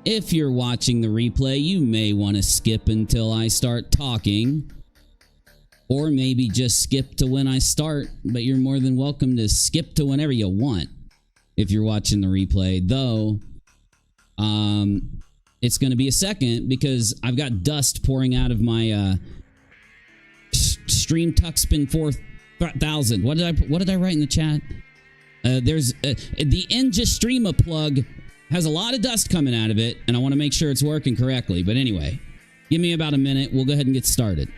If you're watching the replay, you may want to skip until I start talking. Or maybe just skip to when I start, but you're more than welcome to skip to whenever you want if you're watching the replay. Though, it's going to be a second because I've got dust pouring out of my Stream Tuxpin 4000. What did I write in the chat? There's the Streama plug has a lot of dust coming out of it, and I want to make sure it's working correctly. But anyway, give me about a minute. We'll go ahead and get started.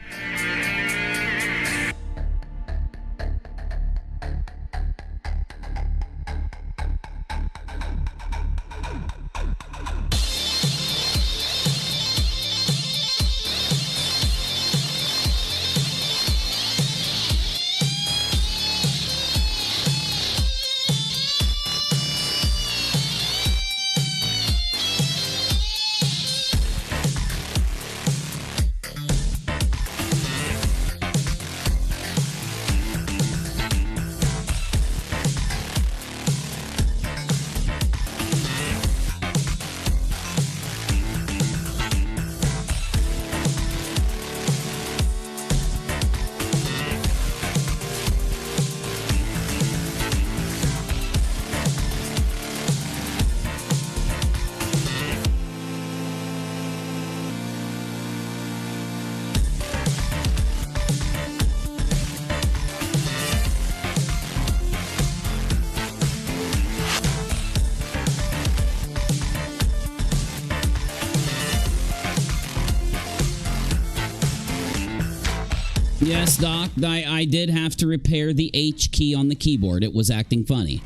Yes, Doc, I did have to repair the H key on the keyboard. It was acting funny.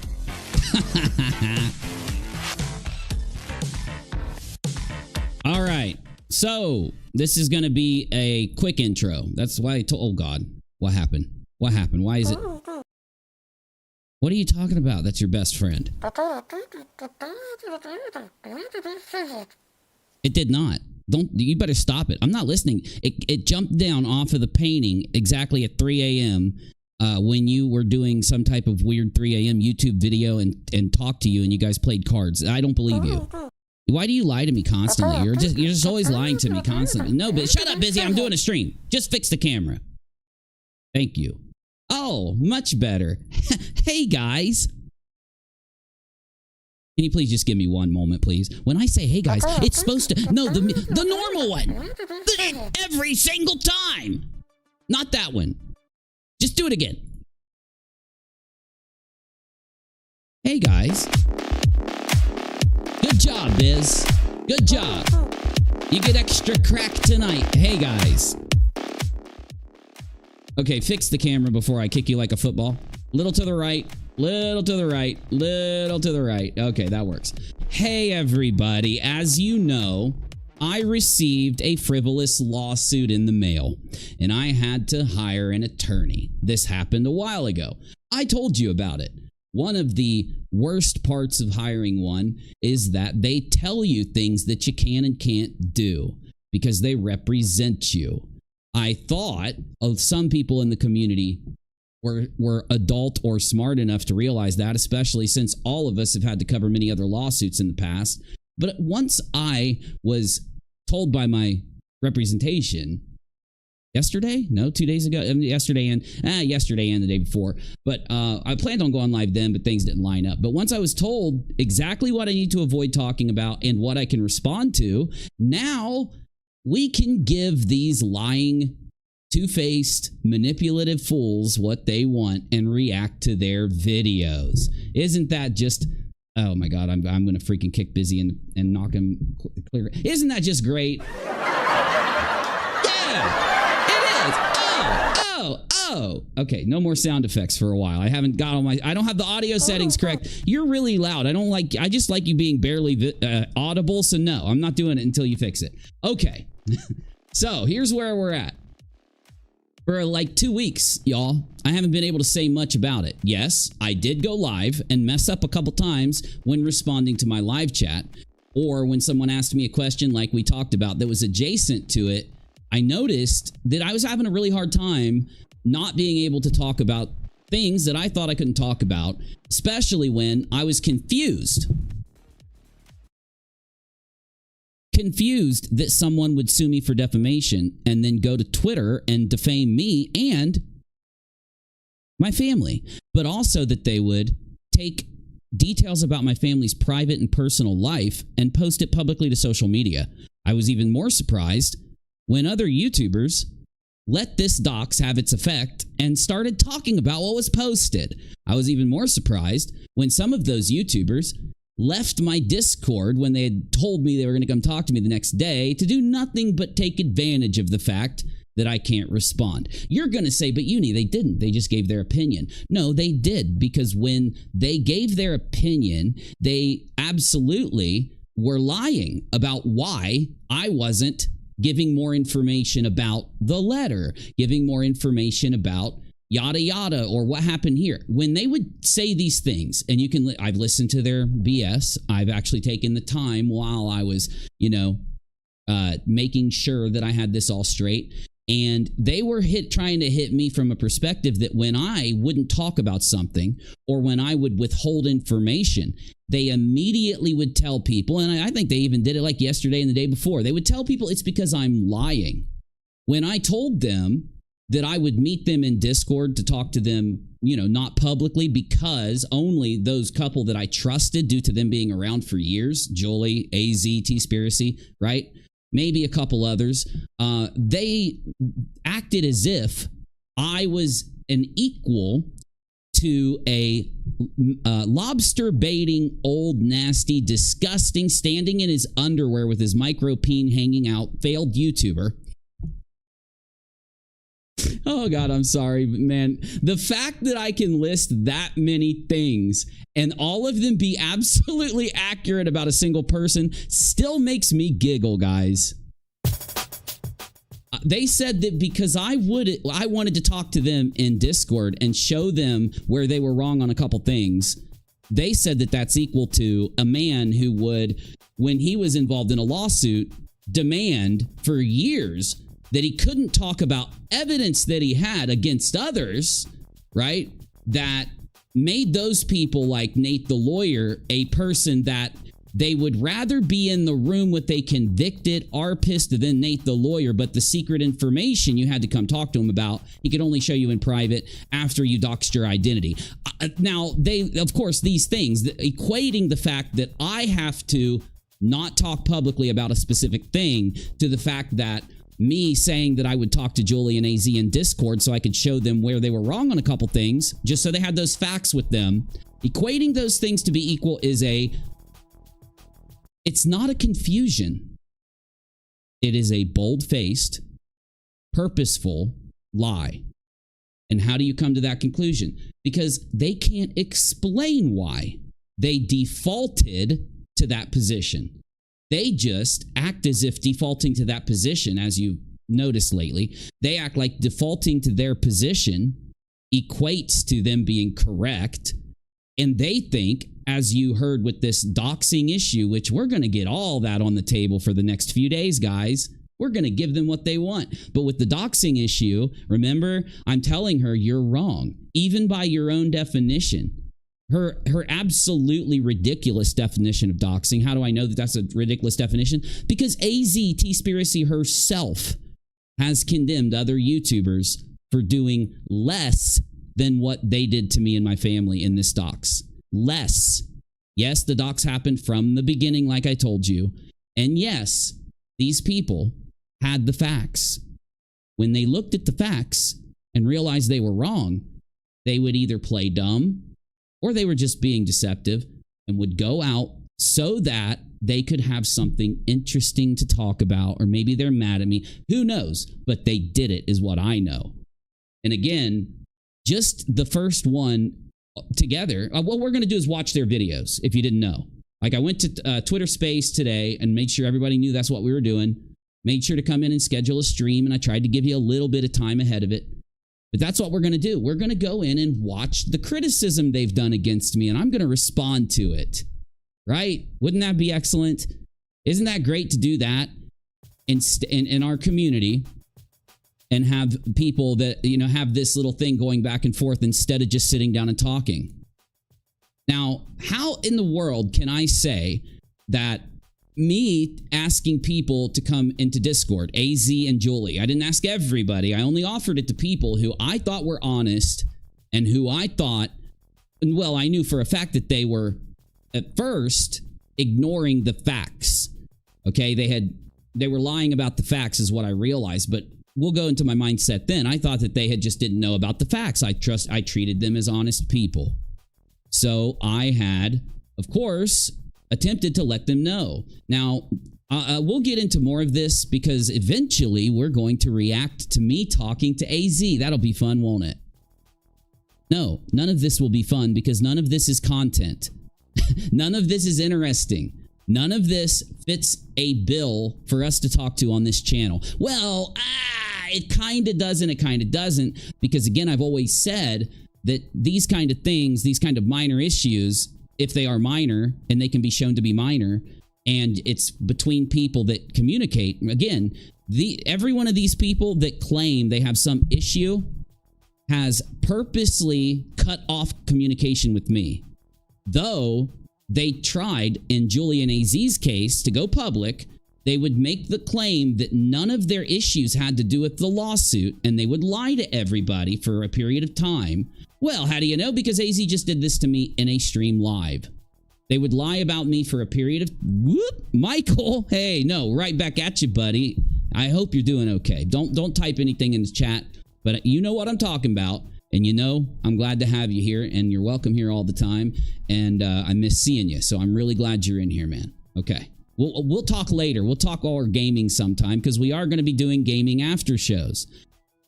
All right. So, this is going to be a quick intro. That's why I told... Oh, God. What happened? What happened? Why is it... What are you talking about? That's your best friend. It did not. You better stop it. I'm not listening. It jumped down off of the painting exactly at 3 a.m. When you were doing some type of weird 3 a.m. YouTube video and talked to you and you guys played cards. I don't believe you. Why do you lie to me constantly? You're just always lying to me constantly. No, but shut up, Bizzy. I'm doing a stream. Just fix the camera. Thank you. Oh, much better. Hey, guys. Can you please just give me one moment, please? When I say, hey, guys, it's supposed to... No, the normal one. Every single time. Not that one. Just do it again. Hey, guys. Good job, Biz. Good job. You get extra crack tonight. Hey, guys. Okay, fix the camera before I kick you like a football. Little to the right. Little to the right, little to the right. Okay, that works. Hey, everybody. As you know, I received a frivolous lawsuit in the mail, and I had to hire an attorney. This happened a while ago. I told you about it. One of the worst parts of hiring one is that they tell you things that you can and can't do because they represent you. I thought of some people in the community were adult or smart enough to realize that, especially since all of us have had to cover many other lawsuits in the past. But once I was told by my representation yesterday, no, 2 days ago, yesterday and the day before, but I planned on going live then, but things didn't line up. But once I was told exactly what I need to avoid talking about and what I can respond to, now we can give these lying, two-faced, manipulative fools what they want and react to their videos. Isn't that just... Oh my God, I'm going to freaking kick Bizzy and knock him clear. Isn't that just great? Yeah, it is. Oh. Okay, no more sound effects for a while. I haven't got all I don't have the audio settings correct. You're really loud. I just like you being barely audible, so no, I'm not doing it until you fix it. Okay. So, here's where we're at. For like 2 weeks, y'all, I haven't been able to say much about it. Yes, I did go live and mess up a couple times when responding to my live chat, or when someone asked me a question like we talked about that was adjacent to it. I noticed that I was having a really hard time not being able to talk about things that I thought I couldn't talk about, especially when I was confused. confused that someone would sue me for defamation and then go to Twitter and defame me and my family, but also that they would take details about my family's private and personal life and post it publicly to social media. I was even more surprised when other YouTubers let this dox have its effect and started talking about what was posted. I was even more surprised when some of those YouTubers left my Discord when they had told me they were going to come talk to me the next day to do nothing but take advantage of the fact that I can't respond. You're going to say, but Uni, they didn't. They just gave their opinion. No, they did, because when they gave their opinion, they absolutely were lying about why I wasn't giving more information about the letter, giving more information about yada yada or what happened here. When they would say these things, and I've listened to their BS. I've actually taken the time while I was, making sure that I had this all straight. And they were trying to hit me from a perspective that when I wouldn't talk about something or when I would withhold information, they immediately would tell people, and I think they even did it like yesterday and the day before, they would tell people it's because I'm lying. When I told them that I would meet them in Discord to talk to them, not publicly, because only those couple that I trusted due to them being around for years, Julie, AZ, Teaspiracy, right? Maybe a couple others, they acted as if I was an equal to a lobster baiting, old, nasty, disgusting, standing in his underwear with his micro peen hanging out, failed YouTuber. Oh, God, I'm sorry, man. The fact that I can list that many things and all of them be absolutely accurate about a single person still makes me giggle, guys. They said that because I wanted to talk to them in Discord and show them where they were wrong on a couple things. They said that that's equal to a man who would, when he was involved in a lawsuit, demand for years that he couldn't talk about evidence that he had against others, right? That made those people like Nate the lawyer a person that they would rather be in the room with a convicted arpist than Nate the lawyer, but the secret information you had to come talk to him about, he could only show you in private after you doxed your identity. Now, of course, these things, equating the fact that I have to not talk publicly about a specific thing to the fact that me saying that I would talk to Julie and AZ in Discord so I could show them where they were wrong on a couple things, just so they had those facts with them. Equating those things to be equal is it's not a confusion. It is a bold-faced, purposeful lie. And how do you come to that conclusion? Because they can't explain why they defaulted to that position. They just act as if defaulting to that position, as you've noticed lately, they act like defaulting to their position equates to them being correct. And they think, as you heard with this doxing issue, which we're going to get all that on the table for the next few days, guys. We're going to give them what they want. But with the doxing issue, remember, I'm telling her you're wrong, even by your own definition. Her absolutely ridiculous definition of doxing. How do I know that that's a ridiculous definition? Because AZ Teaspiracy herself has condemned other YouTubers for doing less than what they did to me and my family in this dox. Less. Yes, the dox happened from the beginning, like I told you. And yes, these people had the facts. When they looked at the facts and realized they were wrong, they would either play dumb or they were just being deceptive and would go out so that they could have something interesting to talk about, or maybe they're mad at me. Who knows? But they did it, is what I know. And again, just the first one together, what we're going to do is watch their videos, if you didn't know. Like, I went to Twitter Space today and made sure everybody knew that's what we were doing. Made sure to come in and schedule a stream, and I tried to give you a little bit of time ahead of it. But that's what we're going to do. We're going to go in and watch the criticism they've done against me, and I'm going to respond to it. Right? Wouldn't that be excellent? Isn't that great to do that in our community and have people that, have this little thing going back and forth instead of just sitting down and talking? Now, how in the world can I say that me asking people to come into Discord, AZ and Julie. I didn't ask everybody. I only offered it to people who I thought were honest and who I thought, well, I knew for a fact that they were at first ignoring the facts. Okay, they were lying about the facts is what I realized, but we'll go into my mindset then. I thought that they just didn't know about the facts. I treated them as honest people. So I had, of course, attempted to let them know. Now, we'll get into more of this because eventually we're going to react to me talking to AZ. That'll be fun, won't it? No, none of this will be fun because none of this is content. None of this is interesting. None of this fits a bill for us to talk to on this channel. Well, it kind of does and it kind of doesn't, because again, I've always said that these kind of things, these kind of minor issues, if they are minor and they can be shown to be minor, and it's between people that communicate, again, every one of these people that claim they have some issue has purposely cut off communication with me. Though they tried, in Julie and AZ's case, to go public, they would make the claim that none of their issues had to do with the lawsuit, and they would lie to everybody for a period of time. Well, how do you know? Because AZ just did this to me in a stream live. They would lie about me for a period of... Whoop! Michael! Hey, no, right back at you, buddy. I hope you're doing okay. Don't type anything in the chat, but you know what I'm talking about. And you know, I'm glad to have you here, and you're welcome here all the time. And I miss seeing you, so I'm really glad you're in here, man. Okay. We'll talk later. We'll talk all our gaming sometime, because we are going to be doing gaming after shows.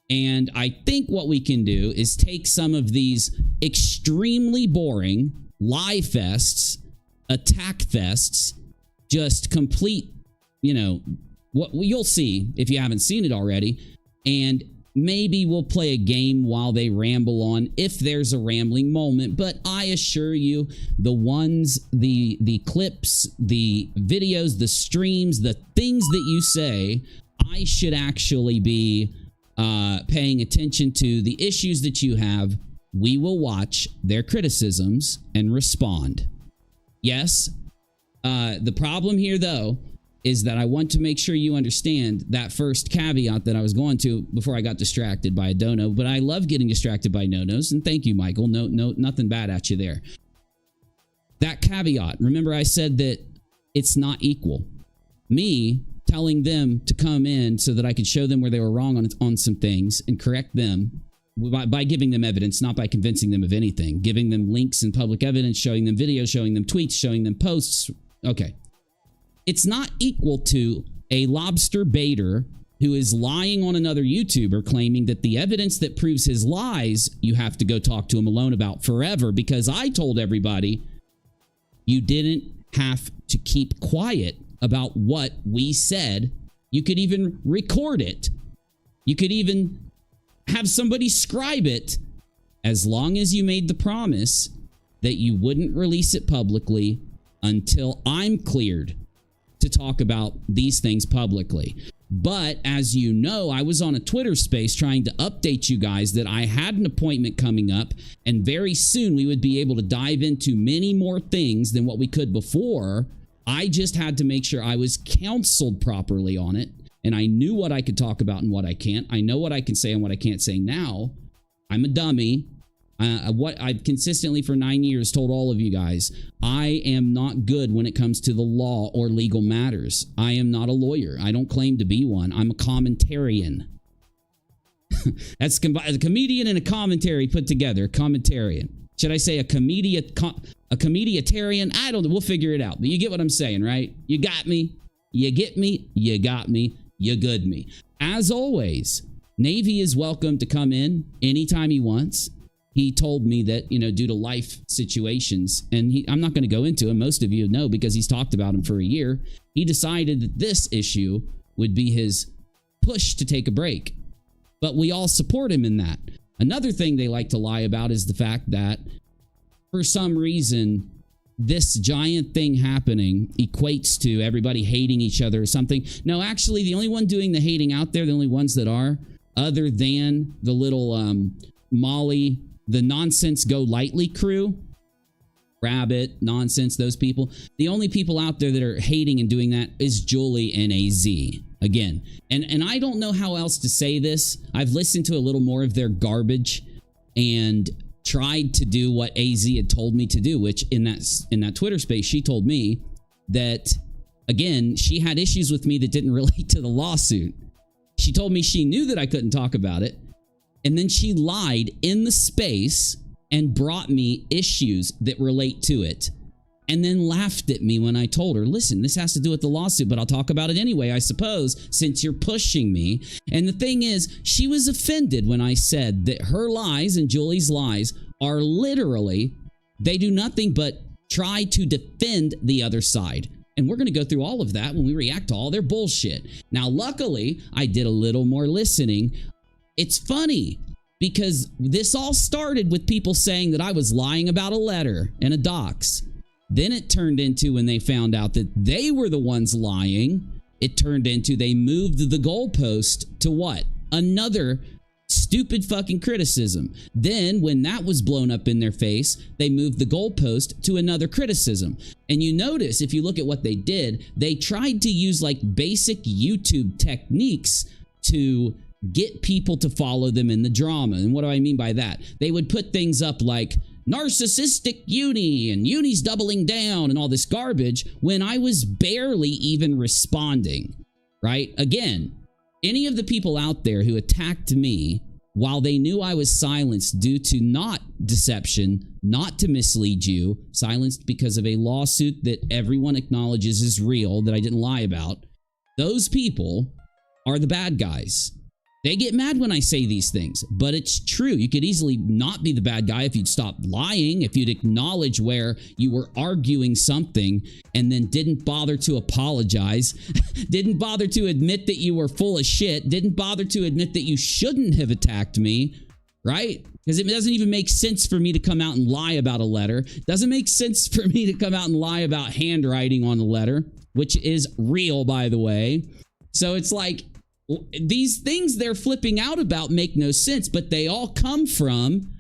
And I think what we can do is take some of these extremely boring lie fests, attack fests, just complete, you know, what you'll see if you haven't seen it already, and maybe we'll play a game while they ramble on, if there's a rambling moment. But I assure you, the ones, the clips, the videos, the streams, the things that you say, I should actually be paying attention to the issues that you have. We will watch their criticisms and respond. Yes, the problem here, though, is that I want to make sure you understand that first caveat that I was going to before I got distracted by a dono. But I love getting distracted by no-nos, and thank you, Michael. No, nothing bad at you there. That caveat, remember I said that it's not equal. Me telling them to come in so that I could show them where they were wrong on some things and correct them by giving them evidence, not by convincing them of anything. Giving them links and public evidence, showing them videos, showing them tweets, showing them posts. Okay. It's not equal to a lobster baiter who is lying on another YouTuber, claiming that the evidence that proves his lies, you have to go talk to him alone about forever, because I told everybody you didn't have to keep quiet about what we said. You could even record it. You could even have somebody scribe it, as long as you made the promise that you wouldn't release it publicly until I'm cleared to talk about these things publicly. But as you know, I was on a Twitter space trying to update you guys that I had an appointment coming up, and very soon we would be able to dive into many more things than what we could before. I just had to make sure I was counseled properly on it, and I knew what I could talk about and what I can't. I know what I can say and what I can't say now. I'm a dummy. What I've consistently for 9 years told all of you guys, I am not good when it comes to the law or legal matters. I am not a lawyer. I don't claim to be one. I'm a commentarian. That's a comedian and a commentary put together. Commentarian. Should I say a comediatarian? I don't know. We'll figure it out. But you get what I'm saying, right? You got me. You get me. You got me. You good me. As always, Navy is welcome to come in anytime he wants. He told me that, you know, due to life situations, and I'm not going to go into him, most of you know, because he's talked about him for a year, he decided that this issue would be his push to take a break. But we all support him in that. Another thing they like to lie about is the fact that, for some reason, this giant thing happening equates to everybody hating each other or something. No, actually, the only one doing the hating out there, the only ones that are, other than the little Molly... the Nonsense Go Lightly crew, Rabbit, Nonsense, those people. The only people out there that are hating and doing that is Julie and AZ. Again, and I don't know how else to say this. I've listened to a little more of their garbage and tried to do what AZ had told me to do, which in that Twitter space, she told me that, again, she had issues with me that didn't relate to the lawsuit. She told me she knew that I couldn't talk about it, and then she lied in the space and brought me issues that relate to it, and then laughed at me when I told her, listen, this has to do with the lawsuit, but I'll talk about it anyway, I suppose, since you're pushing me. And the thing is, she was offended when I said that her lies and Julie's lies are literally, they do nothing but try to defend the other side. And we're going to go through all of that when we react to all their bullshit. Now, luckily, I did a little more listening. It's funny because this all started with people saying that I was lying about a letter and a dox. Then it turned into, when they found out that they were the ones lying, it turned into they moved the goalpost to what? Another stupid fucking criticism. Then when that was blown up in their face, they moved the goalpost to another criticism. And you notice, if you look at what they did, they tried to use like basic YouTube techniques to get people to follow them in the drama. And what do I mean by that? They would put things up like narcissistic Uni and Uni's doubling down and all this garbage when I was barely even responding, right? Again, any of the people out there who attacked me while they knew I was silenced due to not deception, not to mislead you, silenced because of a lawsuit that everyone acknowledges is real, that I didn't lie about, those people are the bad guys. They get mad when I say these things, but it's true. You could easily not be the bad guy if you'd stop lying, if you'd acknowledge where you were arguing something and then didn't bother to apologize, didn't bother to admit that you were full of shit, didn't bother to admit that you shouldn't have attacked me, right? Because it doesn't even make sense for me to come out and lie about a letter. It doesn't make sense for me to come out and lie about handwriting on a letter, which is real, by the way. So it's like, these things they're flipping out about make no sense, but they all come from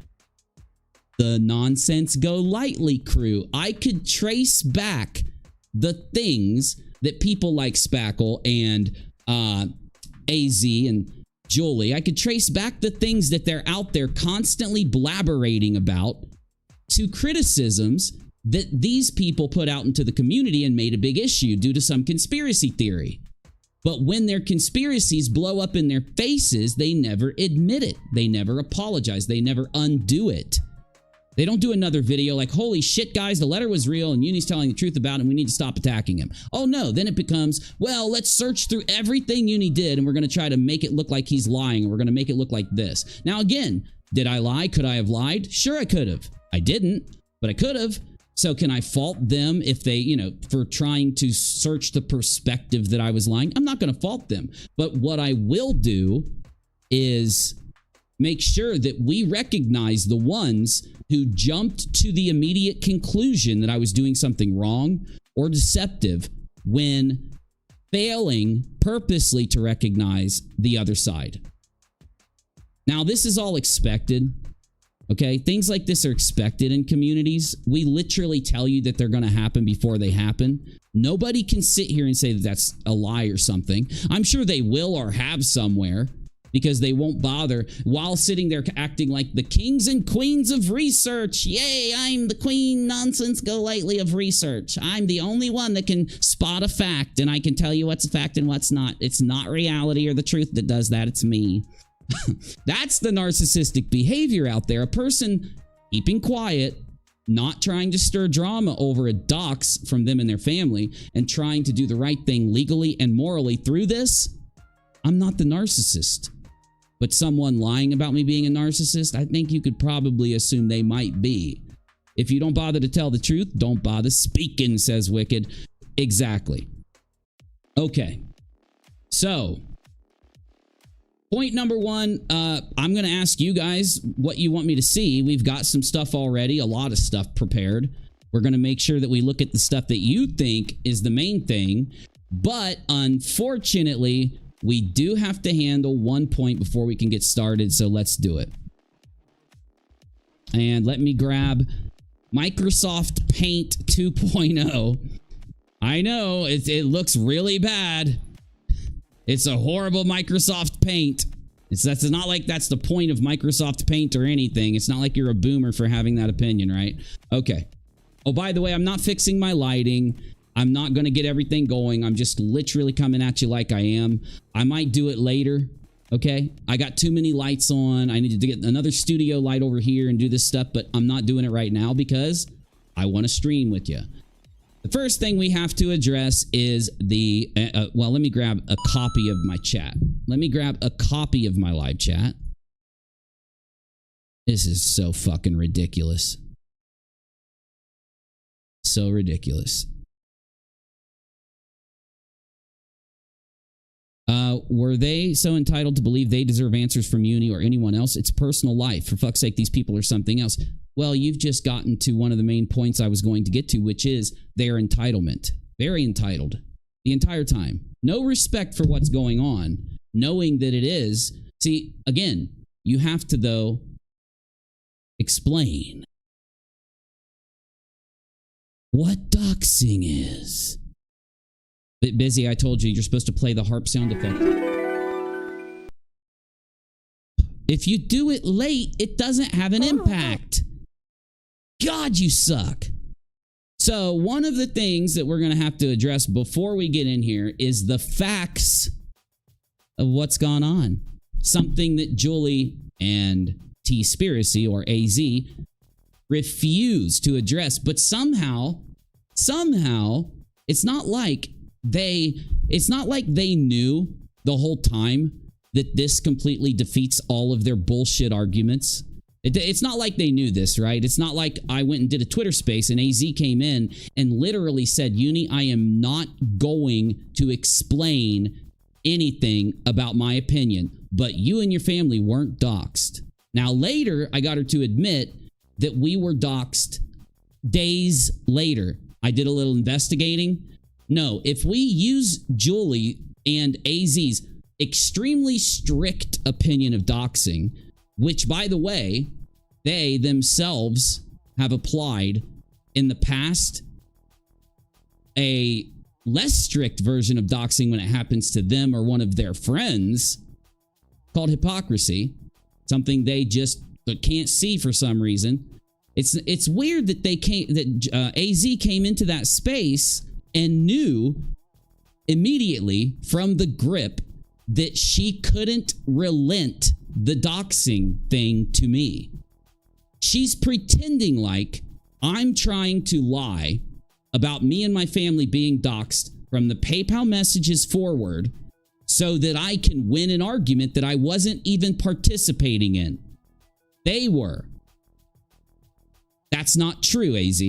the Nonsense Go Lightly crew. I could trace back the things that people like Spackle and AZ and Julie, I could trace back the things that they're out there constantly blabberating about to criticisms that these people put out into the community and made a big issue due to some conspiracy theory. But when their conspiracies blow up in their faces, they never admit it. They never apologize. They never undo it. They don't do another video like, holy shit, guys, the letter was real and Uni's telling the truth about it and we need to stop attacking him. Oh, no. Then it becomes, well, let's search through everything Uni did and we're going to try to make it look like he's lying. And we're going to make it look like this. Now, again, did I lie? Could I have lied? Sure, I could have. I didn't, but I could have. So can I fault them if they, for trying to search the perspective that I was lying? I'm not going to fault them. But what I will do is make sure that we recognize the ones who jumped to the immediate conclusion that I was doing something wrong or deceptive when failing purposely to recognize the other side. Now, this is all expected. Okay, things like this are expected in communities. We literally tell you that they're going to happen before they happen. Nobody can sit here and say that that's a lie or something. I'm sure they will or have somewhere because they won't bother while sitting there acting like the kings and queens of research. Yay, I'm the queen Nonsense Go Lightly of research. I'm the only one that can spot a fact and I can tell you what's a fact and what's not. It's not reality or the truth that does that. It's me. That's the narcissistic behavior out there. A person keeping quiet, not trying to stir drama over a dox from them and their family, and trying to do the right thing legally and morally through this. I'm not the narcissist. But someone lying about me being a narcissist, I think you could probably assume they might be. If you don't bother to tell the truth, don't bother speaking, says Wicked. Exactly. Okay. So, point number one, I'm going to ask you guys what you want me to see. We've got some stuff already, a lot of stuff prepared. We're going to make sure that we look at the stuff that you think is the main thing. But unfortunately, we do have to handle one point before we can get started, so let's do it. And let me grab Microsoft Paint 2.0. I know, it looks really bad. It's a horrible Microsoft Paint. That's not like that's the point of Microsoft Paint or anything. It's not like you're a boomer for having that opinion, right? Okay. Oh, by the way, I'm not fixing my lighting. I'm not going to get everything going. I'm just literally coming at you like I am. I might do it later, okay? I got too many lights on. I need to get another studio light over here and do this stuff, but I'm not doing it right now because I want to stream with you. The first thing we have to address is the... well, let me grab a copy of my chat. Let me grab a copy of my live chat. This is so fucking ridiculous. So ridiculous. Were they so entitled to believe they deserve answers from Uni or anyone else? It's personal life. For fuck's sake, these people are something else. Well, you've just gotten to one of the main points I was going to get to, which is their entitlement. Very entitled. The entire time. No respect for what's going on, knowing that it is. See, again, you have to, though, explain what doxing is. Bit busy, I told you, you're supposed to play the harp sound effect. If you do it late, it doesn't have an impact. God, you suck. So one of the things that we're going to have to address before we get in here is the facts of what's gone on. Something that Julie and Teaspiracy, or AZ, refuse to address. But somehow, it's not like they knew the whole time that this completely defeats all of their bullshit arguments. It's not like they knew this, right? It's not like I went and did a Twitter space and AZ came in and literally said, Uni, I am not going to explain anything about my opinion, but you and your family weren't doxed. Now, later, I got her to admit that we were doxed days later. I did a little investigating. No, if we use Julie and AZ's extremely strict opinion of doxing, which, by the way, they themselves have applied in the past, a less strict version of doxing when it happens to them or one of their friends, called hypocrisy, something they just can't see for some reason. It's weird that AZ came into that space and knew immediately from the grip that she couldn't relent the doxing thing to me. She's pretending like I'm trying to lie about me and my family being doxed from the PayPal messages forward so that I can win an argument that I wasn't even participating in. They were. That's not true, AZ.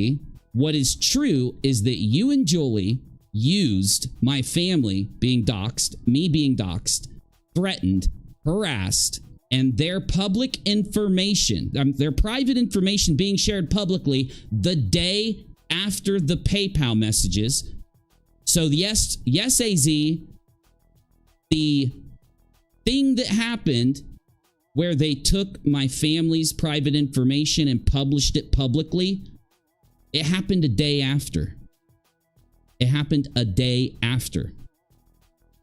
What is true is that you and Julie used my family being doxed, me being doxed, threatened, harassed, and their public information, their private information being shared publicly the day after the PayPal messages. So yes, AZ, the thing that happened where they took my family's private information and published it publicly, it happened a day after. It happened a day after.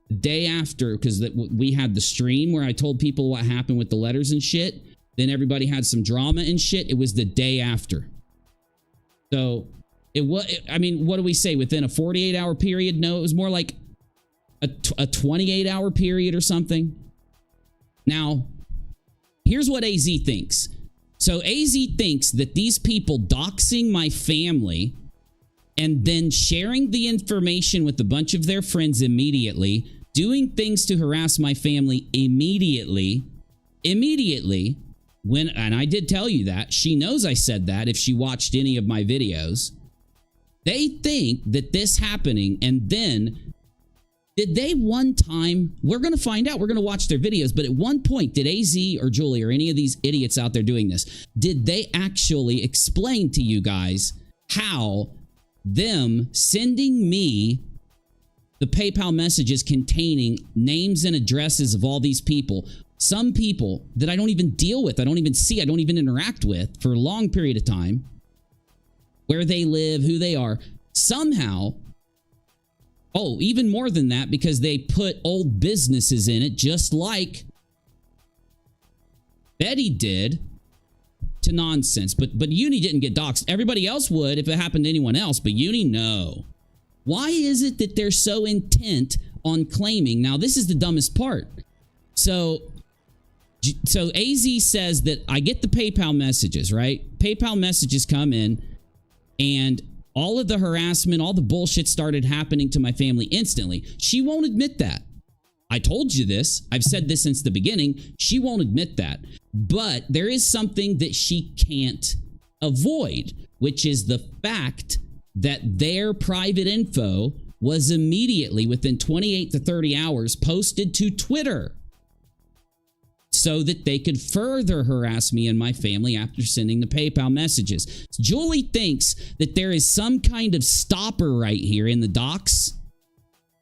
The day after, because we had the stream where I told people what happened with the letters and shit. Then everybody had some drama and shit. It was the day after. So, I mean, what do we say? Within a 48-hour period? No, it was more like a 28-hour period or something. Now, here's what AZ thinks. So AZ thinks that these people doxing my family and then sharing the information with a bunch of their friends immediately, doing things to harass my family immediately, when, and I did tell you that, she knows I said that if she watched any of my videos. They think that this happening, and then did they one time, we're going to find out, we're going to watch their videos, but at one point, did AZ or Julie or any of these idiots out there doing this, did they actually explain to you guys how them sending me the PayPal messages containing names and addresses of all these people, some people that I don't even deal with, I don't even see, I don't even interact with for a long period of time, where they live, who they are. Somehow, oh, even more than that, because they put old businesses in it, just like Betty did to nonsense. But Uni didn't get doxxed. Everybody else would if it happened to anyone else, but Uni, no. Why is it that they're so intent on claiming? Now, this is the dumbest part. So AZ says that I get the PayPal messages, right? PayPal messages come in, and all of the harassment, all the bullshit started happening to my family instantly. She won't admit that. I told you this. I've said this since the beginning. She won't admit that. But there is something that she can't avoid, which is the fact that their private info was immediately, within 28 to 30 hours, posted to Twitter so that they could further harass me and my family after sending the PayPal messages. Julie thinks that there is some kind of stopper right here in the docs.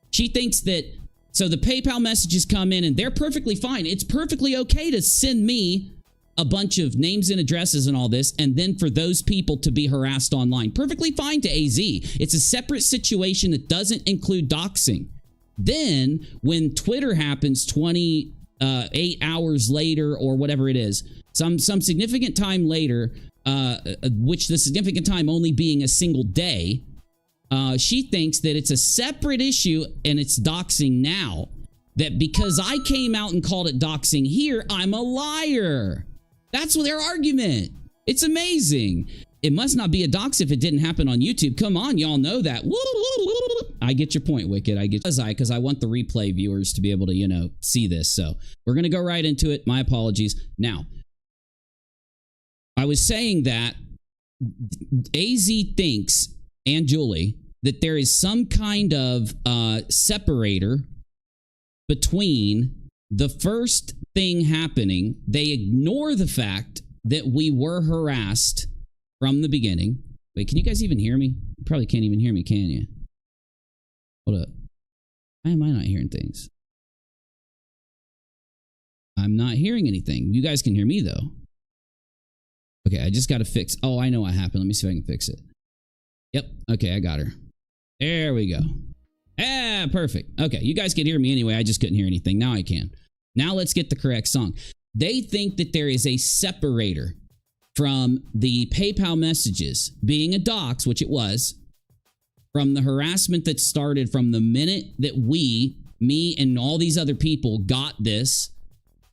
She thinks that, so the PayPal messages come in and they're perfectly fine. It's perfectly okay to send me a bunch of names and addresses and all this, and then for those people to be harassed online. Perfectly fine to AZ. It's a separate situation that doesn't include doxing. Then, when Twitter happens 28 hours later or whatever it is, some significant time later, which the significant time only being a single day, she thinks that it's a separate issue and it's doxing now. That because I came out and called it doxing here, I'm a liar. That's their argument. It's amazing. It must not be a dox if it didn't happen on YouTube. Come on, y'all know that. I get your point, Wicked. I get because I want the replay viewers to be able to, you know, see this. So we're going to go right into it. My apologies. Now, I was saying that AZ thinks, and Julie, that there is some kind of separator between the first thing happening. They ignore the fact that we were harassed from the beginning. Wait, can you guys even hear me? You probably can't even hear me, can you? Hold up. Why am I not hearing things? I'm not hearing anything. You guys can hear me, though. Okay, I just got to fix... Oh, I know what happened. Let me see if I can fix it. Yep. Okay, I got her. There we go. Ah, perfect. Okay, you guys could hear me anyway. I just couldn't hear anything. Now I can. Now let's get the correct song. They think that there is a separator from the PayPal messages being a dox, which it was, from the harassment that started from the minute that me and all these other people got this.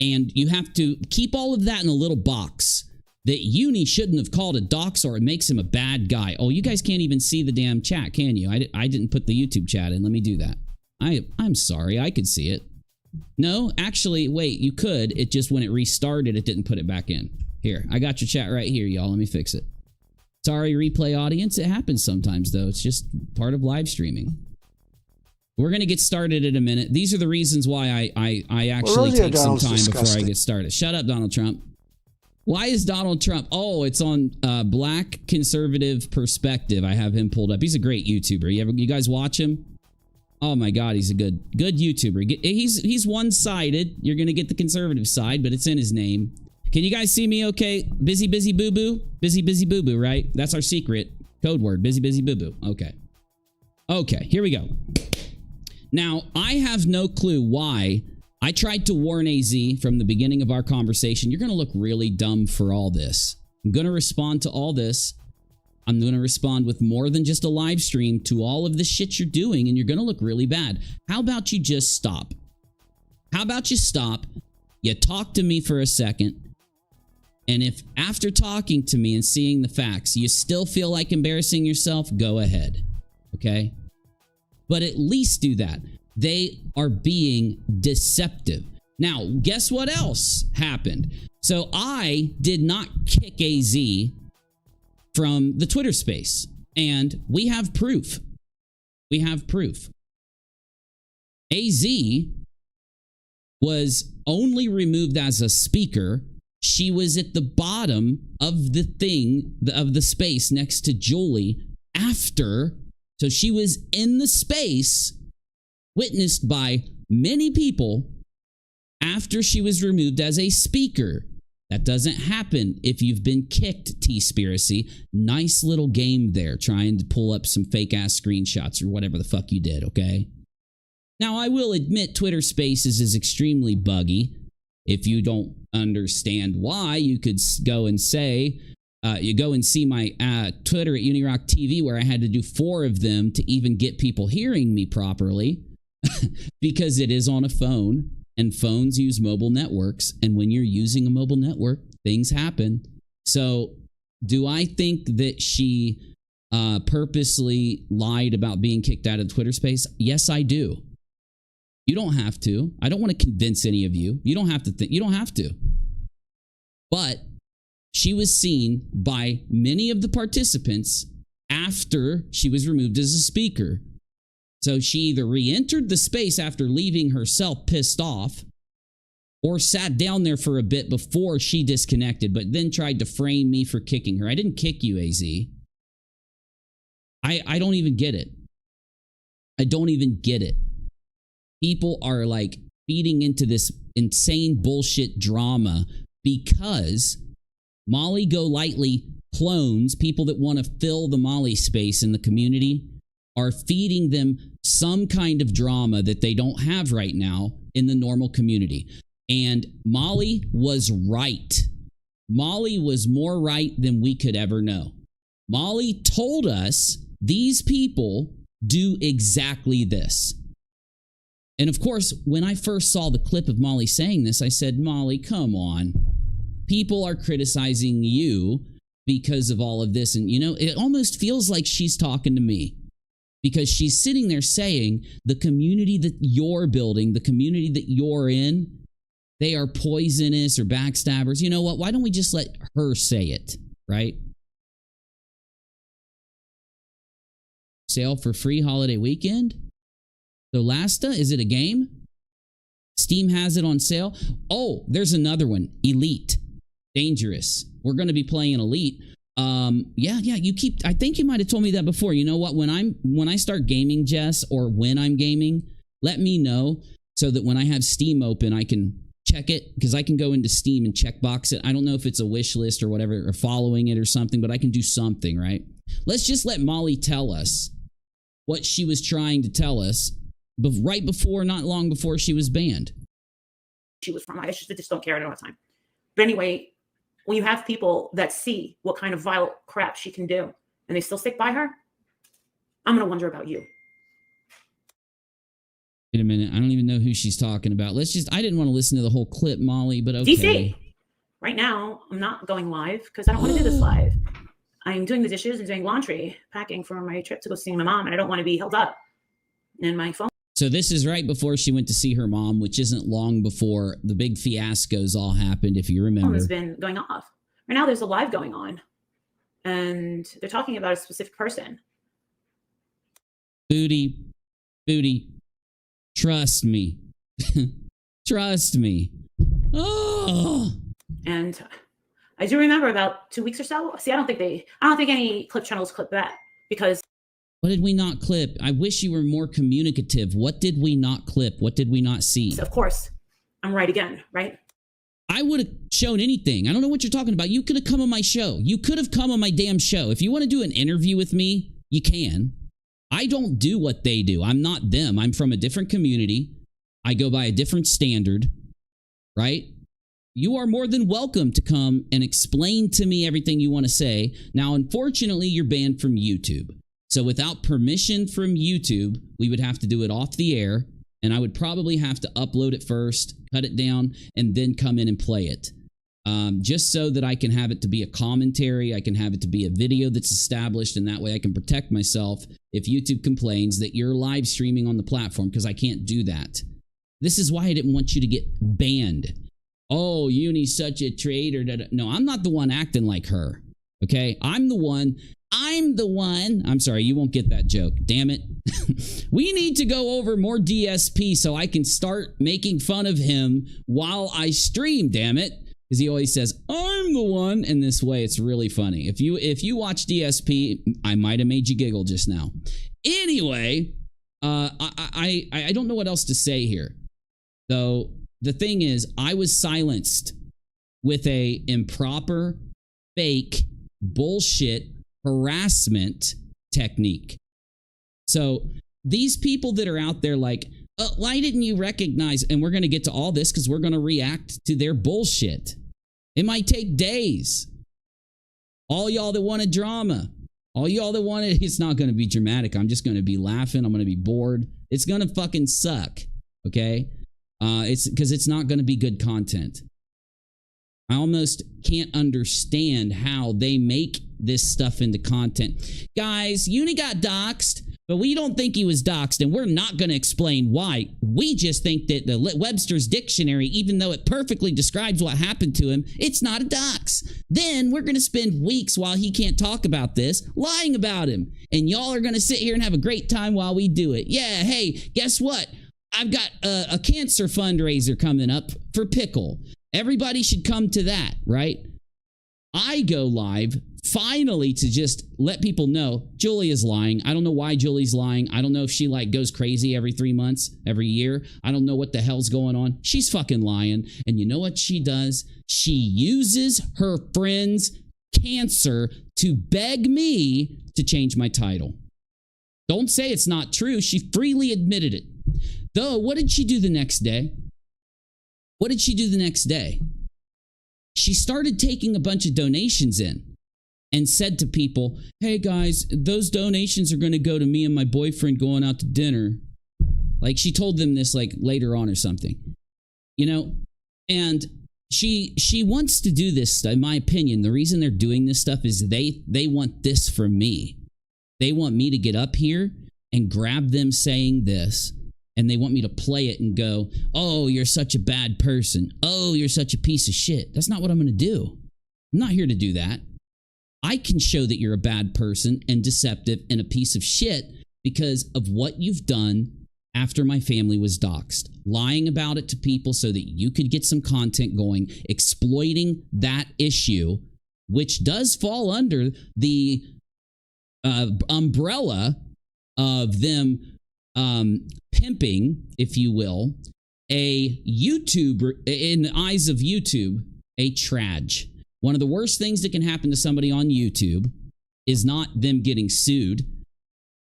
And you have to keep all of that in a little box that Uni shouldn't have called a dox or it makes him a bad guy. Oh, you guys can't even see the damn chat, can you? I didn't put the YouTube chat in. Let me do that. I'm sorry. I could see it. No, actually, wait, you could. It just, when it restarted, it didn't put it back in. Here, I got your chat right here, y'all. Let me fix it. Sorry, replay audience. It happens sometimes, though. It's just part of live streaming. We're going to get started in a minute. These are the reasons why I actually take some time before I get started. Shut up, Donald Trump. Why is Donald Trump? Oh, it's on Black Conservative Perspective. I have him pulled up. He's a great YouTuber. You guys watch him? Oh my God, he's a good YouTuber. He's one-sided. You're going to get the conservative side, but it's in his name. Can you guys see me okay? Busy boo boo? Busy boo boo, right? That's our secret code word. Busy boo boo. Okay. Okay, here we go. Now, I have no clue why I tried to warn AZ from the beginning of our conversation. You're going to look really dumb for all this. I'm going to respond to all this. I'm going to respond with more than just a live stream to all of the shit you're doing, and you're going to look really bad. How about you just stop? How about you stop? You talk to me for a second. And if after talking to me and seeing the facts, you still feel like embarrassing yourself, go ahead. Okay? But at least do that. They are being deceptive. Now, guess what else happened? So I did not kick AZ from the Twitter space. And we have proof. We have proof. AZ was only removed as a speaker. She was at the bottom of the thing, of the space next to Julie after. So she was in the space witnessed by many people after she was removed as a speaker. That doesn't happen if you've been kicked, Teaspiracy. Nice little game there, trying to pull up some fake-ass screenshots or whatever the fuck you did, okay? Now, I will admit Twitter Spaces is extremely buggy. If you don't understand why, you could go and say, you go and see my Twitter at UNIROCK TV, where I had to do 4 of them to even get people hearing me properly, because it is on a phone. And phones use mobile networks. And when you're using a mobile network, things happen. So do I think that she purposely lied about being kicked out of Twitter space? Yes, I do. You don't have to. I don't want to convince any of you. You don't have to think. You don't have to. But she was seen by many of the participants after she was removed as a speaker. So she either re-entered the space after leaving herself pissed off, or sat down there for a bit before she disconnected, but then tried to frame me for kicking her. I didn't kick you, AZ. I don't even get it. I don't even get it. People are like feeding into this insane bullshit drama because Molly Golightly clones, people that want to fill the Molly space in the community, are feeding them some kind of drama that they don't have right now in the normal community. And Molly was right. Molly was more right than we could ever know. Molly told us these people do exactly this. And of course, when I first saw the clip of Molly saying this, I said, Molly, come on. People are criticizing you because of all of this. And, you know, it almost feels like she's talking to me. Because she's sitting there saying the community that you're building, the community that you're in, they are poisonous or backstabbers. You know what? Why don't we just let her say it, right? Sale for free holiday weekend? Solasta, is it a game? Steam has it on sale. Oh, there's another one. Elite. Dangerous. We're going to be playing an Elite. Yeah, you keep, I think you might have told me that before. You know what? When I start gaming, Jess, or when I'm gaming, let me know so that when I have Steam open, I can check it, because I can go into Steam and checkbox it. I don't know if it's a wish list or whatever, or following it or something, but I can do something, right? Let's just let Molly tell us what she was trying to tell us right before, not long before she was banned. She was from, I just don't care. I don't have time. But anyway, when you have people that see what kind of vile crap she can do and they still stick by her, I'm going to wonder about you. Wait a minute. I don't even know who she's talking about. I didn't want to listen to the whole clip, Molly, but okay. DC. Right now, I'm not going live because I don't want to do this live. I'm doing the dishes and doing laundry, packing for my trip to go see my mom, and I don't want to be held up in my phone. So this is right before she went to see her mom, which isn't long before the big fiascos all happened, if you remember. It's been going off. Right now, there's a live going on, and they're talking about a specific person. Booty, trust me. Trust me. Oh. And I do remember about 2 weeks or so. See, I don't think any clip channels clip that, because. What did we not clip? I wish you were more communicative. What did we not clip? What did we not see? Of course, I'm right again, right? I would have shown anything. I don't know what you're talking about. You could have come on my show. You could have come on my damn show. If you want to do an interview with me, you can. I don't do what they do. I'm not them. I'm from a different community. I go by a different standard, right? You are more than welcome to come and explain to me everything you want to say. Now, unfortunately, you're banned from YouTube. So without permission from YouTube, we would have to do it off the air, and I would probably have to upload it first, cut it down, and then come in and play it. Just so that I can have it to be a commentary, I can have it to be a video that's established, and that way I can protect myself if YouTube complains that you're live streaming on the platform, because I can't do that. This is why I didn't want you to get banned. Oh, Uni's such a traitor. No, I'm not the one acting like her, okay? I'm the one. I'm sorry, you won't get that joke. Damn it. We need to go over more DSP so I can start making fun of him while I stream, damn it. Because he always says, I'm the one. In this way, it's really funny. If you watch DSP, I might have made you giggle just now. Anyway, I don't know what else to say here. Though, the thing is, I was silenced with a improper, fake, bullshit harassment technique. So these people that are out there like, why didn't you recognize? And we're going to get to all this because we're going to react to their bullshit. It might take days. All y'all that wanted drama, all y'all that wanted, it's not going to be dramatic. I'm just going to be laughing. I'm going to be bored. It's going to fucking suck. Okay. It's because it's not going to be good content. I almost can't understand how they make this stuff into content. Guys, Uni got doxed, but we don't think he was doxed, and we're not going to explain why. We just think that the Webster's Dictionary, even though it perfectly describes what happened to him, it's not a dox. Then we're going to spend weeks while he can't talk about this, lying about him. And y'all are going to sit here and have a great time while we do it. Yeah, hey, guess what? I've got a cancer fundraiser coming up for Pickle. Everybody should come to that, right? I go live finally to just let people know Julia's lying. I don't know why Julie's lying. I don't know if she like goes crazy every 3 months, every year. I don't know what the hell's going on. She's fucking lying. And you know what she does? She uses her friend's cancer to beg me to change my title. Don't say it's not true. She freely admitted it. Though, what did she do the next day? What did she do the next day? She started taking a bunch of donations in and said to people, hey guys, those donations are going to go to me and my boyfriend going out to dinner. Like she told them this like later on or something, you know, and she wants to do this. In my opinion, the reason they're doing this stuff is they want this from me. They want me to get up here and grab them saying this. And they want me to play it and go, oh, you're such a bad person. Oh, you're such a piece of shit. That's not what I'm going to do. I'm not here to do that. I can show that you're a bad person and deceptive and a piece of shit because of what you've done after my family was doxxed. Lying about it to people so that you could get some content going, exploiting that issue, which does fall under the umbrella of them pimping, if you will, a YouTuber, in the eyes of YouTube, a traj. One of the worst things that can happen to somebody on YouTube is not them getting sued,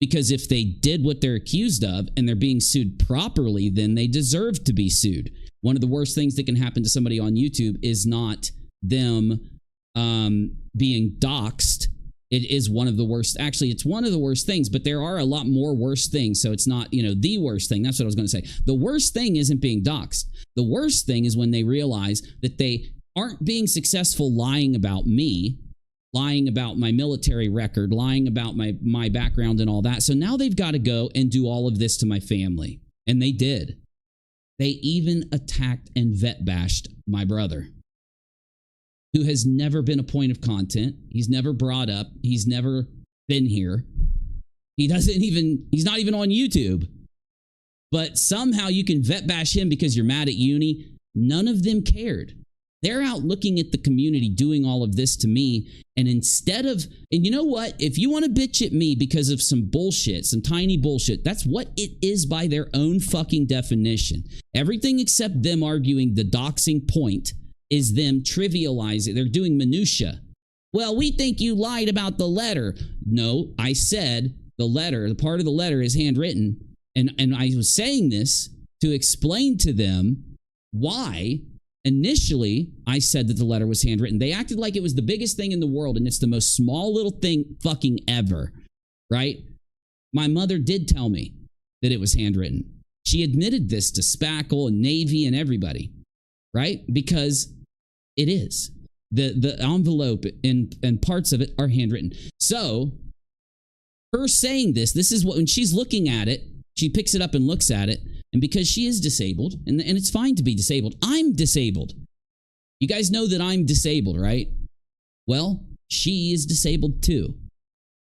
because if they did what they're accused of and they're being sued properly, then they deserve to be sued. One of the worst things that can happen to somebody on YouTube is not them being doxxed. It is one of the worst. Actually, it's one of the worst things, but there are a lot more worse things. So it's not, the worst thing. That's what I was going to say. The worst thing isn't being doxxed. The worst thing is when they realize that they aren't being successful lying about me, lying about my military record, lying about my background and all that. So now they've got to go and do all of this to my family. And they did. They even attacked and vet bashed my brother, who has never been a point of content. He's never brought up. He's never been here. He's not even on YouTube. But somehow you can vet bash him because you're mad at Uni. None of them cared. They're out looking at the community doing all of this to me. And and you know what? If you want to bitch at me because of some bullshit, some tiny bullshit, that's what it is by their own fucking definition. Everything except them arguing the doxing point is them trivializing. They're doing minutia. Well, we think you lied about the letter. No, I said the part of the letter is handwritten. And I was saying this to explain to them why initially I said that the letter was handwritten. They acted like it was the biggest thing in the world, and it's the most small little thing fucking ever, right? My mother did tell me that it was handwritten. She admitted this to Spackle and Navy and everybody, right? Because it is. The envelope and parts of it are handwritten. So her saying this is what, when she's looking at it, she picks it up and looks at it. And because she is disabled, and it's fine to be disabled. I'm disabled. You guys know that I'm disabled, right? Well, she is disabled too.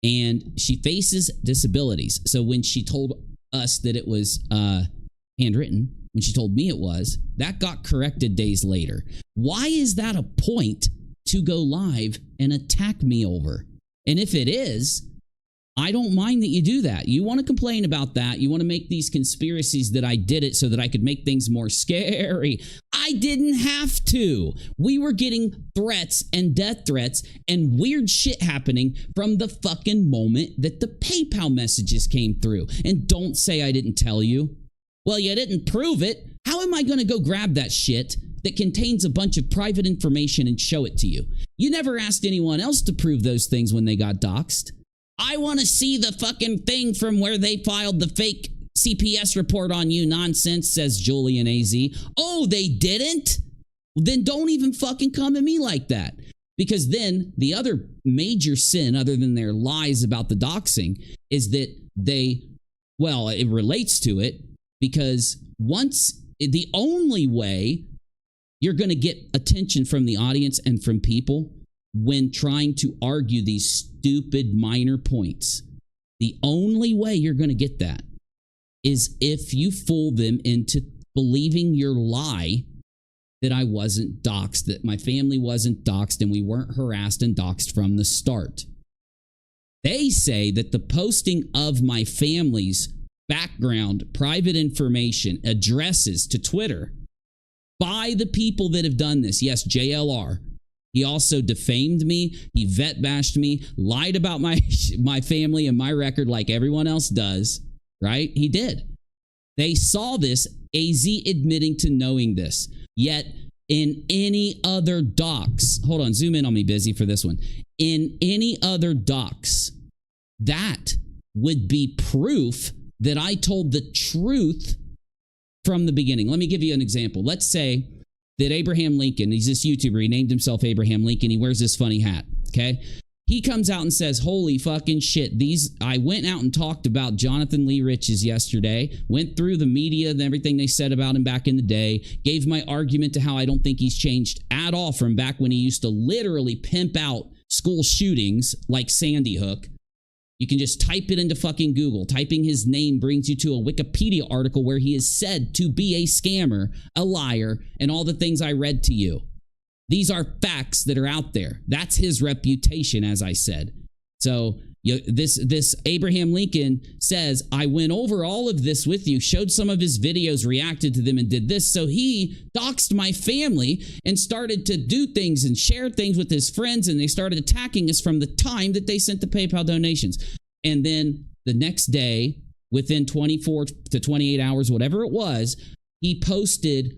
And she faces disabilities. So when she told us that it was handwritten, when she told me it was, that got corrected days later. Why is that a point to go live and attack me over? And if it is, I don't mind that you do that. You want to complain about that. You want to make these conspiracies that I did it so that I could make things more scary. I I didn't have to. We were getting threats and death threats and weird shit happening from the fucking moment that the PayPal messages came through. And don't say I didn't tell you. Well, you didn't prove it. How am I going to go grab that shit that contains a bunch of private information and show it to you? You never asked anyone else to prove those things when they got doxxed. I want to see the fucking thing from where they filed the fake CPS report on you nonsense, says Julian AZ. Oh, they didn't? Then don't even fucking come at me like that. Because then the other major sin, other than their lies about the doxing, is that it relates to it, because the only way you're going to get attention from the audience and from people when trying to argue these stupid minor points, the only way you're going to get that is if you fool them into believing your lie that I wasn't doxxed, that my family wasn't doxxed, and we weren't harassed and doxxed from the start. They say that the posting of my family's background, private information, addresses to Twitter by the people that have done this, yes, JLR, he also defamed me, he vet bashed me, lied about my family and my record like everyone else does, right? He did. They saw this, AZ admitting to knowing this. Yet in any other docs, hold on, zoom in on me, Bizzy, for this one. In any other docs, that would be proof that I told the truth from the beginning. Let me give you an example. Let's say that Abraham Lincoln, he's this YouTuber, he named himself Abraham Lincoln, he wears this funny hat, okay? He comes out and says, holy fucking shit, I went out and talked about Jonathan Lee Riches yesterday, went through the media and everything they said about him back in the day, gave my argument to how I don't think he's changed at all from back when he used to literally pimp out school shootings like Sandy Hook. You can just type it into fucking Google. Typing his name brings you to a Wikipedia article where he is said to be a scammer, a liar, and all the things I read to you. These are facts that are out there. That's his reputation, as I said. So this Abraham Lincoln says, I went over all of this with you, showed some of his videos, reacted to them, and did this. So he doxed my family and started to do things and share things with his friends, and they started attacking us from the time that they sent the PayPal donations. And then the next day, within 24 to 28 hours, whatever it was, he posted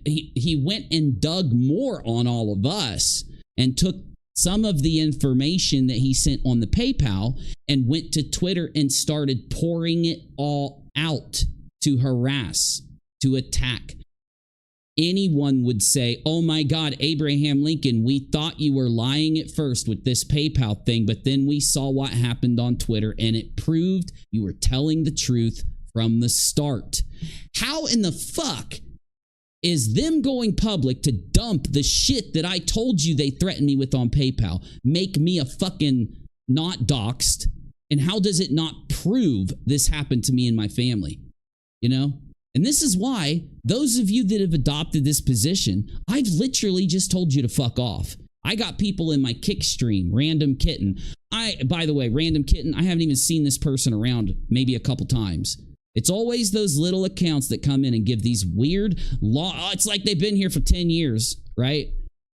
he went and dug more on all of us and took some of the information that he sent on the PayPal and went to Twitter and started pouring it all out to harass, to attack. Anyone would say, oh my God, Abraham Lincoln, we thought you were lying at first with this PayPal thing, but then we saw what happened on Twitter and it proved you were telling the truth from the start. How in the fuck is them going public to dump the shit that I told you they threatened me with on PayPal make me a fucking not doxed? And how does it not prove this happened to me and my family? You know? And this is why those of you that have adopted this position, I've literally just told you to fuck off. I got people in my kick stream, Random Kitten. By the way, Random Kitten, I haven't even seen this person around maybe a couple times. It's always those little accounts that come in and give these weird it's like they've been here for 10 years, right?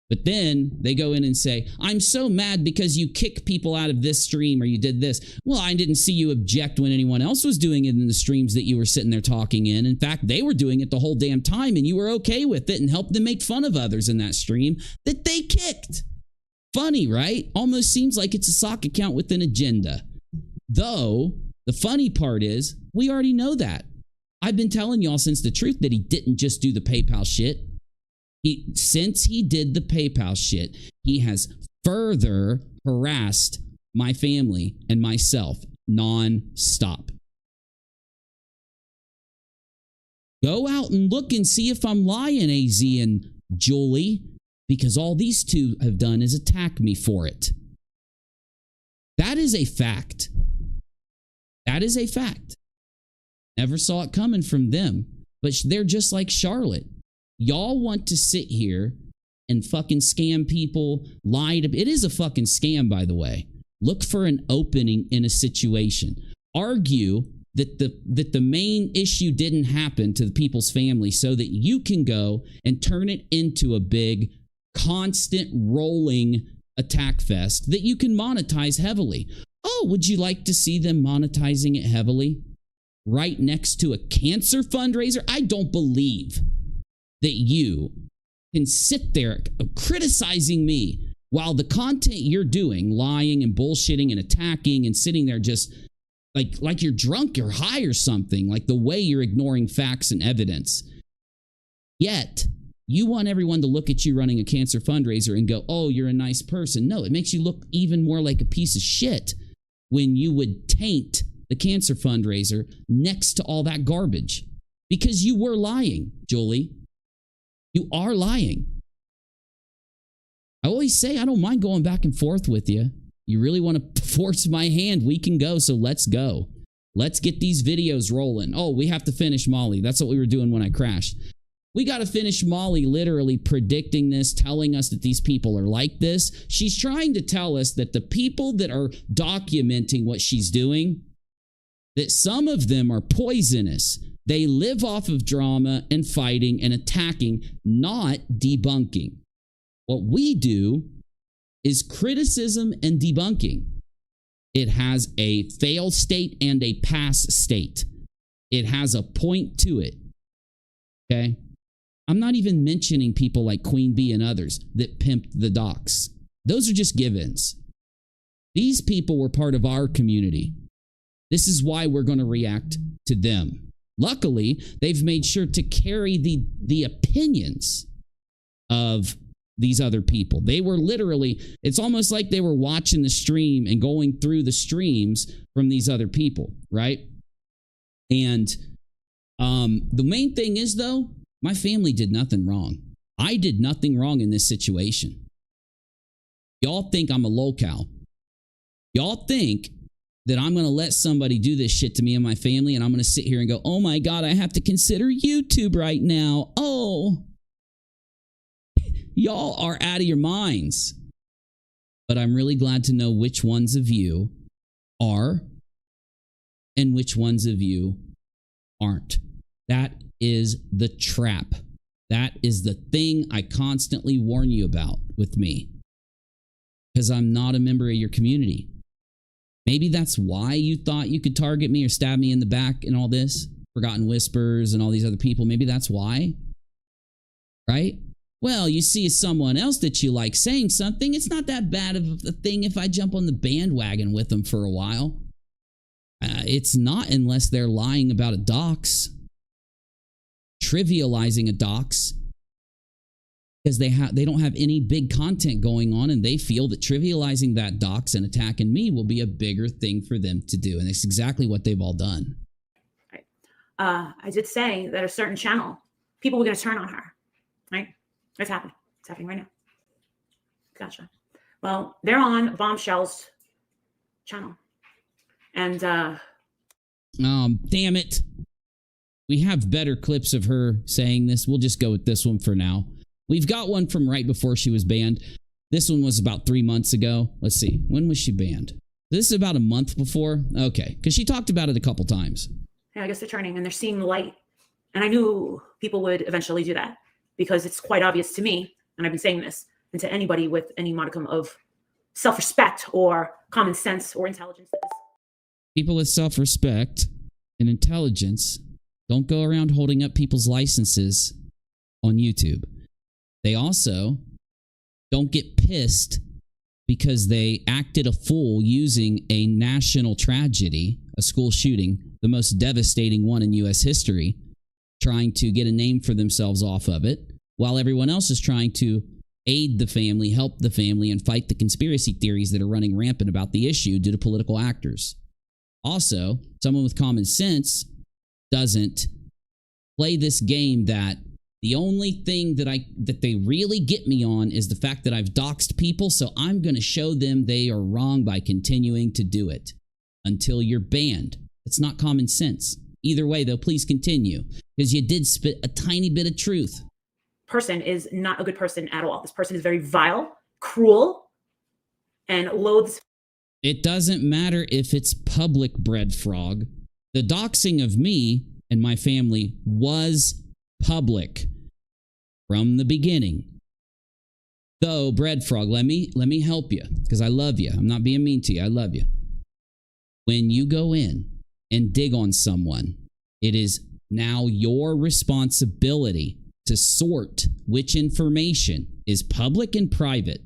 But then they go in and say, I'm so mad because you kick people out of this stream or you did this. Well, I didn't see you object when anyone else was doing it in the streams that you were sitting there talking in. In fact, they were doing it the whole damn time and you were okay with it and helped them make fun of others in that stream that they kicked. Funny, right? Almost seems like it's a sock account with an agenda. Though, the funny part is, we already know that. I've been telling y'all since the truth that he didn't just do the PayPal shit. Since he did the PayPal shit, he has further harassed my family and myself non-stop. Go out and look and see if I'm lying, AZ and Julie, because all these two have done is attack me for it. That is a fact. That is a fact. Never saw it coming from them, but they're just like Charlotte. Y'all want to sit here and fucking scam people, lie to... It is a fucking scam, by the way. Look for an opening in a situation. Argue that the main issue didn't happen to the people's family so that you can go and turn it into a big, constant, rolling attack fest that you can monetize heavily. Oh, would you like to see them monetizing it heavily right next to a cancer fundraiser? I don't believe that you can sit there criticizing me while the content you're doing, lying and bullshitting and attacking and sitting there just like you're drunk or high or something, like the way you're ignoring facts and evidence. Yet, you want everyone to look at you running a cancer fundraiser and go, oh, you're a nice person. No, it makes you look even more like a piece of shit when you would taint the cancer fundraiser next to all that garbage. Because you were lying, Julie. You are lying. I always say I don't mind going back and forth with you. You really want to force my hand, we can go, so let's go. Let's get these videos rolling. Oh, we have to finish Molly. That's what we were doing when I crashed. We got to finish Molly literally predicting this, telling us that these people are like this. She's trying to tell us that the people that are documenting what she's doing, that some of them are poisonous. They live off of drama and fighting and attacking, not debunking. What we do is criticism and debunking. It has a fail state and a pass state. It has a point to it. Okay? I'm not even mentioning people like Queen Bee and others that pimped the docs. Those are just givens. These people were part of our community. This is why we're going to react to them. Luckily, they've made sure to carry the opinions of these other people. They were literally, it's almost like they were watching the stream and going through the streams from these other people, right? And the main thing is, though, my family did nothing wrong. I did nothing wrong in this situation. Y'all think I'm a lolcow. Y'all think that I'm going to let somebody do this shit to me and my family, and I'm going to sit here and go, oh my God, I have to consider YouTube right now. Oh, y'all are out of your minds. But I'm really glad to know which ones of you are and which ones of you aren't. That is the trap. That is the thing I constantly warn you about with me. Because I'm not a member of your community. Maybe that's why you thought you could target me or stab me in the back and all this. Forgotten Whispers and all these other people. Maybe that's why. Right? Well, you see someone else that you like saying something. It's not that bad of a thing if I jump on the bandwagon with them for a while. It's not unless they're lying about a dox. Trivializing a dox. Because they don't have any big content going on, and they feel that trivializing that dox and attacking me will be a bigger thing for them to do. And it's exactly what they've all done. Right. I did say that a certain channel, people were going to turn on her. Right? It's happening. It's happening right now. Gotcha. Well, they're on Bombshell's channel. And damn it. We have better clips of her saying this. We'll just go with this one for now. We've got one from right before she was banned. This one was about 3 months ago. Let's see. When was she banned? This is about a month before? Okay. Because she talked about it a couple times. Yeah, I guess they're turning and they're seeing the light. And I knew people would eventually do that because it's quite obvious to me, and I've been saying this, and to anybody with any modicum of self-respect or common sense or intelligence. People with self-respect and intelligence don't go around holding up people's licenses on YouTube. They also don't get pissed because they acted a fool using a national tragedy, a school shooting, the most devastating one in U.S. history, trying to get a name for themselves off of it, while everyone else is trying to aid the family, help the family, and fight the conspiracy theories that are running rampant about the issue due to political actors. Also, someone with common sense doesn't play this game that the only thing that they really get me on is the fact that I've doxed people, so I'm going to show them they are wrong by continuing to do it until you're banned. It's not common sense. Either way, though, please continue, because you did spit a tiny bit of truth. Person is not a good person at all. This person is very vile, cruel, and loathes. It doesn't matter if it's public, bread frog. The doxing of me and my family was public from the beginning. Though, Bread Frog, let me help you, because I love you. I'm not being mean to you. I love you. When you go in and dig on someone, it is now your responsibility to sort which information is public and private.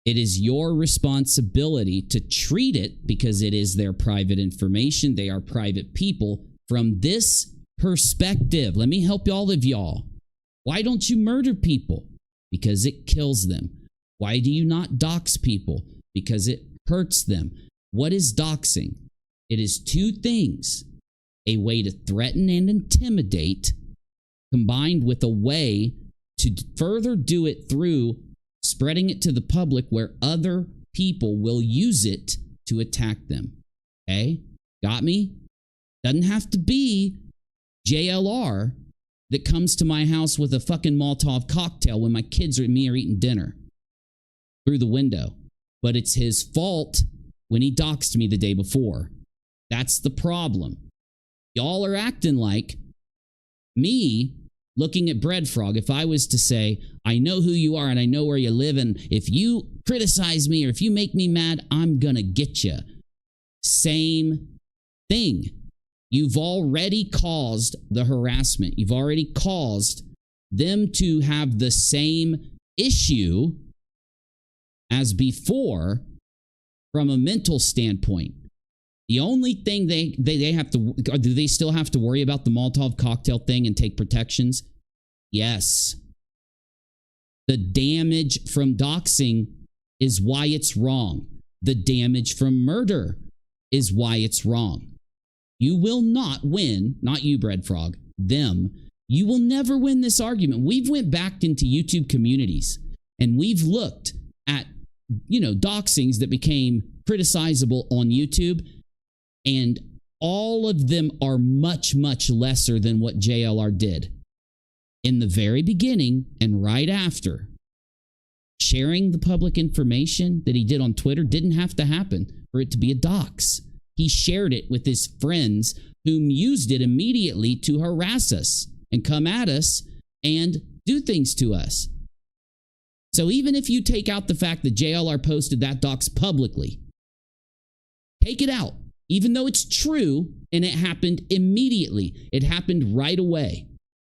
It is your responsibility to treat it, because it is their private information. They are private people. From this perspective, let me help all of y'all. Why don't you murder people? Because it kills them. Why do you not dox people? Because it hurts them. What is doxing? It is two things: a way to threaten and intimidate, combined with a way to further do it through spreading it to the public where other people will use it to attack them. Okay? Got me? Doesn't have to be JLR that comes to my house with a fucking Molotov cocktail when my kids or me are eating dinner through the window. But it's his fault when he doxed me the day before. That's the problem. Y'all are acting like me looking at Bread Frog. If I was to say, I know who you are and I know where you live, and if you criticize me or if you make me mad, I'm gonna get you. Same thing. You've already caused the harassment. You've already caused them to have the same issue as before from a mental standpoint. The only thing they have to, do they still have to worry about the Molotov cocktail thing and take protections? Yes. The damage from doxing is why it's wrong. The damage from murder is why it's wrong. You will not win, not you, Bread Frog, them. You will never win this argument. We've went back into YouTube communities and we've looked at, doxings that became criticizable on YouTube, and all of them are much, much lesser than what JLR did. In the very beginning and right after, sharing the public information that he did on Twitter didn't have to happen for it to be a dox. He shared it with his friends, whom used it immediately to harass us and come at us and do things to us. So even if you take out the fact that JLR posted that dox publicly, take it out, even though it's true and it happened immediately. It happened right away.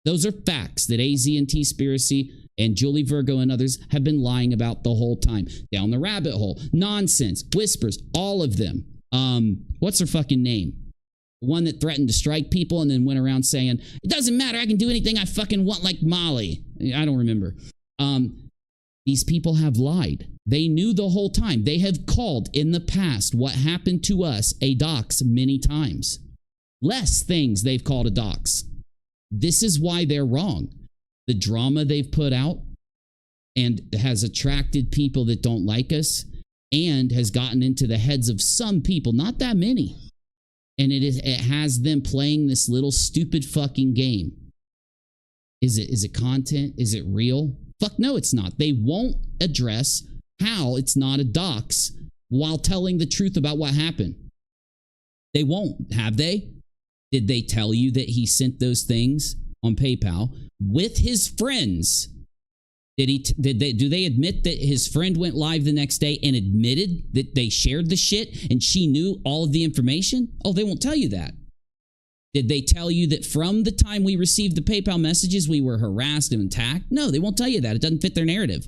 Those are facts that AZ and Teaspiracy and Julie Virgo and others have been lying about the whole time. Down the rabbit hole, nonsense, whispers, all of them. What's her fucking name? The one that threatened to strike people and then went around saying, it doesn't matter, I can do anything I fucking want, like Molly. I don't remember. These people have lied. They knew the whole time. They have called in the past what happened to us a dox many times. Less things they've called a dox. This is why they're wrong. The drama they've put out and has attracted people that don't like us and has gotten into the heads of some people, not that many. And it has them playing this little stupid fucking game. Is it content? Is it real? Fuck no, it's not. They won't address how it's not a dox while telling the truth about what happened. They won't, have they? Did they tell you that he sent those things on PayPal with his friends? Do they admit that his friend went live the next day and admitted that they shared the shit and she knew all of the information? Oh, they won't tell you that. Did they tell you that from the time we received the PayPal messages, we were harassed and attacked? No, they won't tell you that. It doesn't fit their narrative.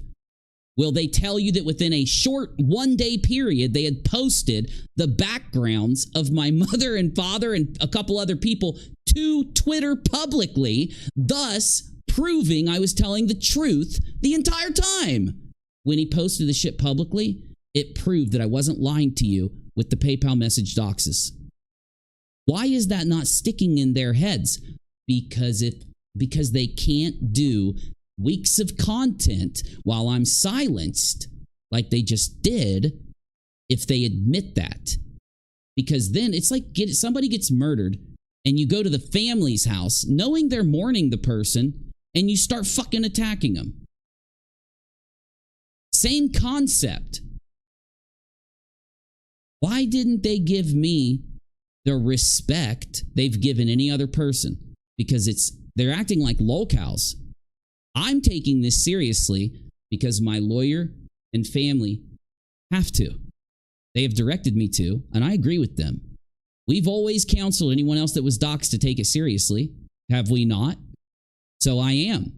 Will they tell you that within a short one-day period, they had posted the backgrounds of my mother and father and a couple other people to Twitter publicly, thus proving I was telling the truth the entire time? When he posted the shit publicly, it proved that I wasn't lying to you with the PayPal message doxes. Why is that not sticking in their heads? Because they can't do weeks of content while I'm silenced, like they just did, if they admit that. Because then it's like somebody gets murdered and you go to the family's house knowing they're mourning the person and you start fucking attacking them. Same concept. Why didn't they give me the respect they've given any other person, because they're acting like lolcows. I'm taking this seriously because my lawyer and family have to. They have directed me to, and I agree with them. We've always counseled anyone else that was doxxed to take it seriously. Have we not? So I am.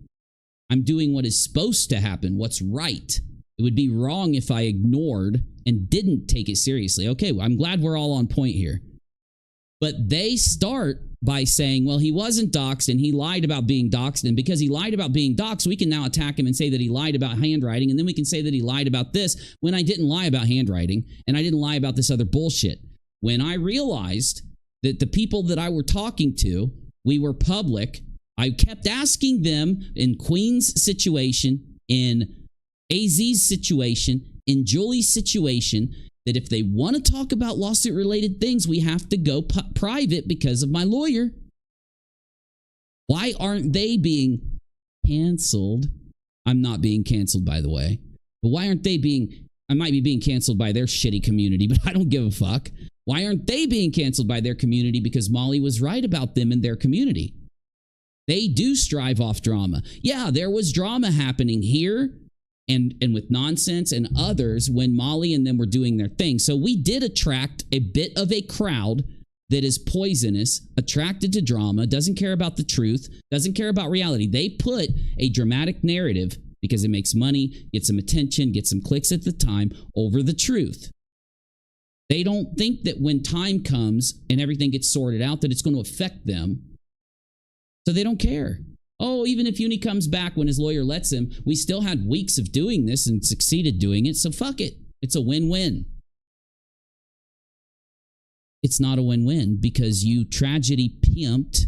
I'm doing what is supposed to happen, what's right. It would be wrong if I ignored and didn't take it seriously. Okay, I'm glad we're all on point here. But they start by saying, well, he wasn't doxxed and he lied about being doxxed. And because he lied about being doxxed, we can now attack him and say that he lied about handwriting. And then we can say that he lied about this when I didn't lie about handwriting and I didn't lie about this other bullshit. When I realized that the people that I were talking to, we were public, I kept asking them in Queen's situation, in AZ's situation, in Julie's situation, that if they want to talk about lawsuit-related things, we have to go private because of my lawyer. Why aren't they being canceled? I'm not being canceled, by the way. But why aren't they being... I might be being canceled by their shitty community, but I don't give a fuck. Why aren't they being canceled by their community? Because Molly was right about them and their community. They do strive off drama. Yeah, there was drama happening here and with nonsense and others when Molly and them were doing their thing. So we did attract a bit of a crowd that is poisonous, attracted to drama, doesn't care about the truth, doesn't care about reality. They put a dramatic narrative because it makes money, gets some attention, gets some clicks at the time over the truth. They don't think that when time comes and everything gets sorted out that it's going to affect them. So they don't care. Oh, even if Uni comes back when his lawyer lets him, we still had weeks of doing this and succeeded doing it, so fuck it. It's a win-win. It's not a win-win because you tragedy pimped.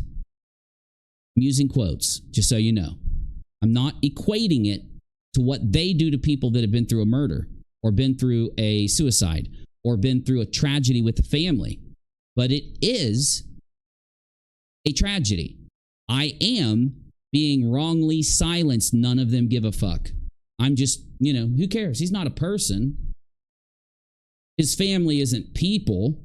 I'm using quotes, just so you know. I'm not equating it to what they do to people that have been through a murder or been through a suicide or been through a tragedy with a family. But it is a tragedy. I am being wrongly silenced. None of them give a fuck. I'm just, who cares? He's not a person. His family isn't people.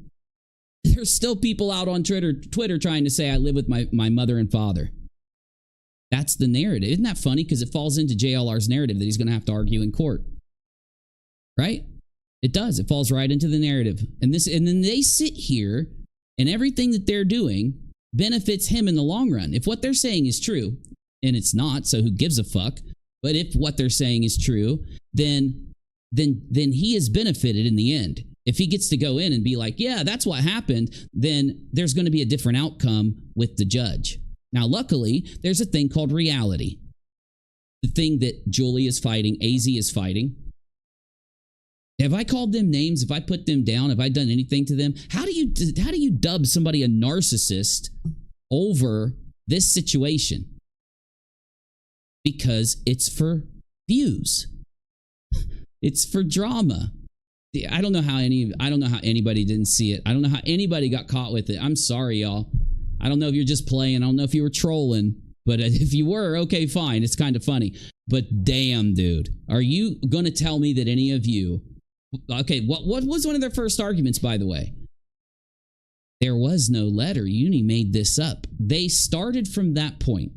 There's still people out on Twitter trying to say I live with my mother and father. That's the narrative. Isn't that funny? Because it falls into JLR's narrative that he's going to have to argue in court. Right? It does. It falls right into the narrative. And then they sit here and everything that they're doing benefits him in the long run. If what they're saying is true, and it's not, so who gives a fuck? But if what they're saying is true, then he is benefited in the end. If he gets to go in and be like, yeah, that's what happened, then there's going to be a different outcome with the judge. Now, luckily, there's a thing called reality. The thing that Julie is fighting, AZ is fighting. Have I called them names? Have I put them down? Have I done anything to them? How do you dub somebody a narcissist over this situation? Because it's for views. It's for drama. I don't know how anybody didn't see it. I don't know how anybody got caught with it. I'm sorry, y'all. I don't know if you're just playing. I don't know if you were trolling. But if you were, okay, fine. It's kind of funny. But damn, dude. Are you going to tell me that any of you... Okay, what was one of their first arguments, by the way? There was no letter. Uni made this up. They started from that point.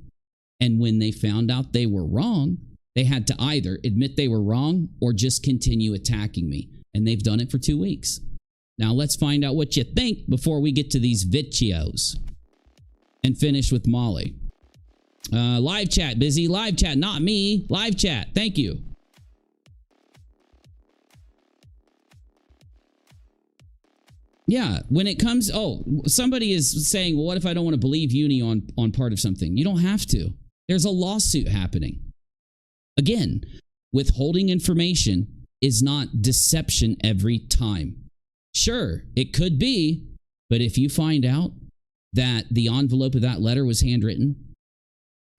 And when they found out they were wrong, they had to either admit they were wrong or just continue attacking me. And they've done it for 2 weeks. Now let's find out what you think before we get to these videos. And finish with Molly. Live chat, busy. Live chat, not me. Live chat. Thank you. Yeah, when it comes... Oh, somebody is saying, well, what if I don't want to believe Uni on part of something? You don't have to. There's a lawsuit happening. Again, withholding information is not deception every time. Sure, it could be, but if you find out that the envelope of that letter was handwritten,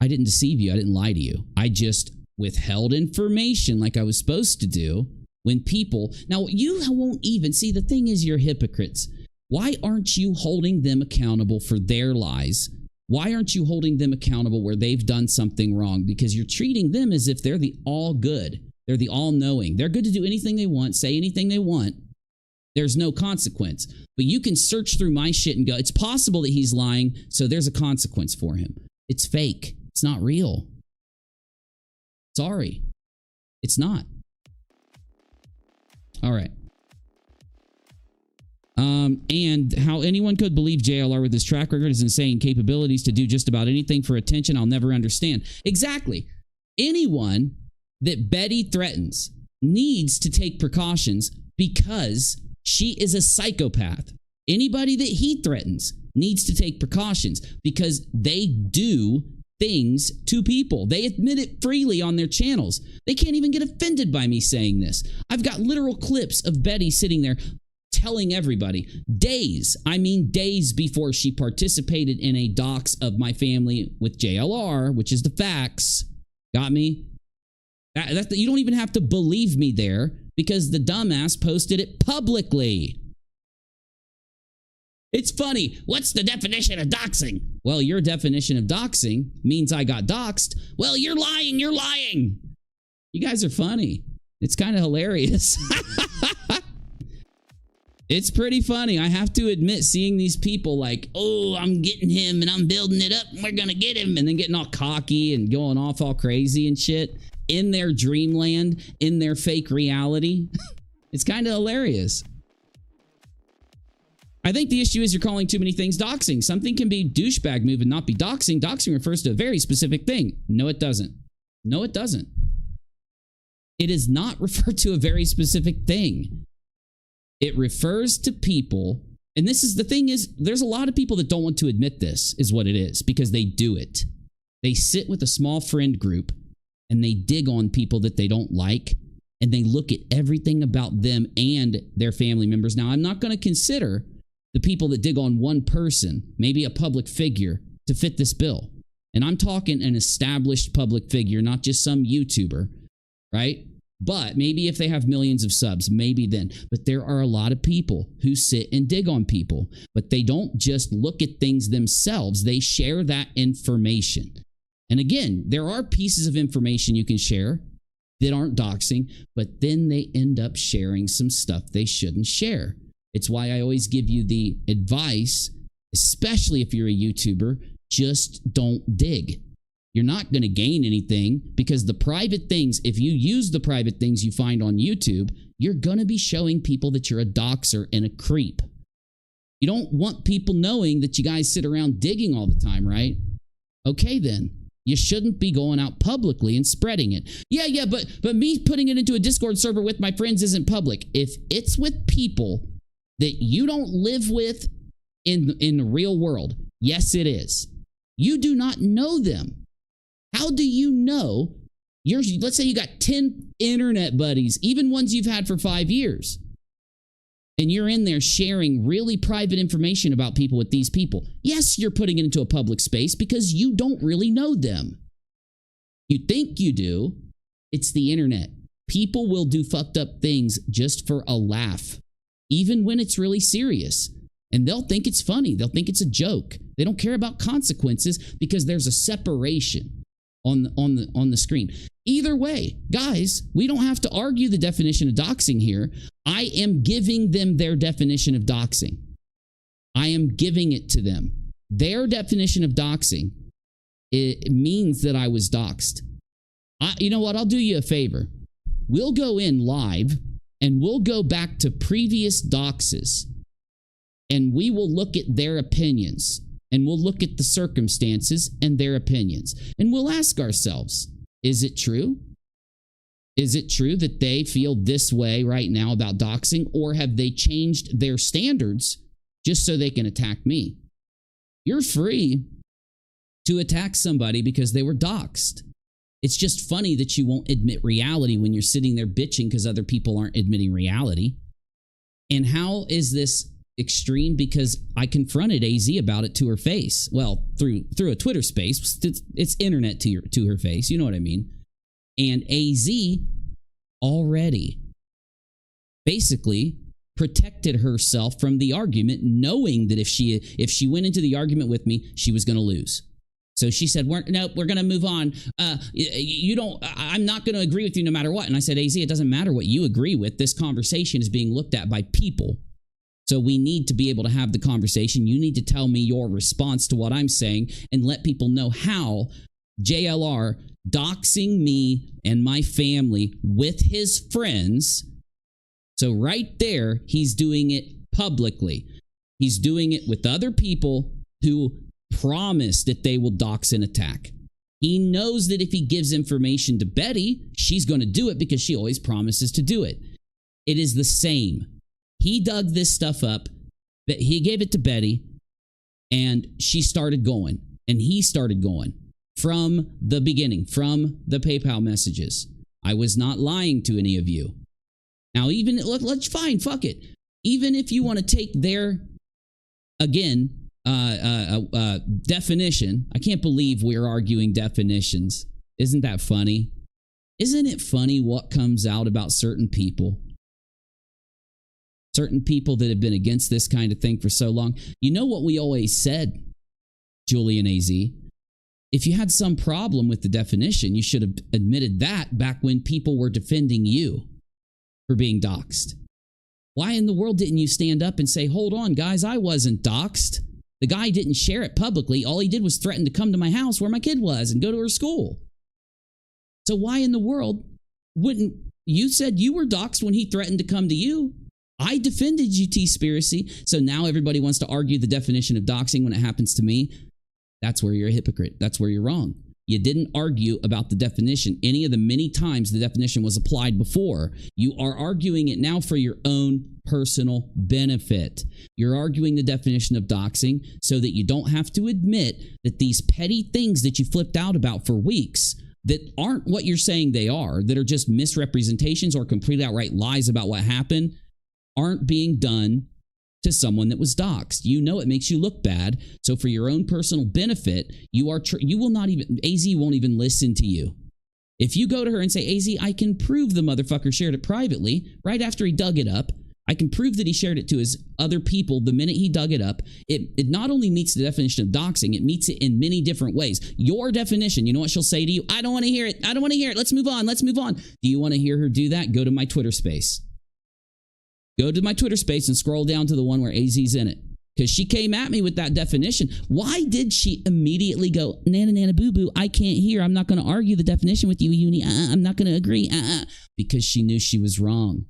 I didn't deceive you. I didn't lie to you. I just withheld information like I was supposed to do. When people... Now, you won't even... See, the thing is, you're hypocrites. Why aren't you holding them accountable for their lies? Why aren't you holding them accountable where they've done something wrong? Because you're treating them as if they're the all good. They're the all-knowing. They're good to do anything they want, say anything they want. There's no consequence. But you can search through my shit and go, it's possible that he's lying, so there's a consequence for him. It's fake. It's not real. Sorry. It's not. All right. And how anyone could believe JLR with his track record, his insane capabilities to do just about anything for attention, I'll never understand. Exactly. Anyone that Betty threatens needs to take precautions because she is a psychopath. Anybody that he threatens needs to take precautions because they do things to people. They admit it freely on their channels. They can't even get offended by me saying this. I've got literal clips of Betty sitting there telling everybody days before she participated in a dox of my family with JLR, which is the facts. Got me? You don't even have to believe me there because the dumbass posted it publicly. It's funny. What's the definition of doxing? Well, your definition of doxing means I got doxed. Well, you're lying. You're lying. You guys are funny. It's kind of hilarious. It's pretty funny. I have to admit, seeing these people like, oh, I'm getting him and I'm building it up and we're going to get him. And then getting all cocky and going off all crazy and shit in their dreamland, in their fake reality. It's kind of hilarious. I think the issue is you're calling too many things doxing. Something can be douchebag move and not be doxing. Doxing refers to a very specific thing. No, it doesn't. No, it doesn't. It is not referred to a very specific thing. It refers to people, and this is the thing is, there's a lot of people that don't want to admit this is what it is because they do it. They sit with a small friend group and they dig on people that they don't like and they look at everything about them and their family members. Now, I'm not going to consider the people that dig on one person, maybe a public figure, to fit this bill. And I'm talking an established public figure, not just some YouTuber, right? But maybe if they have millions of subs, maybe then. But there are a lot of people who sit and dig on people, but they don't just look at things themselves. They share that information. And again, there are pieces of information you can share that aren't doxing, but then they end up sharing some stuff they shouldn't share. It's why I always give you the advice, especially if you're a YouTuber, just don't dig. You're not going to gain anything because the private things, if you use the private things you find on YouTube, you're going to be showing people that you're a doxer and a creep. You don't want people knowing that you guys sit around digging all the time, right? Okay, then. You shouldn't be going out publicly and spreading it. Yeah, but me putting it into a Discord server with my friends isn't public. If it's with people that you don't live with in the real world, yes, it is. You do not know them. How do you know? Let's say you got 10 internet buddies, even ones you've had for 5 years, and you're in there sharing really private information about people with these people. Yes, you're putting it into a public space because you don't really know them. You think you do. It's the internet. People will do fucked up things just for a laugh, even when it's really serious. And they'll think it's funny. They'll think it's a joke. They don't care about consequences because there's a separation on the screen. Either way, guys, we don't have to argue the definition of doxing here. I am giving them their definition of doxing. I am giving it to them. Their definition of doxing, it means that I was doxed. You know what? I'll do you a favor. We'll go in live and we'll go back to previous doxes and we will look at their opinions. And we'll look at the circumstances and their opinions. And we'll ask ourselves, is it true? Is it true that they feel this way right now about doxing? Or have they changed their standards just so they can attack me? You're free to attack somebody because they were doxed. It's just funny that you won't admit reality when you're sitting there bitching because other people aren't admitting reality. And how is this extreme? Because I confronted AZ about it to her face. Well, through a Twitter space. It's internet to her face. You know what I mean? And AZ already basically protected herself from the argument, knowing that if she went into the argument with me, she was going to lose. So she said, nope, we're going to move on. I'm not going to agree with you no matter what. And I said, AZ, it doesn't matter what you agree with. This conversation is being looked at by people. So we need to be able to have the conversation. You need to tell me your response to what I'm saying and let people know how JLR doxing me and my family with his friends. So right there, he's doing it publicly. He's doing it with other people who promise that they will dox and attack. He knows that if he gives information to Betty, she's going to do it because she always promises to do it. It is the same. He dug this stuff up, but he gave it to Betty, and she started going, and he started going from the beginning, from the PayPal messages. I was not lying to any of you. Now, even let's fine, fuck it. Even if you want to take their, again, definition. I can't believe we're arguing definitions. Isn't that funny? Isn't it funny what comes out about certain people? Certain people that have been against this kind of thing for so long. You know what we always said, Julian AZ? If you had some problem with the definition, you should have admitted that back when people were defending you for being doxed. Why in the world didn't you stand up and say, hold on, guys, I wasn't doxed. The guy didn't share it publicly. All he did was threaten to come to my house where my kid was and go to her school. So why in the world wouldn't you said you were doxed when he threatened to come to you? I defended you, Teaspiracy. So now everybody wants to argue the definition of doxing when it happens to me. That's where you're a hypocrite. That's where you're wrong. You didn't argue about the definition any of the many times the definition was applied before. You are arguing it now for your own personal benefit. You're arguing the definition of doxing so that you don't have to admit that these petty things that you flipped out about for weeks that aren't what you're saying they are, that are just misrepresentations or complete outright lies about what happened, aren't being done to someone that was doxed. You know it makes you look bad. So for your own personal benefit, you will not even, AZ won't even listen to you. If you go to her and say, AZ, I can prove the motherfucker shared it privately right after he dug it up. I can prove that he shared it to his other people the minute he dug it up. It not only meets the definition of doxing, it meets it in many different ways. Your definition, you know what she'll say to you? I don't want to hear it. I don't want to hear it. Let's move on. Let's move on. Do you want to hear her do that? Go to my Twitter space. Go to my Twitter space and scroll down to the one where AZ's in it. Because she came at me with that definition. Why did she immediately go, nana, nana, boo, boo, I can't hear. I'm not going to argue the definition with you, Uni. I'm not going to agree. Because she knew she was wrong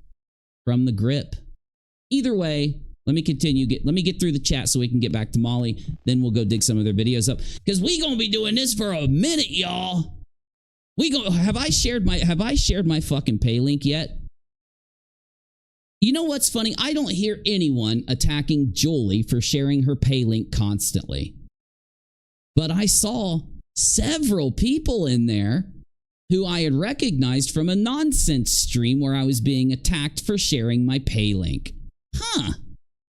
from the grip. Either way, let me continue. Let me get through the chat so we can get back to Molly. Then we'll go dig some of their videos up. Because we going to be doing this for a minute, y'all. Have I shared my fucking pay link yet? You know what's funny? I don't hear anyone attacking Julie for sharing her pay link constantly. But I saw several people in there who I had recognized from a nonsense stream where I was being attacked for sharing my pay link. Huh.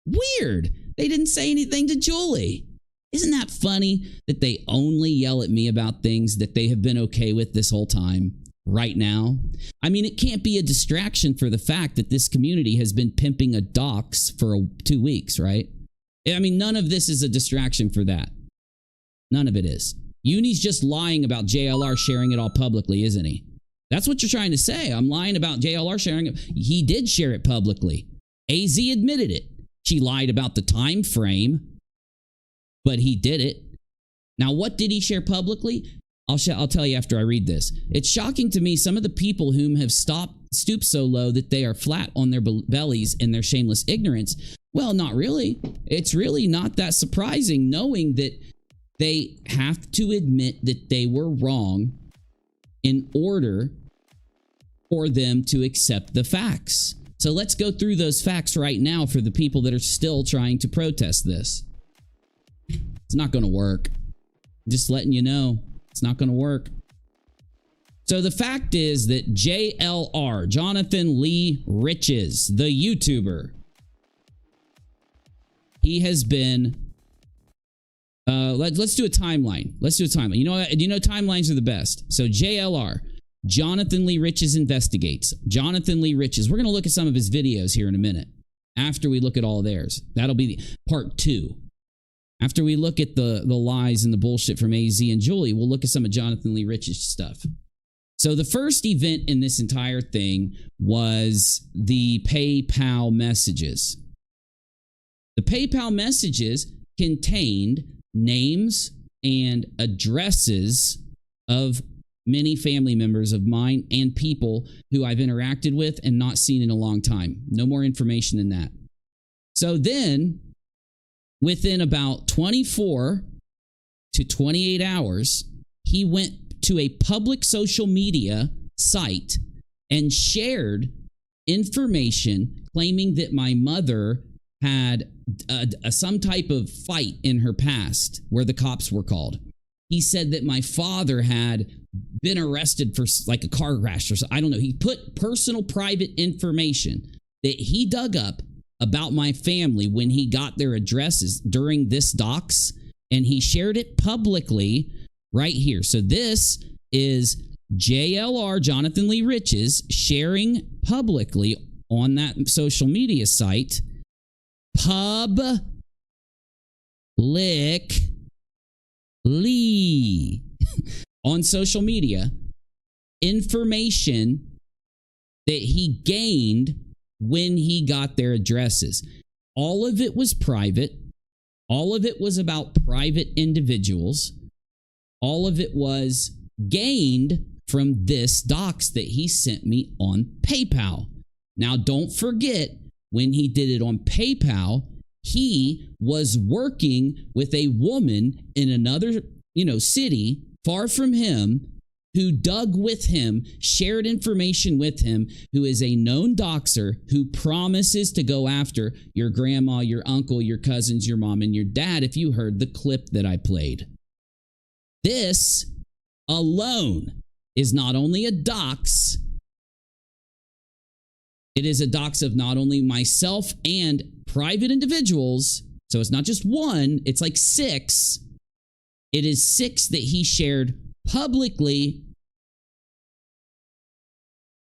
Weird. They didn't say anything to Julie. Isn't that funny that they only yell at me about things that they have been okay with this whole time? Right now. I mean, it can't be a distraction for the fact that this community has been pimping a dox for 2 weeks, right? I mean, none of this is a distraction for that. None of it is. Uni's just lying about JLR sharing it all publicly, isn't he? That's what you're trying to say. I'm lying about JLR sharing it. He did share it publicly. AZ admitted it. She lied about the time frame, but he did it. Now, what did he share publicly? I'll tell you after I read this. It's shocking to me some of the people whom have stooped so low that they are flat on their bellies in their shameless ignorance. Well, not really. It's really not that surprising knowing that they have to admit that they were wrong in order for them to accept the facts. So let's go through those facts right now for the people that are still trying to protest this. It's not going to work. Just letting you know. It's not going to work. So the fact is that JLR, Jonathan Lee Riches, the YouTuber, he has been, let's do a timeline. Let's do a timeline. You know timelines are the best. So JLR, Jonathan Lee Riches investigates. Jonathan Lee Riches, we're going to look at some of his videos here in a minute. After we look at all of theirs. That'll be part 2. After we look at the lies and the bullshit from AZ and Julie, we'll look at some of Jonathan Lee Rich's stuff. So the first event in this entire thing was the PayPal messages. The PayPal messages contained names and addresses of many family members of mine and people who I've interacted with and not seen in a long time. No more information than that. So then, within about 24 to 28 hours, he went to a public social media site and shared information claiming that my mother had some type of fight in her past where the cops were called. He said that my father had been arrested for like a car crash or something. I don't know. He put personal private information that he dug up about my family when he got their addresses during this dox, and he shared it publicly right here. So this is JLR, Jonathan Lee Rich's, sharing publicly on that social media site, publicly on social media, information that he gained when he got their addresses. All of it was private. All of it was about private individuals. All of it was gained from this dox that he sent me on PayPal. Now, don't forget, when he did it on PayPal, he was working with a woman in another, city far from him, who dug with him, shared information with him, who is a known doxer, who promises to go after your grandma, your uncle, your cousins, your mom, and your dad, if you heard the clip that I played. This alone is not only a dox, it is a dox of not only myself and private individuals. So it's not just one, it's like 6. It is 6 that he shared publicly,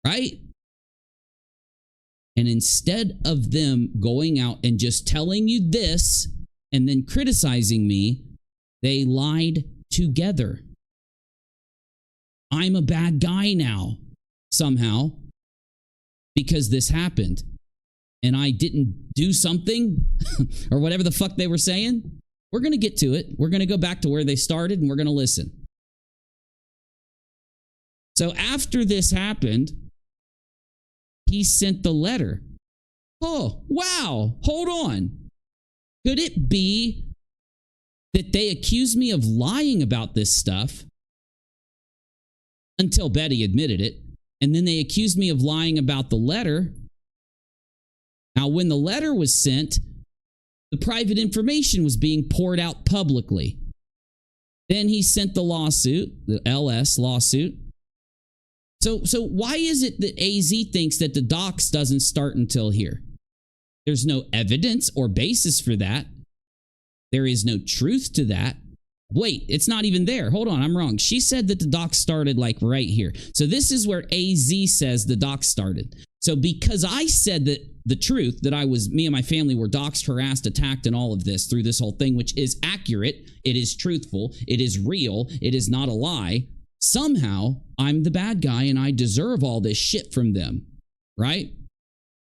right? And instead of them going out and just telling you this and then criticizing me, they lied together. I'm a bad guy now, somehow, because this happened. And I didn't do something or whatever the fuck they were saying. We're going to get to it. We're going to go back to where they started and we're going to listen. So after this happened, he sent the letter. Oh, wow. Hold on. Could it be that they accused me of lying about this stuff until Betty admitted it? And then they accused me of lying about the letter. Now, when the letter was sent, the private information was being poured out publicly. Then he sent the lawsuit, the LS lawsuit. So why is it that AZ thinks that the dox doesn't start until here? There's no evidence or basis for that. There is no truth to that. Wait, it's not even there. Hold on, I'm wrong. She said that the dox started like right here. So this is where AZ says the dox started. So because I said that the truth, that me and my family were doxed, harassed, attacked, and all of this through this whole thing, which is accurate, it is truthful, it is real, it is not a lie. Somehow, I'm the bad guy and I deserve all this shit from them, right?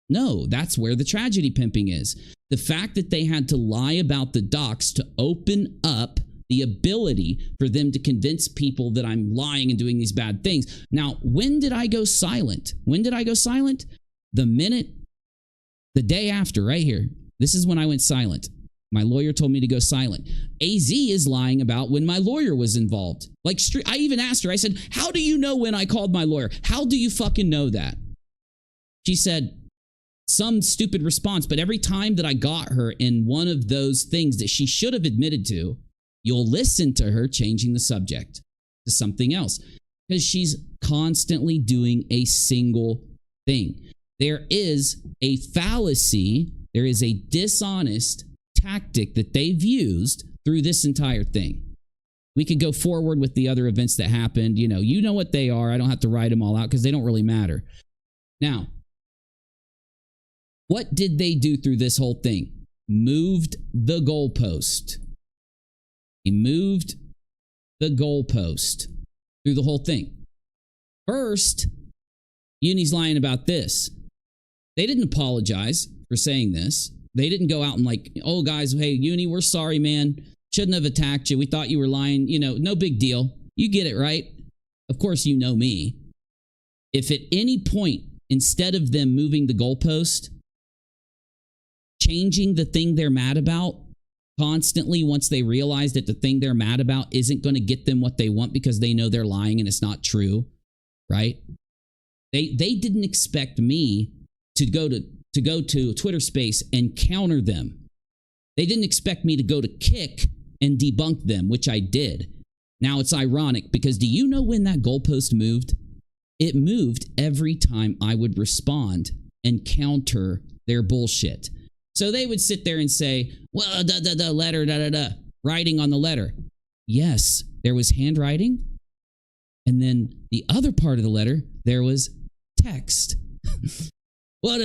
No, that's where the tragedy pimping is. The fact that they had to lie about the dox to open up the ability for them to convince people that I'm lying and doing these bad things. Now, when did I go silent? When did I go silent? The day after, right here. This is when I went silent. My lawyer told me to go silent. AZ is lying about when my lawyer was involved. Like, I even asked her, I said, how do you know when I called my lawyer? How do you fucking know that? She said some stupid response, but every time that I got her in one of those things that she should have admitted to, you'll listen to her changing the subject to something else because she's constantly doing a single thing. There is a fallacy, there is a dishonest tactic that they've used through this entire thing. We could go forward with the other events that happened. You know what they are. I don't have to write them all out because they don't really matter. Now, what did they do through this whole thing? Moved the goalpost. He moved the goalpost through the whole thing. First, Uni's lying about this. They didn't apologize for saying this. They didn't go out and like, oh, guys, hey, Uni, we're sorry, man. Shouldn't have attacked you. We thought you were lying. You know, no big deal. You get it, right? Of course, you know me. If at any point, instead of them moving the goalpost, changing the thing they're mad about constantly once they realize that the thing they're mad about isn't going to get them what they want because they know they're lying and it's not true, right? They didn't expect me to go to Twitter space and counter them. They didn't expect me to go to Kick and debunk them, which I did. Now it's ironic because do you know when that goalpost moved? It moved every time I would respond and counter their bullshit. So they would sit there and say, well, the letter, writing on the letter. Yes, there was handwriting. And then the other part of the letter, there was text. Well,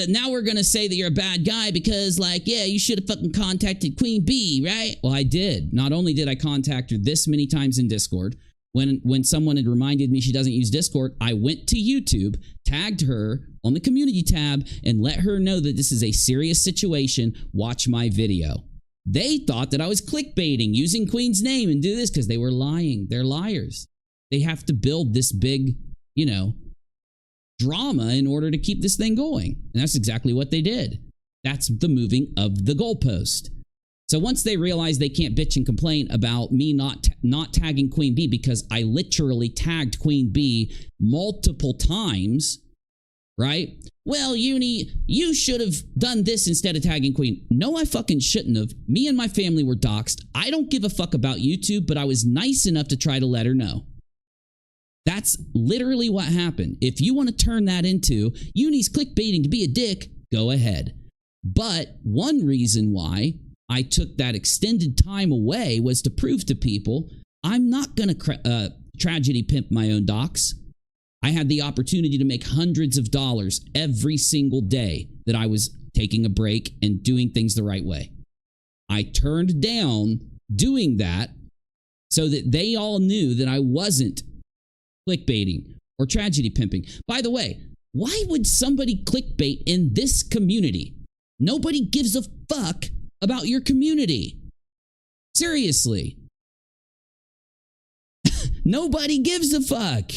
now we're going to say that you're a bad guy because, like, yeah, you should have fucking contacted Queen Bee, right? Well, I did. Not only did I contact her this many times in Discord, when someone had reminded me she doesn't use Discord, I went to YouTube, tagged her on the community tab, and let her know that this is a serious situation. Watch my video. They thought that I was clickbaiting, using Queen's name and do this because they were lying. They're liars. They have to build this big, drama in order to keep this thing going. And that's exactly what they did. That's the moving of the goalpost. So once they realize they can't bitch and complain about me not tagging Queen Bee because I literally tagged Queen Bee multiple times, right? Well, Uni, you should have done this instead of tagging Queen. No, I fucking shouldn't have. Me and my family were doxxed. I don't give a fuck about YouTube, but I was nice enough to try to let her know. That's literally what happened. If you want to turn that into Uni's clickbaiting to be a dick, go ahead. But one reason why I took that extended time away was to prove to people I'm not going to tragedy pimp my own docs. I had the opportunity to make hundreds of dollars every single day that I was taking a break and doing things the right way. I turned down doing that so that they all knew that I wasn't clickbaiting or tragedy pimping. By the way, why would somebody clickbait in this community? Nobody gives a fuck about your community. Seriously. Nobody gives a fuck.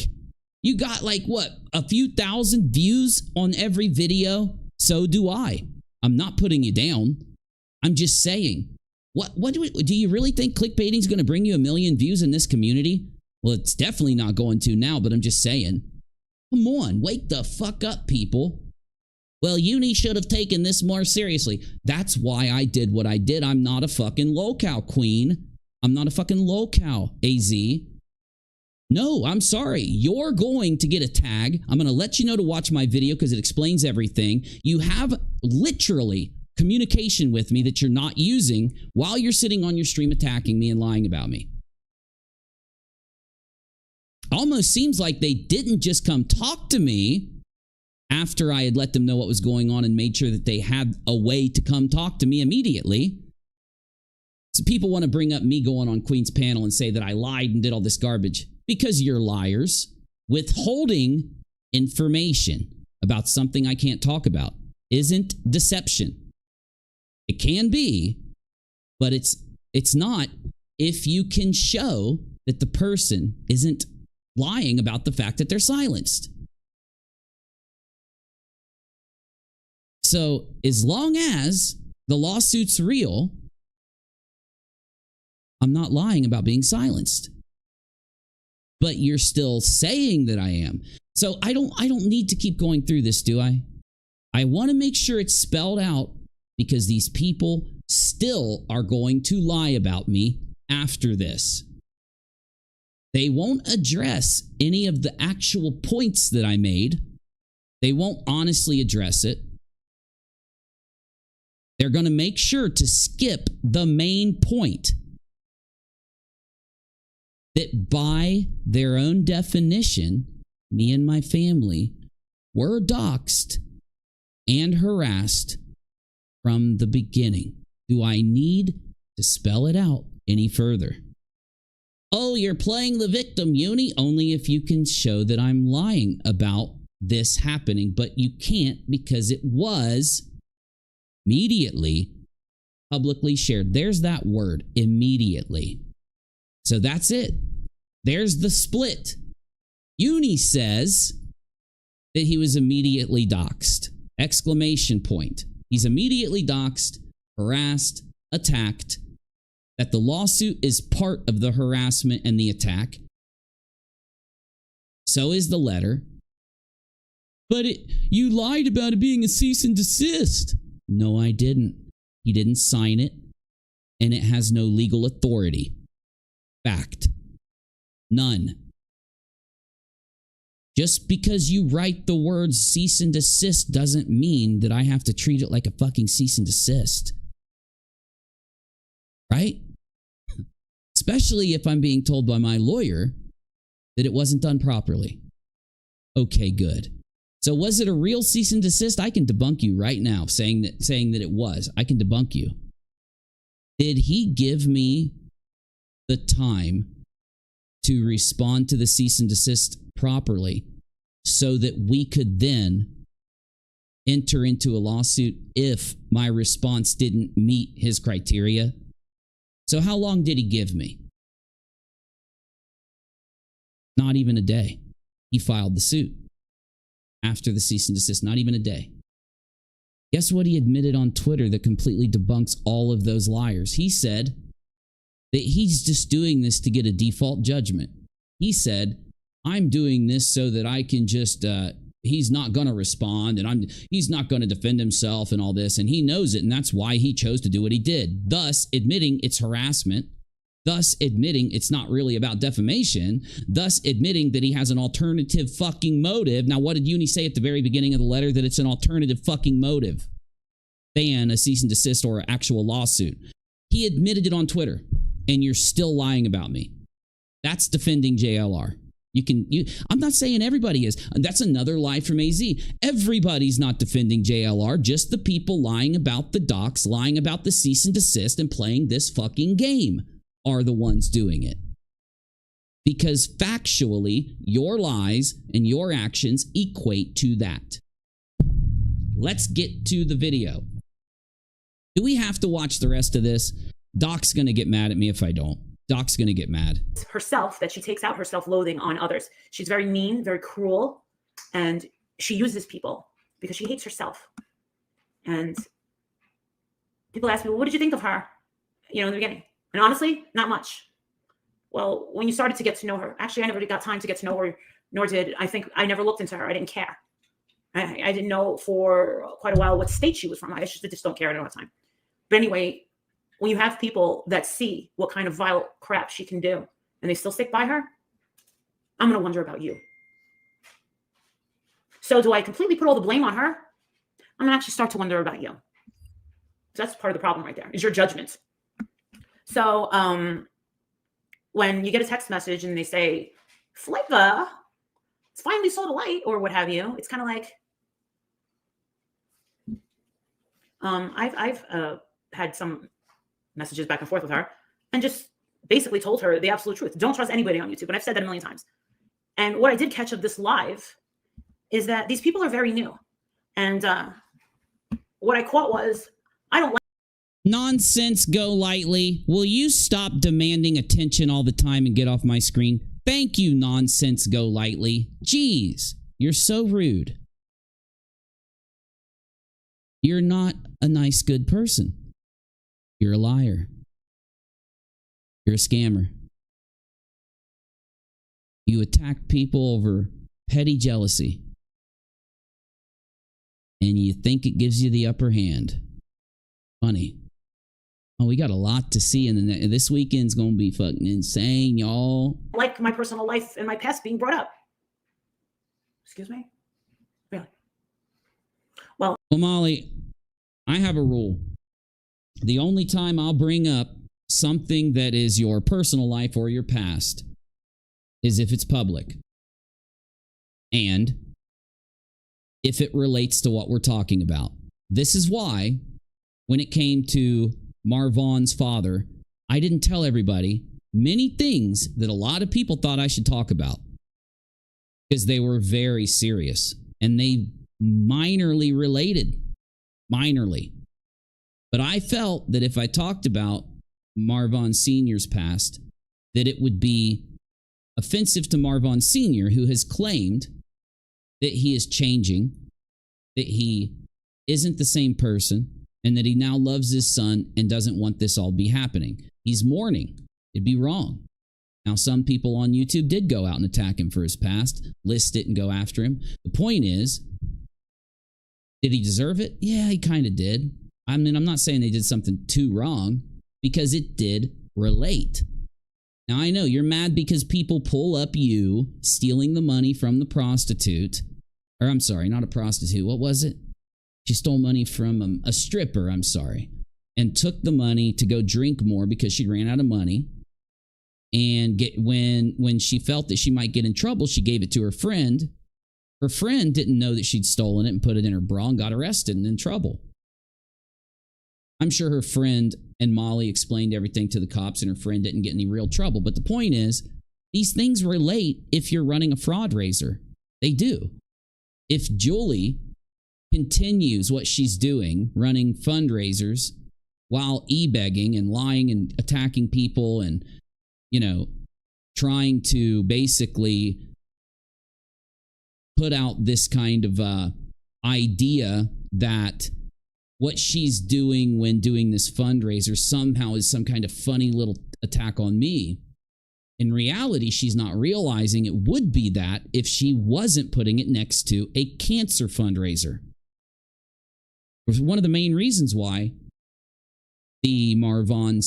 You got like what, a few thousand views on every video? So do I. I'm not putting you down. I'm just saying. Do you really think clickbaiting is going to bring you 1 million views in this community? Well, it's definitely not going to now, but I'm just saying. Come on, wake the fuck up, people. Well, Uni should have taken this more seriously. That's why I did what I did. I'm not a fucking lol-cow queen. I'm not a fucking lol-cow, AZ. No, I'm sorry. You're going to get a tag. I'm going to let you know to watch my video because it explains everything. You have literally communication with me that you're not using while you're sitting on your stream attacking me and lying about me. Almost seems like they didn't just come talk to me after I had let them know what was going on and made sure that they had a way to come talk to me immediately. So people want to bring up me going on Queen's panel and say that I lied and did all this garbage because you're liars. Withholding information about something I can't talk about isn't deception. It can be, but it's not if you can show that the person isn't lying about the fact that they're silenced. So as long as the lawsuit's real, I'm not lying about being silenced. But you're still saying that I am. So I don't need to keep going through this, do I? I want to make sure it's spelled out because these people still are going to lie about me after this. They won't address any of the actual points that I made. They won't honestly address it. They're going to make sure to skip the main point. That by their own definition, me and my family were doxxed and harassed from the beginning. Do I need to spell it out any further. Oh, you're playing the victim, Uni, only if you can show that I'm lying about this happening, but you can't because it was immediately publicly shared. There's that word, immediately. So that's it. There's the split. Uni says that he was immediately doxed. Exclamation point. He's immediately doxed, harassed, attacked, that the lawsuit is part of the harassment and the attack. So is the letter. But you lied about it being a cease and desist. No, I didn't. He didn't sign it, and it has no legal authority. Fact. None. Just because you write the words cease and desist doesn't mean that I have to treat it like a fucking cease and desist. Right? Especially if I'm being told by my lawyer that it wasn't done properly. Okay, good. So was it a real cease and desist? I can debunk you right now saying that it was. I can debunk you. Did he give me the time to respond to the cease and desist properly so that we could then enter into a lawsuit if my response didn't meet his criteria? So how long did he give me? Not even a day. He filed the suit after the cease and desist, not even a day. Guess what he admitted on Twitter that completely debunks all of those liars? He said that he's just doing this to get a default judgment. He said, I'm doing this so that I can just, he's not going to respond and he's not going to defend himself and all this. And he knows it. And that's why he chose to do what he did, thus admitting it's harassment, thus admitting it's not really about defamation, thus admitting that he has an alternative fucking motive. Now, what did Uni say at the very beginning of the letter? That it's an alternative fucking motive than a cease and desist or an actual lawsuit. He admitted it on Twitter, and you're still lying about me. That's defending JLR. I'm not saying everybody is. That's another lie from AZ. Everybody's not defending JLR, just the people lying about the docs, lying about the cease and desist, and playing this fucking game are the ones doing it. Because factually, your lies and your actions equate to that. Let's get to the video. Do we have to watch the rest of this? Doc's gonna get mad at me if I don't. Doc's gonna get mad. Herself, that she takes out her self-loathing on others. She's very mean, very cruel, and she uses people because she hates herself. And people ask me, well, what did you think of her? In the beginning. And honestly, not much. Well, when you started to get to know her, actually, I never got time to get to know her, nor did I never looked into her. I didn't care. I didn't know for quite a while what state she was from. I just don't care. I don't have time. But anyway, when you have people that see what kind of vile crap she can do and they still stick by her, I'm going to wonder about you. So do I completely put all the blame on her? I'm going to actually start to wonder about you. So that's part of the problem right there, is your judgment. So when you get a text message and they say, Flavor, it's finally sold a light, or what have you, it's kind of like, I've had some messages back and forth with her and just basically told her the absolute truth. Don't trust anybody on YouTube. And I've said that a million times. And what I did catch of this live is that these people are very new. And what I caught was, I don't like Nonsense, go lightly. Will you stop demanding attention all the time and get off my screen? Thank you, nonsense, go lightly. Jeez, you're so rude. You're not a nice, good person. You're a liar. You're a scammer. You attack people over petty jealousy. And you think it gives you the upper hand. Funny. Oh, we got a lot to see in the this weekend's gonna be fucking insane, y'all. Like my personal life and my past being brought up. Excuse me? Really? Well, Molly, I have a rule. The only time I'll bring up something that is your personal life or your past is if it's public. And if it relates to what we're talking about. This is why, when it came to Marvon's father I didn't tell everybody many things that a lot of people thought I should talk about because they were very serious and they minorly related. Minorly. But I felt that if I talked about Marvon Sr.'s past, that it would be offensive to Marvon Sr., who has claimed that he is changing, that he isn't the same person, and that he now loves his son and doesn't want this all to be happening. He's mourning. It'd be wrong. Now, some people on YouTube did go out and attack him for his past, list it and go after him. The point is, did he deserve it? Yeah, he kind of did. I mean, I'm not saying they did something too wrong because it did relate. Now, I know you're mad because people pull up you stealing the money from the prostitute. Or I'm sorry, not a prostitute. What was it? She stole money from a stripper, I'm sorry, and took the money to go drink more because she ran out of money. And when she felt that she might get in trouble, she gave it to her friend. Her friend didn't know that she'd stolen it and put it in her bra and got arrested and in trouble. I'm sure her friend and Molly explained everything to the cops and her friend didn't get any real trouble. But the point is, these things relate if you're running a fraud raiser. They do. If Julie continues what she's doing, running fundraisers while ebegging and lying and attacking people and, trying to basically put out this kind of idea that what she's doing when doing this fundraiser somehow is some kind of funny little attack on me. In reality, she's not realizing it would be that if she wasn't putting it next to a cancer fundraiser. It was one of the main reasons why the Marvon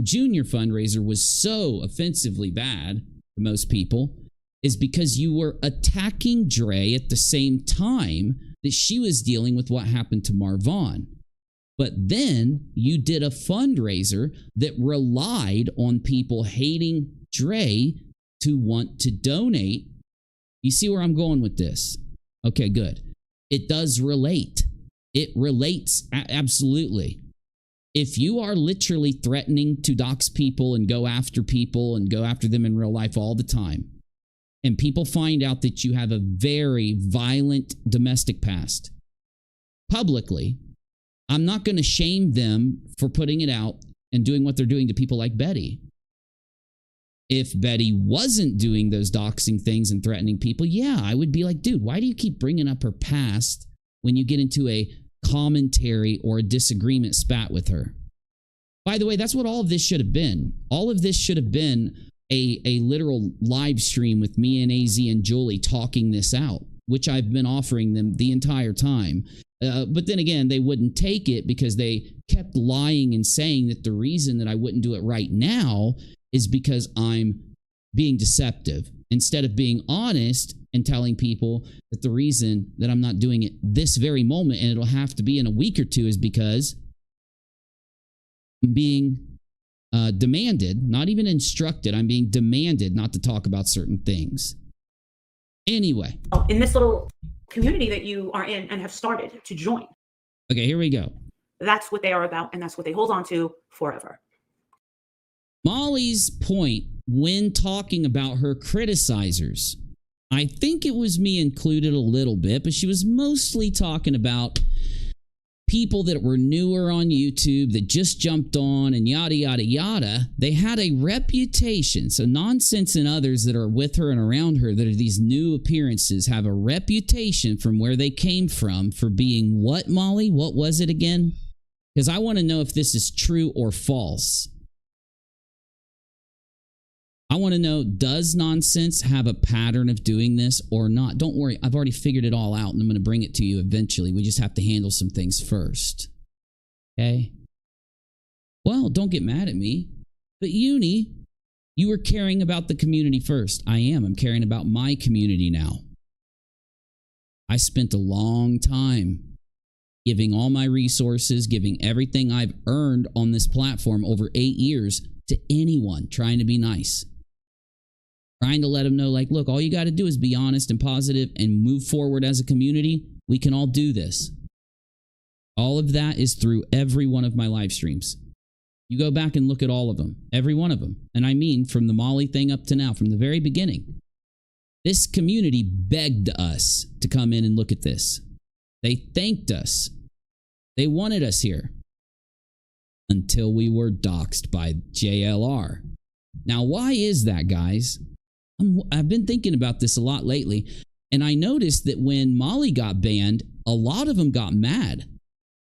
Jr. fundraiser was so offensively bad to most people is because you were attacking Dre at the same time that she was dealing with what happened to Marvon. But then you did a fundraiser that relied on people hating Dre to want to donate. You see where I'm going with this? Okay, good. It does relate. It relates absolutely. If you are literally threatening to dox people and go after them in real life all the time, and people find out that you have a very violent domestic past publicly, I'm not going to shame them for putting it out and doing what they're doing to people like Betty. If Betty wasn't doing those doxing things and threatening people, yeah, I would be like, dude, why do you keep bringing up her past when you get into a commentary or a disagreement spat with her? By the way, that's what all of this should have been. All of this should have been a literal live stream with me and AZ and Julie talking this out, which I've been offering them the entire time. But then again, they wouldn't take it because they kept lying and saying that the reason that I wouldn't do it right now is because I'm being deceptive, instead of being honest and telling people that the reason that I'm not doing it this very moment, and it'll have to be in a week or two, is because I'm being demanded, not even instructed, I'm being demanded not to talk about certain things. Anyway. In this little community that you are in and have started to join. Okay, here we go. That's what they are about, and that's what they hold on to forever. Molly's point when talking about her criticizers, I think it was me included a little bit, but she was mostly talking about people that were newer on YouTube that just jumped on and yada, yada, yada. They had a reputation. So Nonsense and others that are with her and around her that are these new appearances have a reputation from where they came from for being what, Molly? What was it again? Because I want to know if this is true or false. I want to know, does Nonsense have a pattern of doing this or not? Don't worry, I've already figured it all out and I'm going to bring it to you eventually. We just have to handle some things first. Okay? Well, don't get mad at me. But Uni, you were caring about the community first. I am. I'm caring about my community now. I spent a long time giving all my resources, giving everything I've earned on this platform over 8 years to anyone trying to be nice. Trying to let them know, like, look, all you got to do is be honest and positive and move forward as a community. We can all do this. All of that is through every one of my live streams. You go back and look at all of them, every one of them. And I mean from the Molly thing up to now, from the very beginning. This community begged us to come in and look at this. They thanked us. They wanted us here. Until we were doxed by JLR. Now, why is that, guys? I've been thinking about this a lot lately, and I noticed that when Molly got banned, a lot of them got mad.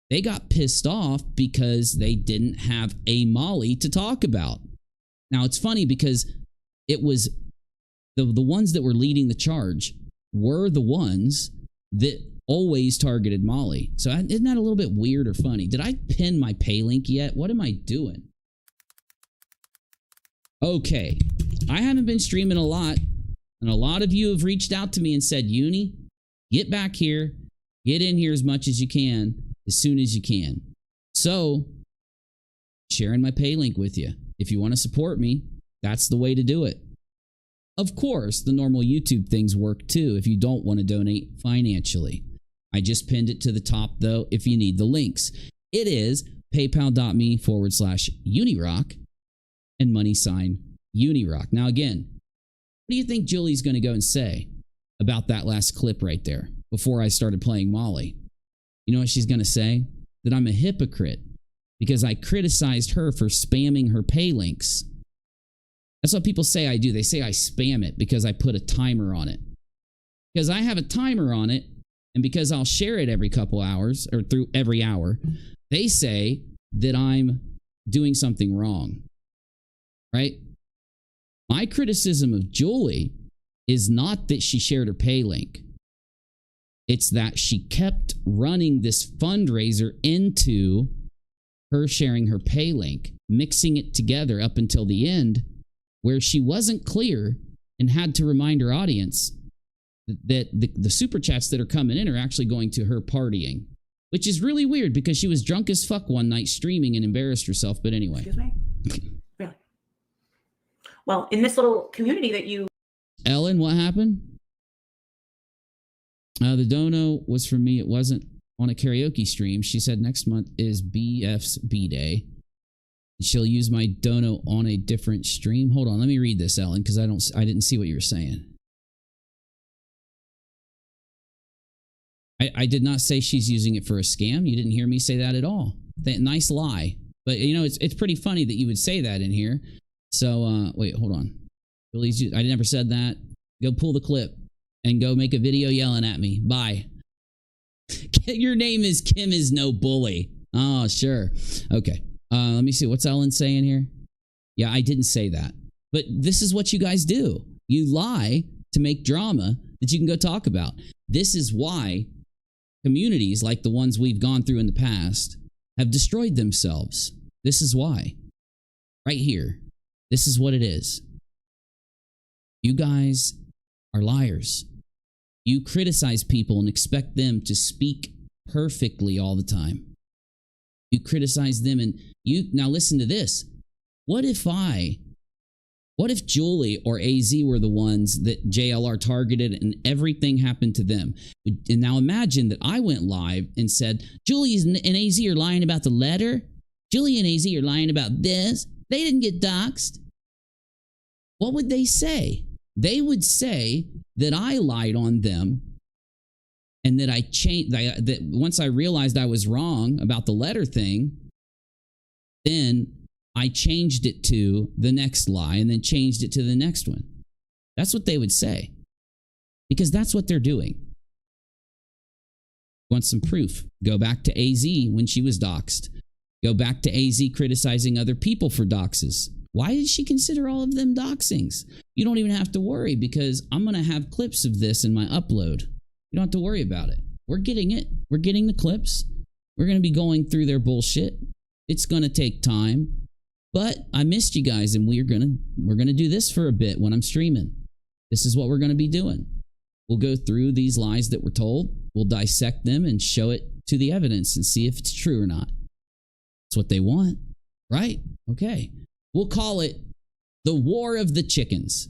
They got pissed off because they didn't have a Molly to talk about. Now, it's funny because it was the ones that were leading the charge were the ones that always targeted Molly. So isn't that a little bit weird or funny? Did I pin my pay link yet? What am I doing? Okay, I haven't been streaming a lot, and a lot of you have reached out to me and said, Uni, get back here, get in here as much as you can, as soon as you can. So, sharing my pay link with you. If you want to support me, that's the way to do it. Of course, the normal YouTube things work too if you don't want to donate financially. I just pinned it to the top though if you need the links. It is paypal.me/UNIROCK and $UNIROCK. Now again, what do you think Julie's going to go and say about that last clip right there before I started playing Molly? You know what she's going to say? That I'm a hypocrite because I criticized her for spamming her pay links. That's what people say I do. They say I spam it because I put a timer on it. Because I have a timer on it, and because I'll share it every couple hours or through every hour, they say that I'm doing something wrong. Right? My criticism of Julie is not that she shared her pay link. It's that she kept running this fundraiser into her sharing her pay link, mixing it together up until the end, where she wasn't clear and had to remind her audience that the super chats that are coming in are actually going to her partying, which is really weird because she was drunk as fuck one night streaming and embarrassed herself. But anyway. Excuse me? Really? Well, in this little community that you... Ellen, what happened? The dono was for me. It wasn't on a karaoke stream. She said next month is BF's B-Day. She'll use my dono on a different stream. Hold on, let me read this, Ellen, because I didn't see what you were saying. I did not say she's using it for a scam. You didn't hear me say that at all. Nice lie. But you know, it's pretty funny that you would say that in here. So wait, hold on. I never said that. Go pull the clip and go make a video yelling at me. Bye. Your name is Kim is no bully. Oh, sure. Okay. Let me see. What's Ellen saying here? Yeah, I didn't say that. But this is what you guys do. You lie to make drama that you can go talk about. This is why communities like the ones we've gone through in the past have destroyed themselves. This is why. Right here. This is what it is. You guys are liars. You criticize people and expect them to speak perfectly all the time. You criticize them and now listen to this. What if Julie or AZ were the ones that JLR targeted and everything happened to them? And now imagine that I went live and said, Julie and AZ are lying about the letter. Julie and AZ are lying about this. They didn't get doxed. What would they say? They would say that I lied on them and that I changed, that once I realized I was wrong about the letter thing, then I changed it to the next lie and then changed it to the next one. That's what they would say. Because that's what they're doing. Want some proof? Go back to AZ when she was doxed. Go back to AZ criticizing other people for doxes. Why did she consider all of them doxings? You don't even have to worry because I'm going to have clips of this in my upload. You don't have to worry about it. We're getting it. We're getting the clips. We're going to be going through their bullshit. It's going to take time. But I missed you guys and we're going to do this for a bit when I'm streaming. This is what we're going to be doing. We'll go through these lies that we're told. We'll dissect them and show it to the evidence and see if it's true or not. That's what they want, right? Okay. We'll call it the War of the Chickens.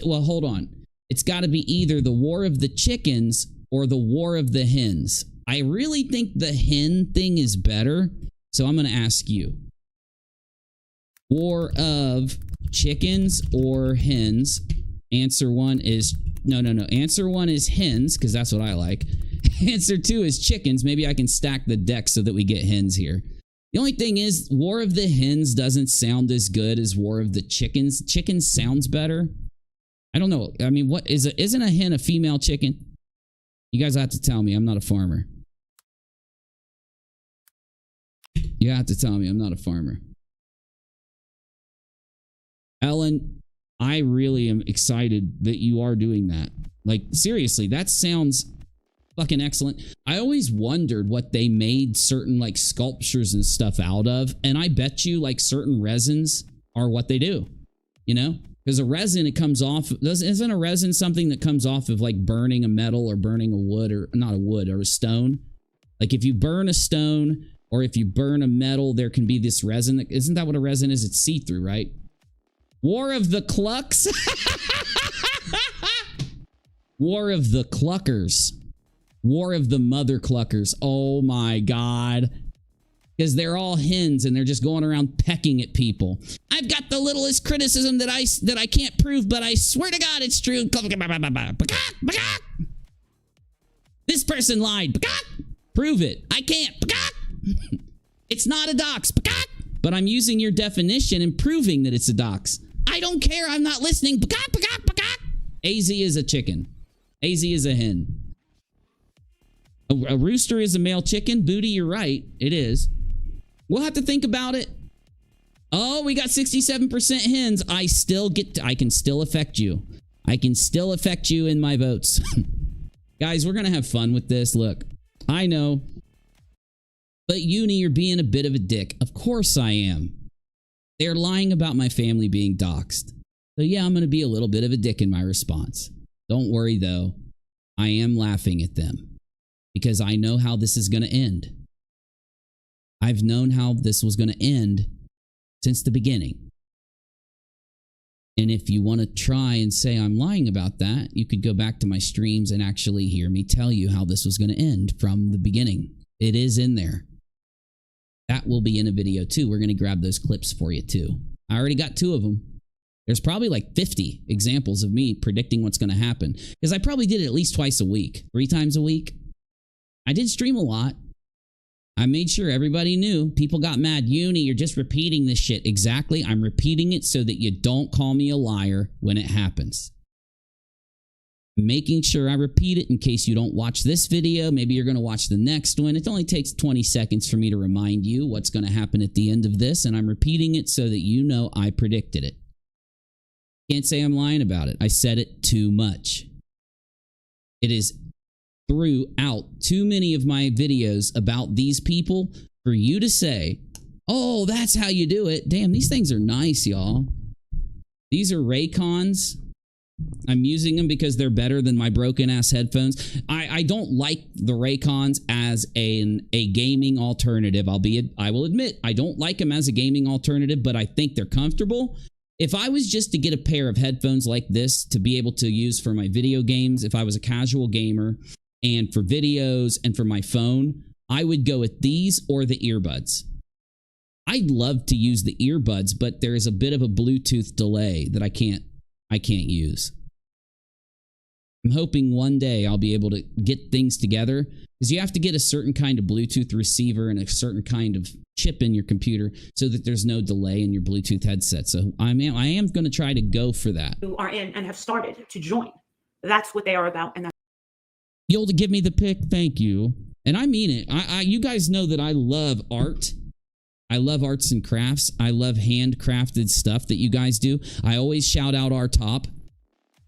Well, hold on. It's got to be either the War of the Chickens or the War of the Hens. I really think the hen thing is better, so I'm going to ask you. War of chickens or hens? Answer 1 is... No. Answer 1 is hens, because that's what I like. Answer 2 is chickens. Maybe I can stack the deck so that we get hens here. The only thing is, War of the Hens doesn't sound as good as War of the Chickens. Chicken sounds better. I don't know. I mean, what is isn't a hen a female chicken? You guys have to tell me. I'm not a farmer. You have to tell me. I'm not a farmer. Ellen, I really am excited that you are doing that. Like, seriously, that sounds fucking excellent. I always wondered what they made certain like sculptures and stuff out of, and I bet you like certain resins are what they do, you know? Because a resin, it comes off, isn't a resin something that comes off of like burning a metal or burning a wood, or not a wood, or a stone? Like if you burn a stone or if you burn a metal, there can be this resin. Isn't that what a resin is? It's see-through, right? War of the Clucks. War of the Cluckers. War of the Mother Cluckers. Oh my God. Because they're all hens and they're just going around pecking at people. I've got the littlest criticism that I can't prove, but I swear to God it's true. This person lied. Prove it. I can't. It's not a dox. But I'm using your definition and proving that it's a dox. I don't care. I'm not listening. AZ is a chicken. AZ is a hen. A rooster is a male chicken. Booty, you're right. It is. We'll have to think about it. Oh, we got 67% hens. I can still affect you. I can still affect you in my votes. Guys, we're going to have fun with this. Look, I know. But Uni, you're being a bit of a dick. Of course I am. They're lying about my family being doxxed. So yeah, I'm going to be a little bit of a dick in my response. Don't worry though. I am laughing at them. Because I know how this is going to end. I've known how this was going to end since the beginning. And if you want to try and say I'm lying about that, you could go back to my streams and actually hear me tell you how this was going to end from the beginning. It is in there. That will be in a video too. We're going to grab those clips for you too. I already got 2 of them. There's probably like 50 examples of me predicting what's going to happen. Because I probably did it at least twice a week. 3 times a week. I did stream a lot. I made sure everybody knew. People got mad. Uni, you're just repeating this shit. Exactly. I'm repeating it so that you don't call me a liar when it happens. Making sure I repeat it in case you don't watch this video. Maybe you're going to watch the next one. It only takes 20 seconds for me to remind you what's going to happen at the end of this. And I'm repeating it so that you know I predicted it. Can't say I'm lying about it. I said it too much. It is throughout too many of my videos about these people for you to say, oh, that's how you do it. Damn, these things are nice, y'all. These are Raycons. I'm using them because they're better than my broken ass headphones. I don't like the Raycons as a gaming alternative. I will admit I don't like them as a gaming alternative, but I think they're comfortable. If I was just to get a pair of headphones like this to be able to use for my video games, if I was a casual gamer, and for videos and for my phone, I would go with these or the earbuds. I'd love to use the earbuds, but there is a bit of a Bluetooth delay that I can't use. I'm hoping one day I'll be able to get things together because you have to get a certain kind of Bluetooth receiver and a certain kind of chip in your computer so that there's no delay in your Bluetooth headset. So I am going to try to go for that. Who are in and have started to join. That's what they are about. And You'll give me the pick, thank you. And I mean it. You guys know that I love art. I love arts and crafts. I love handcrafted stuff that you guys do. I always shout out our top.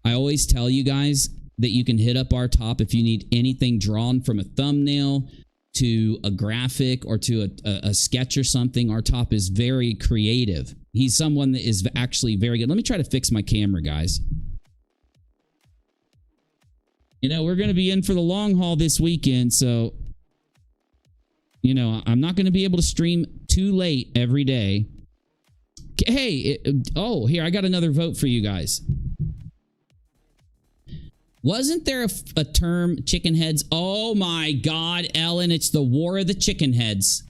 I always tell you guys that you can hit up our top if you need anything drawn from a thumbnail to a graphic or to a sketch or something. Our top is very creative. He's someone that is actually very good. Let me try to fix my camera, guys. You know, we're going to be in for the long haul this weekend, so, you know, I'm not going to be able to stream too late every day. Hey, here, I got another vote for you guys. Wasn't there a term, chicken heads? Oh my God, Ellen, it's the war of the chicken heads.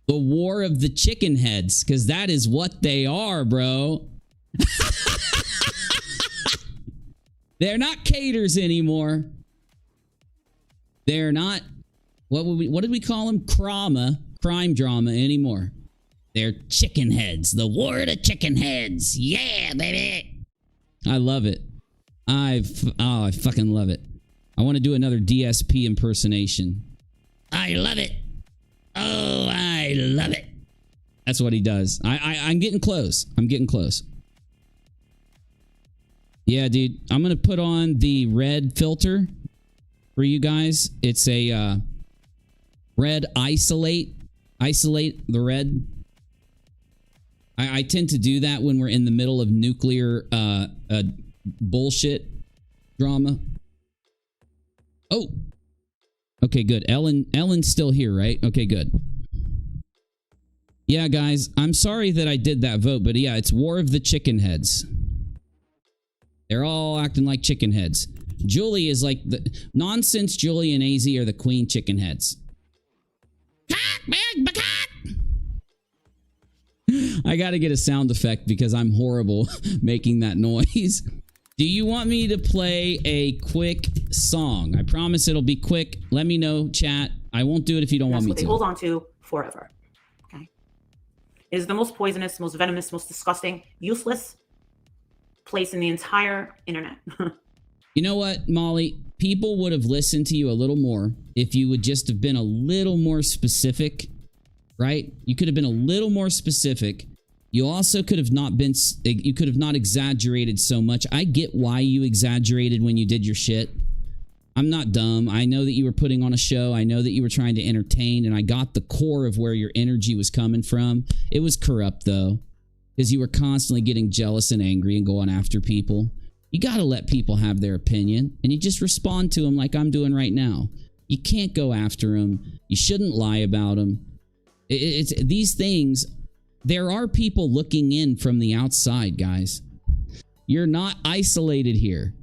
The war of the chicken heads, because that is what they are, bro. They're not caters anymore. They're not, what did we call them? Crime drama anymore. They're chicken heads. The war of the chicken heads. Yeah, baby. I love it. I fucking love it. I want to do another DSP impersonation. I love it. Oh, I love it. That's what he does. I'm getting close. I'm getting close. Yeah, dude. I'm going to put on the red filter for you guys. It's a red isolate. Isolate the red. I tend to do that when we're in the middle of nuclear bullshit drama. Oh. Okay, good. Ellen's still here, right? Okay, good. Yeah, guys, I'm sorry that I did that vote, but yeah, it's War of the Chicken Heads. They're all acting like chicken heads. Julie is like the nonsense. Julie and AZ are the queen chicken heads. I gotta get a sound effect because I'm horrible making that noise. Do you want me to play a quick song? I promise it'll be quick. Let me know, chat. I won't do it if you don't want me to. That's what they hold on to forever. Okay. It is the most poisonous, most venomous, most disgusting, useless place in the entire internet. You know what, Molly? People would have listened to you a little more if you would just have been a little more specific, right? You could have been a little more specific. You also could have not been, you could have not exaggerated so much. I get why you exaggerated when you did your shit. I'm not dumb. I know that you were putting on a show. I know that you were trying to entertain, and I got the core of where your energy was coming from. It was corrupt, though, because you were constantly getting jealous and angry and going after people. You got to let people have their opinion, and you just respond to them like I'm doing right now. You can't go after them. You shouldn't lie about them. It's these things. There are people looking in from the outside, guys. You're not isolated here.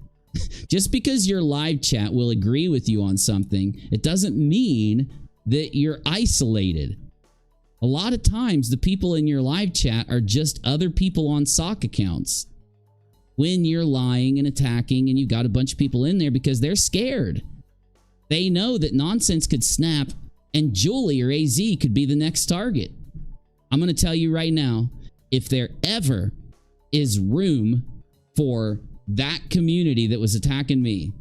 Just because your live chat will agree with you on something, it doesn't mean that you're isolated. A lot of times, the people in your live chat are just other people on sock accounts. When you're lying and attacking and you got a bunch of people in there because they're scared. They know that nonsense could snap and Julie or AZ could be the next target. I'm going to tell you right now, if there ever is room for that community that was attacking me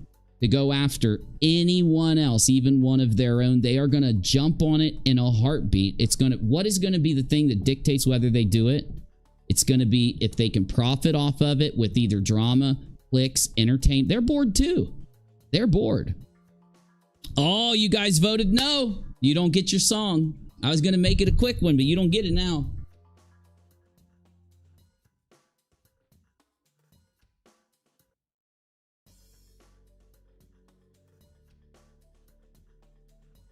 to go after anyone else, even one of their own, they are going to jump on it in a heartbeat. What is going to be the thing that dictates whether they do it? It's going to be if they can profit off of it with either drama, clicks, entertain. They're bored too. They're bored. Oh, you guys voted no. You don't get your song. I was going to make it a quick one, but you don't get it now.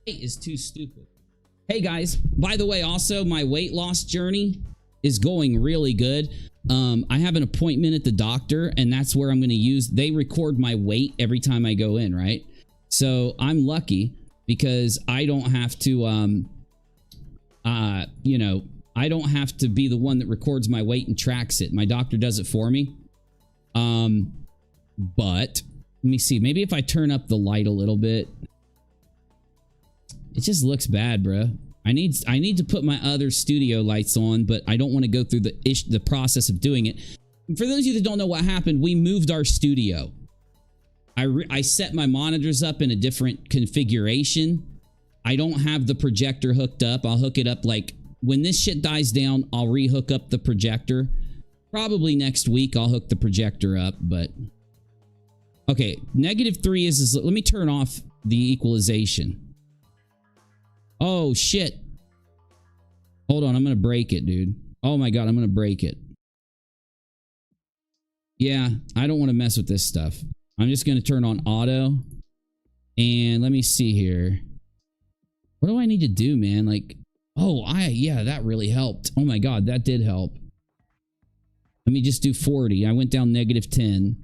Is too stupid. Hey guys, by the way, also my weight loss journey is going really good. I have an appointment at the doctor, and that's where I'm going to use, they record my weight every time I go in, right? So I'm lucky because I don't have to, you know, I don't have to be the one that records my weight and tracks it. My doctor does it for me. But let me see, maybe if I turn up the light a little bit. It just looks bad, bro. I need to put my other studio lights on, but I don't want to go through the process of doing it. For those of you that don't know what happened, we moved our studio. I set my monitors up in a different configuration. I don't have the projector hooked up. I'll hook it up like when this shit dies down, I'll re-hook up the projector. Probably next week I'll hook the projector up, but okay, -3 is let me turn off the equalization. Oh, shit. Hold on, I'm going to break it, dude. Oh my God, I'm going to break it. Yeah, I don't want to mess with this stuff. I'm just going to turn on auto. And let me see here. What do I need to do, man? Like, oh, yeah, that really helped. Oh my God, that did help. Let me just do 40. I went down -10.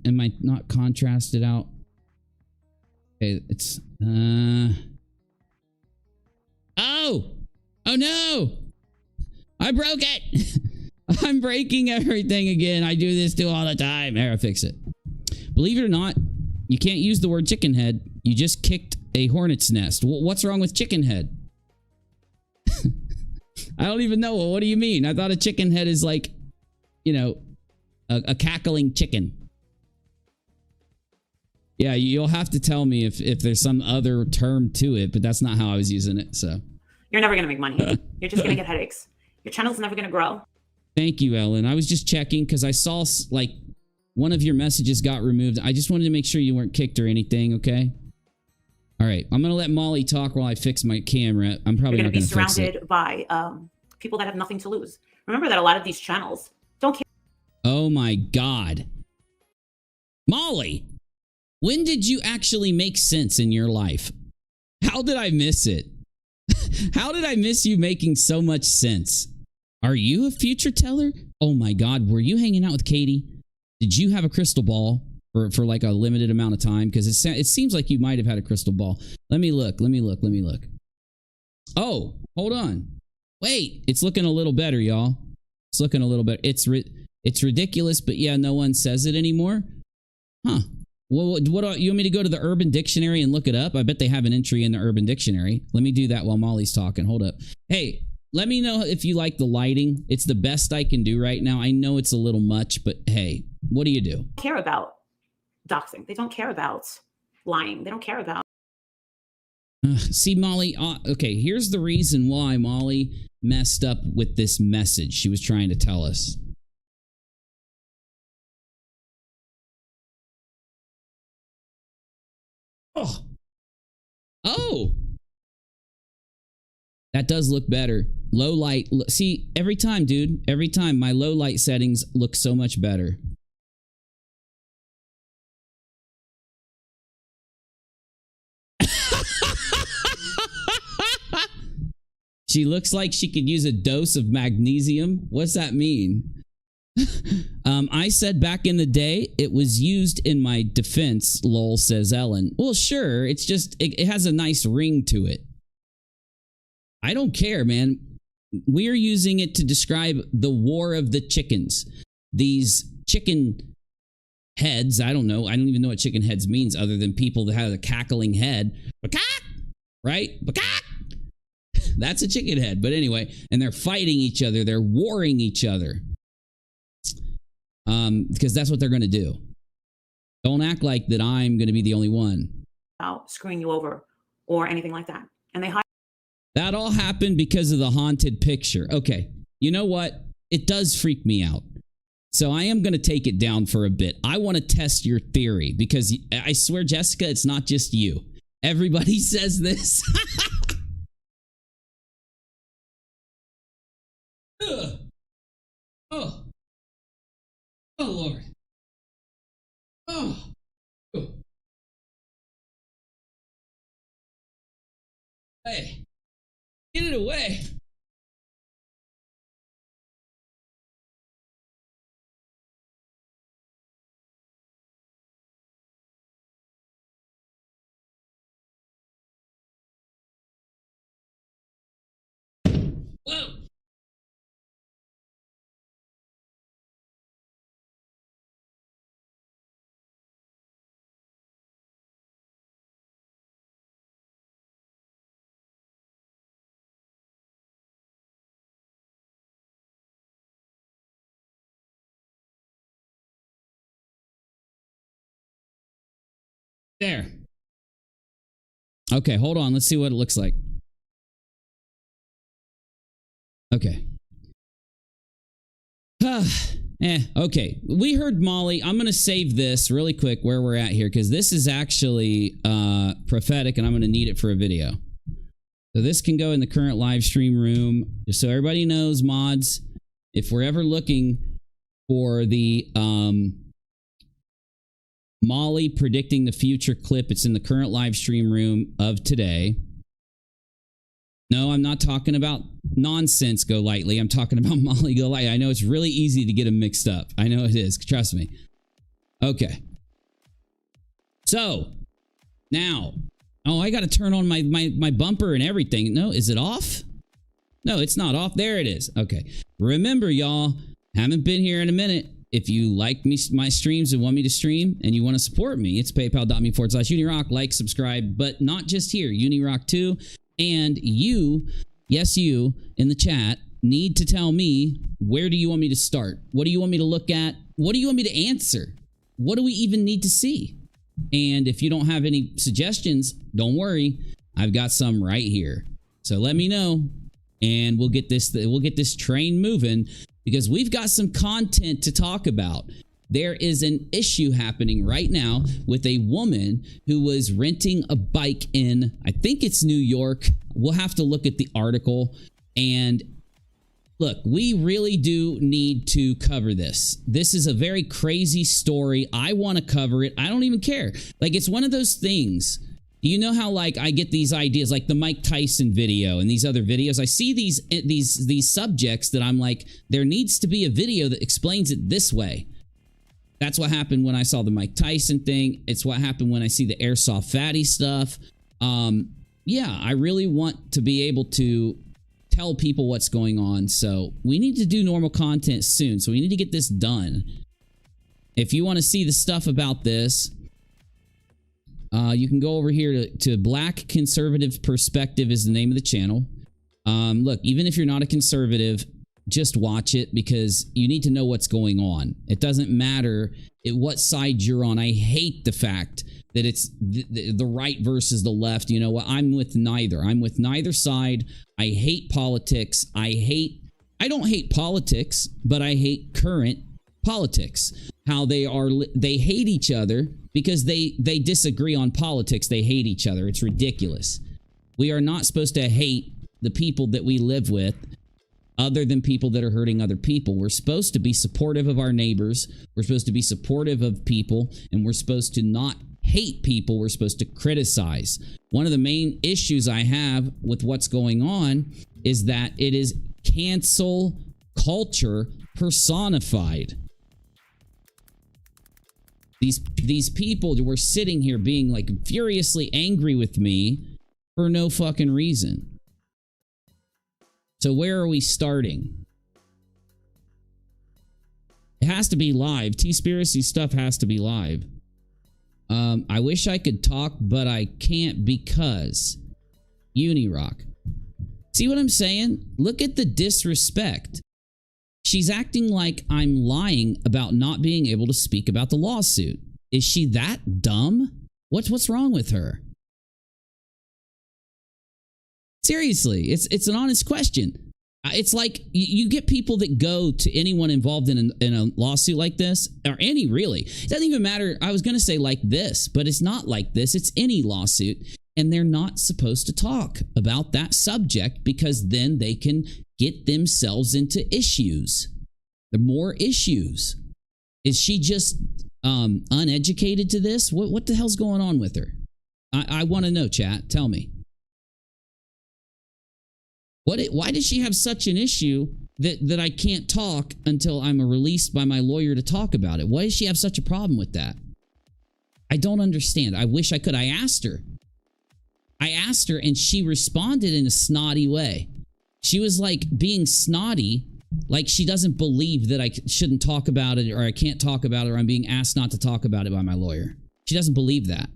Am I not contrasted out? Okay, it's, no! Oh no! I broke it! I'm breaking everything again. I do this too all the time. Here, I'll fix it. Believe it or not, you can't use the word chicken head. You just kicked a hornet's nest. What's wrong with chicken head? I don't even know. What do you mean? I thought a chicken head is like, you know, a cackling chicken. Yeah, you'll have to tell me if there's some other term to it, but that's not how I was using it, so. You're never going to make money. You're just going to get headaches. Your channel's never going to grow. Thank you, Ellen. I was just checking because I saw, like, one of your messages got removed. I just wanted to make sure you weren't kicked or anything, okay? All right. I'm going to let Molly talk while I fix my camera. I'm probably not going to fix it. You're going to be surrounded by people that have nothing to lose. Remember that a lot of these channels don't care. Oh, my God. Molly, when did you actually make sense in your life? How did I miss it? How did I miss you making so much sense? Are you a future teller? Oh my God, were you hanging out with Katie? Did you have a crystal ball for like a limited amount of time? Because it seems like you might have had a crystal ball. Let me look. Oh, hold on. Wait, it's looking a little better, y'all. It's looking a little better. It's ridiculous, but yeah, no one says it anymore. Huh. Well, what you want me to go to the Urban Dictionary and look it up? I bet they have an entry in the Urban Dictionary. Let me do that while Molly's talking. Hold up. Hey, let me know if you like the lighting. It's the best I can do right now. I know it's a little much, but hey, what do you do? They care about doxing. They don't care about lying. They don't care about. See, Molly, okay, here's the reason why Molly messed up with this message she was trying to tell us. Oh, that does look better. Low light. See, every time, dude, every time my low light settings look so much better. She looks like she could use a dose of magnesium. What's that mean? I said back in the day, it was used in my defense, lol, says Ellen. Well, sure. It's just, it has a nice ring to it. I don't care, man. We're using it to describe the war of the chickens. These chicken heads, I don't know. I don't even know what chicken heads means other than people that have a cackling head. Right? That's a chicken head. But anyway, and they're fighting each other. They're warring each other. Because that's what they're going to do. Don't act like that I'm going to be the only one. Screwing you over or anything like that. And they hide. That all happened because of the haunted picture. Okay, you know what? It does freak me out. So I am going to take it down for a bit. I want to test your theory because I swear, Jessica, it's not just you. Everybody says this. Oh. Oh, Lord. Oh. Hey. Get it away. Whoa. There. Okay, hold on. Let's see what it looks like. Okay. Okay. We heard Molly. I'm going to save this really quick where we're at here because this is actually prophetic and I'm going to need it for a video. So this can go in the current live stream room. Just so everybody knows, mods, if we're ever looking for the Molly predicting the future clip, it's in the current live stream room of today. No, I'm not talking about nonsense Go Lightly. I'm talking about Molly Go Lightly. I know it's really easy to get them mixed up. I know it is. Trust me. Okay. So, now, Oh, I got to turn on my bumper and everything. No, is it off? No, it's not off. There it is. Okay. Remember, y'all, haven't been here in a minute. If you like my streams and want me to stream and you want to support me, it's paypal.me/UNIROCK. Like, subscribe, but not just here. UNIROCK too. And you, yes, you in the chat, need to tell me, where do you want me to start? What do you want me to look at? What do you want me to answer? What do we even need to see? And if you don't have any suggestions, don't worry. I've got some right here. So let me know and we'll get this train moving, because we've got some content to talk about. There is an issue happening right now with a woman who was renting a bike in, I think it's New York. We'll have to look at the article. And look, we really do need to cover this. This is a very crazy story. I want to cover it. I don't even care. Like, it's one of those things. You know how, like, I get these ideas, like the Mike Tyson video and these other videos. I see these subjects that I'm like, there needs to be a video that explains it this way. That's what happened when I saw the Mike Tyson thing. It's what happened when I see the Airsoft Fatty stuff. Yeah, I really want to be able to tell people what's going on. So we need to do normal content soon. So we need to get this done. If you want to see the stuff about this, you can go over here to Black Conservative Perspective is the name of the channel. Look, even if you're not a conservative, just watch it, because you need to know what's going on. It doesn't matter what side you're on. I hate the fact that it's the right versus the left. You know what? I'm with neither. I'm with neither side. I hate politics. I don't hate politics, but I hate current politics. How they hate each other because they disagree on politics. They hate each other. It's ridiculous. We are not supposed to hate the people that we live with, other than people that are hurting other people. We're supposed to be supportive of our neighbors. We're supposed to be supportive of people, and we're supposed to not hate people. We're supposed to criticize. One of the main issues I have with what's going on is that it is cancel culture personified. These people were sitting here being like furiously angry with me for no fucking reason. So where are we starting? It has to be live. Teaspiracy stuff has to be live. I wish I could talk, but I can't because UNIROCK. See what I'm saying? Look at the disrespect. She's acting like I'm lying about not being able to speak about the lawsuit. Is she that dumb? What's wrong with her? Seriously, it's an honest question. It's like you get people that go to anyone involved in a lawsuit like this, or any really. It doesn't even matter. I was going to say like this, but it's not like this. It's any lawsuit. And they're not supposed to talk about that subject, because then they can get themselves into issues. The more issues. Is she just uneducated to this? What the hell's going on with her? I want to know, chat. Tell me. Why does she have such an issue that I can't talk until I'm released by my lawyer to talk about it? Why does she have such a problem with that? I don't understand. I wish I could. I asked her and she responded in a snotty way. She was like being snotty, like she doesn't believe that I shouldn't talk about it, or I can't talk about it, or I'm being asked not to talk about it by my lawyer. She doesn't believe that.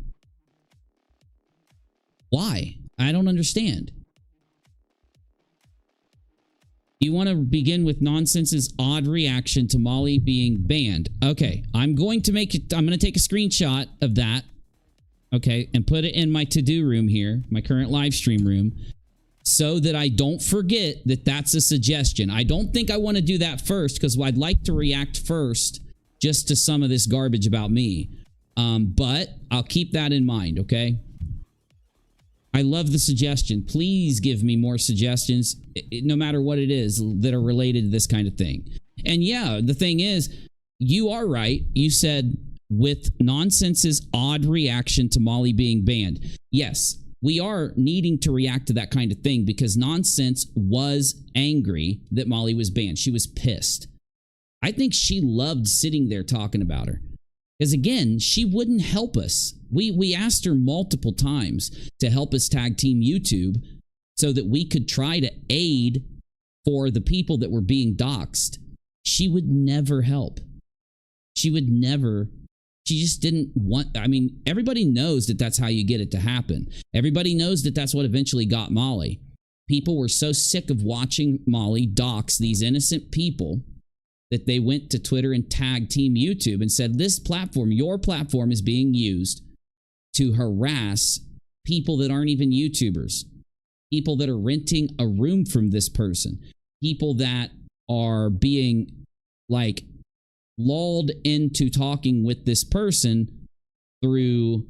Why? I don't understand. You want to begin with Nonsense's odd reaction to Molly being banned. Okay, I'm going to take a screenshot of that. Okay, and put it in my to-do room here, my current live stream room, so that I don't forget that that's a suggestion. I don't think I want to do that first, because I'd like to react first just to some of this garbage about me. But I'll keep that in mind, okay? I love the suggestion. Please give me more suggestions, no matter what it is, that are related to this kind of thing. And yeah, the thing is, you are right. You said with Nonsense's odd reaction to Molly being banned. Yes, we are needing to react to that kind of thing, because Nonsense was angry that Molly was banned. She was pissed. I think she loved sitting there talking about her, Because again, she wouldn't help us. We asked her multiple times to help us tag team YouTube so that we could try to aid for the people that were being doxxed. She would never help. She would never. She just didn't want. I mean, everybody knows that that's how you get it to happen. Everybody knows that that's what eventually got Molly. People were so sick of watching Molly dox these innocent people that they went to Twitter and tagged Team YouTube and said, this platform, your platform, is being used to harass people that aren't even YouTubers, people that are renting a room from this person, people that are being like lulled into talking with this person through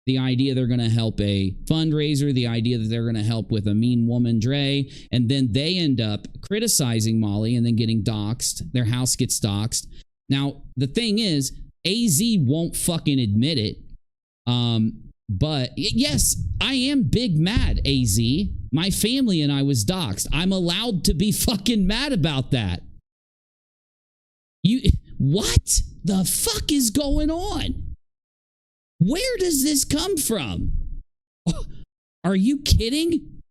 the idea they're going to help a fundraiser, the idea that they're going to help with a mean woman, Dre, and then they end up criticizing Molly and then getting doxxed. Their house gets doxxed. Now, the thing is, AZ won't fucking admit it. But yes, I am big mad, AZ. My family and I was doxxed. I'm allowed to be fucking mad about that. What the fuck is going on? Where does this come from? Are you kidding?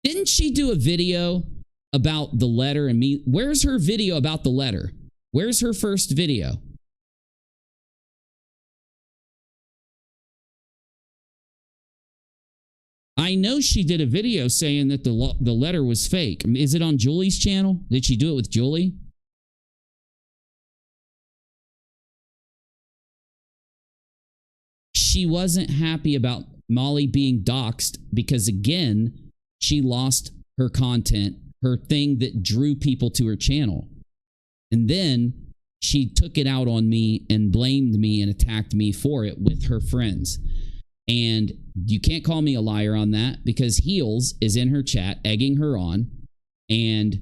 Didn't she do a video about the letter and me? Where's her video about the letter? Where's her first video? I know she did a video saying that the letter was fake. Is it on Julie's channel? Did she do it with Julie? She wasn't happy about Molly being doxxed because, again, she lost her content, her thing that drew people to her channel. And then she took it out on me and blamed me and attacked me for it with her friends. And you can't call me a liar on that because Heels is in her chat egging her on, and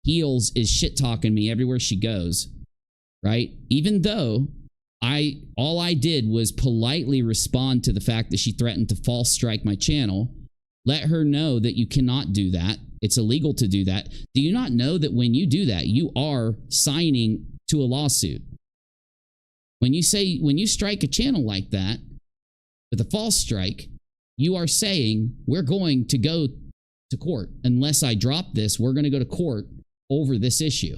Heels is shit talking me everywhere she goes, right? Even though all I did was politely respond to the fact that she threatened to false strike my channel, let her know that you cannot do that. It's illegal to do that. Do you not know that when you do that, you are signing to a lawsuit? When you strike a channel like that with a false strike, you are saying we're going to go to court. Unless I drop this, we're going to go to court over this issue.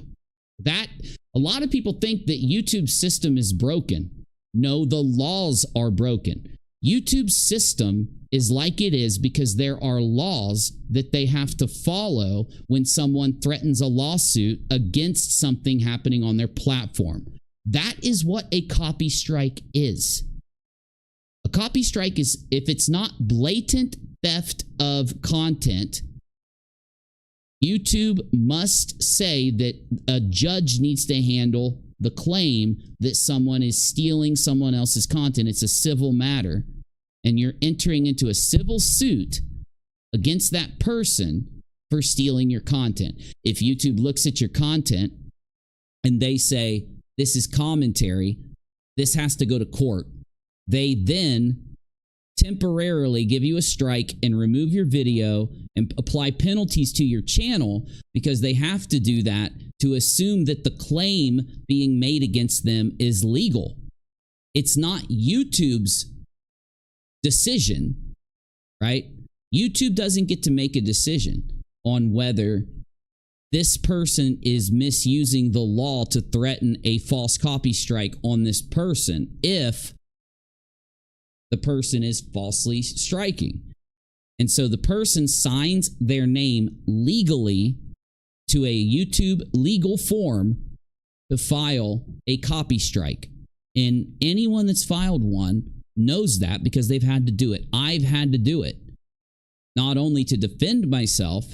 That a lot of people think that YouTube's system is broken. No, the laws are broken. YouTube's system is like it is because there are laws that they have to follow when someone threatens a lawsuit against something happening on their platform. That is what a copy strike is. A copy strike is if it's not blatant theft of content, YouTube must say that a judge needs to handle the claim that someone is stealing someone else's content. It's a civil matter, and you're entering into a civil suit against that person for stealing your content. If YouTube looks at your content and they say, this is commentary, this has to go to court, they then temporarily give you a strike and remove your video and apply penalties to your channel because they have to do that to assume that the claim being made against them is legal. It's not YouTube's decision, right? YouTube doesn't get to make a decision on whether this person is misusing the law to threaten a false copy strike on this person if the person is falsely striking. And so the person signs their name legally to a YouTube legal form to file a copy strike. And anyone that's filed one knows that because they've had to do it. I've had to do it. Not only to defend myself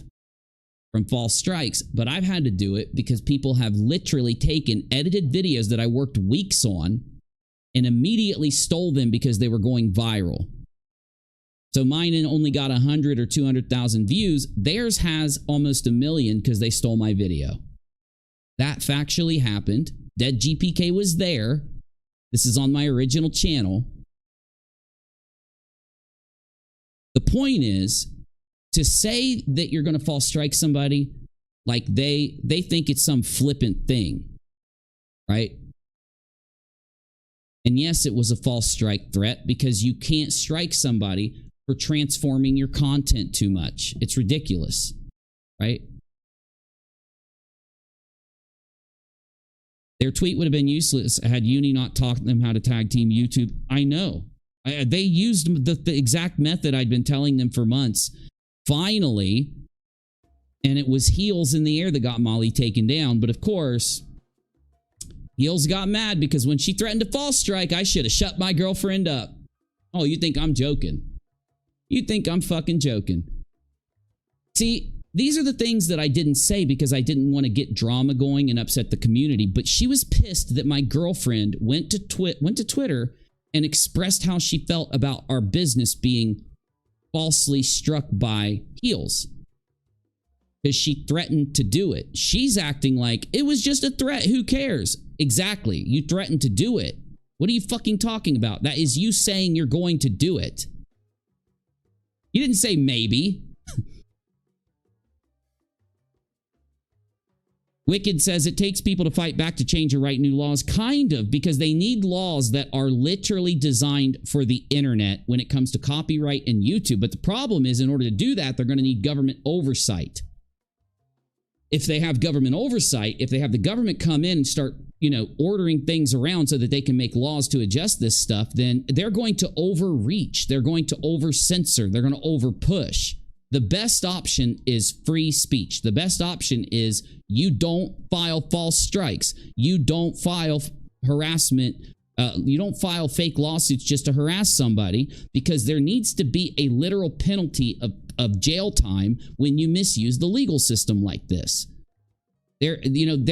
from false strikes, but I've had to do it because people have literally taken edited videos that I worked weeks on and immediately stole them because they were going viral. So mine only got 100 or 200,000 views. Theirs has almost 1 million because they stole my video. That factually happened. Dead GPK was there. This is on my original channel. The point is to say that you're going to false strike somebody like they think it's some flippant thing, right? And yes, it was a false strike threat because you can't strike somebody for transforming your content too much. It's ridiculous, right? Their tweet would have been useless had Uni not taught them how to tag team YouTube. I know. They used the exact method I'd been telling them for months. Finally, and it was Heels in the air that got Molly taken down. But of course, Heels got mad because when she threatened to false strike, I should have shut my girlfriend up. Oh, you think I'm joking? You think I'm fucking joking? See, these are the things that I didn't say because I didn't want to get drama going and upset the community. But she was pissed that my girlfriend went to Twitter and expressed how she felt about our business being falsely struck by Heels. Because she threatened to do it. She's acting like it was just a threat. Who cares? Exactly. You threatened to do it. What are you fucking talking about? That is you saying you're going to do it. You didn't say maybe. Wicked says it takes people to fight back to change or write new laws. Kind of, because they need laws that are literally designed for the internet when it comes to copyright and YouTube. But the problem is, in order to do that, they're going to need government oversight. If they have government oversight, if they have the government come in and start, ordering things around so that they can make laws to adjust this stuff, then they're going to overreach. They're going to over-censor. They're going to over-push. The best option is free speech. The best option is you don't file false strikes. You don't file harassment. You don't file fake lawsuits just to harass somebody, because there needs to be a literal penalty of jail time when you misuse the legal system like this. There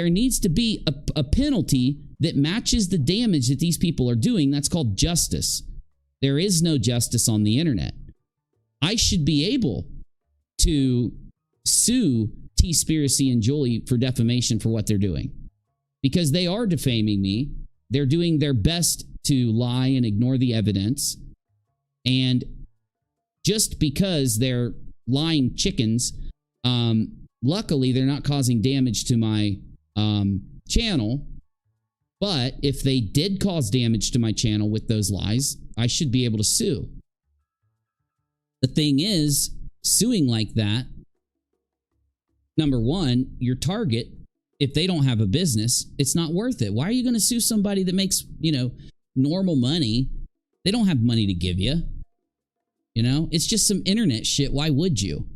needs to be a penalty that matches the damage that these people are doing. That's called justice. There is no justice on the internet. I should be able to sue Teaspiracy and Julie for defamation for what they're doing, because they are defaming me. They're doing their best to lie and ignore the evidence. And just because they're lying chickens, luckily they're not causing damage to my channel. But if they did cause damage to my channel with those lies, I should be able to sue. The thing is, suing like that, number one, your target, if they don't have a business, it's not worth it. Why are you going to sue somebody that makes, normal money? They don't have money to give you. It's just some internet shit. Why would you?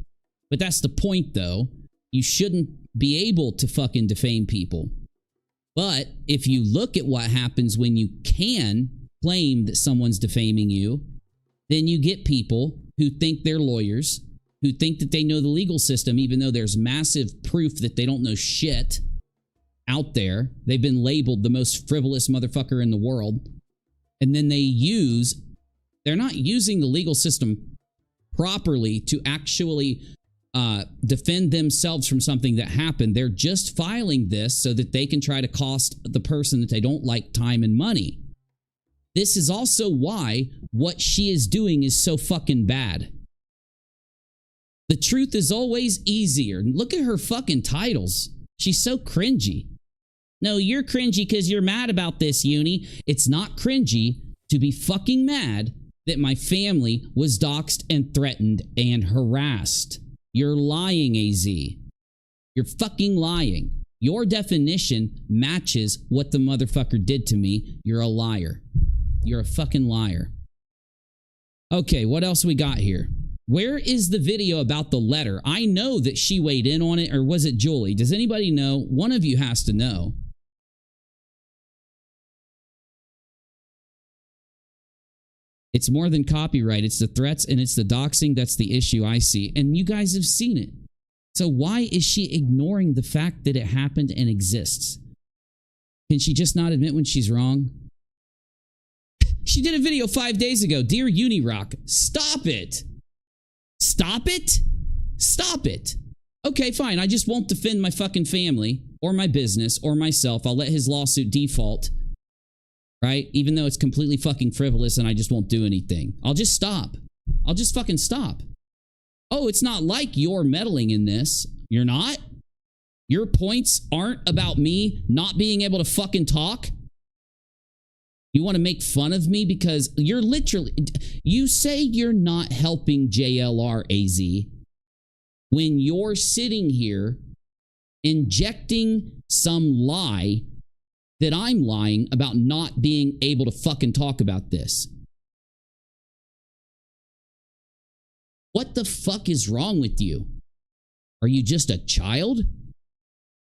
But that's the point, though. You shouldn't be able to fucking defame people. But if you look at what happens when you can claim that someone's defaming you, then you get people who think they're lawyers, who think that they know the legal system, even though there's massive proof that they don't know shit out there. They've been labeled the most frivolous motherfucker in the world. And then they're not using the legal system properly to actually defend themselves from something that happened. They're just filing this so that they can try to cost the person that they don't like time and money. This is also why what she is doing is so fucking bad. The truth is always easier. Look at her fucking titles. She's so cringy. No, you're cringy because you're mad about this, Uni. It's not cringy to be fucking mad that my family was doxed and threatened and harassed. You're lying, AZ. You're fucking lying. Your definition matches what the motherfucker did to me. You're a liar. You're a fucking liar. Okay, what else we got here? Where is the video about the letter? I know that she weighed in on it, or was it Julie? Does anybody know? One of you has to know. It's more than copyright. It's the threats and it's the doxing. That's the issue I see. And you guys have seen it. So why is she ignoring the fact that it happened and exists? Can she just not admit when she's wrong? She did a video 5 days ago. Dear UNIROCK, stop it. Stop it? Stop it. Okay, fine. I just won't defend my fucking family or my business or myself. I'll let his lawsuit default. Right? Even though it's completely fucking frivolous and I just won't do anything. I'll just stop. I'll just fucking stop. Oh, it's not like you're meddling in this. You're not? Your points aren't about me not being able to fucking talk? You want to make fun of me because you're literally, you say you're not helping JLR AZ when you're sitting here injecting some lie that I'm lying about not being able to fucking talk about this. What the fuck is wrong with you? Are you just a child?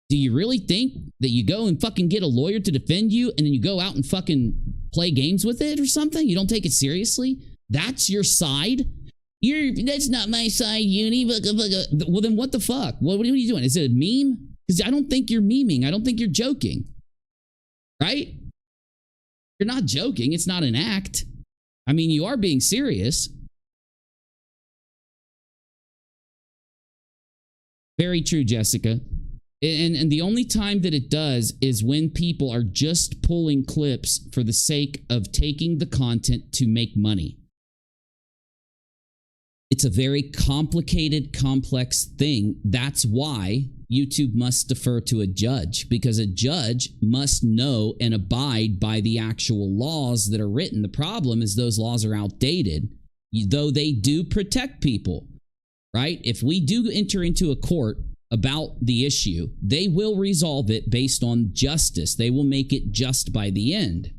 Do you really think that you go and fucking get a lawyer to defend you and then you go out and fucking play games with it or something? You don't take it seriously? That's your side? That's not my side, Uni. Well, then what the fuck? What are you doing? Is it a meme? Because I don't think you're memeing. I don't think you're joking. Right? You're not joking. It's not an act. I mean, you are being serious. Very true, Jessica. And the only time that it does is when people are just pulling clips for the sake of taking the content to make money. It's a very complicated, complex thing. That's why YouTube must defer to a judge, because a judge must know and abide by the actual laws that are written. The problem is those laws are outdated, though they do protect people, right? If we do enter into a court about the issue, they will resolve it based on justice. They will make it just by the end.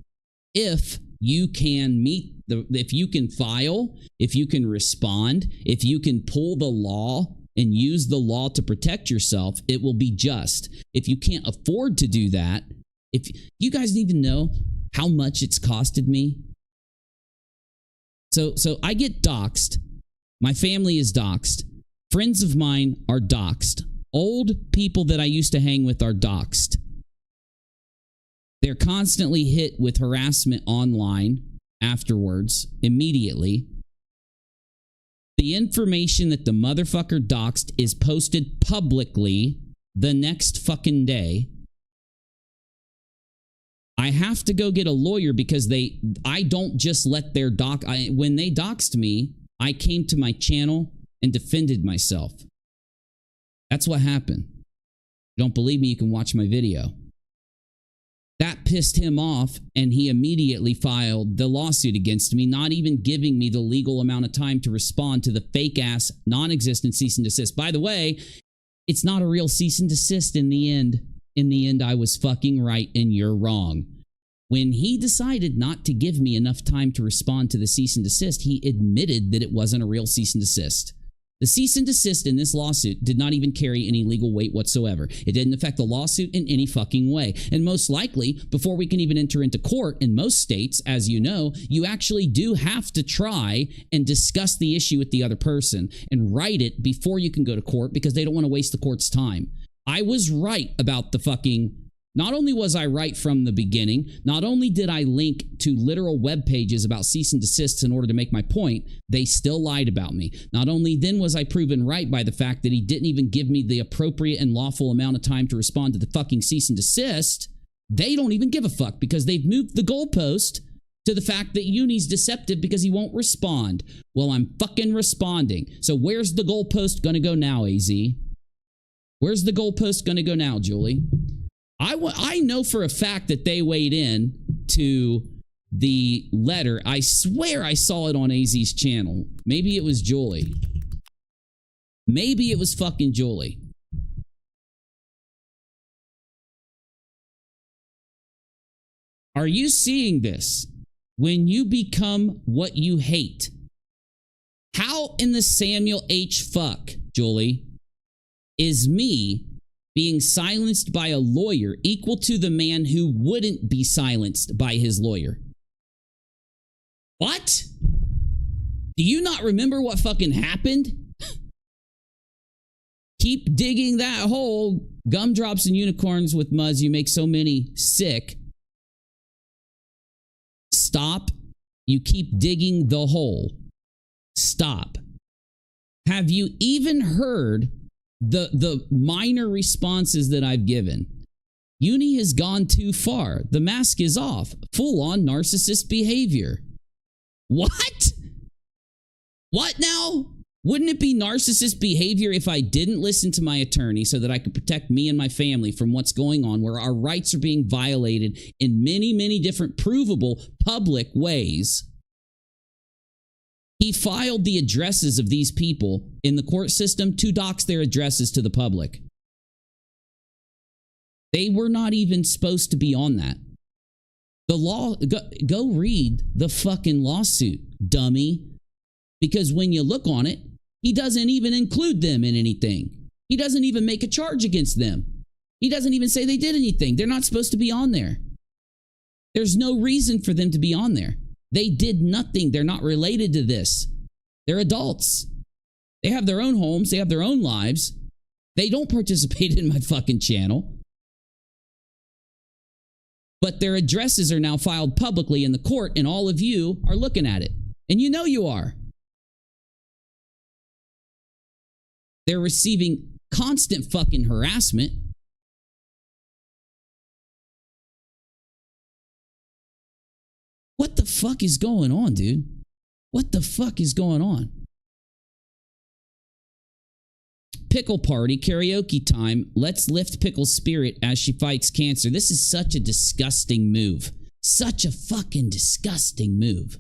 If you can if you can file, if you can respond, if you can pull the law and use the law to protect yourself, it will be just. If you can't afford to do that, if you guys even know how much it's costed me. So I get doxed. My family is doxed. Friends of mine are doxed. Old people that I used to hang with are doxed. They're constantly hit with harassment online afterwards, immediately. The information that the motherfucker doxed is posted publicly the next fucking day. I have to go get a lawyer because I don't just let their when they doxed me, I came to my channel and defended myself. That's what happened. You don't believe me, you can watch my video. That pissed him off, and he immediately filed the lawsuit against me, not even giving me the legal amount of time to respond to the fake-ass, non-existent cease and desist. By the way, it's not a real cease and desist in the end. In the end, I was fucking right and you're wrong. When he decided not to give me enough time to respond to the cease and desist, he admitted that it wasn't a real cease and desist. The cease and desist in this lawsuit did not even carry any legal weight whatsoever. It didn't affect the lawsuit in any fucking way. And most likely, before we can even enter into court in most states, as you know, you actually do have to try and discuss the issue with the other person and write it before you can go to court, because they don't want to waste the court's time. I was right about the fucking... Not only was I right from the beginning, not only did I link to literal web pages about cease and desists in order to make my point, they still lied about me. Not only then was I proven right by the fact that he didn't even give me the appropriate and lawful amount of time to respond to the fucking cease and desist, they don't even give a fuck because they've moved the goalpost to the fact that Uni's deceptive because he won't respond. Well, I'm fucking responding. So where's the goalpost gonna go now, AZ? Where's the goalpost gonna go now, Julie? I know for a fact that they weighed in to the letter. I swear I saw it on AZ's channel. Maybe it was Julie. Maybe it was fucking Julie. Are you seeing this? When you become what you hate. How in the Samuel H. fuck, Julie, is me being silenced by a lawyer equal to the man who wouldn't be silenced by his lawyer? What? Do you not remember what fucking happened? Keep digging that hole. Gumdrops and unicorns with Muzz, you make so many sick. Stop. You keep digging the hole. Stop. Have you even heard the minor responses that I've given? Uni has gone too far. The mask is off. Full-on narcissist behavior. What? What now? Wouldn't it be narcissist behavior if I didn't listen to my attorney so that I could protect me and my family from what's going on, where our rights are being violated in many, many different provable public ways? He filed the addresses of these people in the court system to dox their addresses to the public. They were not even supposed to be on that. The law, go read the fucking lawsuit, dummy. Because when you look on it, he doesn't even include them in anything. He doesn't even make a charge against them. He doesn't even say they did anything. They're not supposed to be on there. There's no reason for them to be on there. They did nothing. They're not related to this. They're adults. They have their own homes. They have their own lives. They don't participate in my fucking channel. But their addresses are now filed publicly in the court, and all of you are looking at it. And you know you are. They're receiving constant fucking harassment. What the fuck is going on, dude? What the fuck is going on? Pickle party, karaoke time. Let's lift Pickle's spirit as she fights cancer. This is such a disgusting move. Such a fucking disgusting move.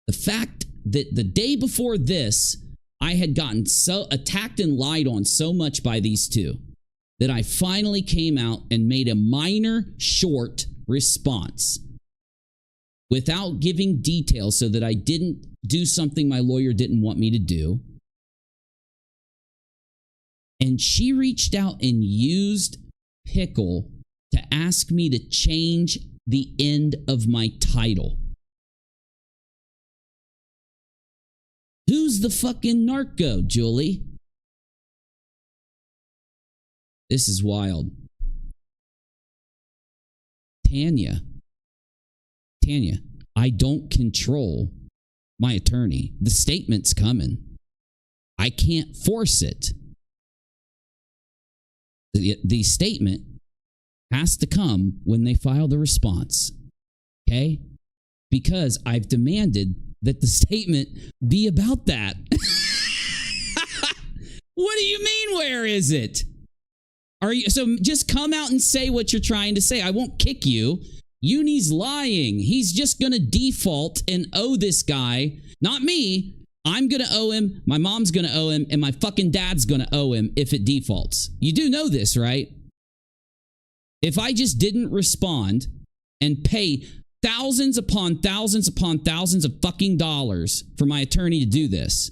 The fact that the day before this, I had gotten so attacked and lied on so much by these two that I finally came out and made a minor, short response without giving details so that I didn't do something my lawyer didn't want me to do. And she reached out and used Pickle to ask me to change the end of my title. Who's the fucking narco, Julie? This is wild. Tanya, I don't control my attorney. The statement's coming. I can't force it. The statement has to come when they file the response. Okay? Because I've demanded that the statement be about that. What do you mean, where is it? Are you so just come out and say what you're trying to say. I won't kick you. Uni's lying. He's just going to default and owe this guy, not me. I'm going to owe him, my mom's going to owe him, and my fucking dad's going to owe him if it defaults. You do know this, right? If I just didn't respond and pay thousands upon thousands upon thousands of fucking dollars for my attorney to do this,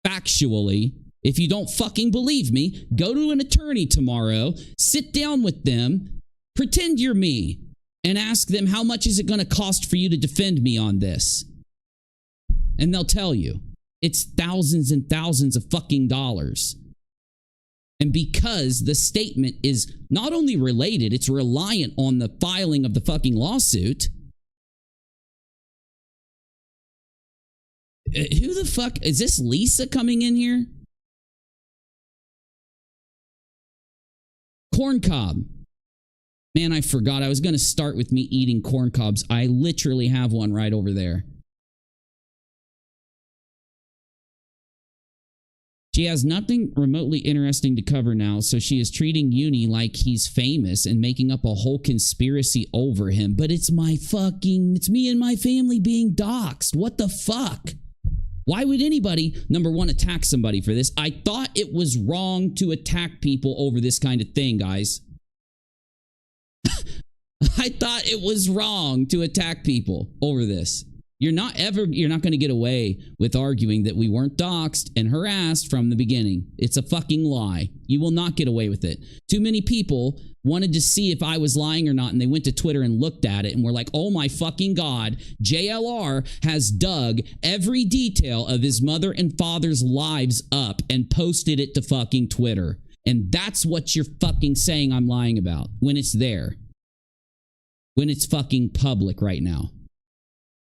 factually, if you don't fucking believe me, go to an attorney tomorrow, sit down with them, pretend you're me, and ask them how much is it going to cost for you to defend me on this. And they'll tell you, it's thousands and thousands of fucking dollars. And because the statement is not only related, it's reliant on the filing of the fucking lawsuit. Who the fuck? Is this Lisa coming in here? Corn cob. Man, I forgot. I was going to start with me eating corn cobs. I literally have one right over there. She has nothing remotely interesting to cover now, so she is treating Uni like he's famous and making up a whole conspiracy over him. But it's it's me and my family being doxxed. What the fuck? Why would anybody, number one, attack somebody for this? I thought it was wrong to attack people over this kind of thing, guys. I thought it was wrong to attack people over this. You're not going to get away with arguing that we weren't doxxed and harassed from the beginning. It's a fucking lie. You will not get away with it. Too many people wanted to see if I was lying or not, and they went to Twitter and looked at it and were like, oh my fucking God, JLR has dug every detail of his mother and father's lives up and posted it to fucking Twitter. And that's what you're fucking saying I'm lying about when it's there. When it's fucking public right now.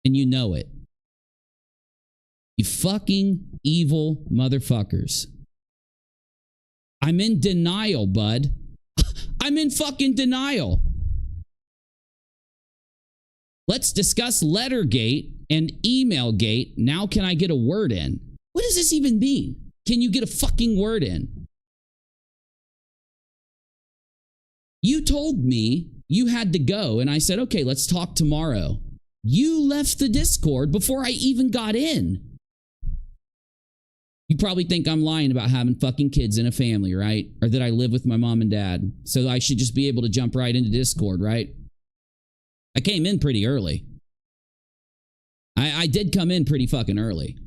And you know it. You fucking evil motherfuckers. I'm in denial, bud. I'm in fucking denial. Let's discuss Lettergate and Emailgate. Now can I get a word in? What does this even mean? Can you get a fucking word in? You told me you had to go, and I said, okay, let's talk tomorrow. You left the Discord before I even got in. You probably think I'm lying about having fucking kids in a family, right? Or that I live with my mom and dad. So I should just be able to jump right into Discord, right? I came in pretty early. I did come in pretty fucking early.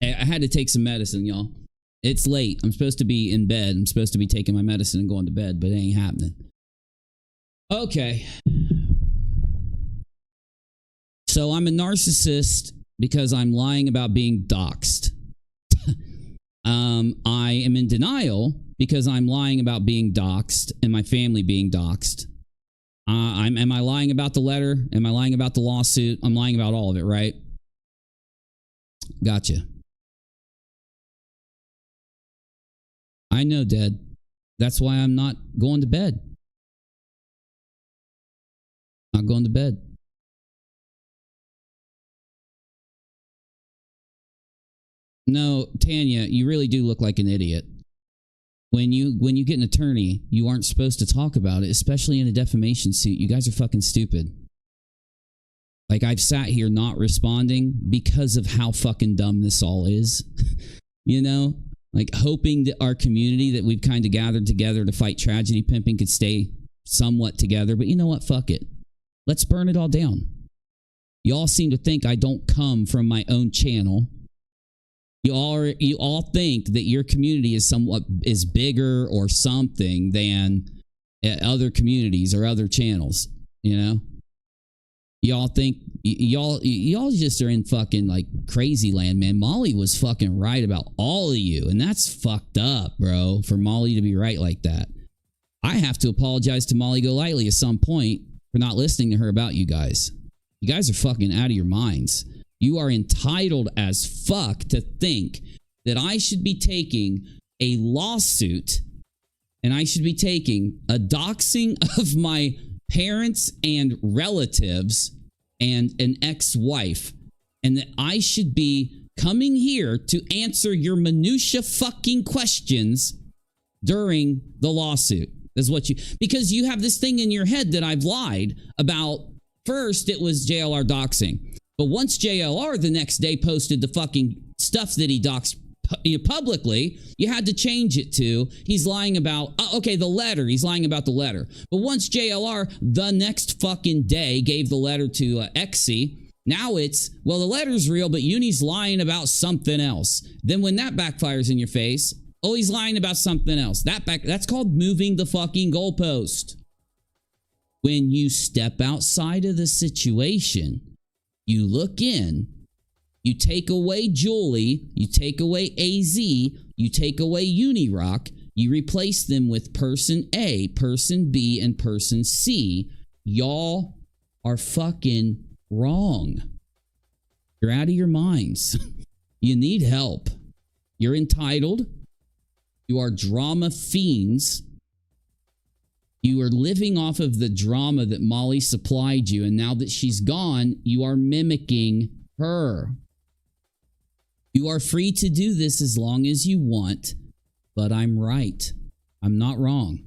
I had to take some medicine, y'all. It's late. I'm supposed to be in bed. I'm supposed to be taking my medicine and going to bed, but it ain't happening. Okay. So I'm a narcissist because I'm lying about being doxed. I am in denial because I'm lying about being doxed and my family being doxed. Am I lying about the letter? Am I lying about the lawsuit? I'm lying about all of it, right? Gotcha. I know, Dad. That's why I'm not going to bed. Not going to bed. No, Tanya, you really do look like an idiot. When you get an attorney, you aren't supposed to talk about it, especially in a defamation suit. You guys are fucking stupid. Like, I've sat here not responding because of how fucking dumb this all is. You know? Like, hoping that our community that we've kind of gathered together to fight tragedy pimping could stay somewhat together. But you know what? Fuck it. Let's burn it all down. Y'all seem to think I don't come from my own channel. You all think that your community is bigger or something than other communities or other channels, you know? Y'all think y'all just are in fucking like crazy land, man. Molly was fucking right about all of you, and that's fucked up, bro, for Molly to be right like that. I have to apologize to Molly Golightly at some point for not listening to her about you guys. You guys are fucking out of your minds. You are entitled as fuck to think that I should be taking a lawsuit and I should be taking a doxing of my parents and relatives and an ex-wife, and that I should be coming here to answer your minutia fucking questions during the lawsuit. Is what because you have this thing in your head that I've lied about. First, it was JLR doxing. But once JLR the next day posted the fucking stuff that he doxed publicly, you had to change it to, he's lying about, okay, the letter. He's lying about the letter. But once JLR the next fucking day gave the letter to Exy, now it's, well, the letter's real, but Uni's lying about something else. Then when that backfires in your face, oh, he's lying about something else. That's called moving the fucking goalpost. When you step outside of the situation, you look in, you take away Julie, you take away AZ, you take away UNIROCK, you replace them with person A, person B, and person C. Y'all are fucking wrong. You're out of your minds. You need help. You're entitled. You are drama fiends. You are living off of the drama that Molly supplied you, and now that she's gone, you are mimicking her. You are free to do this as long as you want, but I'm right. I'm not wrong.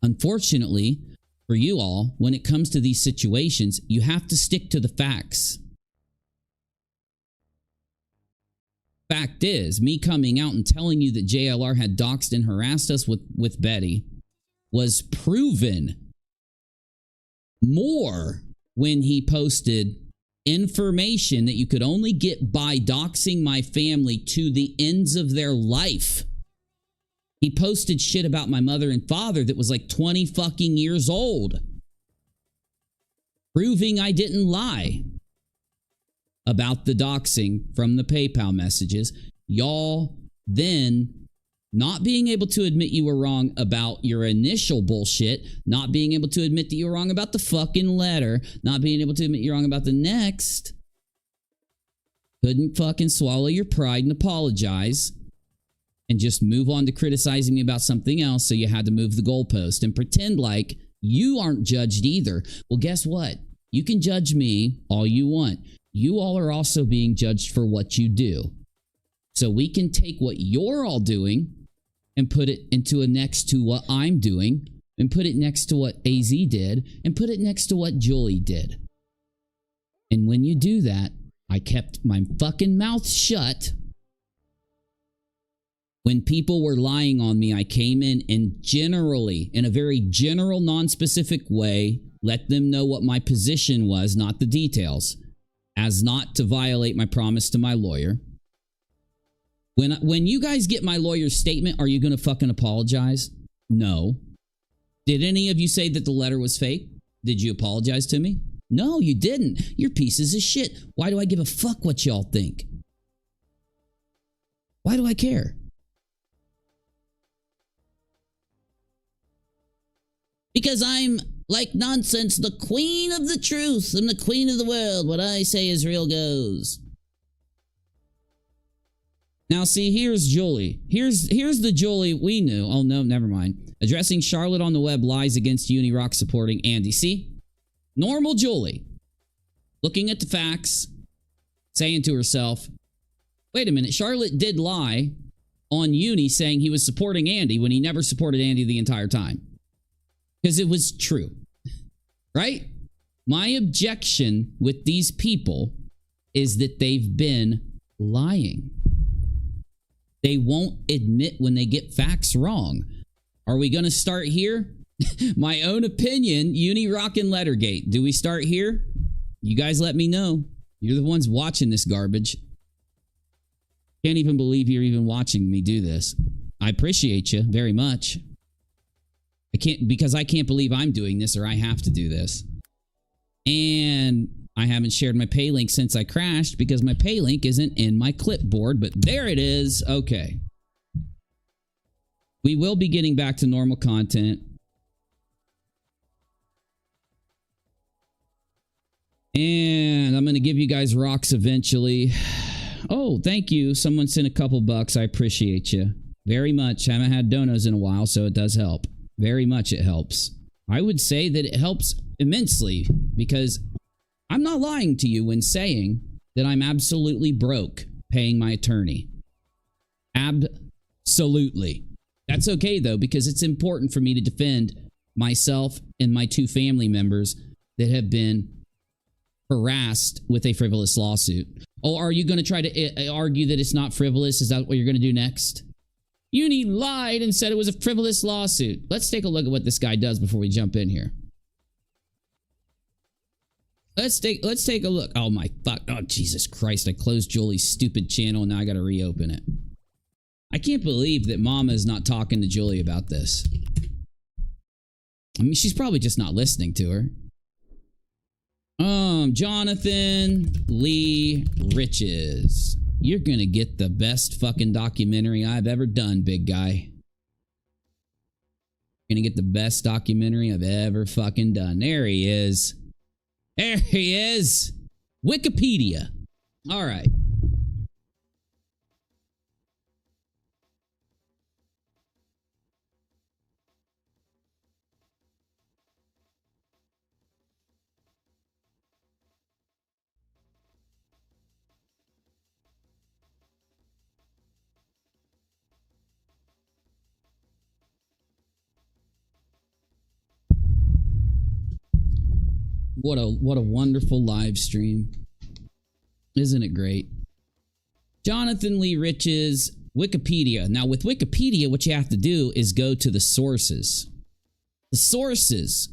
Unfortunately, for you all, when it comes to these situations, you have to stick to the facts. Fact is, me coming out and telling you that JLR had doxed and harassed us with Betty was proven more when he posted information that you could only get by doxing my family to the ends of their life. He posted shit about my mother and father that was like 20 fucking years old, proving I didn't lie about the doxing from the PayPal messages. Y'all then not being able to admit you were wrong about your initial bullshit, not being able to admit that you were wrong about the fucking letter, not being able to admit you're wrong about the next, couldn't fucking swallow your pride and apologize and just move on to criticizing me about something else, so you had to move the goalpost and pretend like you aren't judged either. Well, guess what? You can judge me all you want. You all are also being judged for what you do. So we can take what you're all doing and put it into a next to what I'm doing, and put it next to what AZ did, and put it next to what Julie did. And when you do that, I kept my fucking mouth shut. When people were lying on me, I came in and generally, in a very general, non-specific way, let them know what my position was, not the details, as not to violate my promise to my lawyer. When you guys get my lawyer's statement, are you going to fucking apologize? No. Did any of you say that the letter was fake? Did you apologize to me? No, you didn't. You're pieces of shit. Why do I give a fuck what y'all think? Why do I care? Because I'm, like nonsense, the queen of the truth. I'm the queen of the world. What I say is real goes. Now, see, here's Julie. Here's the Julie we knew. Oh, no, never mind. Addressing Charlotte on the web lies against UNIROCK supporting Andy. See? Normal Julie. Looking at the facts. Saying to herself, wait a minute, Charlotte did lie on Uni saying he was supporting Andy when he never supported Andy the entire time. Because it was true. Right? My objection with these people is that they've been lying. They won't admit when they get facts wrong. Are we going to start here? My own opinion, UNIROCK and Lettergate. Do we start here? You guys let me know. You're the ones watching this garbage. Can't even believe you're even watching me do this. I appreciate you very much. I can't believe I'm doing this, or I have to do this. And I haven't shared my pay link since I crashed because my pay link isn't in my clipboard, but there it is. Okay. We will be getting back to normal content. And I'm going to give you guys rocks eventually. Oh, thank you. Someone sent a couple bucks. I appreciate you very much. Haven't had donos in a while, so it does help. Very much it helps. I would say that it helps immensely because I'm not lying to you when saying that I'm absolutely broke paying my attorney. Absolutely. That's okay, though, because it's important for me to defend myself and my two family members that have been harassed with a frivolous lawsuit. Oh, are you going to try to argue that it's not frivolous? Is that what you're going to do next? Uni lied and said it was a frivolous lawsuit. Let's take a look at what this guy does before we jump in here. Let's take a look. Oh my fuck. Oh, Jesus Christ. I closed Julie's stupid channel and now I got to reopen it. I can't believe that Mama is not talking to Julie about this. I mean, she's probably just not listening to her. Jonathan Lee Riches. You're gonna get the best fucking documentary I've ever done, big guy. You're gonna get the best documentary I've ever fucking done. There he is. There he is. Wikipedia. All right. What a wonderful live stream. Isn't it great? Jonathan Lee Rich's Wikipedia. Now, with Wikipedia, what you have to do is go to the sources. The sources,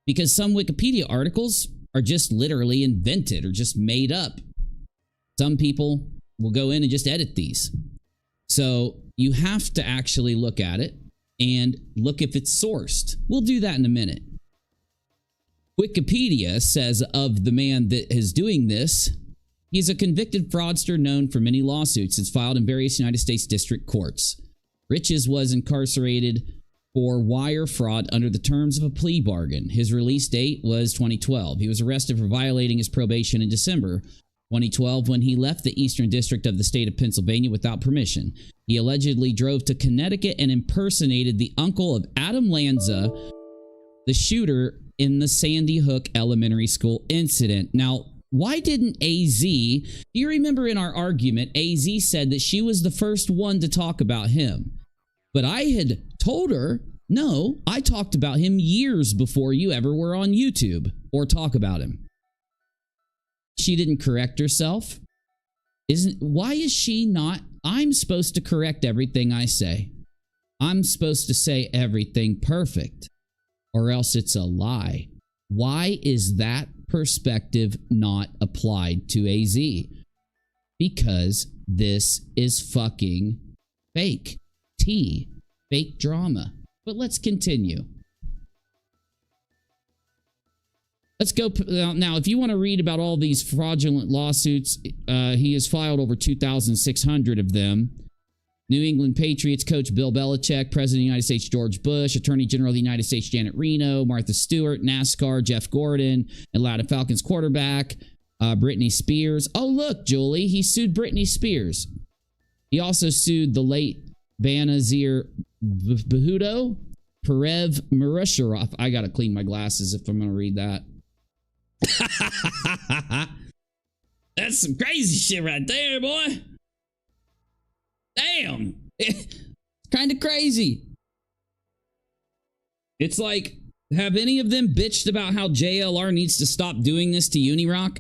because some Wikipedia articles are just literally invented or just made up. Some people will go in and just edit these. So you have to actually look at it and look if it's sourced. We'll do that in a minute. Wikipedia says of the man that is doing this, he's a convicted fraudster known for many lawsuits. It's filed in various United States district courts. Riches was incarcerated for wire fraud under the terms of a plea bargain. His release date was 2012. He was arrested for violating his probation in December 2012 when he left the Eastern District of the state of Pennsylvania without permission. He allegedly drove to Connecticut and impersonated the uncle of Adam Lanza, the shooter in the Sandy Hook Elementary School incident. Now, why didn't AZ, do you remember in our argument, AZ said that she was the first one to talk about him. But I had told her, no, I talked about him years before you ever were on YouTube or talk about him. She didn't correct herself. Why is she not? I'm supposed to correct everything I say. I'm supposed to say everything perfect, or else it's a lie. Why is that perspective not applied to AZ? Because this is fucking fake tea, fake drama. But let's continue. Let's go. Now, if you want to read about all these fraudulent lawsuits, he has filed over 2,600 of them. New England Patriots coach Bill Belichick, President of the United States George Bush, Attorney General of the United States Janet Reno, Martha Stewart, NASCAR Jeff Gordon, Atlanta Falcons quarterback, Britney Spears. Oh, look, Julie, he sued Britney Spears. He also sued the late Banazir Bhutto, Parev Murasharov. I got to clean my glasses if I'm going to read that. That's some crazy shit right there, boy. Damn. It's kind of crazy. It's like, have any of them bitched about how JLR needs to stop doing this to UNIROCK?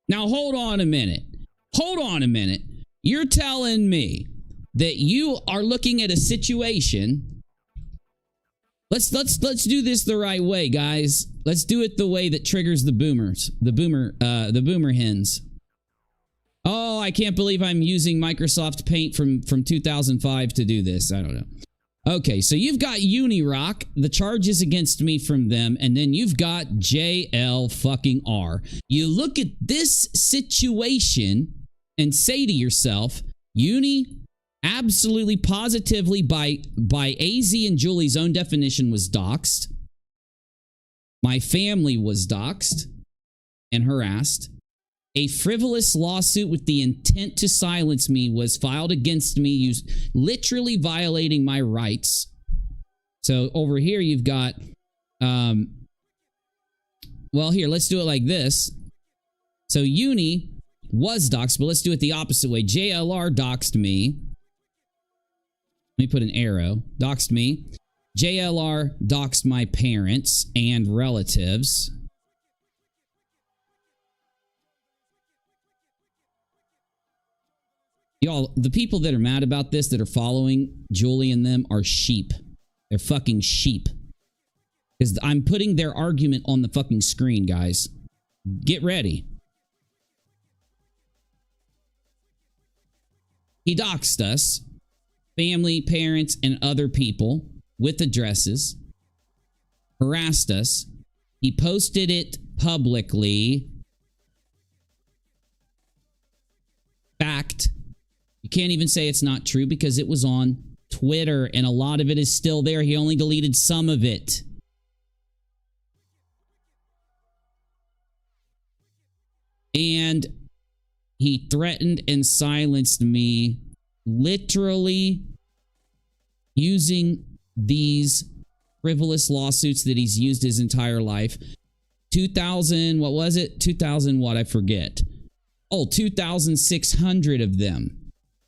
Now, hold on a minute. Hold on a minute. You're telling me that you are looking at a situation. Let's do this the right way, guys. Let's do it the way that triggers the boomers, the boomer hens. Oh, I can't believe I'm using Microsoft Paint from 2005 to do this. I don't know. Okay, so you've got UNIROCK, the charges against me from them, and then you've got JL. You look at this situation and say to yourself, absolutely positively by AZ and Julie's own definition was doxed. My family was doxed and harassed. A frivolous lawsuit with the intent to silence me was filed against me, literally violating my rights. So over here you've got, well, here, let's do it like this. So Uni was doxed, but let's do it the opposite way. JLR doxed me. Let me put an arrow. Doxed me. JLR doxed my parents and relatives. Y'all, the people that are mad about this, that are following Julie and them, are sheep. They're fucking sheep. Because I'm putting their argument on the fucking screen, guys. Get ready. He doxed us. Family, parents, and other people with addresses. Harassed us. He posted it publicly. Fact. You can't even say it's not true because it was on Twitter and a lot of it is still there. He only deleted some of it. And he threatened and silenced me, literally using these frivolous lawsuits that he's used his entire life. 2,000, what was it? 2,000 what? I forget. Oh, 2,600 of them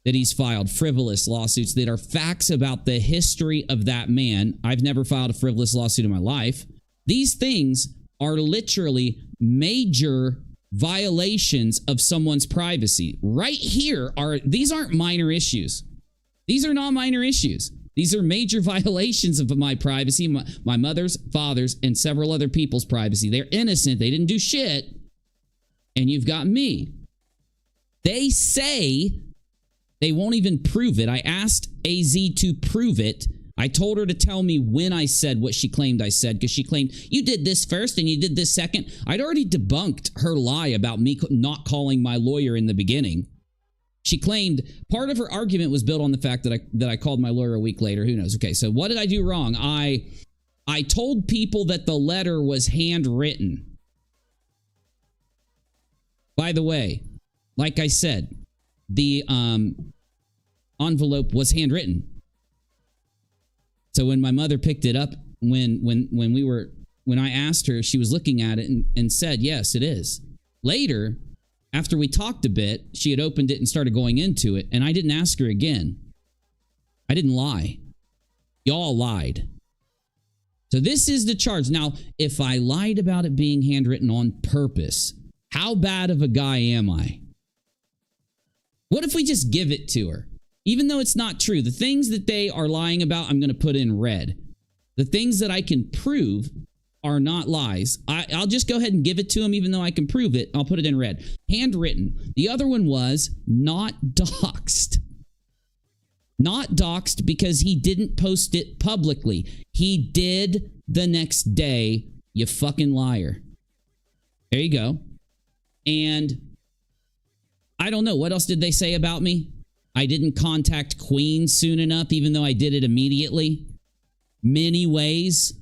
that he's filed, frivolous lawsuits that are facts about the history of that man. I've never filed a frivolous lawsuit in my life. These things are literally major violations of someone's privacy. Right here these aren't minor issues. These are not minor issues. These are major violations of my privacy, my mother's, father's, and several other people's privacy. They're innocent. They didn't do shit. And you've got me. They say they won't even prove it. I asked AZ to prove it. I told her to tell me when I said what she claimed I said, because she claimed, you did this first and you did this second. I'd already debunked her lie about me not calling my lawyer in the beginning. She claimed part of her argument was built on the fact that I called my lawyer a week later. Who knows? Okay, so what did I do wrong? I told people that the letter was handwritten. By the way, like I said, the envelope was handwritten. So when my mother picked it up, when I asked her, she was looking at it and said, yes, it is. Later, after we talked a bit, she had opened it and started going into it, and I didn't ask her again. I didn't lie. Y'all lied. So this is the charge. Now, if I lied about it being handwritten on purpose, how bad of a guy am I? What if we just give it to her? Even though it's not true, the things that they are lying about, I'm going to put in red. The things that I can prove are not lies. I'll just go ahead and give it to them, even though I can prove it. I'll put it in red. Handwritten. The other one was not doxed. Not doxed because he didn't post it publicly. He did the next day, you fucking liar. There you go. And I don't know. What else did they say about me? I didn't contact Queen soon enough, even though I did it immediately. Many ways.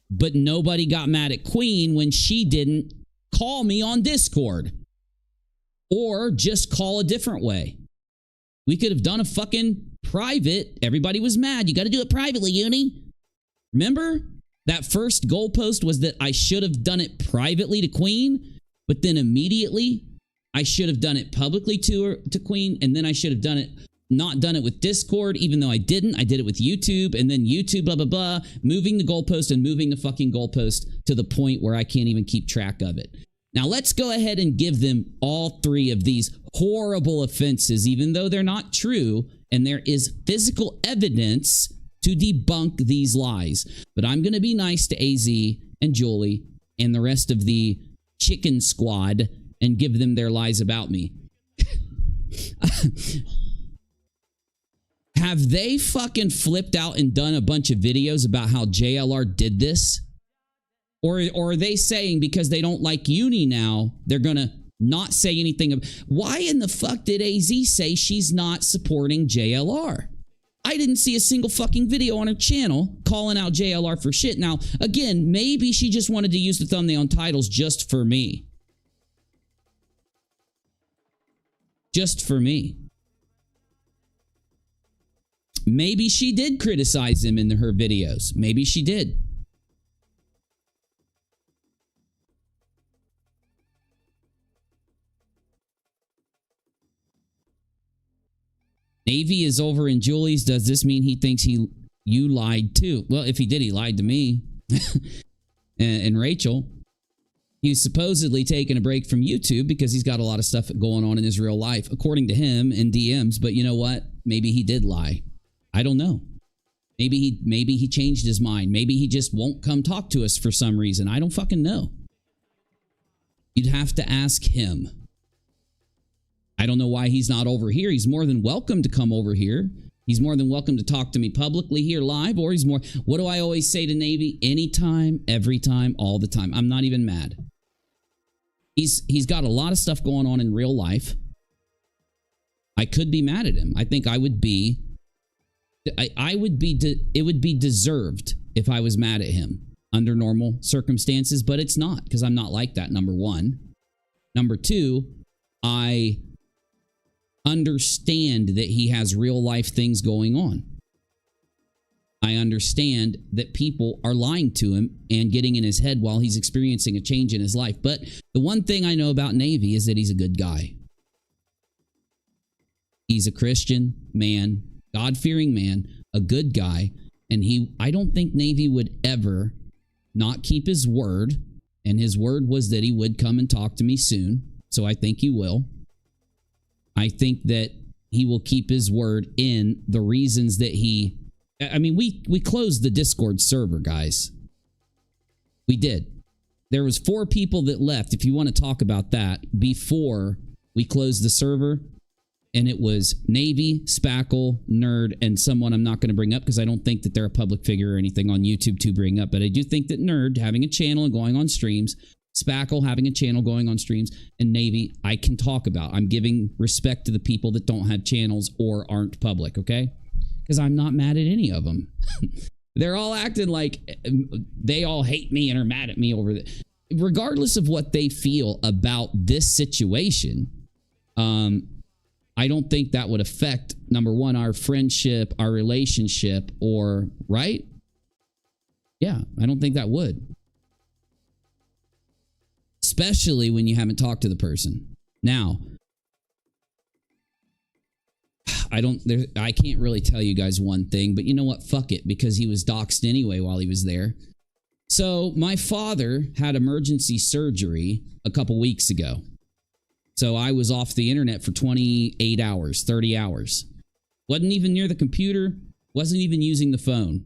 But nobody got mad at Queen when she didn't call me on Discord. Or just call a different way. We could have done a fucking private. Everybody was mad. You got to do it privately, Uni. Remember? That first goalpost was that I should have done it privately to Queen. But then immediately, I should have done it publicly to Queen. And then I should have not done it with Discord, even though I didn't. I did it with YouTube, and then YouTube, blah, blah, blah, moving the goalpost and moving the fucking goalpost to the point where I can't even keep track of it. Now, let's go ahead and give them all three of these horrible offenses, even though they're not true, and there is physical evidence to debunk these lies. But I'm going to be nice to AZ and Julie and the rest of the chicken squad and give them their lies about me. Have they fucking flipped out and done a bunch of videos about how JLR did this? Or are they saying because they don't like Uni now, they're going to not say anything? Why in the fuck did AZ say she's not supporting JLR? I didn't see a single fucking video on her channel calling out JLR for shit. Now, again, maybe she just wanted to use the thumbnail and titles just for me. Just for me. Maybe she did criticize him in her videos. Maybe she did. Navy is over in Julie's. Does this mean he thinks you lied too? Well, if he did, he lied to me. and Rachel. He's supposedly taking a break from YouTube because he's got a lot of stuff going on in his real life, according to him in DMs. But you know what? Maybe he did lie. I don't know. Maybe he changed his mind. Maybe he just won't come talk to us for some reason. I don't fucking know. You'd have to ask him. I don't know why he's not over here. He's more than welcome to come over here. He's more than welcome to talk to me publicly here live, or he's more... What do I always say to Navy? Anytime, every time, all the time. I'm not even mad. He's got a lot of stuff going on in real life. I could be mad at him. I think I would be... it would be deserved if I was mad at him under normal circumstances, but it's not, because I'm not like that, number one. Number two, I understand that he has real life things going on. I understand that people are lying to him and getting in his head while he's experiencing a change in his life. But the one thing I know about Navy is that he's a good guy. He's a Christian man, God-fearing man, a good guy, and I don't think Navy would ever not keep his word And his word was that he would come and talk to me soon. So I think he will. I think that he will keep his word in the reasons that he... I mean, we closed the Discord server, guys. We did. There was 4 people that left, if you want to talk about that, before we closed the server. And it was Navy, Spackle, Nerd, and someone I'm not going to bring up because I don't think that they're a public figure or anything on YouTube to bring up. But I do think that Nerd having a channel and going on streams, Spackle having a channel going on streams, and Navy, I can talk about. I'm giving respect to the people that don't have channels or aren't public, okay? Because I'm not mad at any of them. They're all acting like they all hate me and are mad at me over it. Regardless of what they feel about this situation, I don't think that would affect, number one, our friendship, our relationship, or, right? Yeah, I don't think that would. Especially when you haven't talked to the person. Now, I can't really tell you guys one thing, but you know what? Fuck it, because he was doxed anyway while he was there. So my father had emergency surgery a couple weeks ago. So I was off the internet for 28 hours, 30 hours. Wasn't even near the computer, wasn't even using the phone.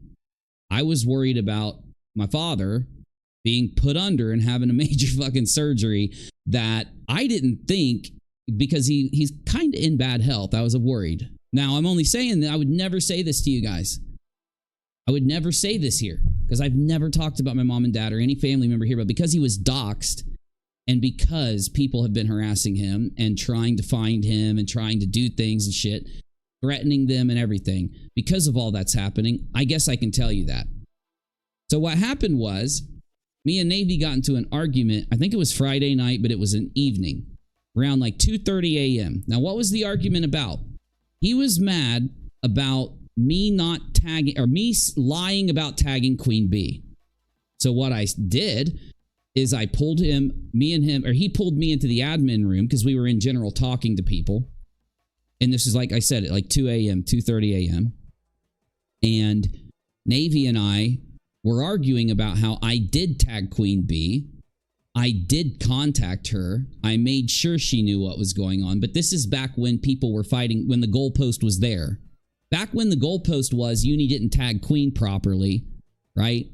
I was worried about my father being put under and having a major fucking surgery that I didn't think, because he's kind of in bad health. I was worried. Now, I'm only saying that I would never say this to you guys. I would never say this here because I've never talked about my mom and dad or any family member here, but because he was doxed and because people have been harassing him and trying to find him and trying to do things and shit, threatening them and everything, because of all that's happening, I guess I can tell you that. So what happened was me and Navy got into an argument. I think it was Friday night, but it was an evening around like 2:30 a.m. Now, what was the argument about? He was mad about me not tagging, or me lying about tagging Queen Bee. So what I did is I pulled him, he pulled me into the admin room because we were in general talking to people. And this is, like I said, at like 2 a.m., 2:30 a.m. And Navy and I were arguing about how I did tag Queen Bee. I did contact her. I made sure she knew what was going on. But this is back when people were fighting, when the goalpost was there. Back when the goalpost was, Uni didn't tag Queen properly, right?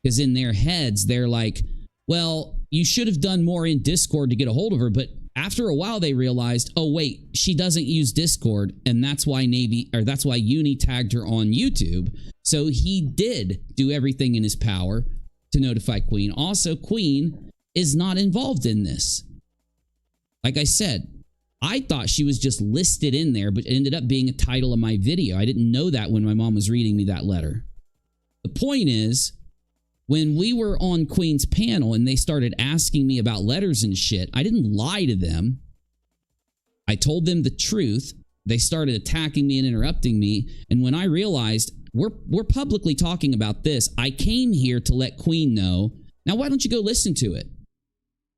Because in their heads, they're like, well, you should have done more in Discord to get a hold of her. But after a while, they realized, oh, wait, she doesn't use Discord. And that's why that's why Uni tagged her on YouTube. So he did do everything in his power to notify Queen. Also, Queen is not involved in this. Like I said, I thought she was just listed in there, but it ended up being a title of my video. I didn't know that when my mom was reading me that letter. The point is, when we were on Queen's panel and they started asking me about letters and shit, I didn't lie to them. I told them the truth. They started attacking me and interrupting me. And when I realized we're publicly talking about this, I came here to let Queen know. Now, why don't you go listen to it?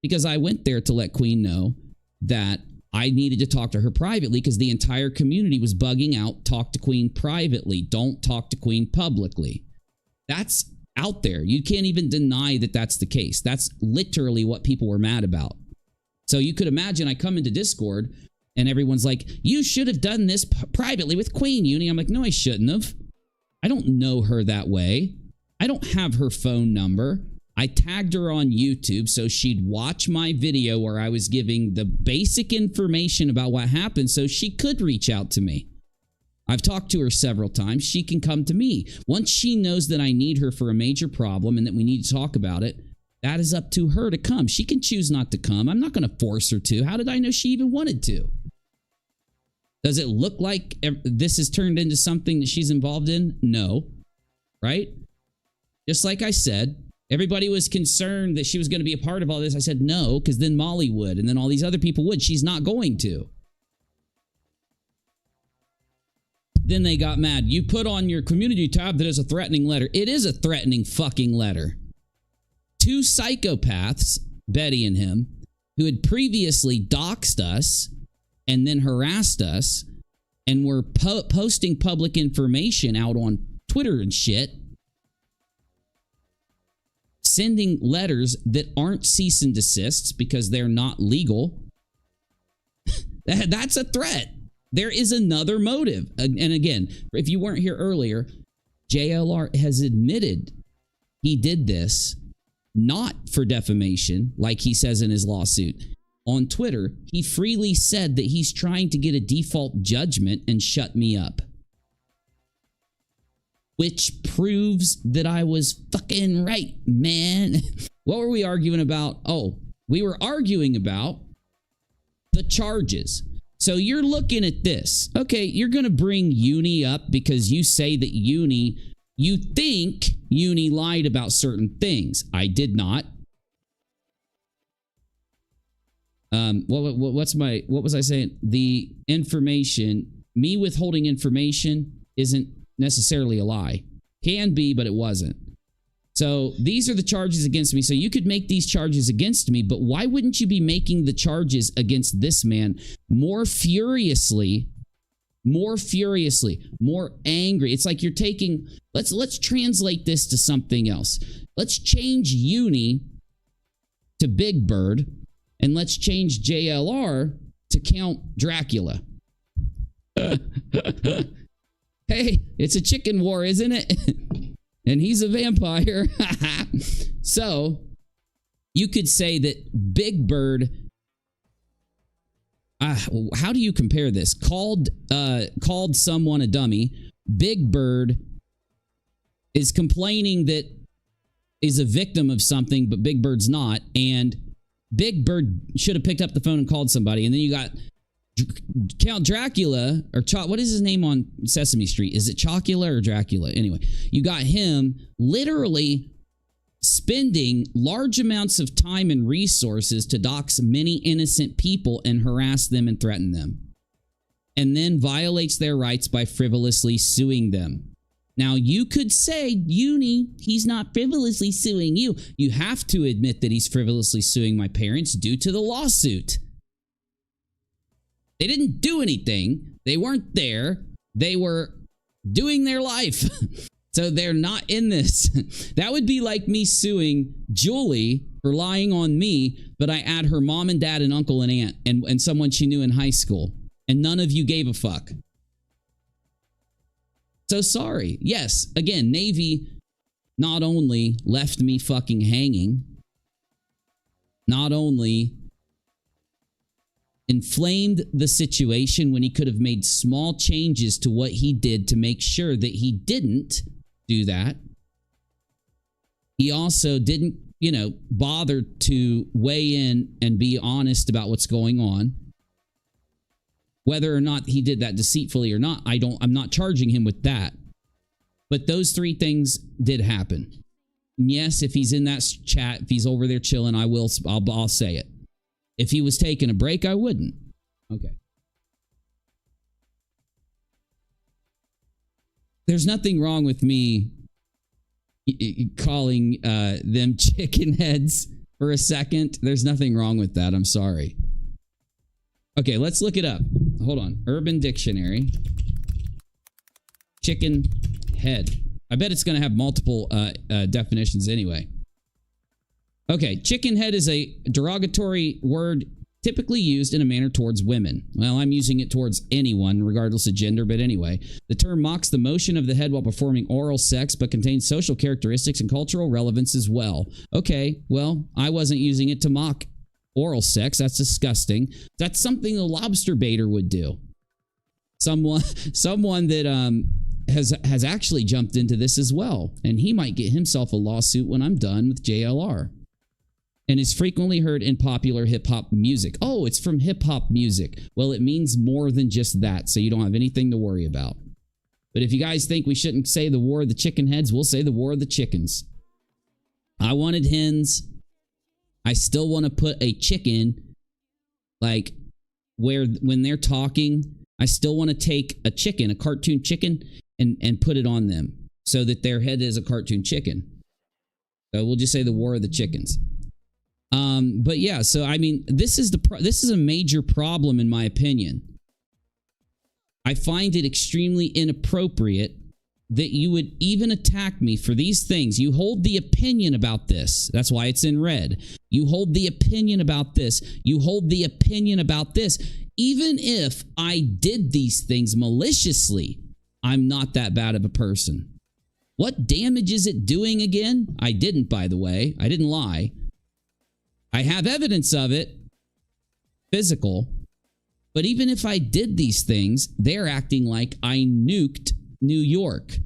Because I went there to let Queen know that I needed to talk to her privately because the entire community was bugging out. Talk to Queen privately. Don't talk to Queen publicly. That's out there. You can't even deny that that's the case. That's literally what people were mad about. So you could imagine I come into Discord and everyone's like, you should have done this privately with Queen, Uni. I'm like, no, I shouldn't have. I don't know her that way. I don't have her phone number. I tagged her on YouTube so she'd watch my video where I was giving the basic information about what happened so she could reach out to me. I've talked to her several times. She can come to me. Once she knows that I need her for a major problem and that we need to talk about it, that is up to her to come. She can choose not to come. I'm not going to force her to. How did I know she even wanted to? Does it look like this has turned into something that she's involved in? No. Right? Just like I said, everybody was concerned that she was going to be a part of all this. I said no, because then Molly would, and then all these other people would. She's not going to. Then they got mad. You put on your community tab that is a threatening letter. It is a threatening fucking letter. 2 psychopaths, Betty and him, who had previously doxed us and then harassed us and were posting public information out on Twitter and shit, sending letters that aren't cease and desists because they're not legal, that's a threat. There is another motive. And again, if you weren't here earlier, JLR has admitted he did this not for defamation, like he says in his lawsuit. On Twitter, he freely said that he's trying to get a default judgment and shut me up. Which proves that I was fucking right, man. What were we arguing about? Oh, we were arguing about the charges. So you're looking at this. Okay, you're going to bring Uni up because you say that you think Uni lied about certain things. I did not. What was I saying? The information, me withholding information isn't necessarily a lie. Can be, but it wasn't. So these are the charges against me. So you could make these charges against me, but why wouldn't you be making the charges against this man more furiously, more angry? It's like you're taking, let's translate this to something else. Let's change Uni to Big Bird, and let's change JLR to Count Dracula. Hey, it's a chicken war, isn't it? And he's a vampire. So you could say that Big Bird, how do you compare this? Called someone a dummy. Big Bird is complaining that is a victim of something, but Big Bird's not. And Big Bird should have picked up the phone and called somebody. And then you got Count Dracula, or what is his name on Sesame Street? Is it Chocula or Dracula? Anyway, you got him literally spending large amounts of time and resources to dox many innocent people and harass them and threaten them, and then violates their rights by frivolously suing them. Now, you could say, Uni, he's not frivolously suing you. You have to admit that he's frivolously suing my parents due to the lawsuit. They didn't do anything. They weren't there. They were doing their life. So they're not in this. That would be like me suing Julie for lying on me, but I add her mom and dad and uncle and aunt and someone she knew in high school. And none of you gave a fuck. So sorry. Yes, again, Navy not only left me fucking hanging, not only inflamed the situation when he could have made small changes to what he did to make sure that he didn't do that. He also didn't, bother to weigh in and be honest about what's going on. Whether or not he did that deceitfully or not, I'm not charging him with that. But those three things did happen. And yes, if he's in that chat, if he's over there chilling, I'll say it. If he was taking a break, I wouldn't. Okay. There's nothing wrong with me calling them chicken heads for a second. There's nothing wrong with that. I'm sorry. Okay, let's look it up. Hold on. Urban Dictionary. Chicken head. I bet it's going to have multiple definitions anyway. Okay, chicken head is a derogatory word typically used in a manner towards women. Well, I'm using it towards anyone, regardless of gender, but anyway. The term mocks the motion of the head while performing oral sex, but contains social characteristics and cultural relevance as well. Okay, well, I wasn't using it to mock oral sex. That's disgusting. That's something a lobster baiter would do. Someone that has actually jumped into this as well, and he might get himself a lawsuit when I'm done with JLR. And is frequently heard in popular hip-hop music. Oh, it's from hip-hop music. Well, it means more than just that, so you don't have anything to worry about. But if you guys think we shouldn't say the war of the chicken heads, we'll say the war of the chickens. I wanted hens. I still want to put a chicken, like, when they're talking, I still want to take a chicken, a cartoon chicken, and put it on them so that their head is a cartoon chicken. So we'll just say the war of the chickens. But yeah, so I mean, this is a major problem in my opinion. I find it extremely inappropriate that you would even attack me for these things. You hold the opinion about this. That's why it's in red. You hold the opinion about this. You hold the opinion about this. Even if I did these things maliciously, I'm not that bad of a person. What damage is it doing again? I didn't, by the way. I didn't lie. I have evidence of it. Physical. But even if I did these things, they're acting like I nuked New York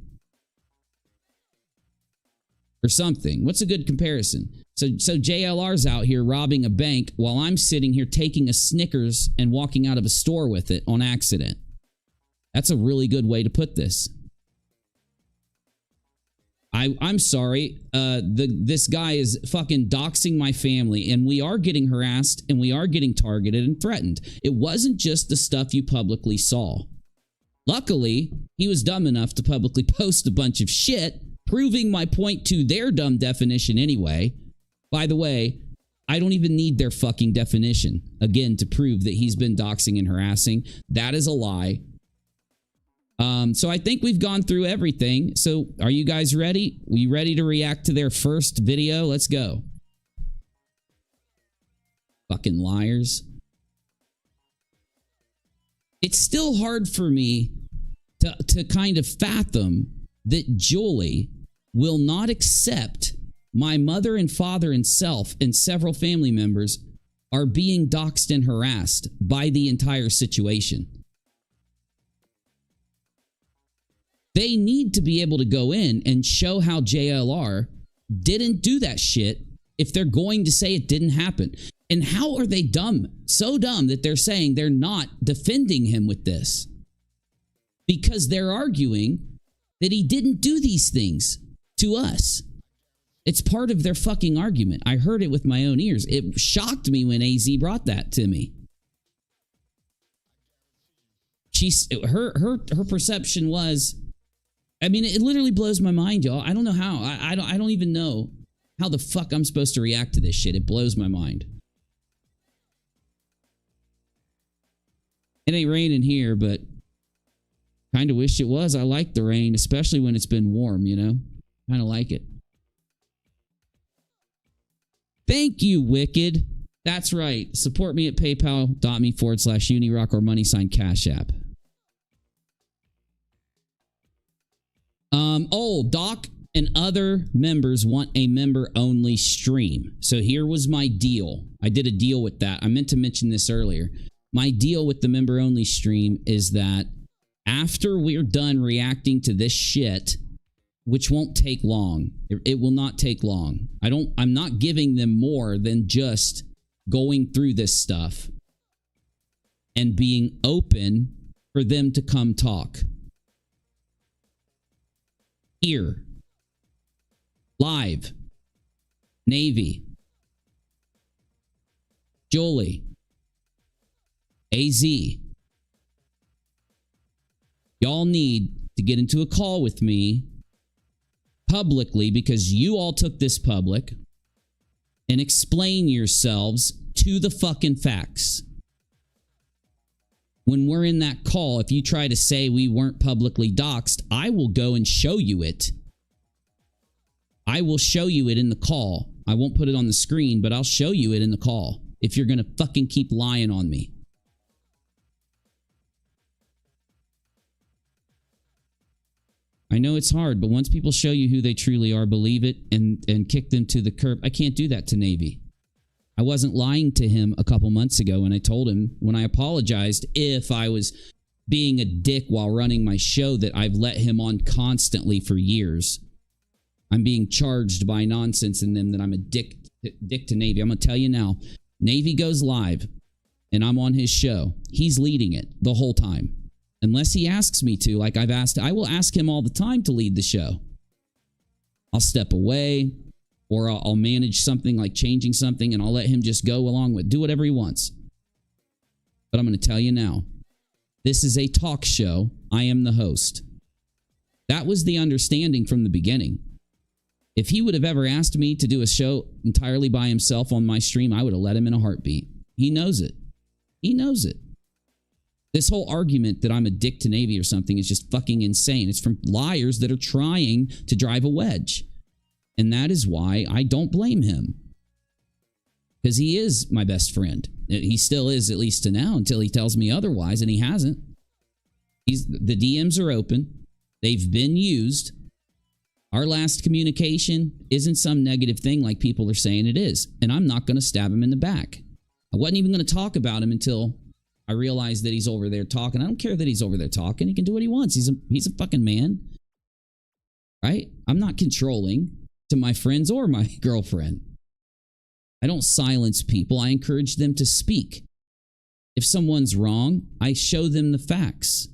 or something. What's a good comparison? So JLR's out here robbing a bank while I'm sitting here taking a Snickers and walking out of a store with it on accident. That's a really good way to put this. I'm sorry. This guy is fucking doxing my family, and we are getting harassed, and we are getting targeted and threatened. It wasn't just the stuff you publicly saw. Luckily, he was dumb enough to publicly post a bunch of shit, proving my point to their dumb definition anyway. By the way, I don't even need their fucking definition, again, to prove that he's been doxing and harassing. That is a lie. So I think we've gone through everything. So are you guys ready? Are you ready to react to their first video? Let's go. Fucking liars. It's still hard for me to kind of fathom that Julie will not accept my mother and father and self and several family members are being doxed and harassed by the entire situation. They need to be able to go in and show how JLR didn't do that shit if they're going to say it didn't happen. And how are they dumb? So dumb that they're saying they're not defending him with this. Because they're arguing that he didn't do these things to us. It's part of their fucking argument. I heard it with my own ears. It shocked me when AZ brought that to me. Her perception was, I mean, it literally blows my mind, y'all. I don't know how. I don't even know how the fuck I'm supposed to react to this shit. It blows my mind. It ain't raining here, but kind of wish it was. I like the rain, especially when it's been warm, you know? Kind of like it. Thank you, Wicked. That's right. Support me at paypal.me/UNIROCK or #CASHAPP. Doc and other members want a member-only stream. So here was my deal. I did a deal with that. I meant to mention this earlier. My deal with the member-only stream is that after we're done reacting to this shit, which won't take long, it will not take long. I'm not giving them more than just going through this stuff and being open for them to come talk. Here, live, Navy, Jolie, AZ. Y'all need to get into a call with me publicly because you all took this public and explain yourselves to the fucking facts. When we're in that call, if you try to say we weren't publicly doxed, I will go and show you it. I will show you it in the call. I won't put it on the screen, but I'll show you it in the call if you're going to fucking keep lying on me. I know it's hard, but once people show you who they truly are, believe it and kick them to the curb. I can't do that to Navy. I wasn't lying to him a couple months ago when I told him, when I apologized, if I was being a dick while running my show that I've let him on constantly for years. I'm being charged by nonsense in them that I'm a dick to Navy. I'm going to tell you now, Navy goes live and I'm on his show. He's leading it the whole time. Unless he asks me to, like I've asked, I will ask him all the time to lead the show. I'll step away. Or I'll manage something like changing something and I'll let him just go along with, do whatever he wants. But I'm going to tell you now, this is a talk show. I am the host. That was the understanding from the beginning. If he would have ever asked me to do a show entirely by himself on my stream, I would have let him in a heartbeat. He knows it. He knows it. This whole argument that I'm a dick to Navy or something is just fucking insane. It's from liars that are trying to drive a wedge. And that is why I don't blame him. Because he is my best friend. He still is, at least to now, until he tells me otherwise, and he hasn't. The DMs are open. They've been used. Our last communication isn't some negative thing like people are saying it is. And I'm not going to stab him in the back. I wasn't even going to talk about him until I realized that he's over there talking. I don't care that he's over there talking. He can do what he wants. He's a fucking man. Right? I'm not controlling to my friends or my girlfriend. I don't silence people. I encourage them to speak. If someone's wrong, I show them the facts.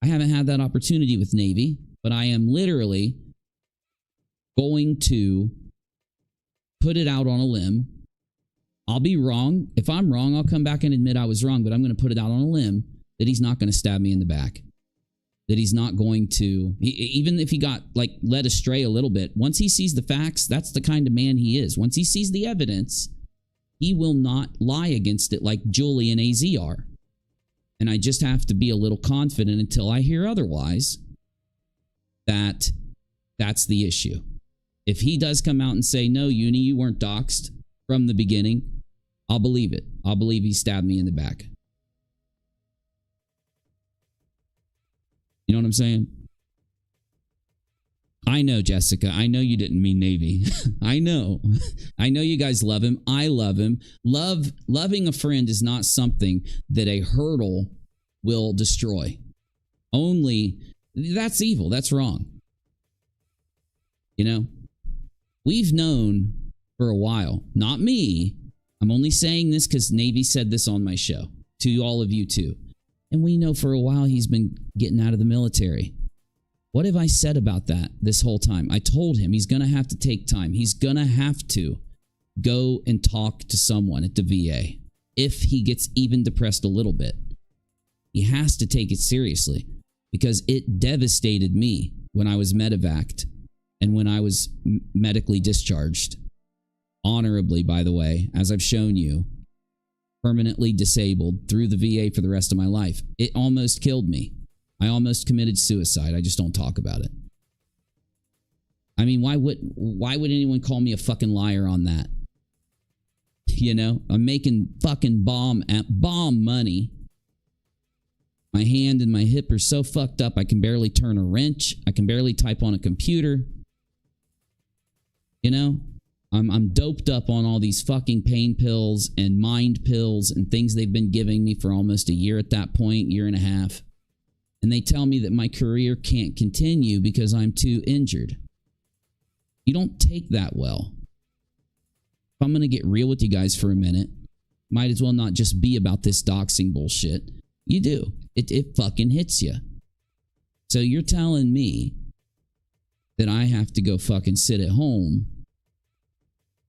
I haven't had that opportunity with Navy, but I am literally going to put it out on a limb. I'll be wrong. If I'm wrong, I'll come back and admit I was wrong, but I'm going to put it out on a limb that he's not going to stab me in the back. That he's not going to, even if he got like led astray a little bit, once he sees the facts, that's the kind of man he is. Once he sees the evidence, he will not lie against it like Julie and AZ are. And I just have to be a little confident until I hear otherwise that that's the issue. If he does come out and say, no, Uni, you weren't doxed from the beginning, I'll believe it. I'll believe he stabbed me in the back. You know what I'm saying? I know, Jessica. I know you didn't mean Navy. I know. I know you guys love him. I love him. Loving a friend is not something that a hurdle will destroy. Only, that's evil. That's wrong. You know? We've known for a while. Not me. I'm only saying this because Navy said this on my show. To all of you too. And we know for a while he's been getting out of the military. What have I said about that this whole time? I told him he's going to have to take time. He's going to have to go and talk to someone at the VA. If he gets even depressed a little bit, he has to take it seriously because it devastated me when I was medevaced and when I was medically discharged. Honorably, by the way, as I've shown you. Permanently disabled through the VA for the rest of my life. It almost killed me. I almost committed suicide. I just don't talk about it. I mean, why would anyone call me a fucking liar on that? You know, I'm making fucking bomb money. My hand and my hip are so fucked up I can barely turn a wrench. I can barely type on a computer. You know? I'm doped up on all these fucking pain pills and mind pills and things they've been giving me for almost a year at that point, year and a half. And they tell me that my career can't continue because I'm too injured. You don't take that well. If I'm going to get real with you guys for a minute, might as well not just be about this doxing bullshit. You do. It fucking hits you. So you're telling me that I have to go fucking sit at home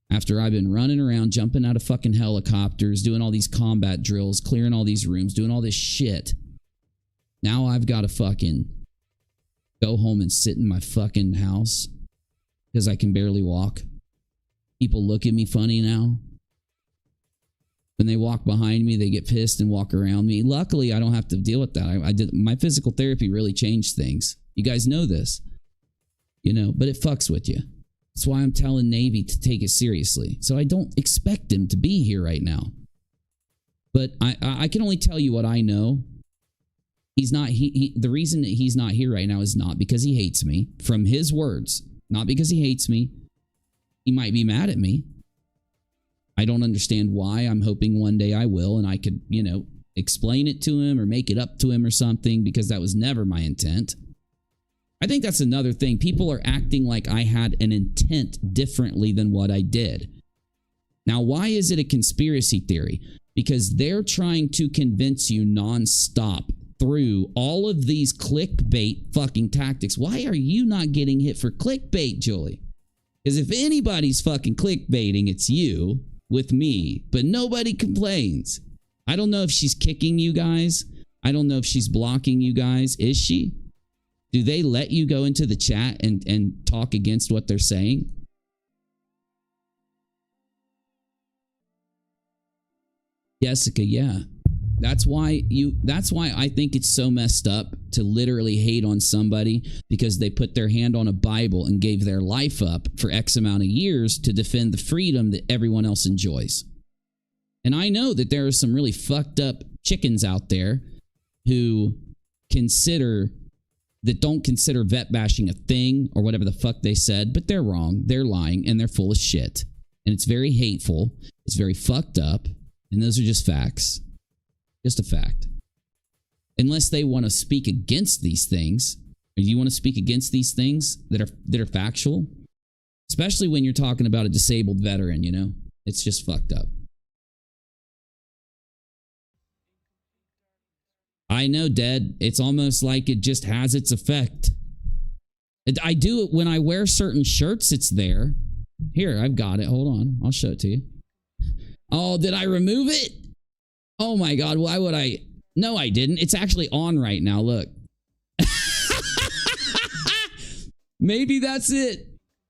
after I've been running around, jumping out of fucking helicopters, doing all these combat drills, clearing all these rooms, doing all this shit. Now I've got to fucking go home and sit in my fucking house because I can barely walk. People look at me funny now. When they walk behind me, they get pissed and walk around me. Luckily, I don't have to deal with that. My physical therapy really changed things. You guys know this. You know, but it fucks with you. That's why I'm telling Navy to take it seriously. So I don't expect him to be here right now. But I can only tell you what I know. He's not. The reason that he's not here right now is not because he hates me. From his words, not because he hates me. He might be mad at me. I don't understand why. I'm hoping one day I will, and I could, you know, explain it to him or make it up to him or something, because that was never my intent. I think that's another thing. People are acting like I had an intent differently than what I did. Now, why is it a conspiracy theory? Because they're trying to convince you nonstop through all of these clickbait fucking tactics. Why are you not getting hit for clickbait, Julie? Because if anybody's fucking clickbaiting, it's you with me, but nobody complains. I don't know if she's kicking you guys. I don't know if she's blocking you guys. Is she? Do they let you go into the chat and talk against what they're saying? Jessica, yeah. That's why I think it's so messed up to literally hate on somebody because they put their hand on a Bible and gave their life up for X amount of years to defend the freedom that everyone else enjoys. And I know that there are some really fucked up chickens out there who don't consider vet bashing a thing or whatever the fuck they said, but they're wrong, they're lying, and they're full of shit. And it's very hateful, it's very fucked up, and those are just facts. Just a fact. Unless they want to speak against these things, or you want to speak against these things that are factual, especially when you're talking about a disabled veteran, you know, it's just fucked up. I know, Dead. It's almost like it just has its effect. I do it when I wear certain shirts. It's there. Here, I've got it. Hold on. I'll show it to you. Oh, did I remove it? Oh my God, why would I? No, I didn't. It's actually on right now, look. Maybe that's it.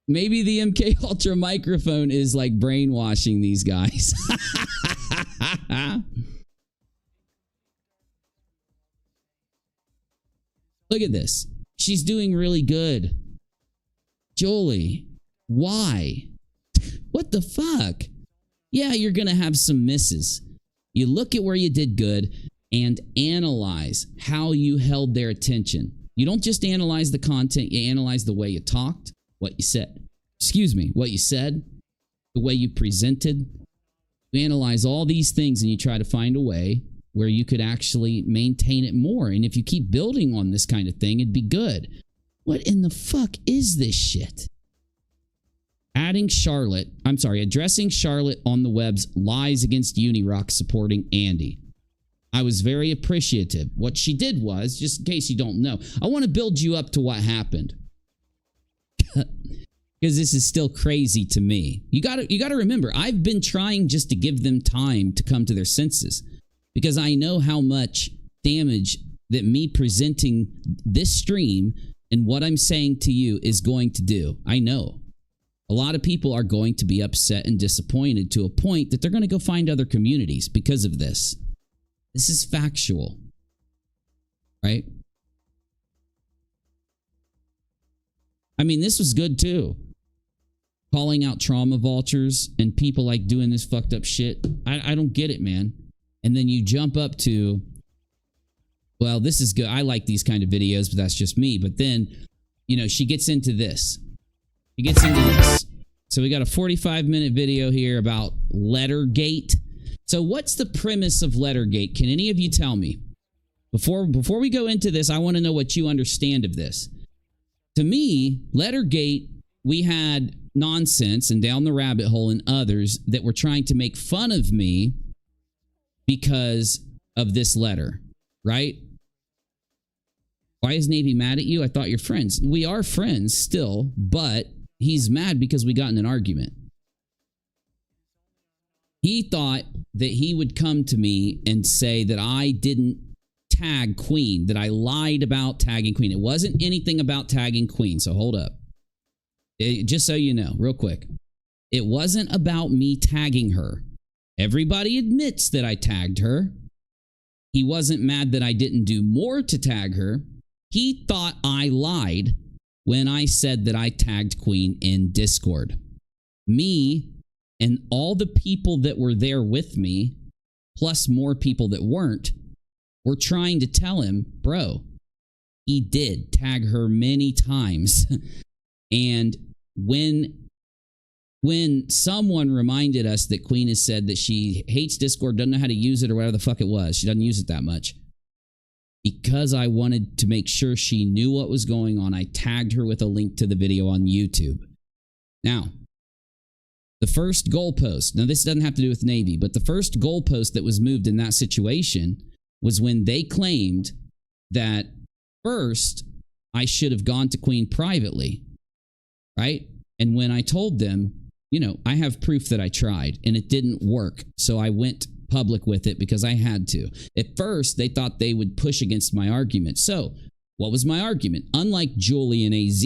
Maybe the MK Ultra microphone is like brainwashing these guys. Look at this. She's doing really good. Jolie, why? What the fuck? Yeah, you're gonna have some misses. You look at where you did good and analyze how you held their attention. You don't just analyze the content, you analyze the way you talked, what you said. Excuse me, what you said, the way you presented. You analyze all these things and you try to find a way where you could actually maintain it more. And if you keep building on this kind of thing, it'd be good. What in the fuck is this shit? Addressing Charlotte on the web's lies against UNIROCK supporting Andy. I was very appreciative. What she did was, just in case you don't know, I want to build you up to what happened. Because this is still crazy to me. You gotta remember, I've been trying just to give them time to come to their senses. Because I know how much damage that me presenting this stream and what I'm saying to you is going to do. I know. A lot of people are going to be upset and disappointed to a point that they're going to go find other communities because of this. This is factual. Right? I mean, this was good too. Calling out trauma vultures and people like doing this fucked up shit. I don't get it, man. And then you jump up to, well, this is good. I like these kind of videos, but that's just me. But then, you know, she gets into this. She gets into this. So we got a 45-minute video here about Lettergate. So what's the premise of Lettergate? Can any of you tell me? Before we go into this, I want to know what you understand of this. To me, Lettergate, we had Nonsense and Down the Rabbit Hole and others that were trying to make fun of me because of this letter, right? Why is Navy mad at you? I thought you're friends. We are friends still, but he's mad because we got in an argument. He thought that he would come to me and say that I didn't tag Queen, that I lied about tagging Queen. It wasn't anything about tagging Queen, so hold up. Just so you know, real quick. It wasn't about me tagging her. Everybody admits that I tagged her. He wasn't mad that I didn't do more to tag her. He thought I lied when I said that I tagged Queen in Discord. Me and all the people that were there with me, plus more people that weren't, were trying to tell him, bro, he did tag her many times. And when someone reminded us that Queen has said that she hates Discord, doesn't know how to use it or whatever the fuck it was, she doesn't use it that much. Because I wanted to make sure she knew what was going on, I tagged her with a link to the video on YouTube. Now, the first goalpost, now this doesn't have to do with Navy, but the first goalpost that was moved in that situation was when they claimed that first I should have gone to Queen privately, right? And when I told them, you know, I have proof that I tried and it didn't work, so I went public with it because I had to. At first, they thought they would push against my argument. So, what was my argument? Unlike Julie and AZ,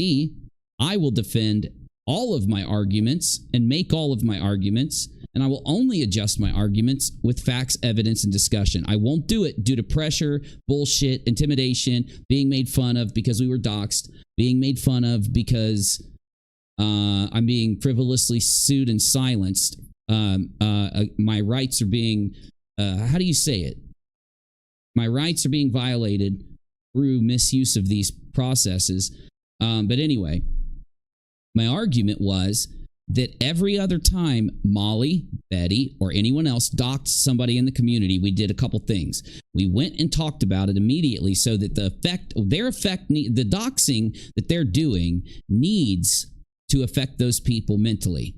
I will defend all of my arguments and make all of my arguments and I will only adjust my arguments with facts, evidence, and discussion. I won't do it due to pressure, bullshit, intimidation, being made fun of because we were doxxed, being made fun of because I'm being frivolously sued and silenced. My rights are being, how do you say it? My rights are being violated through misuse of these processes. But anyway, my argument was that every other time Molly, Betty, or anyone else doxed somebody in the community, we did a couple things. We went and talked about it immediately so that the doxing that they're doing needs to affect those people mentally.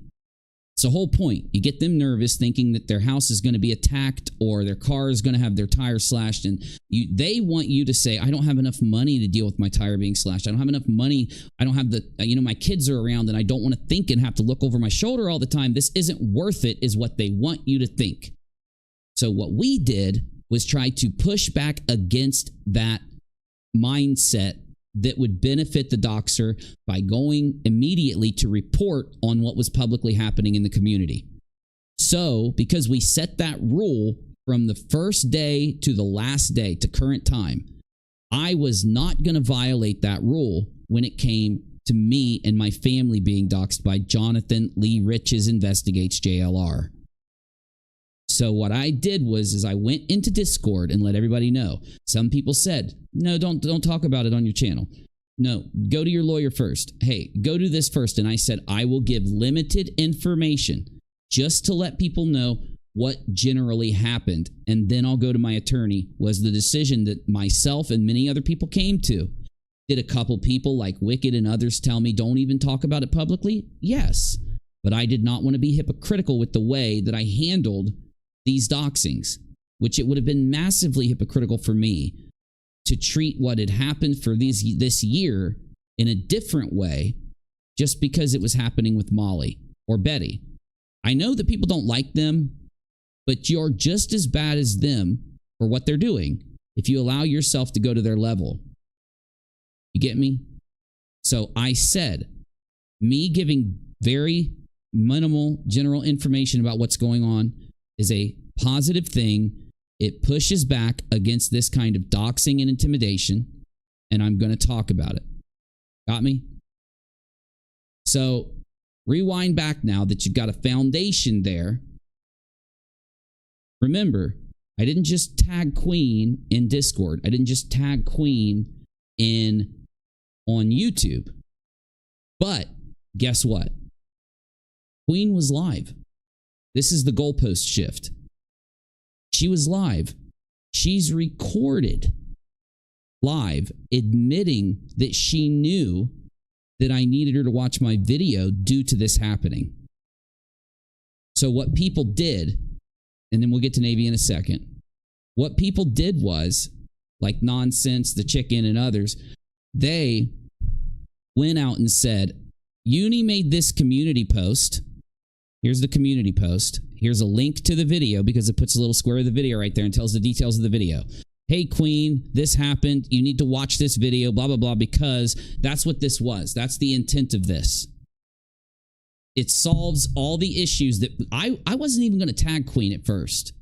It's the whole point. You get them nervous thinking that their house is going to be attacked or their car is going to have their tire slashed, and they want you to say, I don't have enough money to deal with my tire being slashed. I don't have enough money. I don't have the, my kids are around and I don't want to think and have to look over my shoulder all the time. This isn't worth it, is what they want you to think. So what we did was try to push back against that mindset that would benefit the doxer by going immediately to report on what was publicly happening in the community. So, because we set that rule from the first day to the last day to current time, I was not going to violate that rule when it came to me and my family being doxed by Jonathan Lee Riches Investigates JLR. So what I did is I went into Discord and let everybody know. Some people said, no, don't talk about it on your channel. No, go to your lawyer first. Hey, go do this first. And I said, I will give limited information just to let people know what generally happened. And then I'll go to my attorney, was the decision that myself and many other people came to. Did a couple people like Wicked and others tell me don't even talk about it publicly? Yes. But I did not want to be hypocritical with the way that I handled these doxings, which it would have been massively hypocritical for me to treat what had happened for this year in a different way just because it was happening with Molly or Betty. I know that people don't like them, but you're just as bad as them for what they're doing if you allow yourself to go to their level. You get me? So I said, me giving very minimal general information about what's going on is a positive thing. It pushes back against this kind of doxing and intimidation, and I'm going to talk about it. Got me? So rewind back now that you've got a foundation there. Remember, I didn't just tag Queen in Discord. I didn't just tag Queen on YouTube. But guess what? Queen was live. This is the goalpost shift. She was live. She's recorded live, admitting that she knew that I needed her to watch my video due to this happening. So what people did, and then we'll get to Navy in a second. What people did was, like Nonsense, The Chicken, and others, they went out and said, Uni made this community post. Here's the community post. Here's a link to the video because it puts a little square of the video right there and tells the details of the video. Hey, Queen, this happened. You need to watch this video, blah, blah, blah, because that's what this was. That's the intent of this. It solves all the issues that I wasn't even going to tag Queen at first.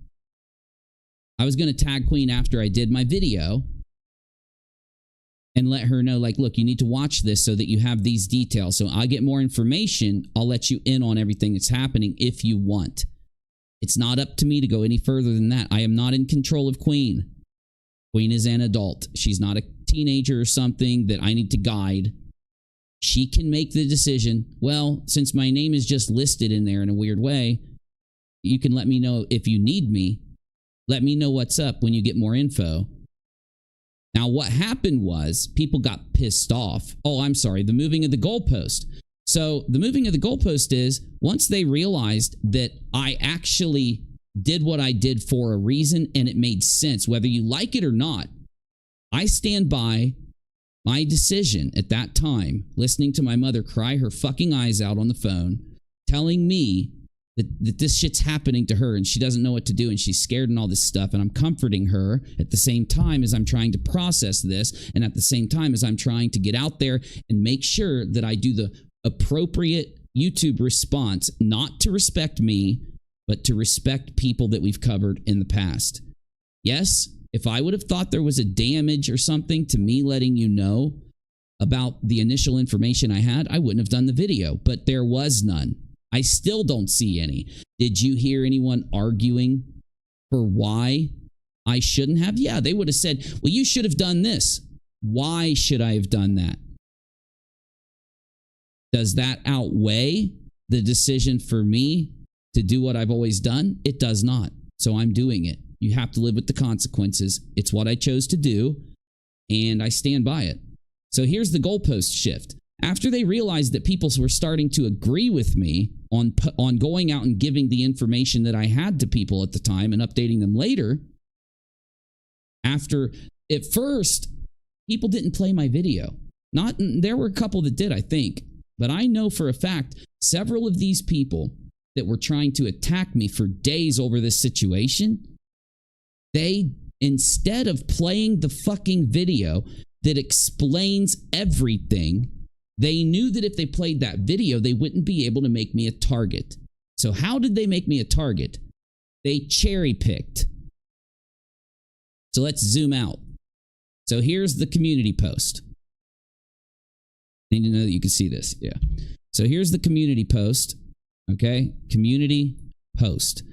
I was going to tag Queen after I did my video and let her know, like, look, you need to watch this so that you have these details. So I get more information. I'll let you in on everything that's happening if you want. It's not up to me to go any further than that. I am not in control of Queen. Queen is an adult. She's not a teenager or something that I need to guide. She can make the decision. Well, since my name is just listed in there in a weird way, you can let me know if you need me. Let me know what's up when you get more info. Now, what happened was people got pissed off. Oh, I'm sorry, the moving of the goalpost. So the moving of the goalpost is once they realized that I actually did what I did for a reason and it made sense, whether you like it or not, I stand by my decision at that time, listening to my mother cry her fucking eyes out on the phone, telling me that this shit's happening to her and she doesn't know what to do and she's scared and all this stuff. And I'm comforting her at the same time as I'm trying to process this. And at the same time as I'm trying to get out there and make sure that I do the appropriate YouTube response, not to respect me, but to respect people that we've covered in the past. Yes, if I would have thought there was a damage or something to me letting you know about the initial information I had, I wouldn't have done the video, but there was none. I still don't see any. Did you hear anyone arguing for why I shouldn't have? Yeah, they would have said, well, you should have done this. Why should I have done that? Does that outweigh the decision for me to do what I've always done? It does not. So I'm doing it. You have to live with the consequences. It's what I chose to do, and I stand by it. So here's the goalpost shift. After they realized that people were starting to agree with me on going out and giving the information that I had to people at the time and updating them later, after at first people didn't play my video. There were a couple that did, I think, but I know for a fact several of these people that were trying to attack me for days over this situation, they, instead of playing the fucking video that explains everything, they knew that if they played that video, they wouldn't be able to make me a target. So how did they make me a target? They cherry picked. So let's zoom out. So here's the community post. I need to know that you can see this. Yeah. So here's the community post. Okay. Community post.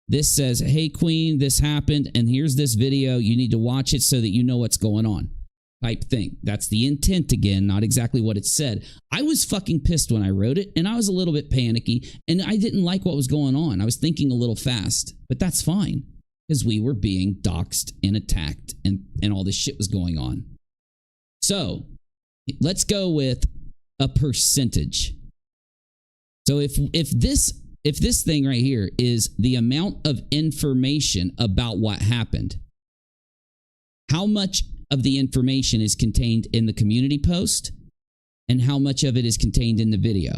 This says, hey, Queen, this happened, and here's this video. You need to watch it so that you know what's going on. Type thing. That's the intent again, not exactly what it said. I was fucking pissed when I wrote it, and I was a little bit panicky, and I didn't like what was going on. I was thinking a little fast, but that's fine because we were being doxed and attacked, and all this shit was going on. So let's go with a percentage. So if this thing right here is the amount of information about what happened, how much of the information is contained in the community post and how much of it is contained in the video?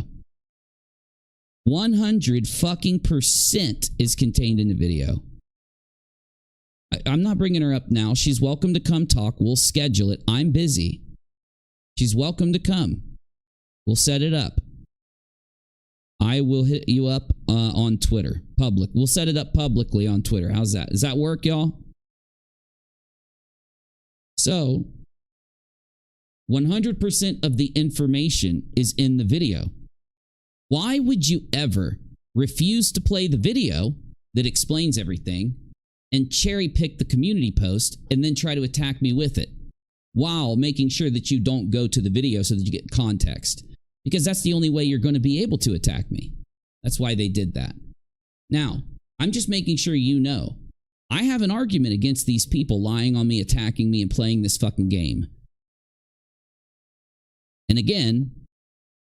100 fucking % is contained in the video. I'm not bringing her up now. She's welcome to come talk. We'll schedule it. I'm busy. She's welcome to come. We'll set it up. I will hit you up on Twitter. Public. We'll set it up publicly on Twitter. How's that? Does that work, y'all? So, 100% of the information is in the video. Why would you ever refuse to play the video that explains everything and cherry pick the community post and then try to attack me with it while making sure that you don't go to the video so that you get context? Because that's the only way you're going to be able to attack me. That's why they did that. Now, I'm just making sure you know, I have an argument against these people lying on me, attacking me, and playing this fucking game. And again,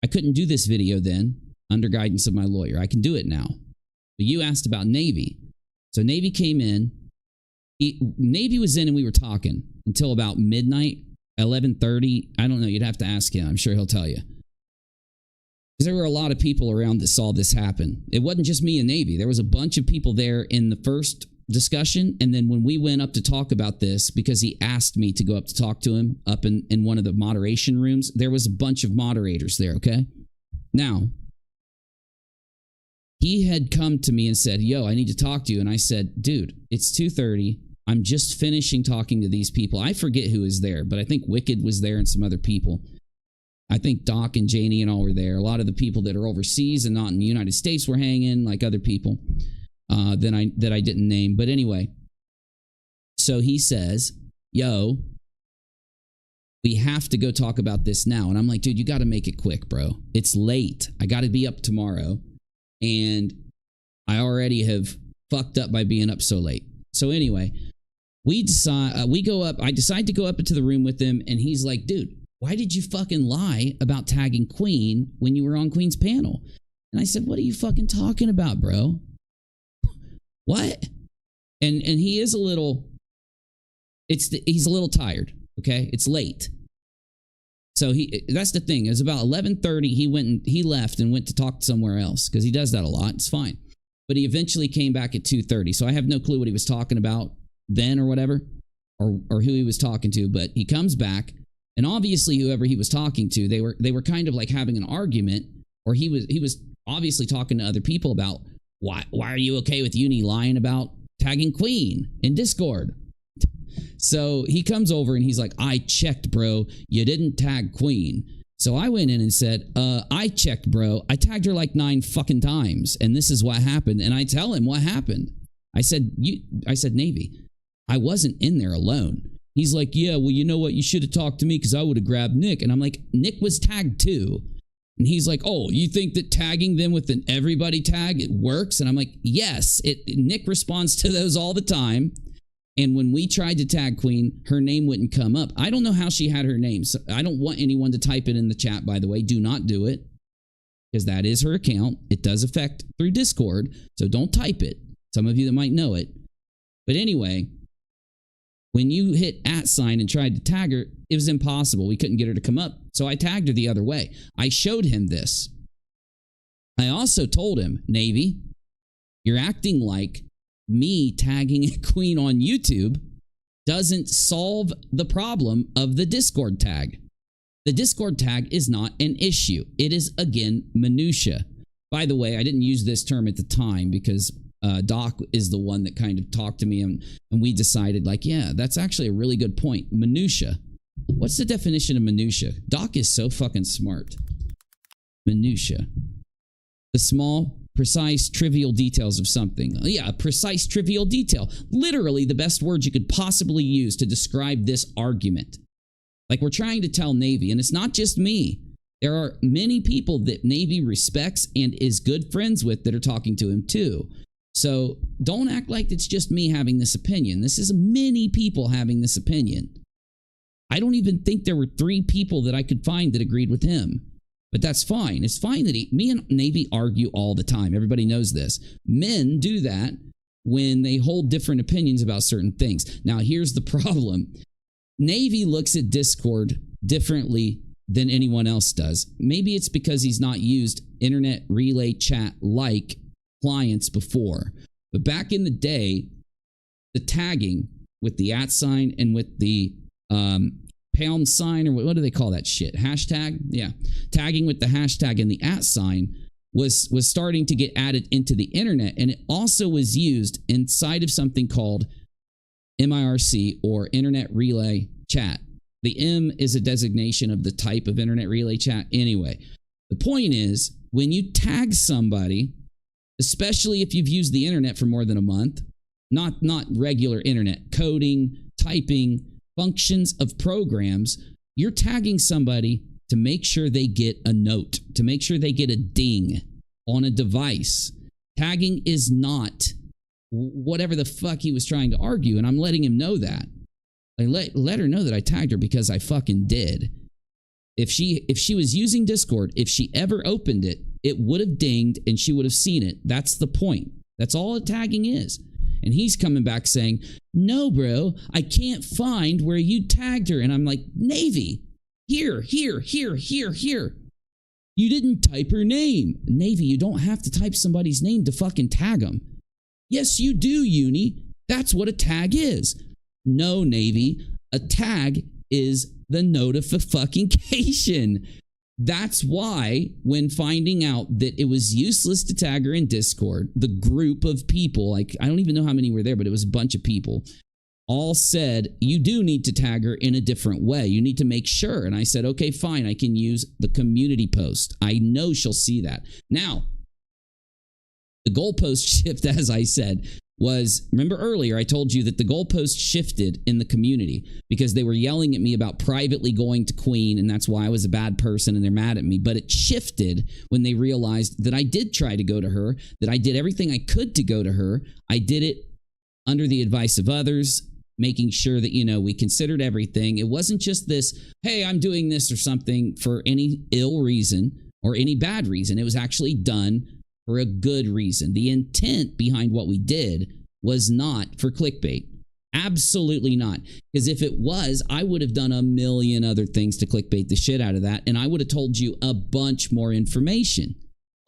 I couldn't do this video then under guidance of my lawyer. I can do it now. But you asked about Navy. So Navy came in. Navy was in and we were talking until about midnight, 11:30. I don't know. You'd have to ask him. I'm sure he'll tell you. Because there were a lot of people around that saw this happen. It wasn't just me and Navy. There was a bunch of people there in the first discussion. And then when we went up to talk about this, because he asked me to go up to talk to him up in one of the moderation rooms, there was a bunch of moderators there, okay? Now, he had come to me and said, yo, I need to talk to you. And I said, dude, it's 2:30. I'm just finishing talking to these people. I forget who was there, but I think Wicked was there and some other people. I think Doc and Janie and all were there. A lot of the people that are overseas and not in the United States were hanging, like other people that I didn't name. But anyway, so he says, yo, we have to go talk about this now. And I'm like, dude, you got to make it quick, bro. It's late. I got to be up tomorrow. And I already have fucked up by being up so late. So anyway, I decide to go up into the room with him. And he's like, dude, why did you fucking lie about tagging Queen when you were on Queen's panel? And I said, what are you fucking talking about, bro? What? And he is a little, he's a little tired, okay? It's late. So that's the thing. It was about 11:30. He left and went to talk somewhere else because he does that a lot. It's fine. But he eventually came back at 2:30. So I have no clue what he was talking about then or whatever, or who he was talking to, but he comes back. And obviously, whoever he was talking to, they were kind of like having an argument, or he was obviously talking to other people about why are you okay with Uni lying about tagging Queen in Discord? So he comes over and he's like, I checked, bro. You didn't tag Queen. So I went in and said, I checked, bro. I tagged her like 9 fucking times. And this is what happened. And I tell him what happened. I said, Navy, I wasn't in there alone. He's like, yeah, well, you know what? You should have talked to me because I would have grabbed Nick. And I'm like, Nick was tagged too. And he's like, oh, you think that tagging them with an everybody tag, it works? And I'm like, yes, Nick responds to those all the time. And when we tried to tag Queen, her name wouldn't come up. I don't know how she had her name. So I don't want anyone to type it in the chat, by the way. Do not do it, because that is her account. It does affect through Discord, so don't type it. Some of you that might know it. But anyway, when you hit @ and tried to tag her, it was impossible. We couldn't get her to come up. So I tagged her the other way. I showed him this. I also told him, Navy, you're acting like me tagging a Queen on YouTube doesn't solve the problem of the Discord tag. The Discord tag is not an issue. It is, again, minutia. By the way, I didn't use this term at the time because Doc is the one that kind of talked to me, and we decided, like, yeah, that's actually a really good point. Minutia. What's the definition of minutia? Doc is so fucking smart. Minutia. The small, precise, trivial details of something. Yeah, a precise, trivial detail. Literally the best word you could possibly use to describe this argument. Like we're trying to tell Navy, and it's not just me. There are many people that Navy respects and is good friends with that are talking to him too. So don't act like it's just me having this opinion. This is many people having this opinion. I don't even think there were 3 people that I could find that agreed with him. But that's fine. It's fine that me and Navy argue all the time. Everybody knows this. Men do that when they hold different opinions about certain things. Now, here's the problem. Navy looks at Discord differently than anyone else does. Maybe it's because he's not used internet relay chat like clients before. But back in the day, the tagging with the @ and with the pound sign, or what do they call that shit? Hashtag? Yeah. Tagging with the hashtag and the @ was starting to get added into the internet, and it also was used inside of something called MIRC, or Internet Relay Chat. The M is a designation of the type of internet relay chat. Anyway, the point is, when you tag somebody, especially if you've used the internet for more than a month, not regular internet, coding, typing, functions of programs, you're tagging somebody to make sure they get a note, to make sure they get a ding on a device. Tagging is not whatever the fuck he was trying to argue, and I'm letting him know that. I let her know that I tagged her because I fucking did. If she was using Discord, if she ever opened it, it would have dinged and she would have seen it. That's the point. That's all a tagging is. And he's coming back saying, no, bro, I can't find where you tagged her. And I'm like, Navy, here. You didn't type her name. Navy, you don't have to type somebody's name to fucking tag them. Yes, you do, Uni. That's what a tag is. No, Navy, a tag is the notification. That's why, when finding out that it was useless to tag her in Discord, the group of people, like, I don't even know how many were there, but it was a bunch of people, all said, you do need to tag her in a different way. You need to make sure. And I said, okay, fine, I can use the community post. I know she'll see that. Now, the goalpost shift, as I said, was, remember earlier I told you that the goalpost shifted in the community because they were yelling at me about privately going to Queen, and that's why I was a bad person and they're mad at me. But it shifted when they realized that I did try to go to her, that I did everything I could to go to her. I did it under the advice of others, making sure that, we considered everything. It wasn't just this, hey, I'm doing this or something for any ill reason or any bad reason. It was actually done for a good reason. The intent behind what we did was not for clickbait. Absolutely not. Because if it was, I would have done a million other things to clickbait the shit out of that, and I would have told you a bunch more information.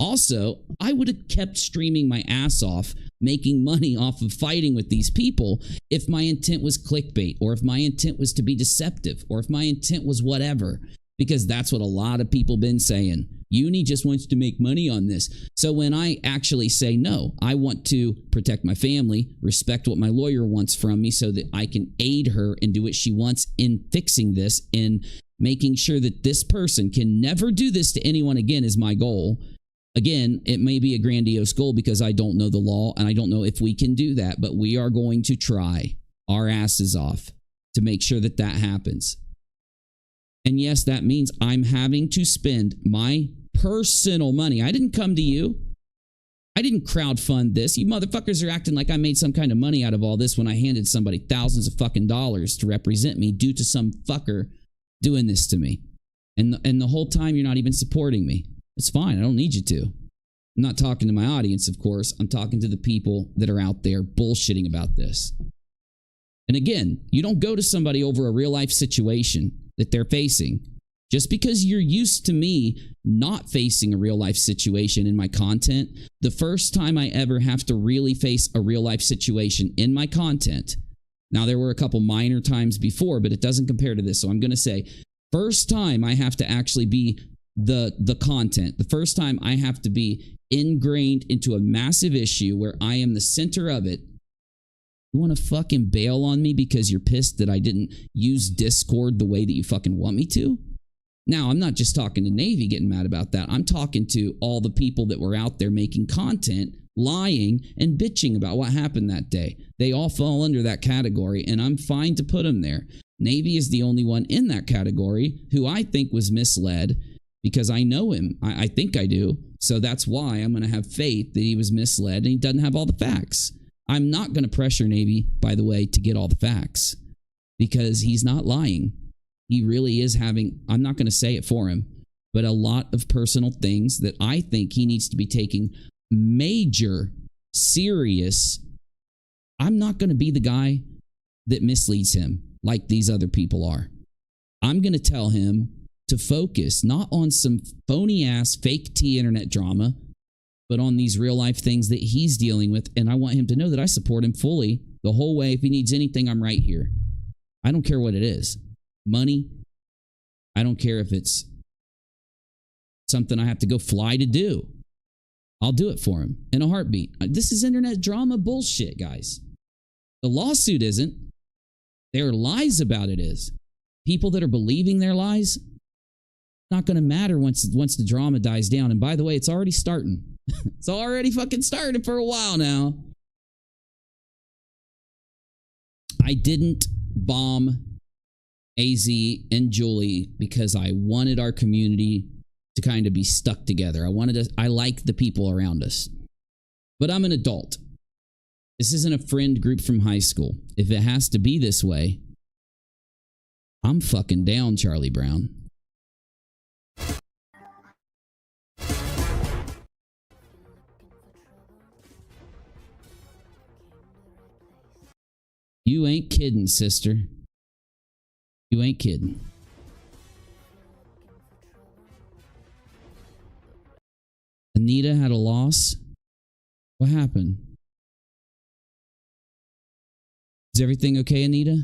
Also, I would have kept streaming my ass off, making money off of fighting with these people if my intent was clickbait, or if my intent was to be deceptive, or if my intent was whatever. because that's what a lot of people been saying. Uni just wants to make money on this. So when I actually say, no, I want to protect my family, respect what my lawyer wants from me so that I can aid her and do what she wants in fixing this and making sure that this person can never do this to anyone again is my goal. Again, it may be a grandiose goal because I don't know the law and I don't know if we can do that, but we are going to try our asses off to make sure that that happens. And yes, that means I'm having to spend my personal money. I didn't come to you. I didn't crowdfund this. You motherfuckers are acting like I made some kind of money out of all this when I handed somebody thousands of fucking dollars to represent me due to some fucker doing this to me. And the whole time you're not even supporting me. It's fine. I don't need you to. I'm not talking to my audience, of course. I'm talking to the people that are out there bullshitting about this. And again, you don't go to somebody over a real life situation that they're facing. Just because you're used to me not facing a real life situation in my content, the first time I ever have to really face a real life situation in my content. Now, there were a couple minor times before, but it doesn't compare to this. So I'm going to say, first time I have to actually be the content. The first time I have to be ingrained into a massive issue where I am the center of it. You want to fucking bail on me because you're pissed that I didn't use Discord the way that you fucking want me to? Now, I'm not just talking to Navy getting mad about that. I'm talking to all the people that were out there making content, lying, and bitching about what happened that day. They all fall under that category, and I'm fine to put them there. Navy is the only one in that category who I think was misled because I know him. I think I do. So that's why I'm going to have faith that he was misled and he doesn't have all the facts. I'm not going to pressure Navy, by the way, to get all the facts because he's not lying. He really is having, I'm not going to say it for him, but a lot of personal things that I think he needs to be taking major, serious. I'm not going to be the guy that misleads him like these other people are. I'm going to tell him to focus not on some phony ass fake tea internet drama, but on these real life things that he's dealing with. And I want him to know that I support him fully the whole way. If he needs anything, I'm right here. I don't care what it is. Money. I don't care if it's something I have to go fly to do. I'll do it for him in a heartbeat. This is internet drama bullshit, guys. The lawsuit isn't. Their lies about it is. People that are believing their lies, not going to matter once the drama dies down. And by the way, it's already starting. It's already fucking started for a while now. I didn't bomb AZ and Julie because I wanted our community to kind of be stuck together. I like the people around us. But I'm an adult. This isn't a friend group from high school. If it has to be this way, I'm fucking down, Charlie Brown. You ain't kidding, sister. You ain't kidding. Anita had a loss? What happened? Is everything okay, Anita?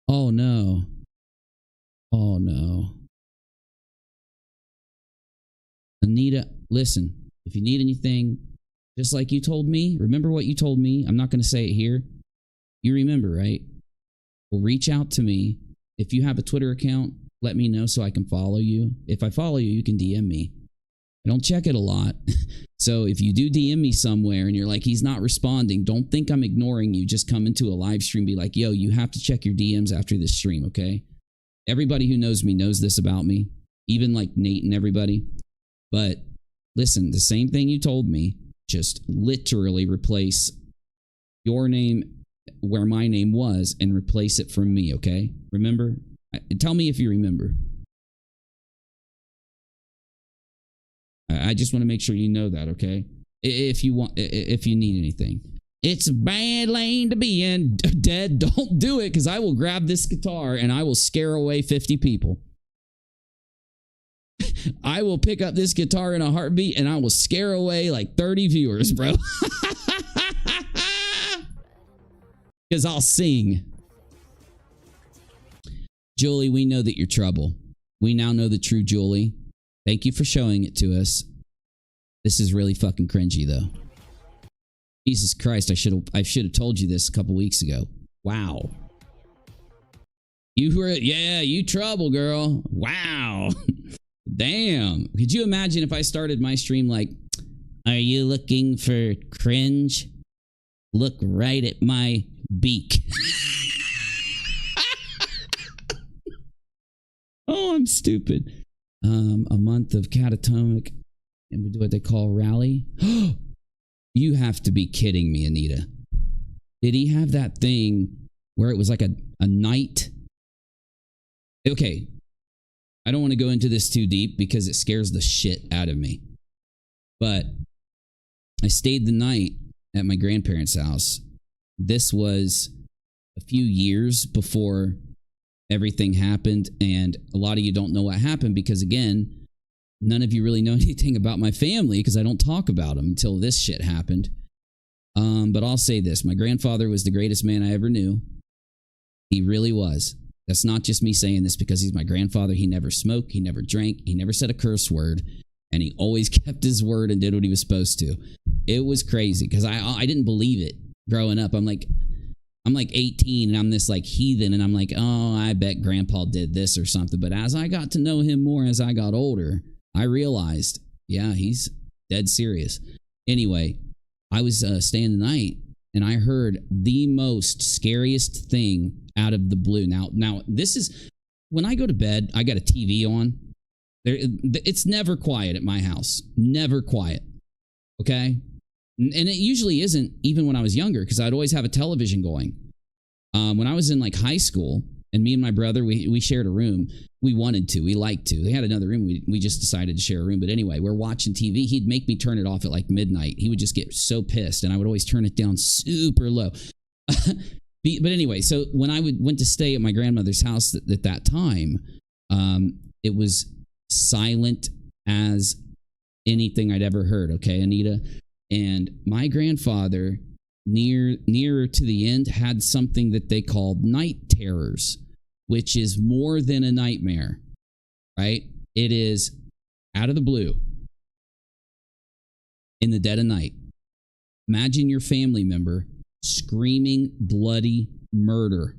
Oh, no. Oh, no. Anita, listen, if you need anything, just like you told me, remember what you told me? I'm not going to say it here. You remember, right? Well, reach out to me. If you have a Twitter account, let me know so I can follow you. If I follow you, you can DM me. I don't check it a lot. So if you do DM me somewhere and you're like, he's not responding, don't think I'm ignoring you. Just come into a live stream, be like, yo, you have to check your DMs after this stream, okay? Everybody who knows me knows this about me, even like Nate and everybody. But listen, the same thing you told me, just literally replace your name where my name was and replace it from me, okay? Remember? Tell me if you remember. I just want to make sure you know that, okay? If you need anything. It's a bad lane to be in. Dead, don't do it, because I will grab this guitar and I will scare away 50 people. I will pick up this guitar in a heartbeat and I will scare away like 30 viewers, bro. Because I'll sing. Julie, we know that you're trouble. We now know the true Julie. Thank you for showing it to us. This is really fucking cringy, though. Jesus Christ, I should have told you this a couple weeks ago. Wow. You trouble, girl. Wow. Damn. Could you imagine if I started my stream like, are you looking for cringe? Look right at my beak. Oh, I'm stupid. A month of catatonic, and we do what they call rally. You have to be kidding me, Anita. Did he have that thing where it was like a night? Okay. I don't want to go into this too deep because it scares the shit out of me. But I stayed the night at my grandparents' house. This was a few years before everything happened, and a lot of you don't know what happened because, again, none of you really know anything about my family because I don't talk about them until this shit happened. But I'll say this. My grandfather was the greatest man I ever knew. He really was. That's not just me saying this because he's my grandfather. He never smoked. He never drank. He never said a curse word. And he always kept his word and did what he was supposed to. It was crazy because I didn't believe it growing up. I'm like 18 and I'm this like heathen and I'm like, oh, I bet grandpa did this or something. But as I got to know him more as I got older, I realized, yeah, he's dead serious. Anyway, I was staying the night and I heard the most scariest thing out of the blue. Now this is when I go to bed, I got a TV on. It's never quiet at my house. Never quiet. Okay? And it usually isn't even when I was younger because I'd always have a television going. When I was in like high school and me and my brother, we shared a room. We wanted to. We liked to. They had another room. We just decided to share a room. But anyway, we're watching TV. He'd make me turn it off at like midnight. He would just get so pissed and I would always turn it down super low. But anyway, so when I went to stay at my grandmother's house at that time, it was silent as anything I'd ever heard. Okay, Anita? And my grandfather, nearer to the end, had something that they called night terrors, which is more than a nightmare, right? It is out of the blue, in the dead of night. Imagine your family member screaming bloody murder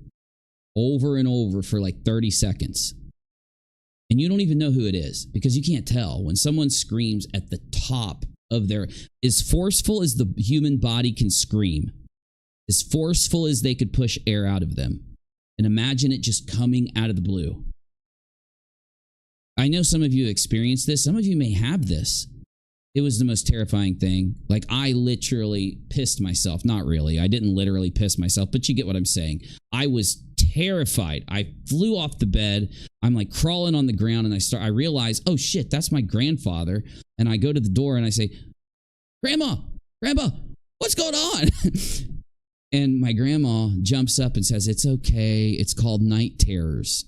over and over for like 30 seconds. And you don't even know who it is because you can't tell when someone screams at the top of their, as forceful as the human body can scream, as forceful as they could push air out of them. And imagine it just coming out of the blue. I know some of you experienced this. Some of you may have this. It was the most terrifying thing. Like, I literally pissed myself. Not really. I didn't literally piss myself, but you get what I'm saying. I was terrified. I flew off the bed. I'm like crawling on the ground and I realize, oh shit, that's my grandfather. And I go to the door and I say, Grandma, what's going on? And my grandma jumps up and says, it's okay. It's called night terrors.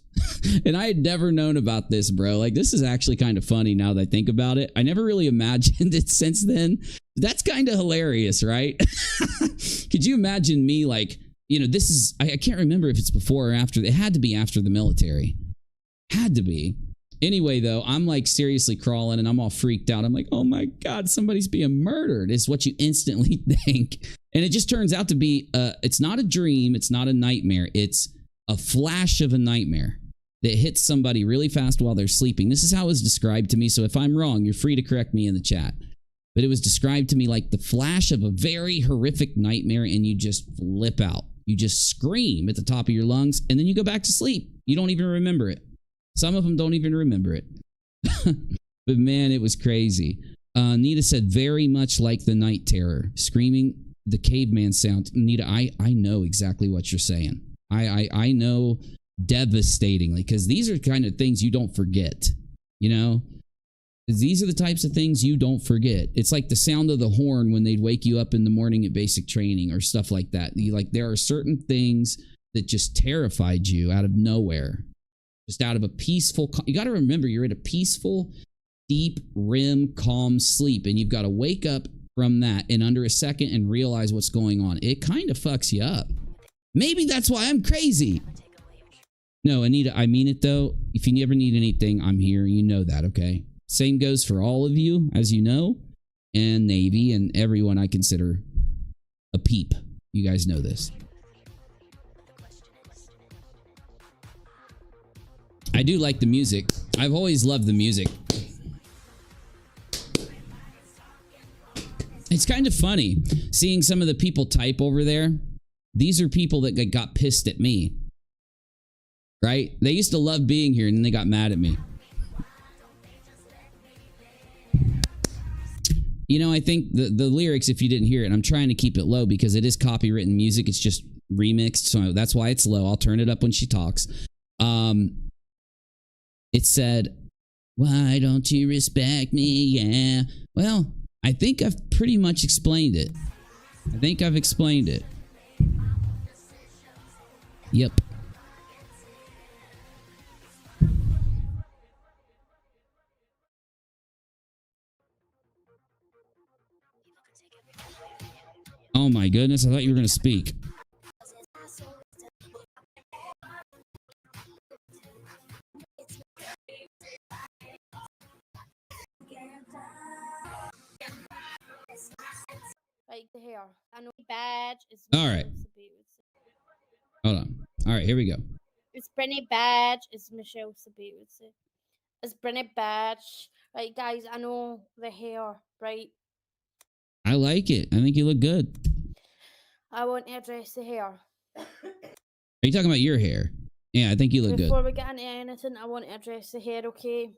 And I had never known about this, bro. Like, this is actually kind of funny now that I think about it. I never really imagined it since then. That's kind of hilarious, right? Could you imagine me like, you know, this is, I can't remember if it's before or after. It had to be after the military. Had to be. Anyway, though, I'm like seriously crawling and I'm all freaked out. I'm like, oh my God, somebody's being murdered. Is what you instantly think. And it just turns out to be, it's not a dream. It's not a nightmare. It's a flash of a nightmare that hits somebody really fast while they're sleeping. This is how it was described to me. So if I'm wrong, you're free to correct me in the chat. But it was described to me like the flash of a very horrific nightmare and you just flip out. You just scream at the top of your lungs and then you go back to sleep. You don't even remember it. Some of them don't even remember it. But man, it was crazy. Nita said, very much like the night terror. Screaming the caveman sound. Nita, I know exactly what you're saying. I know devastatingly because these are kind of things you don't forget, you know? These are the types of things you don't forget. It's like the sound of the horn when they'd wake you up in the morning at basic training or stuff like that. There are certain things that just terrified you out of nowhere. Just out of a peaceful, you got to remember you're in a peaceful, deep REM, calm sleep, and you've got to wake up from that in under a second and realize what's going on. It kind of fucks you up. Maybe that's why I'm crazy. No, Anita, I mean it though. If you ever need anything, I'm here. You know that, okay? Same goes for all of you, as you know, and Navy and everyone I consider a peep. You guys know this. I do like the music. I've always loved the music. It's kind of funny seeing some of the people type over there. These are people that got pissed at me. Right? They used to love being here and then they got mad at me. You know, I think the lyrics, if you didn't hear it, I'm trying to keep it low because it is copywritten music. It's just remixed. So that's why it's low. I'll turn it up when she talks. It said, "Why don't you respect me? Yeah." Well, I think I've pretty much explained it. I think I've explained it. Yep. Oh my goodness, I thought you were going to speak. Like the hair. I know badge is. All right. Hold on. All right, here we go. It's Brenny badge is Michelle Sabine would say. It's Brenny badge. Right, guys, I know the hair, right? I like it. I think you look good. I want to address the hair. Are you talking about your hair? Yeah, I think you look good. Before we get into anything, I want to address the hair, okay?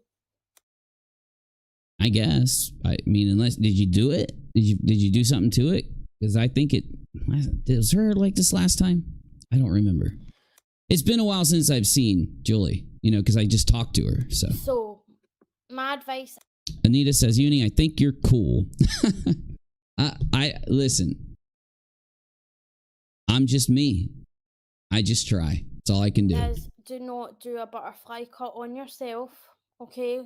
I guess. I mean, unless did you do it? Did you do something to it? Because I think it was her like this last time. I don't remember. It's been a while since I've seen Julie. You know, because I just talked to her. So, my advice. Anita says, "Uni, I think you're cool." I listen. I'm just me. I just try. That's all I can do. Guys, do not do a butterfly cut on yourself, okay?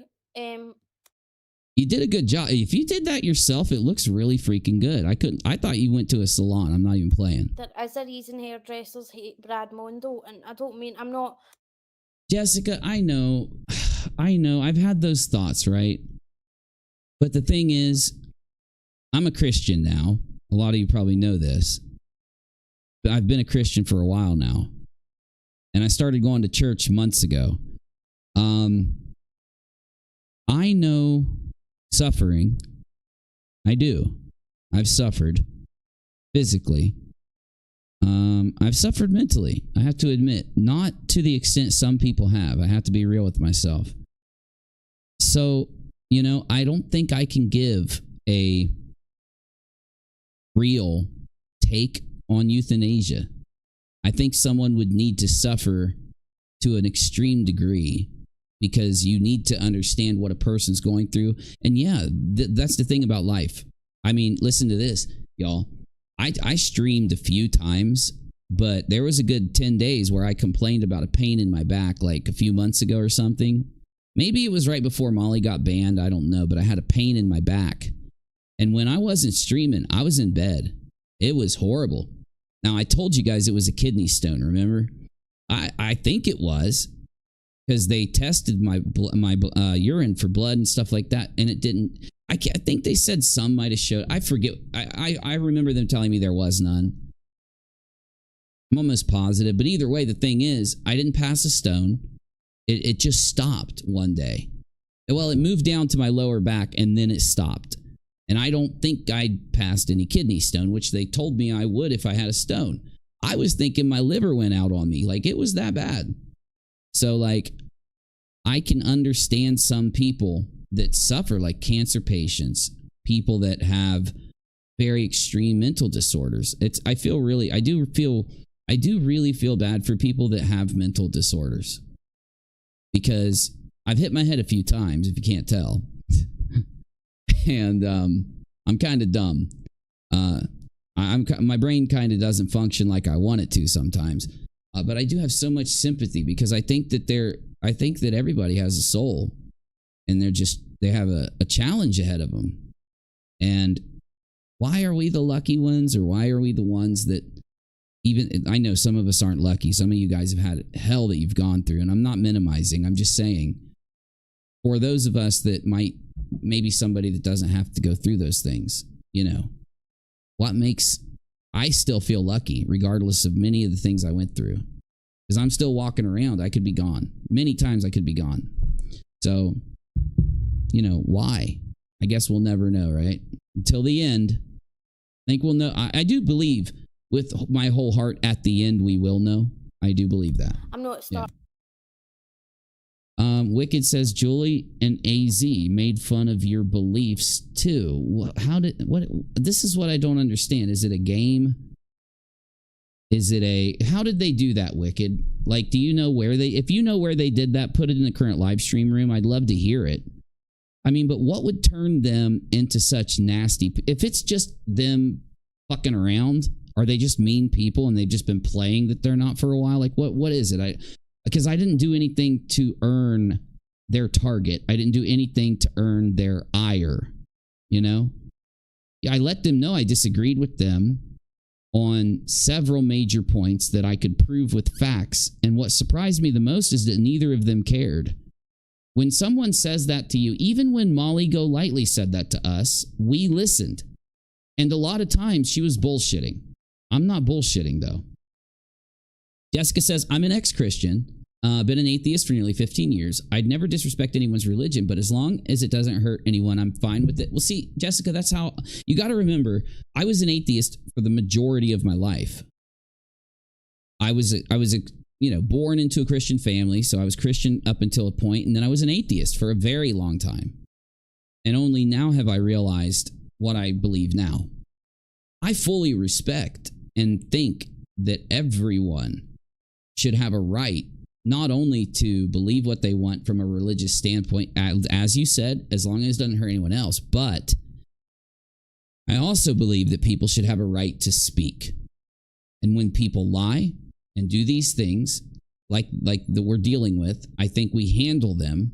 You did a good job. If you did that yourself, it looks really freaking good. I thought you went to a salon. I'm not even playing. There is a reason hairdressers hate Brad Mondo, and I don't mean I'm not. Jessica, I know. I've had those thoughts, right? But the thing is, I'm a Christian now. A lot of you probably know this. But I've been a Christian for a while now. And I started going to church months ago. I know suffering. I do. I've suffered physically. I've suffered mentally. I have to admit, not to the extent some people have. I have to be real with myself. So, you know, I don't think I can give a real take on euthanasia. I think someone would need to suffer to an extreme degree because you need to understand what a person's going through. And yeah, that's the thing about life. I mean, listen to this, y'all. I streamed a few times, but there was a good 10 days where I complained about a pain in my back like a few months ago or something. Maybe it was right before Molly got banned. I don't know, but I had a pain in my back. And when I wasn't streaming, I was in bed. It was horrible. Now, I told you guys it was a kidney stone, remember? I think it was because they tested my urine for blood and stuff like that, and it didn't. I think they said some might have showed. I forget. I remember them telling me there was none. I'm almost positive, but either way, the thing is, I didn't pass a stone. It just stopped one day. Well, it moved down to my lower back, and then it stopped. And I don't think I'd passed any kidney stone, which they told me I would if I had a stone. I was thinking my liver went out on me. Like, it was that bad. So, like, I can understand some people that suffer, like cancer patients, people that have very extreme mental disorders. I do really feel bad for people that have mental disorders. Because I've hit my head a few times, if you can't tell. And I'm kind of dumb. My brain kind of doesn't function like I want it to sometimes. But I do have so much sympathy because I think that everybody has a soul, and they have a challenge ahead of them. And why are we the lucky ones, or why are we the ones that even I know some of us aren't lucky. Some of you guys have had hell that you've gone through, and I'm not minimizing. I'm just saying, for those of us that might, maybe somebody that doesn't have to go through those things, you know, what makes, I still feel lucky regardless of many of the things I went through, because I'm still walking around. I could be gone. Many times I could be gone. So, you know, why? I guess we'll never know, right? Until the end. I think we'll know. I do believe with my whole heart at the end we will know. I do believe that. I'm not starting. Wicked says Julie and AZ made fun of your beliefs too. How did, what, this is what I don't understand. Is it a game? Is it a, how did they do that, Wicked? Like, do you know where they, if you know where they did that, put it in the current live stream room. I'd love to hear it. I mean, but what would turn them into such nasty, if it's just them fucking around, are they just mean people and they've just been playing that they're not for a while? Like, what is it? Because I didn't do anything to earn their target. I didn't do anything to earn their ire, you know? I let them know I disagreed with them on several major points that I could prove with facts. And what surprised me the most is that neither of them cared. When someone says that to you, even when Molly Go Lightly said that to us, we listened. And a lot of times she was bullshitting. I'm not bullshitting though. Jessica says, I'm an ex-Christian, been an atheist for nearly 15 years. I'd never disrespect anyone's religion, but as long as it doesn't hurt anyone, I'm fine with it. Well, see, Jessica, that's how, you got to remember, I was an atheist for the majority of my life. I was you know, born into a Christian family, so I was Christian up until a point, and then I was an atheist for a very long time. And only now have I realized what I believe now. I fully respect and think that everyone should have a right not only to believe what they want from a religious standpoint, as you said, as long as it doesn't hurt anyone else, but I also believe that people should have a right to speak. And when people lie and do these things like that we're dealing with, I think we handle them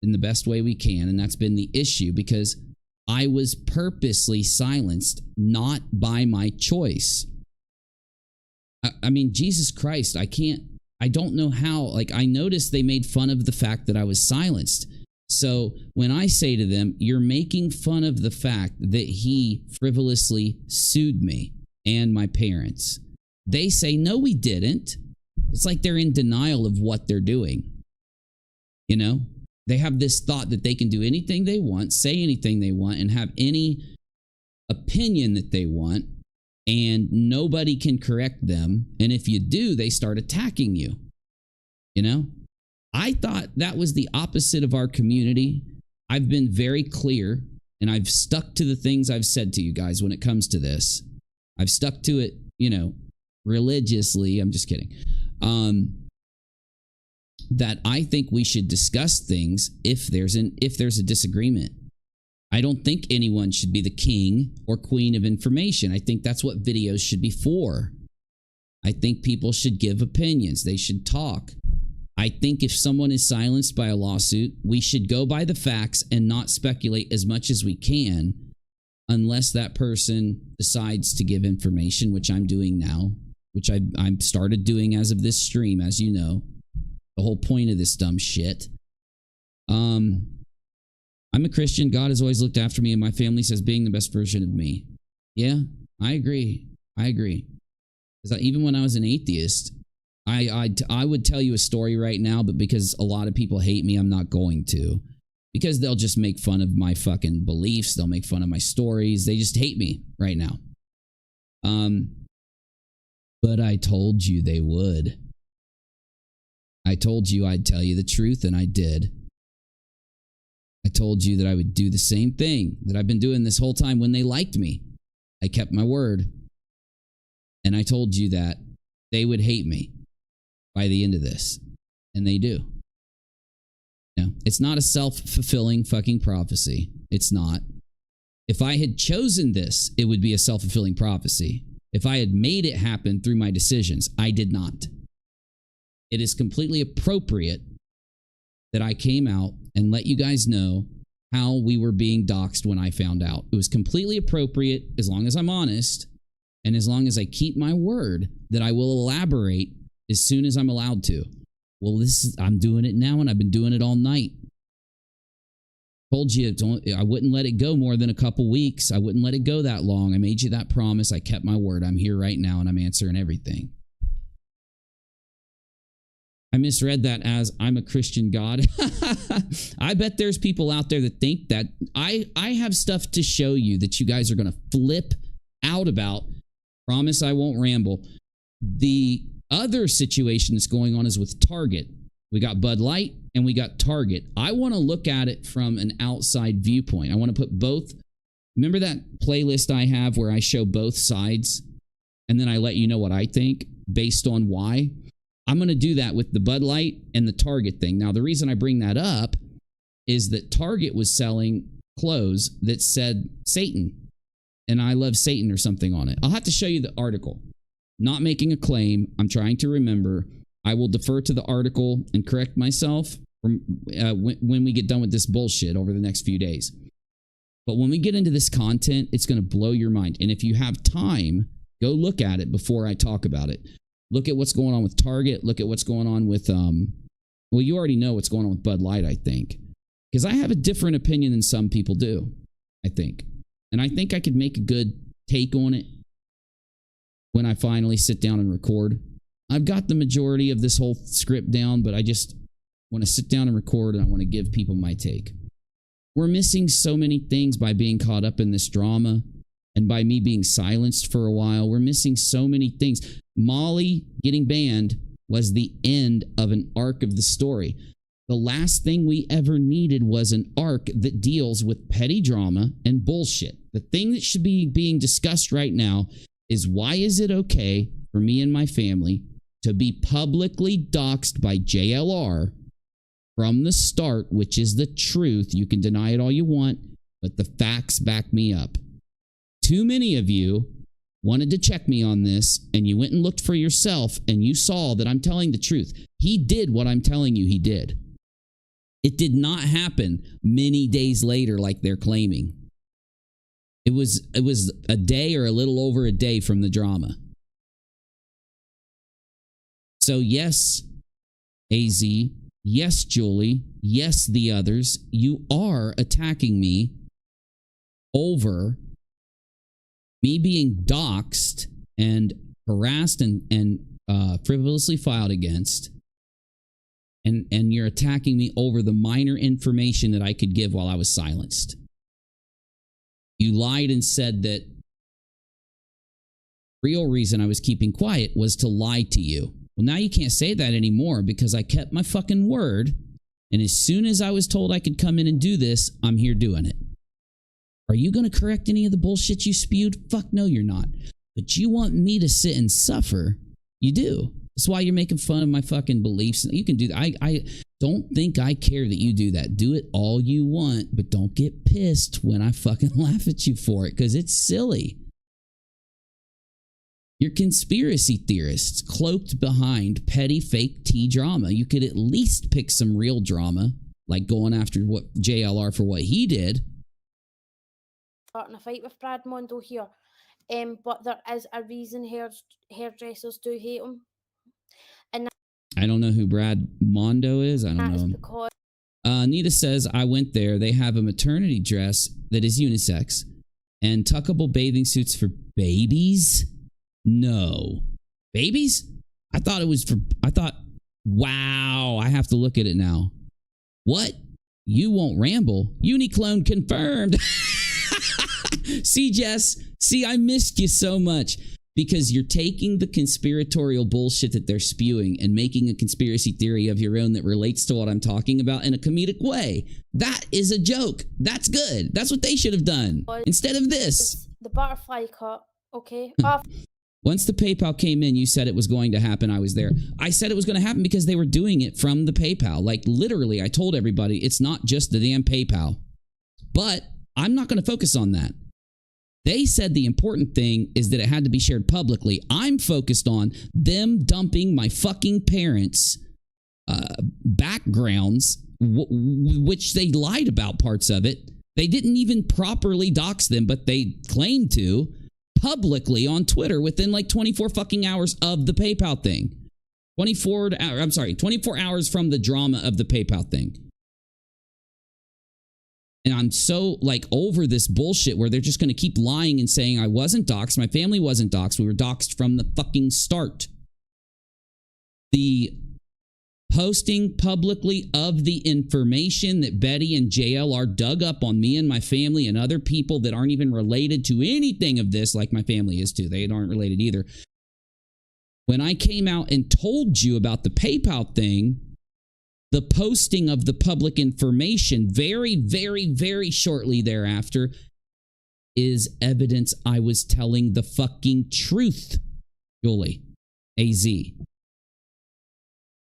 in the best way we can. And that's been the issue, because I was purposely silenced, not by my choice. I mean, Jesus Christ, I don't know how. Like, I noticed they made fun of the fact that I was silenced. So when I say to them, you're making fun of the fact that he frivolously sued me and my parents, they say, no, we didn't. It's like they're in denial of what they're doing. You know, they have this thought that they can do anything they want, say anything they want, and have any opinion that they want, and nobody can correct them. And if you do, they start attacking you. You know, I thought that was the opposite of our community. I've been very clear, and I've stuck to the things I've said to you guys when it comes to this. I've stuck to it, you know, religiously. I'm just kidding. That I think we should discuss things if there's a disagreement. I don't think anyone should be the king or queen of information. I think that's what videos should be for. I think people should give opinions. They should talk. I think if someone is silenced by a lawsuit, we should go by the facts and not speculate as much as we can, unless that person decides to give information, which I'm doing now, which I've started doing as of this stream, as you know. The whole point of this dumb shit. I'm a Christian. God has always looked after me, and my family says being the best version of me. Yeah, I agree. Because even when I was an atheist, I would tell you a story right now, but because a lot of people hate me, I'm not going to. Because they'll just make fun of my fucking beliefs. They'll make fun of my stories. They just hate me right now. But I told you they would. I told you I'd tell you the truth, and I did. I told you that I would do the same thing that I've been doing this whole time when they liked me. I kept my word. And I told you that they would hate me by the end of this. And they do. You know, it's not a self-fulfilling fucking prophecy. It's not. If I had chosen this, it would be a self-fulfilling prophecy. If I had made it happen through my decisions, I did not. It is completely appropriate that I came out and let you guys know how we were being doxed when I found out. It was completely appropriate, as long as I'm honest, And as long as I keep my word that I will elaborate as soon as I'm allowed to. Well, I'm doing it now, and I've been doing it all night. Told you I wouldn't let it go more than a couple weeks. I wouldn't let it go that long. I made you that promise. I kept my word. I'm here right now, and I'm answering everything. I misread that as I'm a Christian God. I bet there's people out there that think that. I have stuff to show you that you guys are going to flip out about. Promise I won't ramble. The other situation that's going on is with Target. We got Bud Light and we got Target. I want to look at it from an outside viewpoint. I want to put both. Remember that playlist I have where I show both sides and then I let you know what I think based on why? I'm going to do that with the Bud Light and the Target thing. Now, the reason I bring that up is that Target was selling clothes that said Satan and I love Satan or something on it. I'll have to show you the article. Not making a claim. I'm trying to remember. I will defer to the article and correct myself when we get done with this bullshit over the next few days. But when we get into this content, it's going to blow your mind. And if you have time, go look at it before I talk about it. Look at what's going on with Target. Look at what's going on with, well, you already know what's going on with Bud Light, I think. Because I have a different opinion than some people do, I think. And I think I could make a good take on it when I finally sit down and record. I've got the majority of this whole script down, but I just want to sit down and record, and I want to give people my take. We're missing so many things by being caught up in this drama and by me being silenced for a while. We're missing so many things. Molly getting banned was the end of an arc of the story. The last thing we ever needed was an arc that deals with petty drama and bullshit. The thing that should be being discussed right now is why is it okay for me and my family to be publicly doxed by JLR from the start, which is the truth. You can deny it all you want, but the facts back me up. Too many of you wanted to check me on this, and you went and looked for yourself, and you saw that I'm telling the truth. He did what I'm telling you he did. It did not happen many days later like they're claiming. It was a day or a little over a day from the drama. So yes, AZ, yes, Julie, yes, the others, you are attacking me over me being doxed and harassed and frivolously filed against. And you're attacking me over the minor information that I could give while I was silenced. You lied and said that the real reason I was keeping quiet was to lie to you. Well, now you can't say that anymore because I kept my fucking word. And as soon as I was told I could come in and do this, I'm here doing it. Are you going to correct any of the bullshit you spewed? Fuck no, you're not. But you want me to sit and suffer? You do. That's why you're making fun of my fucking beliefs. You can do that. I don't think I care that you do that. Do it all you want, but don't get pissed when I fucking laugh at you for it because it's silly. You're conspiracy theorists cloaked behind petty fake tea drama. You could at least pick some real drama, like going after what JLR for what he did. Starting a fight with Brad Mondo here, but there is a reason hairdressers do hate him. And I don't know who Brad Mondo is. I don't know him. Because Nita says, I went there. They have a maternity dress that is unisex and tuckable bathing suits for babies. No. Babies? I thought, wow, I have to look at it now. What? You won't ramble. Uniclone confirmed. See, Jess, I missed you so much because you're taking the conspiratorial bullshit that they're spewing and making a conspiracy theory of your own that relates to what I'm talking about in a comedic way. That is a joke. That's good. That's what they should have done instead of this. the butterfly cut, okay? Once the PayPal came in, you said it was going to happen. I was there. I said it was going to happen because they were doing it from the PayPal. Like, literally, I told everybody it's not just the damn PayPal. But I'm not going to focus on that. They said the important thing is that it had to be shared publicly. I'm focused on them dumping my fucking parents' backgrounds, which they lied about parts of it. They didn't even properly dox them, but they claimed to. publicly on Twitter within like 24 fucking hours of the PayPal thing. 24 hours from the drama of the PayPal thing. And I'm so like over this bullshit where they're just going to keep lying and saying I wasn't doxxed. My family wasn't doxxed. We were doxxed from the fucking start. The posting publicly of the information that Betty and JLR dug up on me and my family and other people that aren't even related to anything of this, like my family is too. They aren't related either. When I came out and told you about the PayPal thing, the posting of the public information very, very, very shortly thereafter is evidence I was telling the fucking truth, Julie. AZ.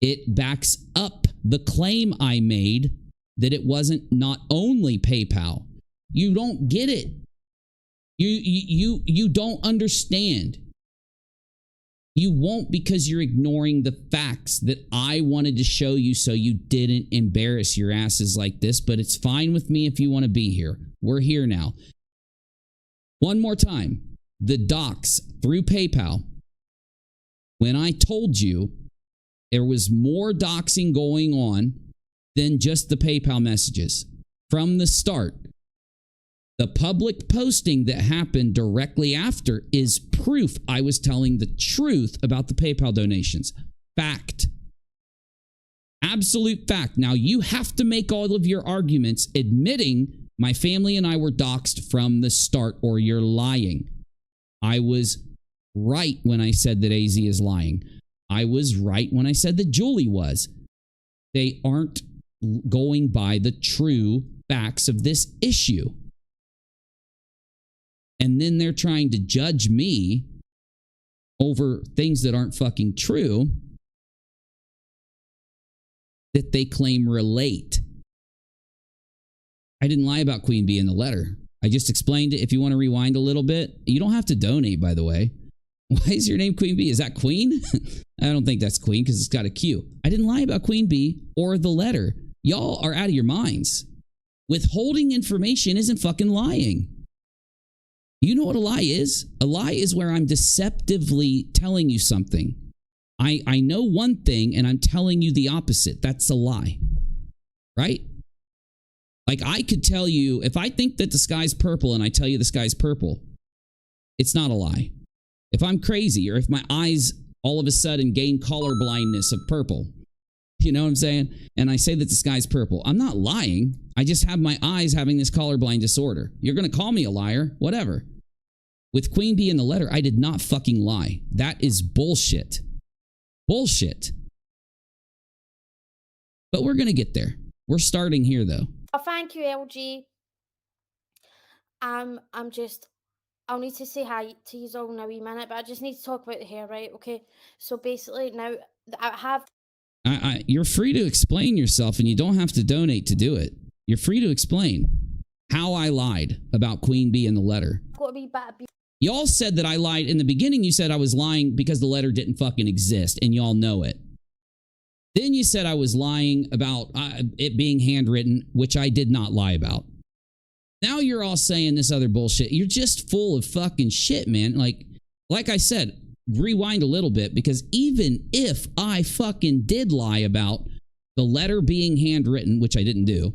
It backs up the claim I made that it wasn't not only PayPal. You don't get it. You don't understand. You won't because you're ignoring the facts that I wanted to show you so you didn't embarrass your asses like this, but it's fine with me if you want to be here. We're here now. One more time. The docs through PayPal. When I told you there was more doxing going on than just the PayPal messages. From the start, the public posting that happened directly after is proof I was telling the truth about the PayPal donations. Fact. Absolute fact. Now, you have to make all of your arguments admitting my family and I were doxed from the start, or you're lying. I was right when I said that AZ is lying. I was right when I said that Julie was. They aren't going by the true facts of this issue. And then they're trying to judge me over things that aren't fucking true that they claim relate. I didn't lie about Queen Bee in the letter. I just explained it. If you want to rewind a little bit, you don't have to donate, by the way. Why is your name Queen Bee? Is that Queen? I don't think that's Queen because it's got a Q. I didn't lie about Queen Bee or the letter. Y'all are out of your minds. Withholding information isn't fucking lying. You know what a lie is? A lie is where I'm deceptively telling you something. I know one thing and I'm telling you the opposite. That's a lie. Right? Like I could tell you, if I think that the sky's purple and I tell you the sky's purple, it's not a lie. If I'm crazy or if my eyes all of a sudden gain color blindness of purple, you know what I'm saying? And I say that the sky's purple, I'm not lying. I just have my eyes having this colorblind disorder. You're going to call me a liar, whatever. With Queen Bee in the letter, I did not fucking lie. That is bullshit. Bullshit. But we're going to get there. We're starting here though. Oh, thank you, LG. I'll need to say hi to you all in a wee minute, but I just need to talk about the hair, right? Okay. So basically now I have... You're free to explain yourself and you don't have to donate to do it. You're free to explain how I lied about Queen Bee in the letter. Got a wee bit of... Y'all said that I lied. In the beginning, you said I was lying because the letter didn't fucking exist, and y'all know it. Then you said I was lying about it being handwritten, which I did not lie about. Now you're all saying this other bullshit. You're just full of fucking shit, man. Like I said, rewind a little bit, because even if I fucking did lie about the letter being handwritten, which I didn't do,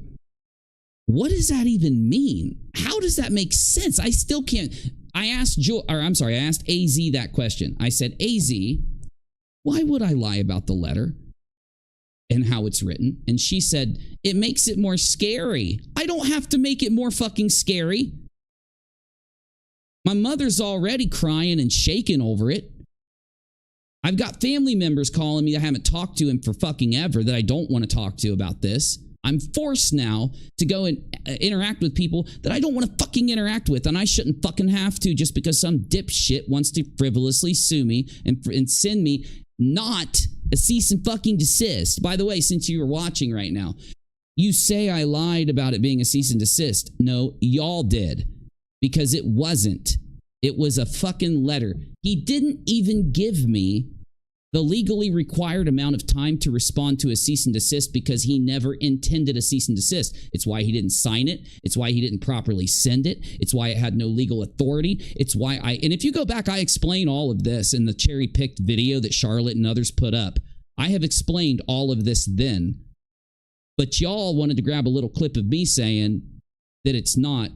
what does that even mean? How does that make sense? I still can't. I asked AZ that question. I said, AZ, why would I lie about the letter and how it's written? And she said, it makes it more scary. I don't have to make it more fucking scary. My mother's already crying and shaking over it. I've got family members calling me I haven't talked to him for fucking ever that I don't want to talk to about this. I'm forced now to go and interact with people that I don't want to fucking interact with, and I shouldn't fucking have to just because some dipshit wants to frivolously sue me and send me not a cease and fucking desist. By the way, since you are watching right now, you say I lied about it being a cease and desist. No, y'all did, because it wasn't. It was a fucking letter. He didn't even give me the legally required amount of time to respond to a cease and desist because he never intended a cease and desist. It's why he didn't sign it. It's why he didn't properly send it. It's why it had no legal authority. It's why and if you go back, I explain all of this in the cherry-picked video that Charlotte and others put up. I have explained all of this then. But y'all wanted to grab a little clip of me saying that it's not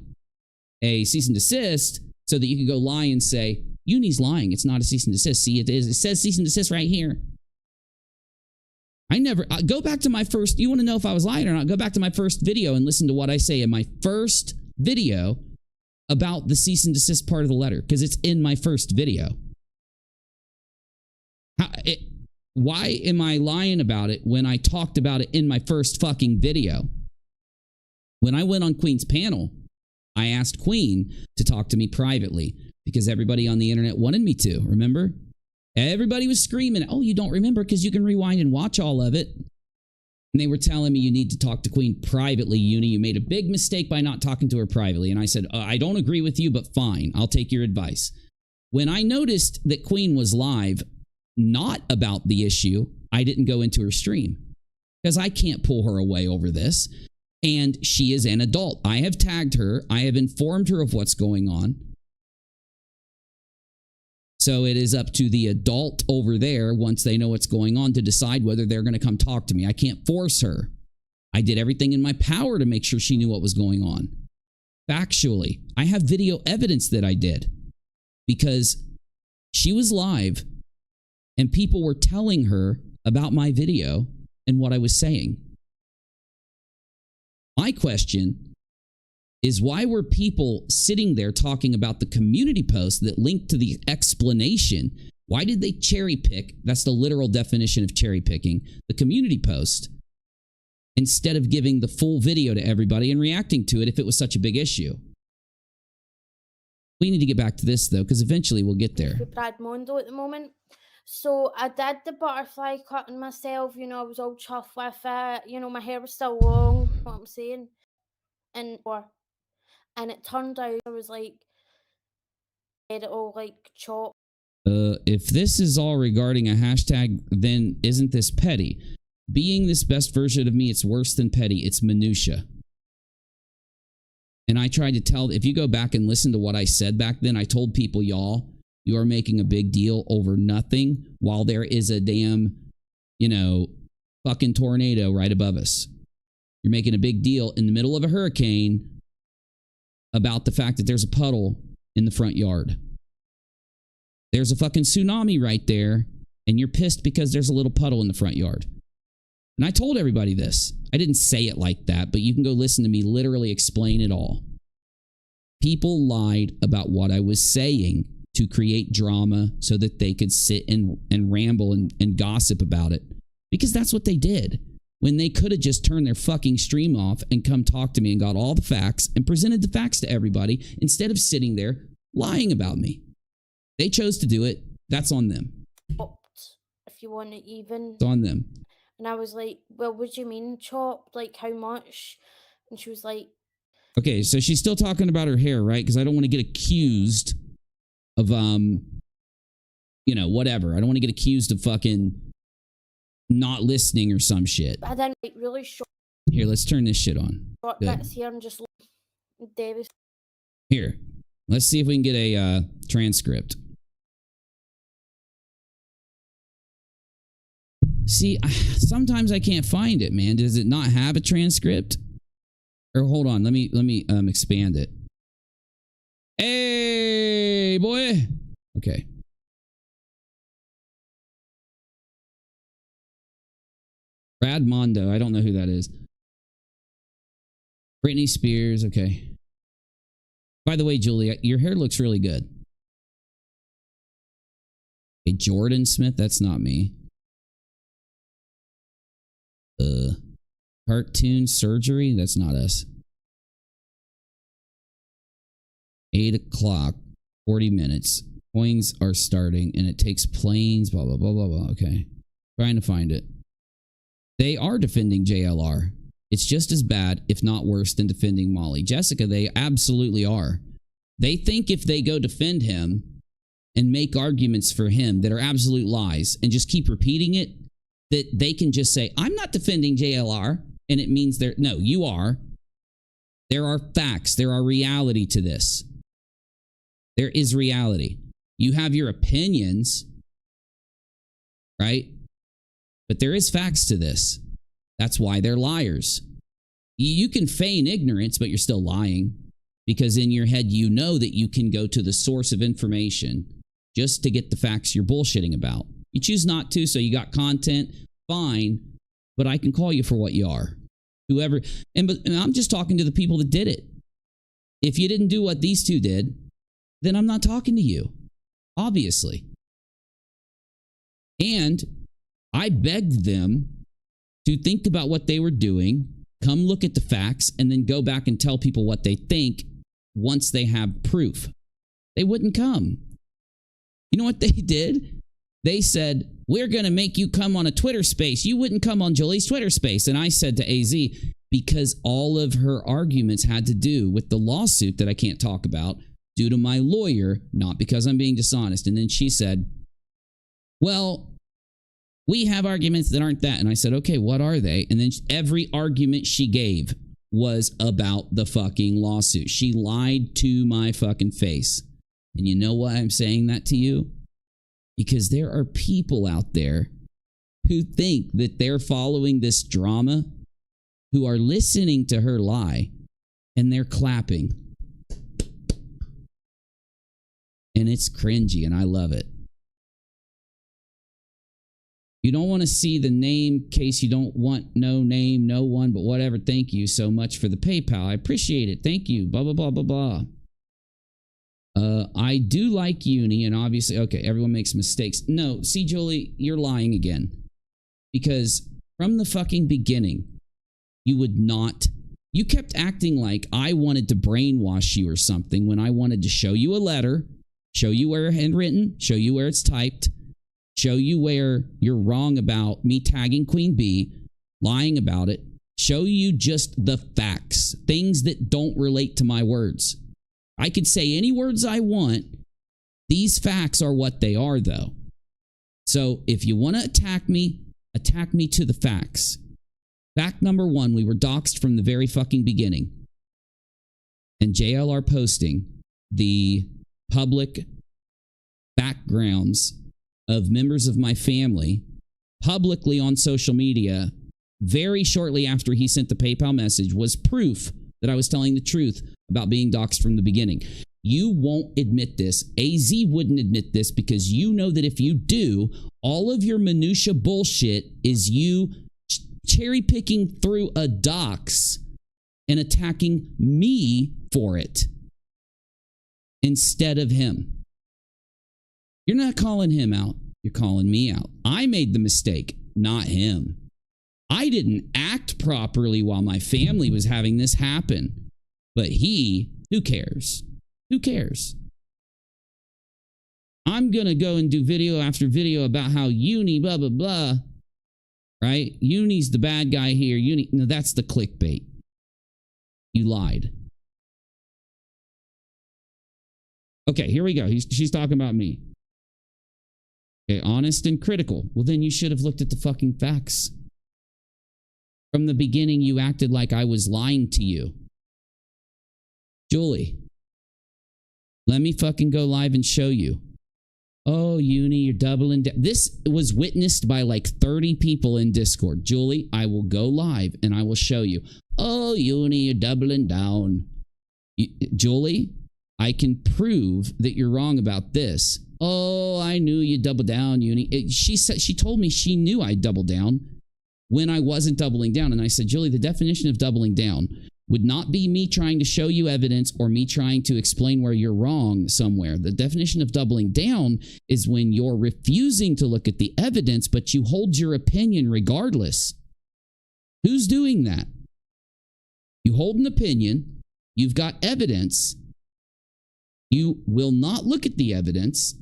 a cease and desist so that you could go lie and say, Uni's lying. It's not a cease and desist. See, it is. It says cease and desist right here. Go back to my first, you want to know if I was lying or not, go back to my first video and listen to what I say in my first video about the cease and desist part of the letter, because it's in my first video. Why am I lying about it when I talked about it in my first fucking video? When I went on Queen's panel, I asked Queen to talk to me privately because everybody on the internet wanted me to, remember? Everybody was screaming, oh, you don't remember because you can rewind and watch all of it. And they were telling me you need to talk to Queen privately, Uni. You made a big mistake by not talking to her privately. And I said, I don't agree with you, but fine, I'll take your advice. When I noticed that Queen was live, not about the issue, I didn't go into her stream because I can't pull her away over this. And she is an adult. I have tagged her. I have informed her of what's going on. So it is up to the adult over there, once they know what's going on, to decide whether they're going to come talk to me. I can't force her. I did everything in my power to make sure she knew what was going on. Factually, I have video evidence that I did because she was live and people were telling her about my video and what I was saying. My question is, why were people sitting there talking about the community post that linked to the explanation? Why did they cherry pick? That's the literal definition of cherry picking, the community post, instead of giving the full video to everybody and reacting to it if it was such a big issue. We need to get back to this though, because eventually we'll get there. Brad Mondo at the moment. So I did the butterfly cutting myself, you know, I was all chuffed with it, you know, my hair was still long, what I'm saying. And it turned out I was like, had it all like chopped. If this is all regarding a hashtag, then isn't this petty? Being this best version of me, it's worse than petty. It's minutia. And I tried to tell, if you go back and listen to what I said back then, I told people, y'all, you are making a big deal over nothing while there is a damn, fucking tornado right above us. You're making a big deal in the middle of a hurricane about the fact that there's a puddle in the front yard. There's a fucking tsunami right there, and you're pissed because there's a little puddle in the front yard. And I told everybody this. I didn't say it like that, but you can go listen to me literally explain it all. People lied about what I was saying to create drama so that they could sit and ramble and gossip about it. Because that's what they did. When they could have just turned their fucking stream off and come talk to me and got all the facts and presented the facts to everybody instead of sitting there lying about me. They chose to do it. That's on them. If you want to even. It's on them. And I was like, well, what do you mean chopped? Like, how much? And she was like. Okay, so she's still talking about her hair, right? Because I don't want to get accused of, whatever. I don't want to get accused of fucking not listening or some shit. I then like really short. Here, let's turn this shit on. Short bits here and just Davis. Here, let's see if we can get a transcript. See, sometimes I can't find it, man. Does it not have a transcript? Or hold on, let me expand it. Hey, boy. Okay. Brad Mondo, I don't know who that is. Britney Spears, okay. By the way, Julie, your hair looks really good. Hey, Jordan Smith, that's not me. Cartoon surgery, that's not us. 8 o'clock, 40 minutes. Coins are starting and it takes planes, blah, blah, blah, blah, blah. Okay. Trying to find it. They are defending JLR. It's just as bad, if not worse, than defending Molly. Jessica, they absolutely are. They think if they go defend him and make arguments for him that are absolute lies and just keep repeating it, that they can just say, I'm not defending JLR, and it means they're, no, you are. There are facts. There are reality to this. There is reality. You have your opinions, right? But there is facts to this. That's why they're liars. You can feign ignorance, but you're still lying. Because in your head, you know that you can go to the source of information just to get the facts you're bullshitting about. You choose not to, so you got content, fine, but I can call you for what you are. Whoever, and I'm just talking to the people that did it. If you didn't do what these two did, then I'm not talking to you, obviously. And I begged them to think about what they were doing, come look at the facts, and then go back and tell people what they think once they have proof. They wouldn't come. You know what they did? They said, we're going to make you come on a Twitter space. You wouldn't come on Julie's Twitter space. And I said to AZ, because all of her arguments had to do with the lawsuit that I can't talk about due to my lawyer, not because I'm being dishonest. And then she said, well, we have arguments that aren't that. And I said, okay, what are they? And then every argument she gave was about the fucking lawsuit. She lied to my fucking face. And you know why I'm saying that to you? Because there are people out there who think that they're following this drama, who are listening to her lie, and they're clapping. And it's cringy, and I love it. You don't want to see the name in case you don't want no name, no one, but whatever. Thank you so much for the PayPal. I appreciate it. Thank you. Blah, blah, blah, blah, blah. I do like Uni, and obviously, okay, everyone makes mistakes. No, see, Julie, you're lying again. Because from the fucking beginning, you would not, you kept acting like I wanted to brainwash you or something when I wanted to show you a letter, show you where it's handwritten, show you where it's typed, show you where you're wrong about me tagging Queen Bee, lying about it, show you just the facts, things that don't relate to my words. I could say any words I want. These facts are what they are, though. So if you want to attack me to the facts. Fact number one, we were doxed from the very fucking beginning. And JLR posting the public backgrounds of members of my family publicly on social media very shortly after he sent the PayPal message was proof that I was telling the truth about being doxed from the beginning. You won't admit this. AZ wouldn't admit this because you know that if you do, all of your minutia bullshit is you cherry picking through a dox and attacking me for it instead of him. You're not calling him out. You're calling me out. I made the mistake, not him. I didn't act properly while my family was having this happen. But he, who cares? Who cares? I'm going to go and do video after video about how Uni, blah, blah, blah. Right? Uni's the bad guy here. No, that's the clickbait. You lied. Okay, here we go. She's talking about me. Okay, honest and critical. Well, then you should have looked at the fucking facts. From the beginning, you acted like I was lying to you. Julie, let me fucking go live and show you. Oh, Uni, you're doubling down. This was witnessed by like 30 people in Discord. Julie, I will go live and I will show you. Oh, Uni, you're doubling down. Julie, I can prove that you're wrong about this. Oh, I knew you doubled down, Uni. She told me she knew I'd double down when I wasn't doubling down. And I said, Julie, the definition of doubling down would not be me trying to show you evidence or me trying to explain where you're wrong somewhere. The definition of doubling down is when you're refusing to look at the evidence, but you hold your opinion regardless. Who's doing that? You hold an opinion, you've got evidence, you will not look at the evidence,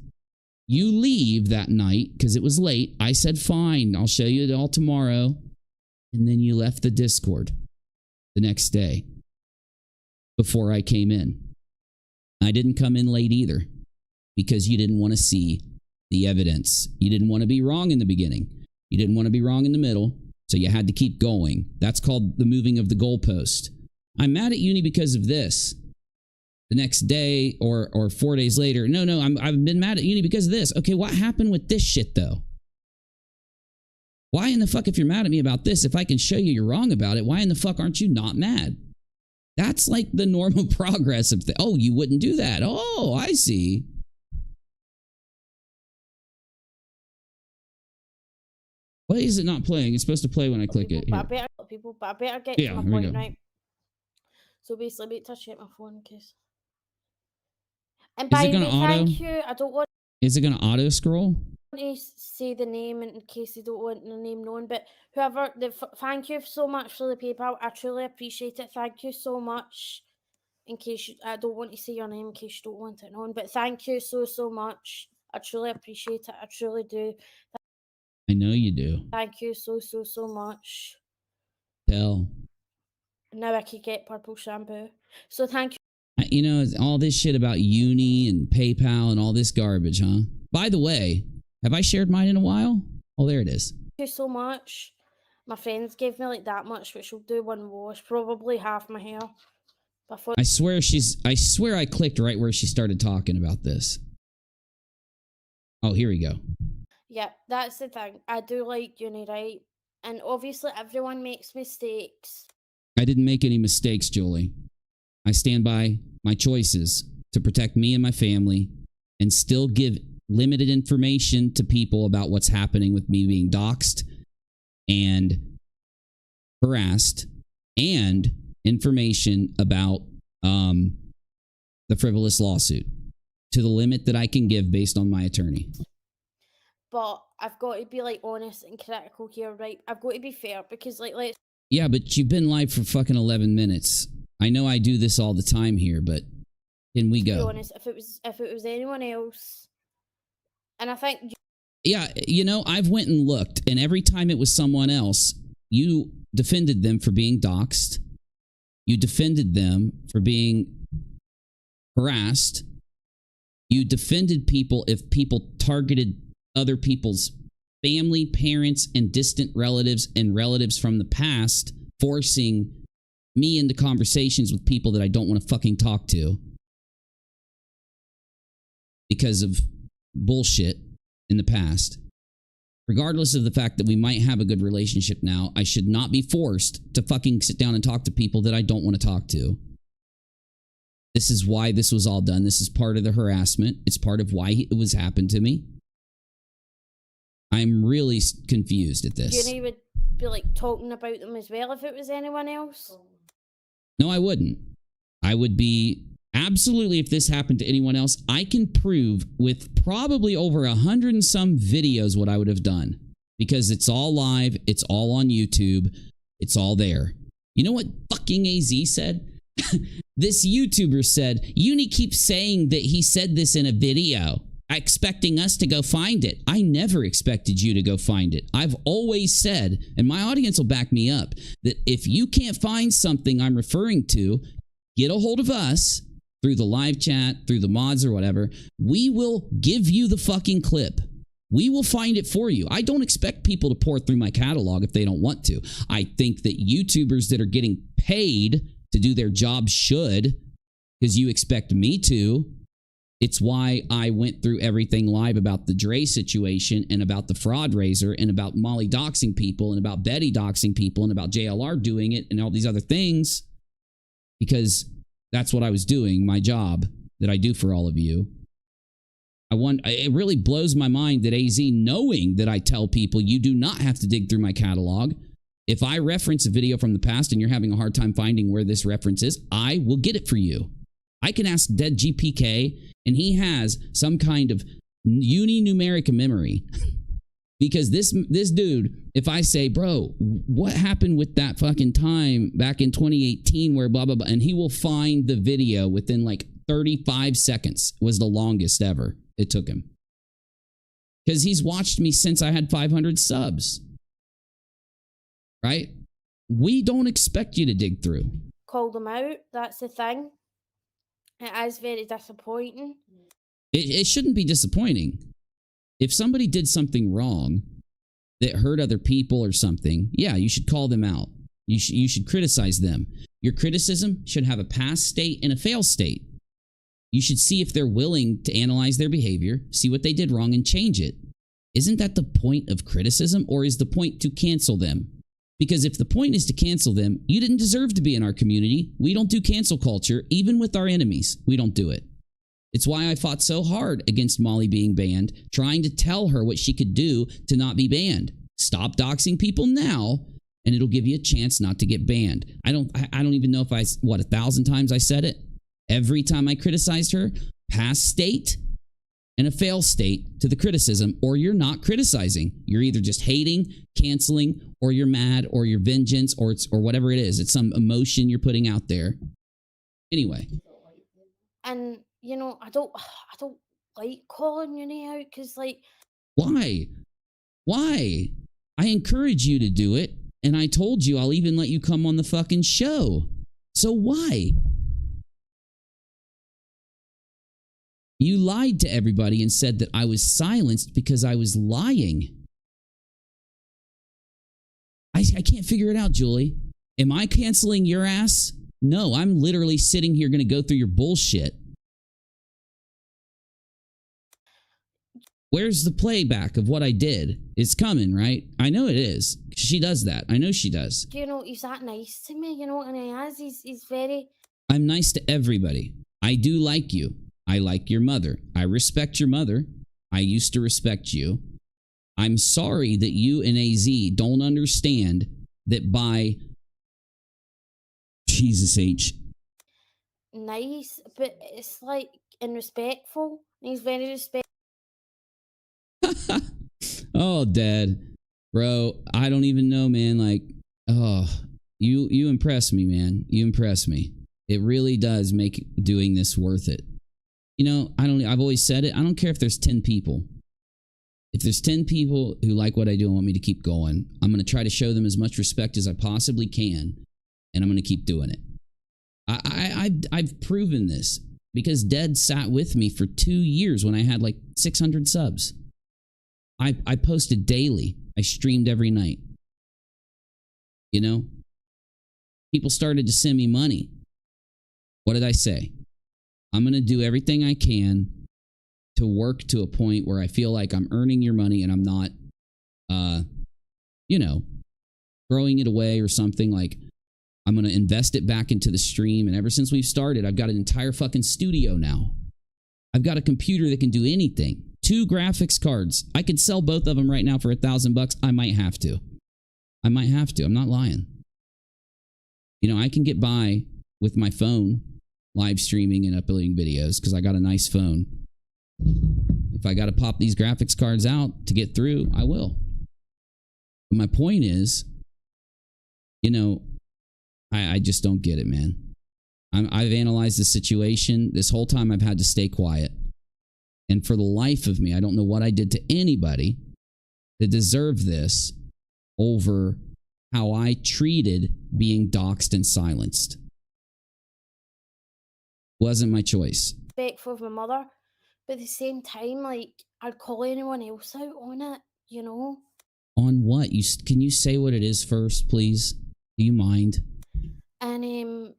you leave that night because it was late. I said, fine, I'll show you it all tomorrow. And then you left the Discord the next day before I came in. I didn't come in late either. because you didn't want to see the evidence. You didn't want to be wrong in the beginning. You didn't want to be wrong in the middle, so you had to keep going. That's called the moving of the goalpost. I'm mad at uni because of this. The next day or 4 days later, no, I've been mad at uni because of this. Okay, what happened with this shit though? Why in the fuck, if you're mad at me about this, if I can show you you're wrong about it, why in the fuck aren't you not mad? That's like the normal progress of oh, you wouldn't do that. Oh, I see. Why is it not playing? It's supposed to play when I click it. But I better get to my point, right? So basically, wait till I check my phone in case. And by the way, thank you. I don't want. Is it going to auto scroll? To say the name in case you don't want the name known, but whoever, thank you so much for the PayPal. I truly appreciate it. Thank you so much. In case I don't want to say your name in case you don't want it known, but thank you so much. I truly appreciate it. I truly do. I know you do. Thank you so much. Tell. Now I can get purple shampoo. So thank you. You know, all this shit about uni and PayPal and all this garbage, huh? By the way, have I shared mine in a while? Oh, there it is. Thank you so much. My friends gave me like that much, which will do one wash, probably half my hair. I swear I clicked right where she started talking about this. Oh, here we go. Yeah, that's the thing. I do like uni, right? And obviously everyone makes mistakes. I didn't make any mistakes, Julie. I stand by my choices to protect me and my family and still give limited information to people about what's happening with me being doxed and harassed, and information about the frivolous lawsuit to the limit that I can give based on my attorney. But I've got to be like honest and critical here, right? I've got to be fair because like Yeah, but you've been live for fucking 11 minutes. I know I do this all the time here, but can we go? To be honest, if it was anyone else, and I think yeah, you know, I've went and looked, and every time it was someone else, you defended them for being doxed. You defended them for being harassed. You defended people if people targeted other people's family, parents, and distant relatives and relatives from the past, forcing me into conversations with people that I don't want to fucking talk to because of bullshit in the past. Regardless of the fact that we might have a good relationship now, I should not be forced to fucking sit down and talk to people that I don't want to talk to. This is why this was all done. This is part of the harassment. It's part of why it was happened to me. I'm really confused at this. You would be like talking about them as well if it was anyone else? No, I wouldn't. I would be absolutely, if this happened to anyone else, I can prove with probably over 100 and some videos what I would have done. Because it's all live, it's all on YouTube, it's all there. You know what fucking AZ said? This YouTuber said, Uni keeps saying that he said this in a video, expecting us to go find it. I never expected you to go find it. I've always said, and my audience will back me up, that if you can't find something I'm referring to, get a hold of us through the live chat, through the mods or whatever. We will give you the fucking clip. We will find it for you. I don't expect people to pour through my catalog if they don't want to. I think that YouTubers that are getting paid to do their job should, because you expect me to. It's why I went through everything live about the Dre situation and about the fraud raiser and about Molly doxing people and about Betty doxing people and about JLR doing it and all these other things, because that's what I was doing, my job that I do for all of you. It really blows my mind that AZ, knowing that I tell people you do not have to dig through my catalog. If I reference a video from the past and you're having a hard time finding where this reference is, I will get it for you. I can ask Dead GPK, and he has some kind of numeric memory. Because this dude, if I say, bro, what happened with that fucking time back in 2018 where blah, blah, blah, and he will find the video within like 35 seconds was the longest ever it took him. Because he's watched me since I had 500 subs. Right? We don't expect you to dig through. Call them out. That's the thing. It is very disappointing. It shouldn't be disappointing. If somebody did something wrong that hurt other people or something, yeah, you should call them out. You should criticize them. Your criticism should have a pass state and a fail state. You should see if they're willing to analyze their behavior, see what they did wrong, and change it. Isn't that the point of criticism, or is the point to cancel them? Because if the point is to cancel them, you didn't deserve to be in our community. We don't do cancel culture, even with our enemies. We don't do it. It's why I fought so hard against Molly being banned, trying to tell her what she could do to not be banned. Stop doxing people now, and it'll give you a chance not to get banned. I don't even know if 1,000 times I said it. Every time I criticized her, pass state and a fail state to the criticism, or you're not criticizing. You're either just hating, canceling, or you're mad, or you're vengeance, or whatever it is. It's some emotion you're putting out there. Anyway. And you know, I don't like calling uni out because, like, why? I encourage you to do it, and I told you I'll even let you come on the fucking show. So why? You lied to everybody and said that I was silenced because I was lying. I can't figure it out, Julie. Am I canceling your ass? No, I'm literally sitting here going to go through your bullshit. Where's the playback of what I did? It's coming, right? I know it is. She does that. I know she does. You know, he's that nice to me, you know, and he is. He's very... I'm nice to everybody. I do like you. I like your mother. I respect your mother. I used to respect you. I'm sorry that you and AZ don't understand that by... Jesus H. Nice, but it's like, and respectful. He's very respectful. Oh, Dad. Bro, I don't even know, man. Like, oh, you impress me, man. You impress me. It really does make doing this worth it. You know, I've always said it. I don't care if there's 10 people. If there's 10 people who like what I do and want me to keep going, I'm going to try to show them as much respect as I possibly can, and I'm going to keep doing it. I've proven this because Dad sat with me for 2 years when I had like 600 subs. I posted daily. I streamed every night. You know? People started to send me money. What did I say? I'm going to do everything I can to work to a point where I feel like I'm earning your money and I'm not, throwing it away or something. Like, I'm going to invest it back into the stream. And ever since we've started, I've got an entire fucking studio now. I've got a computer that can do anything. 2 graphics cards. I could sell both of them right now for $1,000. I might have to. I'm not lying. You know, I can get by with my phone live streaming and uploading videos because I got a nice phone. If I got to pop these graphics cards out to get through, I will. But my point is, you know, I just don't get it, man. I've analyzed the situation. This whole time I've had to stay quiet. And for the life of me, I don't know what I did to anybody that deserved this over how I treated being doxed and silenced. Wasn't my choice. Respectful of my mother, but at the same time, like, I'd call anyone else out on it, you know? On what? Can you say what it is first, please? Do you mind? And,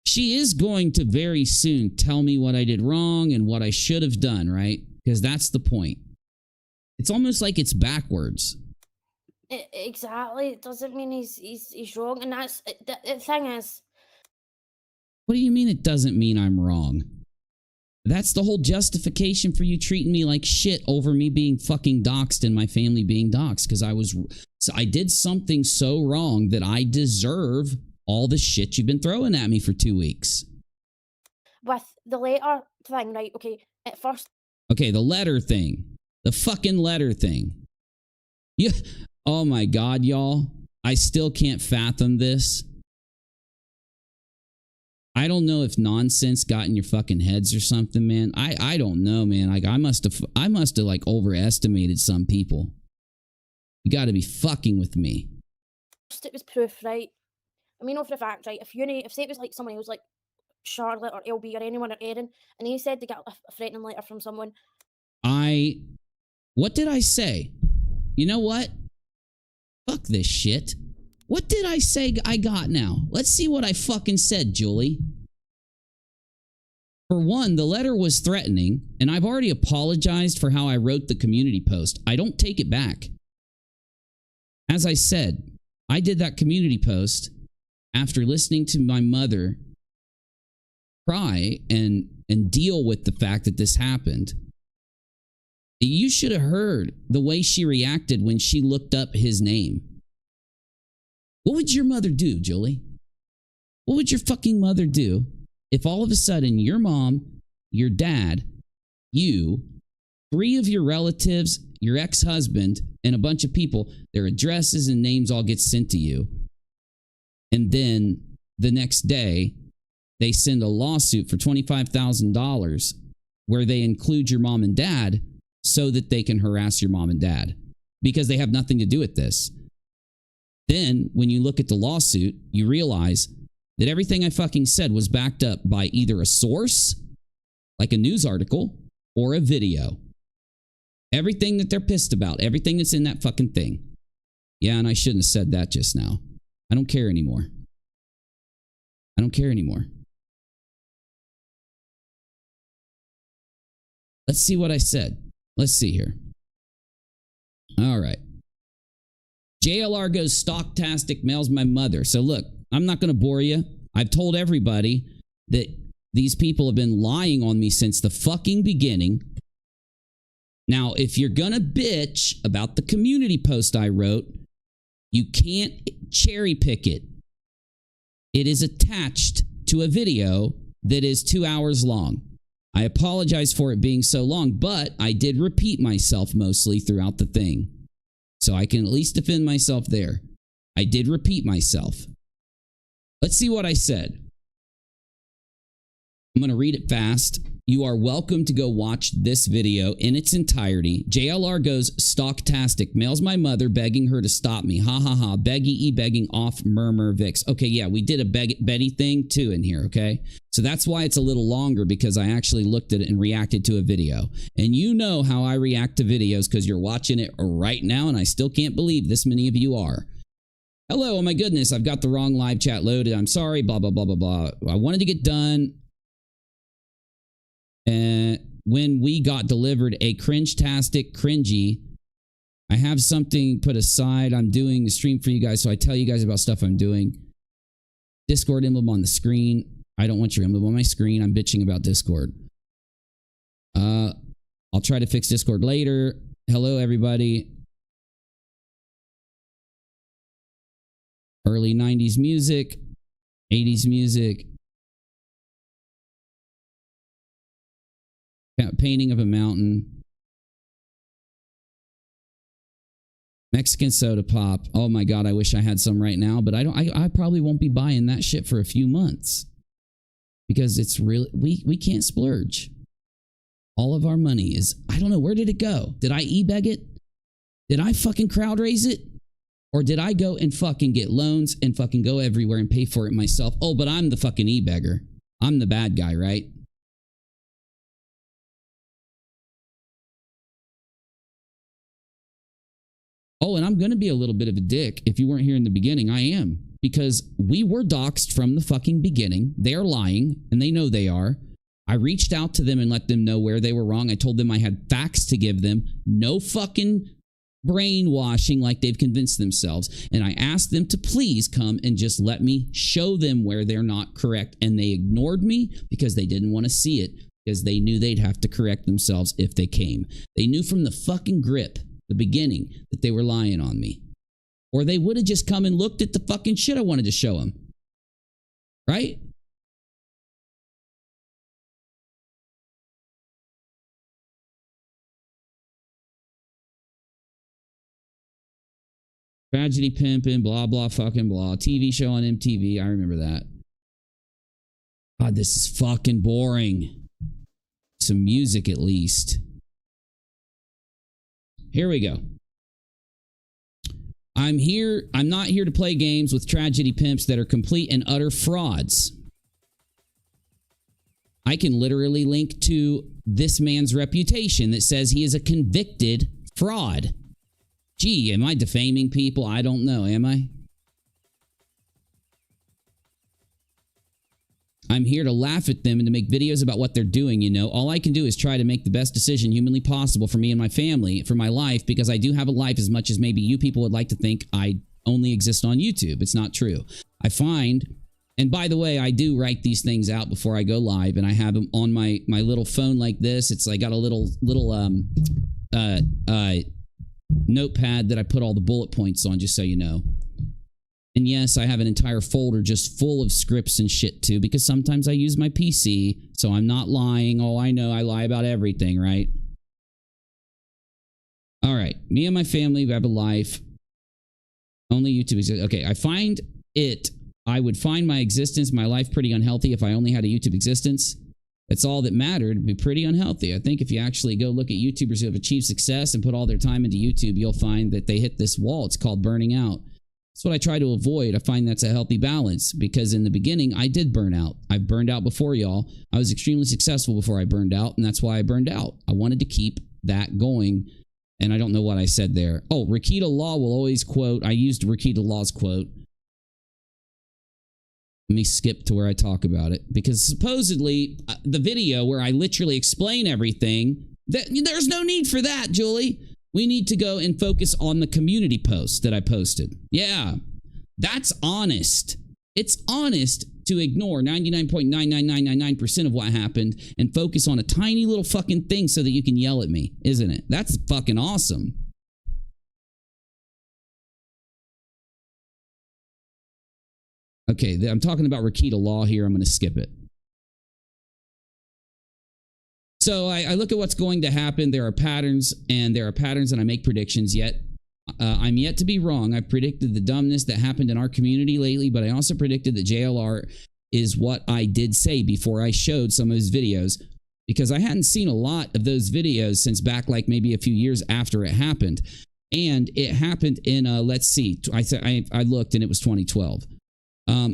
she is going to very soon tell me what I did wrong and what I should have done, right? Because that's the point. It's almost like it's backwards. Exactly. It doesn't mean he's wrong. And that's the thing is. What do you mean it doesn't mean I'm wrong? That's the whole justification for you treating me like shit over me being fucking doxed and my family being doxed. Because I did something so wrong that I deserve all the shit you've been throwing at me for 2 weeks. With the letter thing, right? Okay, at first. Okay, the letter thing. The fucking letter thing. Yeah. Oh my God, y'all. I still can't fathom this. I don't know if nonsense got in your fucking heads or something, man. I don't know, man. Like, I must have like overestimated some people. You got to be fucking with me. It was proof, right? I mean, for the fact, right? If say it was like someone else, like Charlotte or LB or anyone or Erin, and he said they got a threatening letter from someone. What did I say? You know what? Fuck this shit. What did I say I got now? Let's see what I fucking said, Julie. For one, the letter was threatening, and I've already apologized for how I wrote the community post. I don't take it back. As I said, I did that community post after listening to my mother cry and deal with the fact that this happened. You should have heard the way she reacted when she looked up his name. What would your mother do, Julie? What would your fucking mother do if all of a sudden your mom, your dad, you, 3 of your relatives, your ex-husband, and a bunch of people, their addresses and names all get sent to you, and then the next day they send a lawsuit for $25,000 where they include your mom and dad so that they can harass your mom and dad because they have nothing to do with this. Then, when you look at the lawsuit, you realize that everything I fucking said was backed up by either a source, like a news article, or a video. Everything that they're pissed about, everything that's in that fucking thing. Yeah, and I shouldn't have said that just now. I don't care anymore. I don't care anymore. Let's see what I said. Let's see here. All right. JLR goes stocktastic, mails my mother. So look, I'm not going to bore you. I've told everybody that these people have been lying on me since the fucking beginning. Now, if you're going to bitch about the community post I wrote, you can't cherry pick it. It is attached to a video that is 2 hours long. I apologize for it being so long, but I did repeat myself mostly throughout the thing. So I can at least defend myself there. I did repeat myself. Let's see what I said. I'm going to read it fast. You are welcome to go watch this video in its entirety. JLR goes stocktastic, mails my mother begging her to stop me. Ha ha ha. Beggy begging off murmur Vix. Okay, yeah, we did a Betty thing too in here, okay? So that's why it's a little longer, because I actually looked at it and reacted to a video. And you know how I react to videos because you're watching it right now, and I still can't believe this many of you are. Hello, oh my goodness, I've got the wrong live chat loaded. I'm sorry, blah, blah, blah, blah, blah. I wanted to get done. And when we got delivered a cringe-tastic cringy, I have something put aside. I'm doing a stream for you guys, so I tell you guys about stuff I'm doing. Discord emblem on the screen. I don't want your emblem on my screen. I'm bitching about Discord. I'll try to fix Discord later. Hello, everybody. Early 90s music, 80s music. Painting of a mountain. Mexican soda pop. Oh my God, I wish I had some right now, but I probably won't be buying that shit for a few months because it's really, we can't splurge. All of our money is, I don't know, where did it go? Did I ebeg it? Did I fucking crowd raise it? Or did I go and fucking get loans and fucking go everywhere and pay for it myself? Oh, but I'm the fucking ebegger. I'm the bad guy, right? Oh, and I'm going to be a little bit of a dick. If you weren't here in the beginning, I am. Because we were doxed from the fucking beginning. They're lying, and they know they are. I reached out to them and let them know where they were wrong. I told them I had facts to give them. No fucking brainwashing like they've convinced themselves. And I asked them to please come and just let me show them where they're not correct. And they ignored me because they didn't want to see it. Because they knew they'd have to correct themselves if they came. They knew from the fucking grip, the beginning, that they were lying on me. Or they would have just come and looked at the fucking shit I wanted to show them. Right? Tragedy pimping, blah, blah, fucking blah. TV show on MTV. I remember that. God, this is fucking boring. Some music at least. Here we go. I'm not here to play games with tragedy pimps that are complete and utter frauds. I can literally link to this man's reputation that says he is a convicted fraud. Gee, am I defaming people? I don't know, am I? I'm here to laugh at them and to make videos about what they're doing, you know. All I can do is try to make the best decision humanly possible for me and my family, for my life, because I do have a life as much as maybe you people would like to think I only exist on YouTube. It's not true. I find, and by the way, I do write these things out before I go live, and I have them on my little phone like this. It's like got a little notepad that I put all the bullet points on, just so you know. And yes, I have an entire folder just full of scripts and shit too, because sometimes I use my PC, so I'm not lying. Oh, I know I lie about everything, right? All right, me and my family have a life. Only YouTube exists. Okay, I would find my existence, my life pretty unhealthy if I only had a YouTube existence. That's all that mattered. It'd be pretty unhealthy. I think if you actually go look at YouTubers who have achieved success and put all their time into YouTube, you'll find that they hit this wall. It's called burning out. That's what I try to avoid. I find that's a healthy balance, because in the beginning, I did burn out. I burned out before y'all. I was extremely successful before I burned out, and that's why I burned out. I wanted to keep that going, and I don't know what I said there. Oh, Rakita Law will always quote. I used Rakita Law's quote. Let me skip to where I talk about it, because supposedly the video where I literally explain everything, there's no need for that, Julie. We need to go and focus on the community post that I posted. Yeah, that's honest. It's honest to ignore 99.99999% of what happened and focus on a tiny little fucking thing so that you can yell at me, isn't it? That's fucking awesome. Okay, I'm talking about Rakita Law here. I'm going to skip it. So I look at what's going to happen. There are patterns, and I make predictions, yet I'm yet to be wrong. I predicted the dumbness that happened in our community lately, but I also predicted that JLR is what I did say before I showed some of his videos, because I hadn't seen a lot of those videos since back like maybe a few years after it happened. And it happened in, let's see, I looked and it was 2012.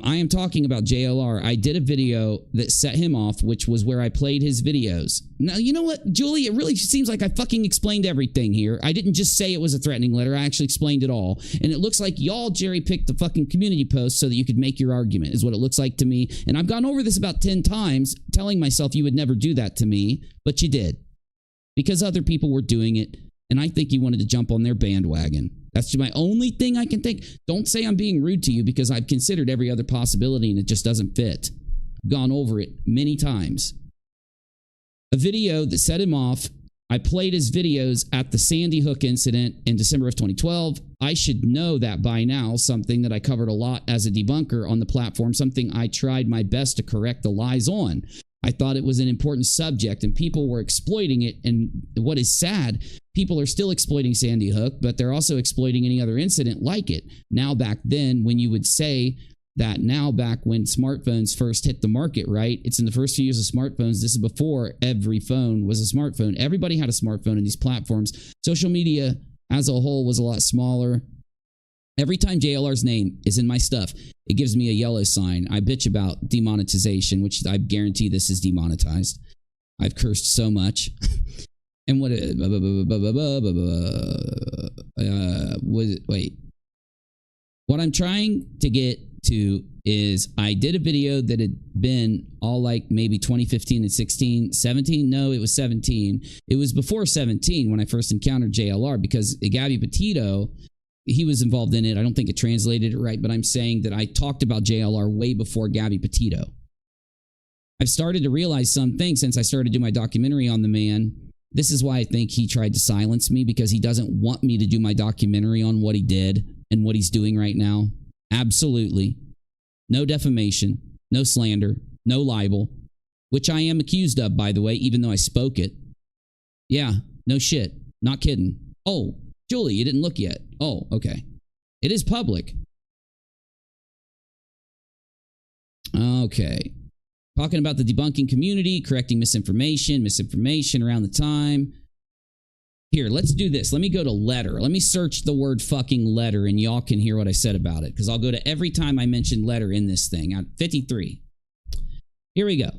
I am talking about JLR. I did a video that set him off, which was where I played his videos. Now, you know what, Julie? It really seems like I fucking explained everything here. I didn't just say it was a threatening letter. I actually explained it all. And it looks like y'all cherry-picked the fucking community post so that you could make your argument, is what it looks like to me. And I've gone over this about 10 times, telling myself you would never do that to me, but you did. Because other people were doing it, and I think you wanted to jump on their bandwagon. That's my only thing I can think. Don't say I'm being rude to you, because I've considered every other possibility and it just doesn't fit. I've gone over it many times. A video that set him off. I played his videos at the Sandy Hook incident in December of 2012. I should know that by now, something that I covered a lot as a debunker on the platform, something I tried my best to correct the lies on. I thought it was an important subject and people were exploiting it. And what is sad, people are still exploiting Sandy Hook, but they're also exploiting any other incident like it. Now, back then, when you would say that now, back when smartphones first hit the market, right? It's in the first few years of smartphones. This is before every phone was a smartphone. Everybody had a smartphone in these platforms. Social media as a whole was a lot smaller. Every time JLR's name is in my stuff, it gives me a yellow sign. I bitch about demonetization, which I guarantee this is demonetized. I've cursed so much. And what what I'm trying to get to is I did a video that had been all like maybe 2015 and 16, 17. No, it was 17. It was before 17 when I first encountered JLR, because Gabby Petito, he was involved in it. I don't think it translated it right, but I'm saying that I talked about JLR way before Gabby Petito. I've started to realize some things since I started to do my documentary on the man. This is why I think he tried to silence me, because he doesn't want me to do my documentary on what he did and what he's doing right now. Absolutely. No defamation, no slander, no libel, which I am accused of, by the way, even though I spoke it. Yeah, no shit. Not kidding. Oh, Julie, you didn't look yet. Oh, okay. It is public. Okay. Talking about the debunking community, correcting misinformation around the time. Here, let's do this. Let me go to letter. Let me search the word fucking letter, and y'all can hear what I said about it, because I'll go to every time I mention letter in this thing. 53. Here we go.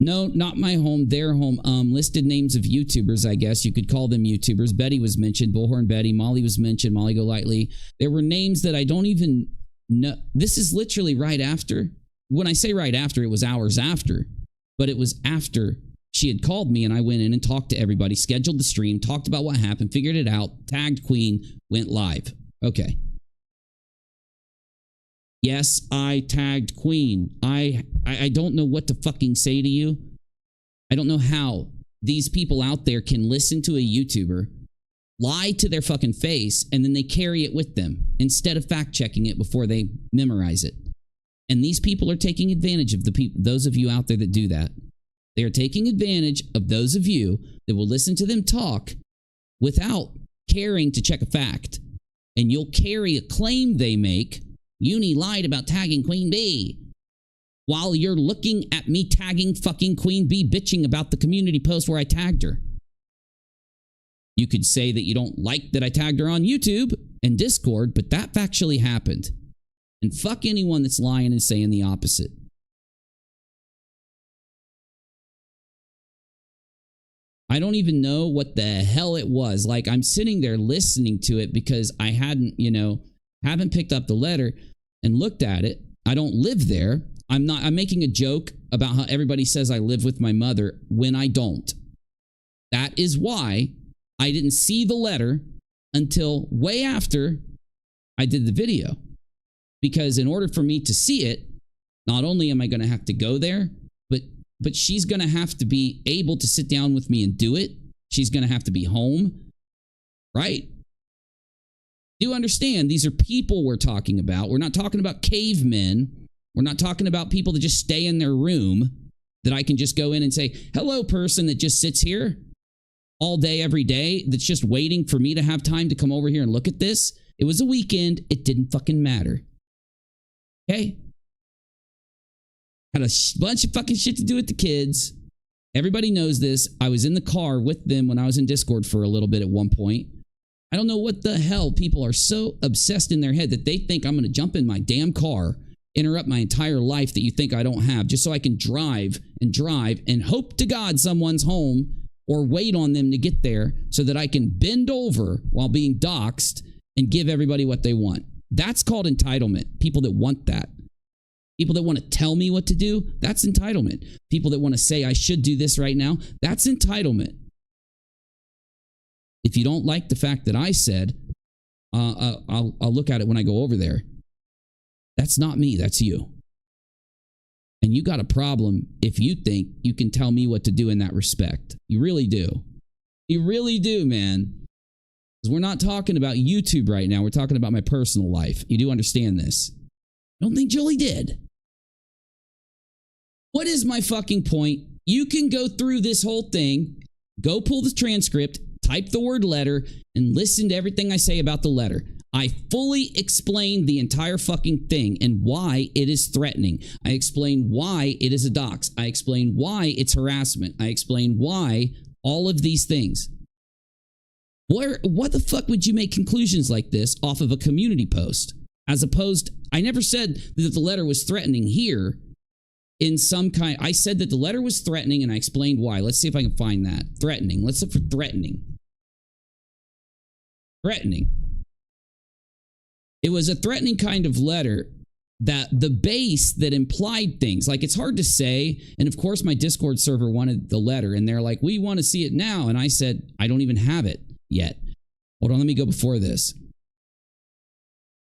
No, not my home, their home. Listed names of YouTubers, I guess. You could call them YouTubers. Betty was mentioned, Bullhorn Betty. Molly was mentioned, Molly Golightly. There were names that I don't even know. This is literally right after. When I say right after, it was hours after. But it was after she had called me and I went in and talked to everybody, scheduled the stream, talked about what happened, figured it out, tagged Queen, went live. Okay. Yes, I tagged Queen. I don't know what to fucking say to you. I don't know how these people out there can listen to a YouTuber, lie to their fucking face, and then they carry it with them instead of fact checking it before they memorize it. And these people are taking advantage of those of you out there that do that. They are taking advantage of those of you that will listen to them talk without caring to check a fact. And you'll carry a claim they make. Uni lied about tagging Queen Bee. While you're looking at me tagging fucking Queen Bee, bitching about the community post where I tagged her. You could say that you don't like that I tagged her on YouTube and Discord, but that factually happened. And fuck anyone that's lying and saying the opposite. I don't even know what the hell it was. Like, I'm sitting there listening to it because I hadn't, haven't picked up the letter and looked at it. I don't live there. I'm making a joke about how everybody says I live with my mother when I don't. That is why I didn't see the letter until way after I did the video. Because in order for me to see it, not only am I going to have to go there, but she's going to have to be able to sit down with me and do it. She's going to have to be home, right? Do understand, these are people we're talking about. We're not talking about cavemen. We're not talking about people that just stay in their room that I can just go in and say, hello, person that just sits here all day, every day, that's just waiting for me to have time to come over here and look at this. It was a weekend. It didn't fucking matter. Okay? Had a bunch of fucking shit to do with the kids. Everybody knows this. I was in the car with them when I was in Discord for a little bit at one point. I don't know what the hell people are so obsessed in their head that they think I'm going to jump in my damn car, interrupt my entire life that you think I don't have, just so I can drive and hope to God someone's home or wait on them to get there so that I can bend over while being doxed and give everybody what they want. That's called entitlement. People that want that. People that want to tell me what to do, that's entitlement. People that want to say I should do this right now, that's entitlement. If you don't like the fact that I said, I'll look at it when I go over there. That's not me, that's you. And you got a problem if you think you can tell me what to do in that respect. You really do. You really do, man. Because we're not talking about YouTube right now. We're talking about my personal life. You do understand this. I don't think Julie did. What is my fucking point? You can go through this whole thing, go pull the transcript, type the word letter, and listen to everything I say about the letter. I fully explained the entire fucking thing and why it is threatening. I explain why it is a dox. I explain why it's harassment. I explain why all of these things. What the fuck would you make conclusions like this off of a community post? As opposed, I never said that the letter was threatening here in some kind. I said that the letter was threatening and I explained why. Let's see if I can find that. Threatening. Let's look for threatening. Threatening. It was a threatening kind of letter that the base that implied things. Like, it's hard to say. And of course, my Discord server wanted the letter and they're like, we want to see it now. And I said, I don't even have it yet. Hold on, let me go before this.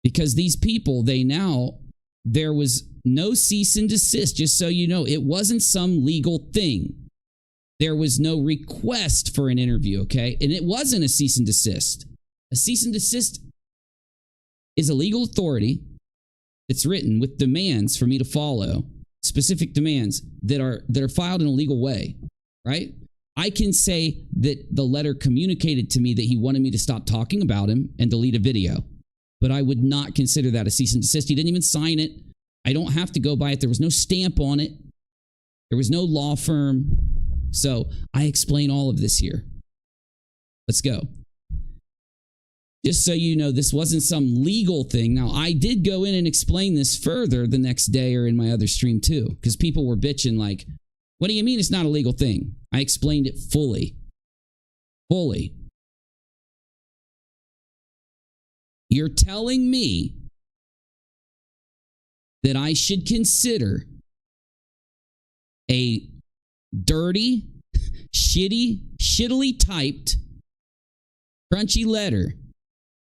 Because these people, there was no cease and desist, just so you know. It wasn't some legal thing. There was no request for an interview, okay? And it wasn't a cease and desist. A cease and desist is a legal authority that's written with demands for me to follow, specific demands that are filed in a legal way, right? I can say that the letter communicated to me that he wanted me to stop talking about him and delete a video. But I would not consider that a cease and desist. He didn't even sign it. I don't have to go by it. There was no stamp on it. There was no law firm. So I explain all of this here. Let's go. Just so you know, this wasn't some legal thing. Now, I did go in and explain this further the next day or in my other stream too, because people were bitching like, What do you mean it's not a legal thing? I explained it fully. Fully. You're telling me that I should consider a dirty, shittily typed, crunchy letter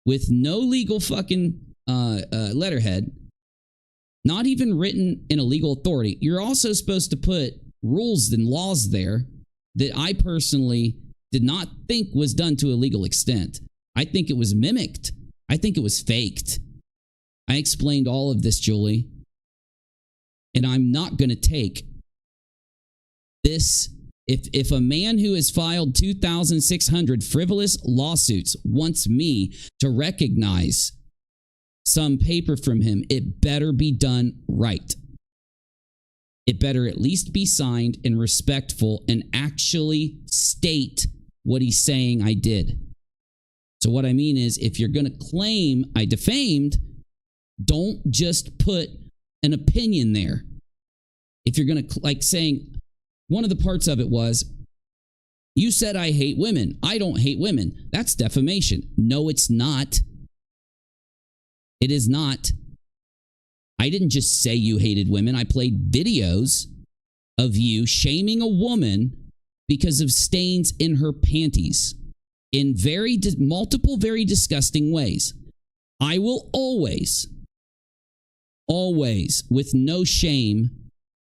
with no legal fucking letterhead, not even written in a legal authority. You're also supposed to put rules and laws there that I personally did not think was done to a legal extent. I think it was mimicked. I think it was faked. I explained all of this, Julie. And I'm not going to take this. If a man who has filed 2,600 frivolous lawsuits wants me to recognize some paper from him, it better be done right. It better at least be signed and respectful and actually state what he's saying I did. So what I mean is, if you're going to claim I defamed, don't just put an opinion there. If you're going to, like saying, one of the parts of it was, you said I hate women. I don't hate women. That's defamation. No, it's not. It is not. I didn't just say you hated women. I played videos of you shaming a woman because of stains in her panties in multiple, very disgusting ways. I will always, with no shame,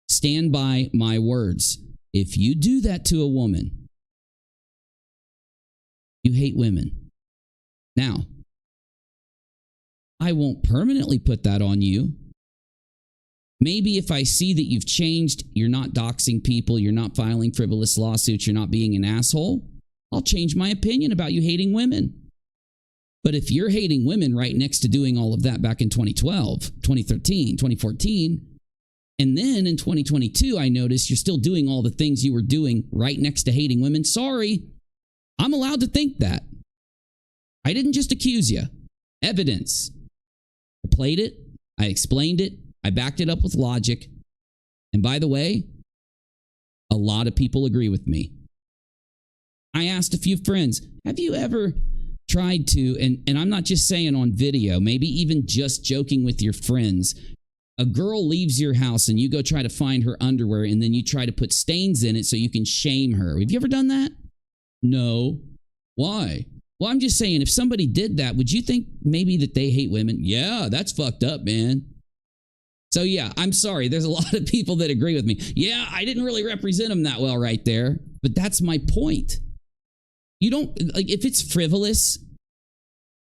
stand by my words. If you do that to a woman, you hate women. Now, I won't permanently put that on you. Maybe if I see that you've changed, you're not doxing people, you're not filing frivolous lawsuits, you're not being an asshole, I'll change my opinion about you hating women. But if you're hating women right next to doing all of that back in 2012, 2013, 2014, and then in 2022, I noticed you're still doing all the things you were doing right next to hating women. Sorry, I'm allowed to think that. I didn't just accuse you. Evidence. I played it. I explained it. I backed it up with logic. And by the way, a lot of people agree with me. I asked a few friends, have you ever tried to, and I'm not just saying on video, maybe even just joking with your friends, a girl leaves your house and you go try to find her underwear and then you try to put stains in it so you can shame her. Have you ever done that? No. Why? Well, I'm just saying, if somebody did that, would you think maybe that they hate women? Yeah, that's fucked up, man. So yeah, I'm sorry. There's a lot of people that agree with me. Yeah, I didn't really represent them that well right there. But that's my point. You don't, like, if it's frivolous,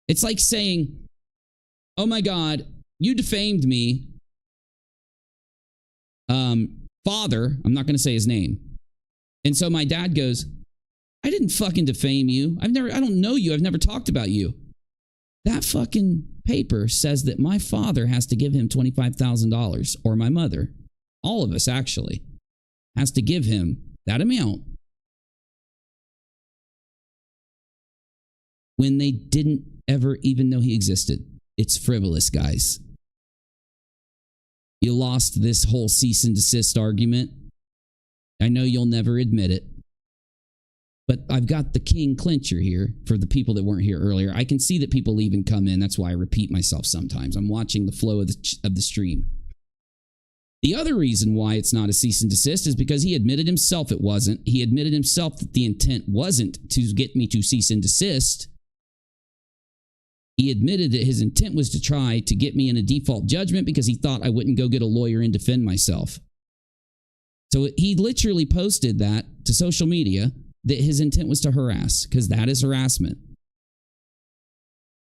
it's like saying, oh my God, you defamed me. Father, I'm not going to say his name. And so my dad goes, I didn't fucking defame you. I don't know you. I've never talked about you. That fucking paper says that my father has to give him $25,000, or my mother, all of us actually, has to give him that amount when they didn't ever even know he existed. It's frivolous, guys. You lost this whole cease and desist argument. I know you'll never admit it. But I've got the king clincher here for the people that weren't here earlier. I can see that people leave and come in. That's why I repeat myself sometimes. I'm watching the flow of the stream. The other reason why it's not a cease and desist is because he admitted himself it wasn't. He admitted himself that the intent wasn't to get me to cease and desist. He admitted that his intent was to try to get me in a default judgment because he thought I wouldn't go get a lawyer and defend myself. So he literally posted that to social media, that his intent was to harass, because that is harassment.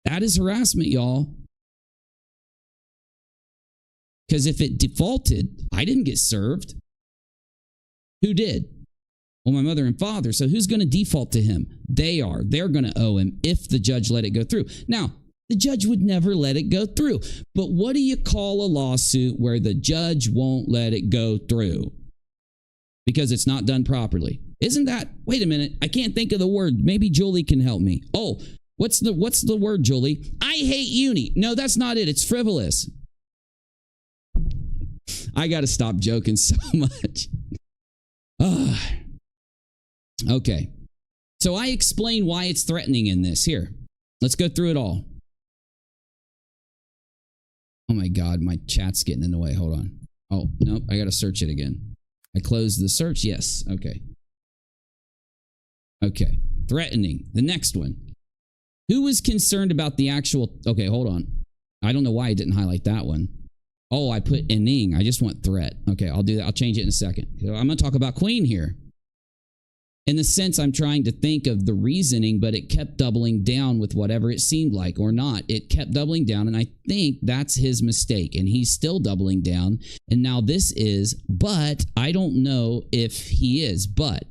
That is harassment, y'all. Because if it defaulted, I didn't get served. Who did? Well, my mother and father. So who's going to default to him? They are. They're going to owe him if the judge let it go through. Now, the judge would never let it go through. But what do you call a lawsuit where the judge won't let it go through? Because it's not done properly. Isn't that, wait a minute, I can't think of the word. Maybe Julie can help me. Oh, what's the word, Julie? I hate uni. No, that's not it. It's frivolous. I got to stop joking so much. Okay. So I explain why it's threatening in this. Here, let's go through it all. Oh my God, my chat's getting in the way. Hold on. Oh, nope, I got to search it again. I closed the search. Yes. Okay. Okay. Threatening. The next one. Who was concerned about the actual... Okay, hold on. I don't know why I didn't highlight that one. Oh, I put inning. I just want threat. Okay, I'll do that. I'll change it in a second. I'm going to talk about Queen here. In the sense, I'm trying to think of the reasoning, but it kept doubling down with whatever it seemed like or not. It kept doubling down, and I think that's his mistake, and he's still doubling down. And now this is, but I don't know if he is, but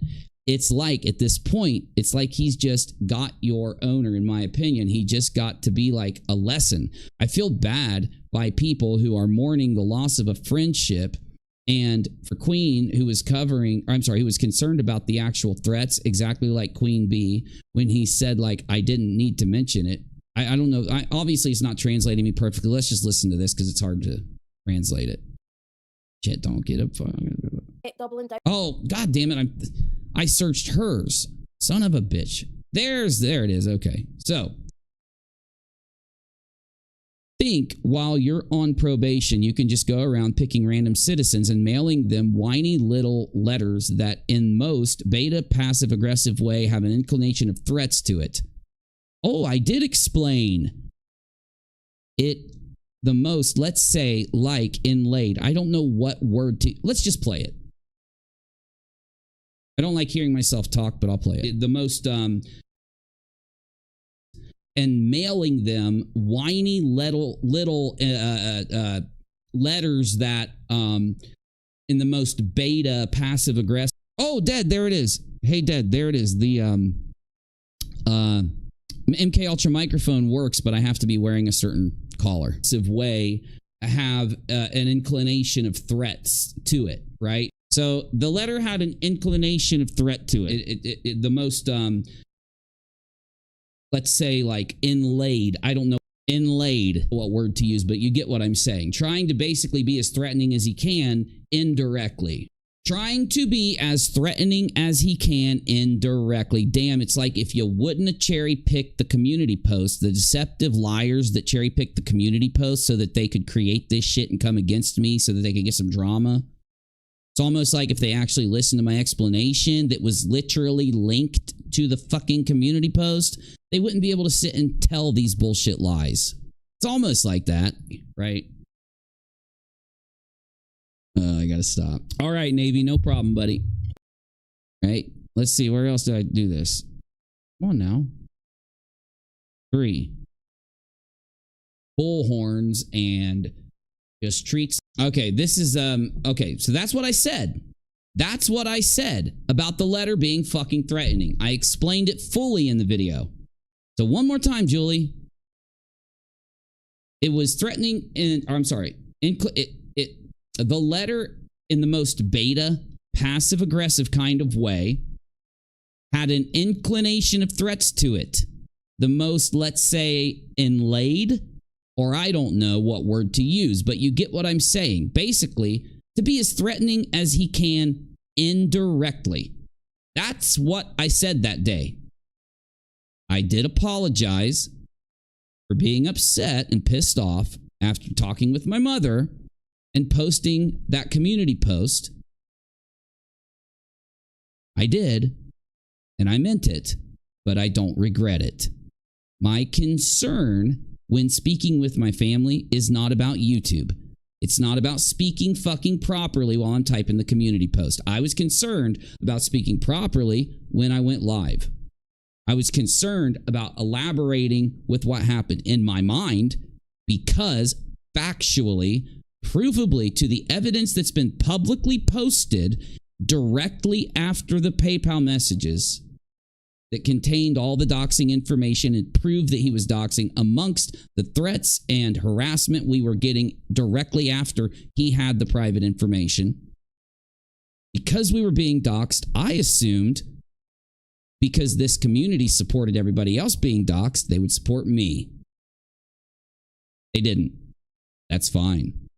it's like at this point, it's like he's just got your owner, in my opinion. He just got to be like a lesson. I feel bad by people who are mourning the loss of a friendship. And for Queen, who was who was concerned about the actual threats, exactly like Queen B, when he said, like, I didn't need to mention it. I don't know. Obviously, it's not translating me perfectly. Let's just listen to this because it's hard to translate it. Shit, don't get up. Oh, God damn it. I searched hers. Son of a bitch. There it is. Okay. So, think while you're on probation, you can just go around picking random citizens and mailing them whiny little letters that in most beta passive aggressive way have an inclination of threats to it. Oh, I did explain it the most, let's say, like inlaid. I don't know what word to... Let's just play it. I don't like hearing myself talk, but I'll play it. The most... and mailing them whiny little letters that in the most beta passive aggressive... Oh, Dead, there it is. Hey, Dead, there it is. The MK Ultra microphone works, but I have to be wearing a certain collar. Way have an inclination of threats to it, right? So the letter had an inclination of threat to it. The most... let's say like inlaid. I don't know inlaid what word to use, but you get what I'm saying. Trying to basically be as threatening as he can indirectly. Trying to be as threatening as he can indirectly. Damn, it's like if you wouldn't have cherry picked the community post, the deceptive liars that cherry picked the community post so that they could create this shit and come against me so that they could get some drama. It's almost like if they actually listened to my explanation that was literally linked to the fucking community post, they wouldn't be able to sit and tell these bullshit lies. It's almost like that, right? I gotta stop. All right, Navy, no problem, buddy. Right? Let's see, where else did I do this? Come on now. 3. Bullhorns and just treats. Okay, this is, okay, so that's what I said. That's what I said about the letter being fucking threatening. I explained it fully in the video. So one more time, Julie. It was threatening the letter in the most beta, passive-aggressive kind of way had an inclination of threats to it. The most, let's say, inlaid, or I don't know what word to use, but you get what I'm saying. Basically, to be as threatening as he can indirectly. That's what I said that day. I did apologize for being upset and pissed off after talking with my mother and posting that community post. I did, and I meant it, but I don't regret it. My concern when speaking with my family is not about YouTube. It's not about speaking fucking properly while I'm typing the community post. I was concerned about speaking properly when I went live. I was concerned about elaborating with what happened in my mind because factually, provably to the evidence that's been publicly posted directly after the PayPal messages that contained all the doxing information and proved that he was doxing amongst the threats and harassment we were getting directly after he had the private information. Because we were being doxed, I assumed because this community supported everybody else being doxed, they would support me. They didn't. That's fine.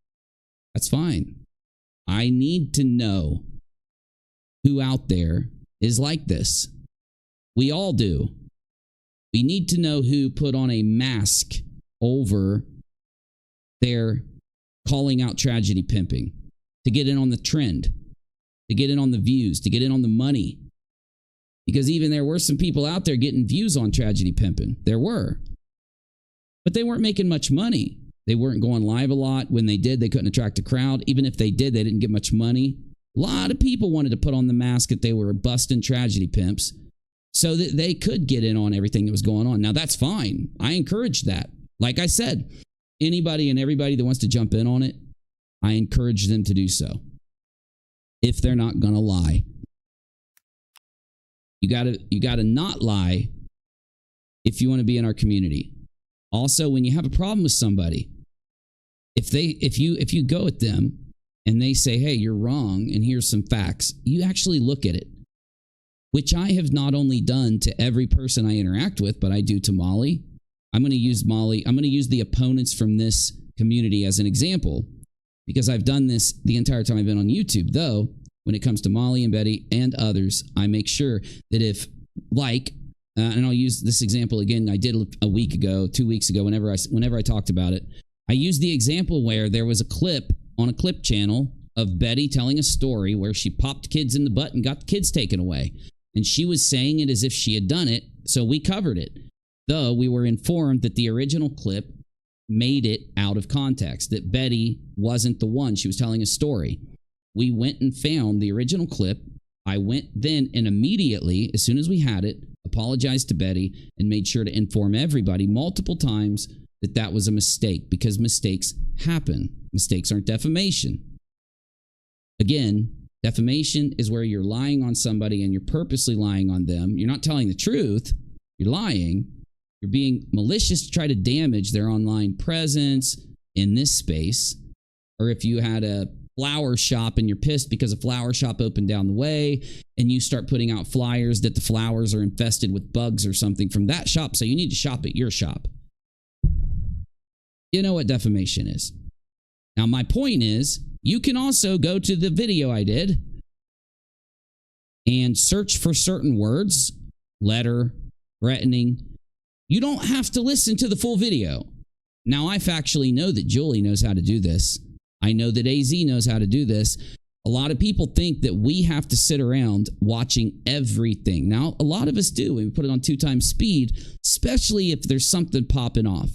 That's fine. I need to know who out there is like this. We all do. We need to know who put on a mask over their calling out tragedy pimping to get in on the trend, to get in on the views, to get in on the money. Because even there were some people out there getting views on tragedy pimping. There were. But they weren't making much money. They weren't going live a lot. When they did, they couldn't attract a crowd. Even if they did, they didn't get much money. A lot of people wanted to put on the mask that they were busting tragedy pimps so that they could get in on everything that was going on. Now, that's fine. I encourage that. Like I said, anybody and everybody that wants to jump in on it, I encourage them to do so. If they're not going to lie. You gotta not lie if you want to be in our community. Also, when you have a problem with somebody, if you go at them and they say, hey, you're wrong, and here's some facts, you actually look at it. Which I have not only done to every person I interact with, but I do to Molly. I'm going to use Molly. I'm going to use the opponents from this community as an example, because I've done this the entire time I've been on YouTube. Though, when it comes to Molly and Betty and others, I make sure that if, and I'll use this example again, I did a week ago, 2 weeks ago, whenever I talked about it, I used the example where there was a clip on a clip channel of Betty telling a story where she popped kids in the butt and got the kids taken away. And she was saying it as if she had done it, so we covered it. Though we were informed that the original clip made it out of context, that Betty wasn't the one. She was telling a story. We went and found the original clip. I went then and immediately, as soon as we had it, apologized to Betty and made sure to inform everybody multiple times that that was a mistake, because mistakes happen. Mistakes aren't defamation. Again, defamation is where you're lying on somebody and you're purposely lying on them. You're not telling the truth. You're lying. You're being malicious to try to damage their online presence in this space. Or if you had a flower shop and you're pissed because a flower shop opened down the way and you start putting out flyers that the flowers are infested with bugs or something from that shop, so you need to shop at your shop. You know what defamation is. Now, my point is, you can also go to the video I did and search for certain words, letter, threatening. You don't have to listen to the full video. Now, I factually know that Julie knows how to do this. I know that AZ knows how to do this. A lot of people think that we have to sit around watching everything. Now, a lot of us do. We put it on 2 times speed, especially if there's something popping off.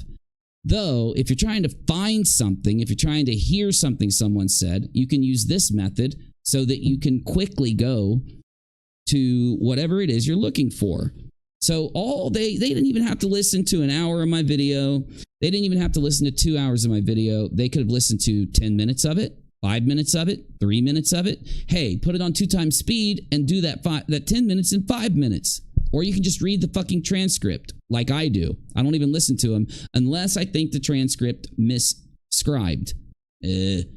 Though, if you're trying to find something, if you're trying to hear something someone said, you can use this method so that you can quickly go to whatever it is you're looking for. So they didn't even have to listen to an hour of my video. They didn't even have to listen to 2 hours of my video. They could have listened to 10 minutes of it, 5 minutes of it, 3 minutes of it. Hey, put it on 2 times speed and do that 10 minutes in 5 minutes. Or you can just read the fucking transcript like I do. I don't even listen to them unless I think the transcript mistranscribed. If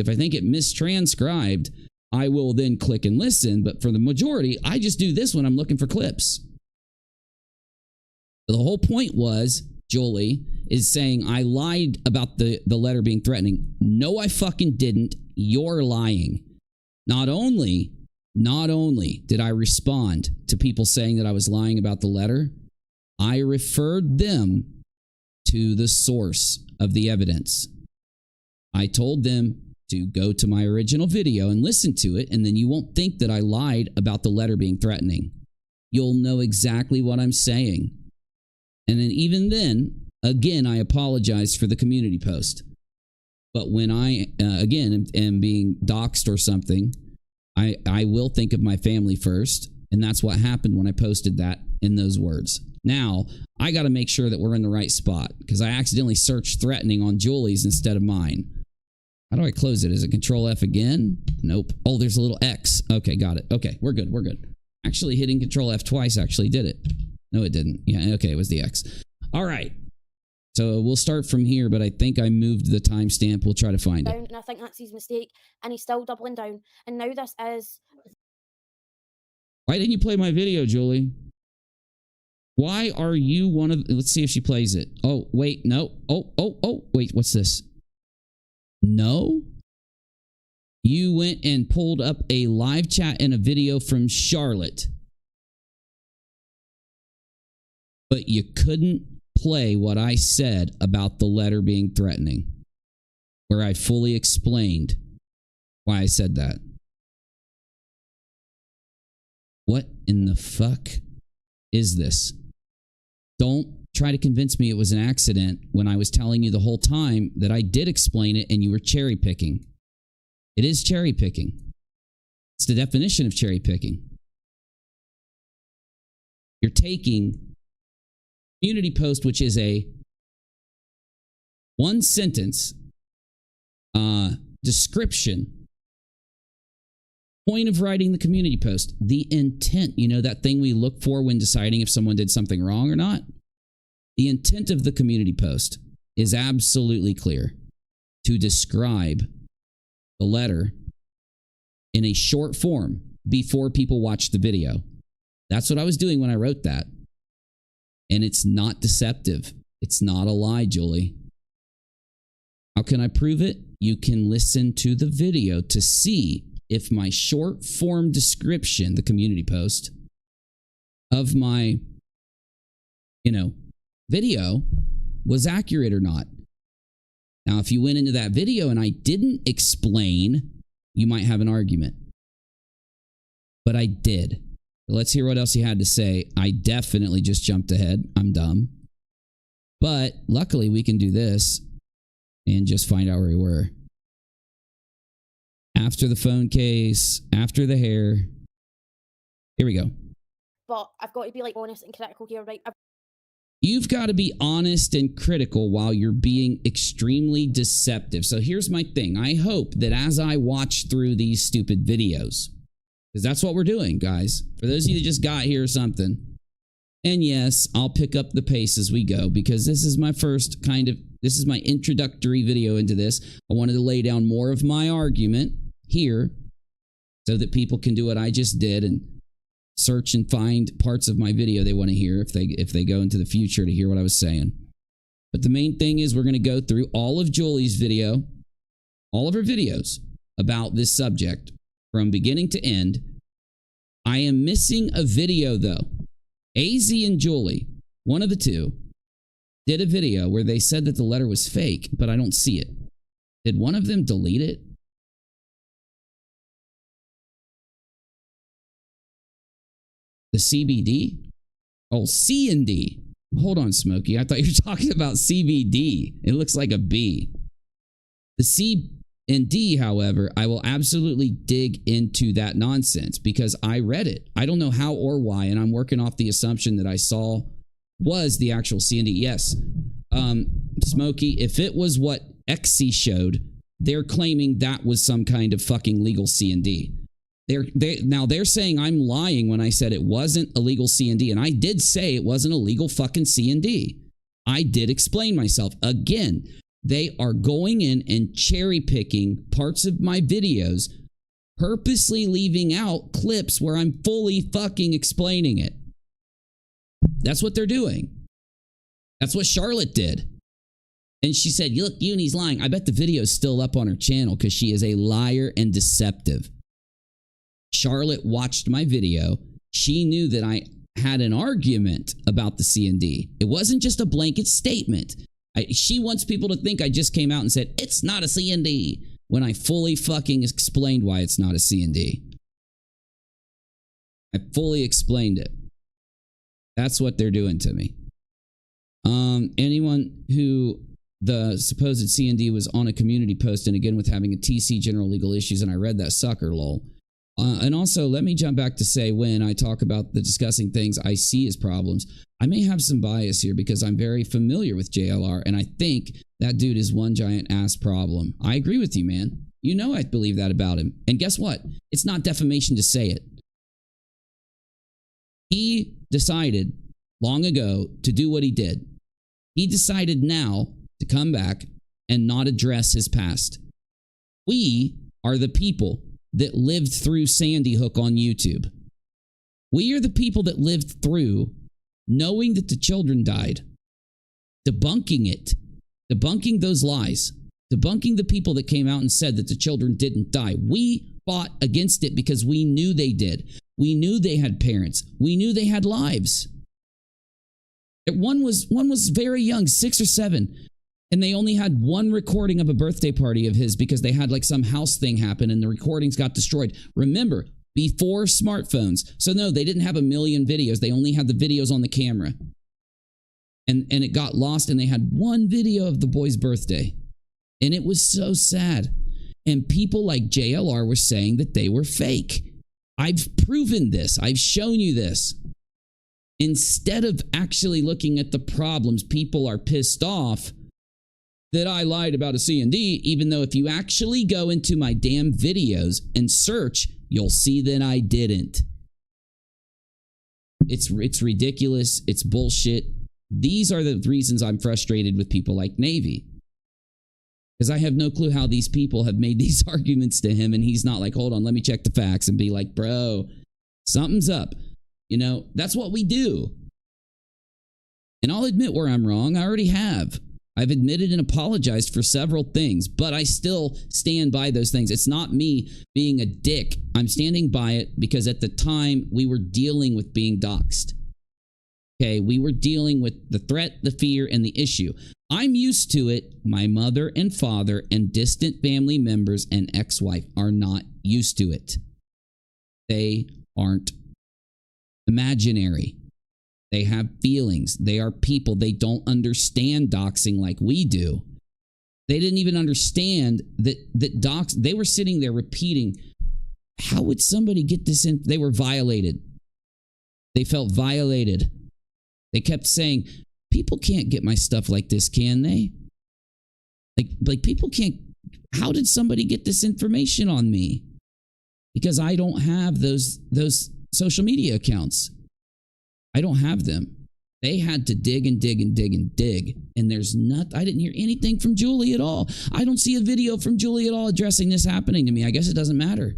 I think it mistranscribed, I will then click and listen. But for the majority, I just do this when I'm looking for clips. The whole point was, Jolie is saying I lied about the letter being threatening. No, I fucking didn't. You're lying. Not only did I respond to people saying that I was lying about the letter, I referred them to the source of the evidence. I told them to go to my original video and listen to it, and then you won't think that I lied about the letter being threatening. You'll know exactly what I'm saying. And then even then, again, I apologized for the community post. But when I, again, am being doxed or something, I will think of my family first, and that's what happened when I posted that in those words. Now, I got to make sure that we're in the right spot, because I accidentally searched threatening on Julie's instead of mine. How do I close it? Is it Control F again? Nope. Oh, there's a little X. Okay, got it. Okay, we're good. Actually, hitting Control F twice actually did it. No, it didn't. Yeah, okay, it was the X. All right. So we'll start from here, but I think I moved the timestamp. We'll try to find it. And I think that's his mistake, and he's still doubling down. And now this is... Why didn't you play my video, Julie? Why are you one of... Let's see if she plays it. Oh, wait, no. Oh, wait, what's this? No? You went and pulled up a live chat and a video from Charlotte, but you couldn't play what I said about the letter being threatening, where I fully explained why I said that. What in the fuck is this? Don't try to convince me it was an accident when I was telling you the whole time that I did explain it and you were cherry picking. It is cherry picking. It's the definition of cherry picking. You're taking community post, which is a one sentence description, point of writing the community post, the intent, you know, that thing we look for when deciding if someone did something wrong or not. The intent of the community post is absolutely clear: to describe the letter in a short form before people watch the video. That's what I was doing when I wrote that. And it's not deceptive. It's not a lie, Julie. How can I prove it? You can listen to the video to see if my short form description, the community post of my, video was accurate or not. Now, if you went into that video and I didn't explain, you might have an argument. But I did. Let's hear what else he had to say. I definitely just jumped ahead. I'm dumb. But luckily we can do this and just find out where we were. After the phone case, after the hair. Here we go. But I've got to be like honest and critical here, right? You've got to be honest and critical while you're being extremely deceptive. So here's my thing. I hope that as I watch through these stupid videos, because that's what we're doing, guys. For those of you that just got here or something. And yes, I'll pick up the pace as we go, because this is my first this is my introductory video into this. I wanted to lay down more of my argument here so that people can do what I just did and search and find parts of my video they want to hear if they go into the future to hear what I was saying. But the main thing is we're going to go through all of Julie's video, all of her videos about this subject from beginning to end. I am missing a video though. AZ and Julie, one of the two, did a video where they said that the letter was fake, but I don't see it. Did one of them delete it? The CBD? Oh, C and D. Hold on, Smokey. I thought you were talking about CBD. It looks like a B. The C and D, however, I will absolutely dig into that nonsense because I read it. I don't know how or why, and I'm working off the assumption that I saw was the actual C and D. Yes. Smokey, if it was what XC showed, they're claiming that was some kind of fucking legal C and D. Now they're saying I'm lying when I said it wasn't a legal C and D, and I did say it wasn't a legal fucking C and D. I did explain myself. Again, they are going in and cherry picking parts of my videos, purposely leaving out clips where I'm fully fucking explaining it. That's what they're doing. That's what Charlotte did. And she said, look, Uni's lying. I bet the video is still up on her channel because she is a liar and deceptive. Charlotte watched my video. She knew that I had an argument about the C&D. It wasn't just a blanket statement. She wants people to think I just came out and said, it's not a C&D, when I fully fucking explained why it's not a C&D. I fully explained it. That's what they're doing to me. Anyone who the supposed C&D was on a community post, and again with having a TC general legal issues, and I read that sucker, lol. And also, let me jump back to say, when I talk about the discussing things I see as problems, I may have some bias here because I'm very familiar with JLR, and I think that dude is one giant ass problem. I agree with you, man. You know I believe that about him. And guess what? It's not defamation to say it. He decided long ago to do what he did. He decided now to come back and not address his past. We are the people that lived through Sandy Hook on YouTube. We are the people that lived through knowing that the children died, debunking it, debunking those lies, debunking the people that came out and said that the children didn't die. We fought against it because we knew they did. We knew they had parents. We knew they had lives. One was very young, 6 or 7, and they only had one recording of a birthday party of his because they had like some house thing happen and the recordings got destroyed. Remember, before smartphones. So no, they didn't have a million videos. They only had the videos on the camera. And it got lost, and they had one video of the boy's birthday. And it was so sad. And people like JLR were saying that they were fake. I've proven this. I've shown you this. Instead of actually looking at the problems, people are pissed off that I lied about a C&D, even though if you actually go into my damn videos and search, you'll see that I didn't. It's ridiculous. It's bullshit. These are the reasons I'm frustrated with people like Navy. Because I have no clue how these people have made these arguments to him, and he's not like, hold on, let me check the facts and be like, bro, something's up. You know, that's what we do. And I'll admit where I'm wrong. I already have. I've admitted and apologized for several things, but I still stand by those things. It's not me being a dick. I'm standing by it because at the time we were dealing with being doxed. Okay, we were dealing with the threat, the fear, and the issue. I'm used to it. My mother and father and distant family members and ex-wife are not used to it. They aren't imaginary. They have feelings. They are people. They don't understand doxing like we do. They didn't even understand that dox. They were sitting there repeating, how would somebody get this in? They were violated. They felt violated. They kept saying, people can't get my stuff like this, can they? Like people can't. How did somebody get this information on me? Because I don't have those social media accounts. I don't have them. They had to dig and dig and dig and dig. And there's I didn't hear anything from Julie at all. I don't see a video from Julie at all addressing this happening to me. I guess it doesn't matter.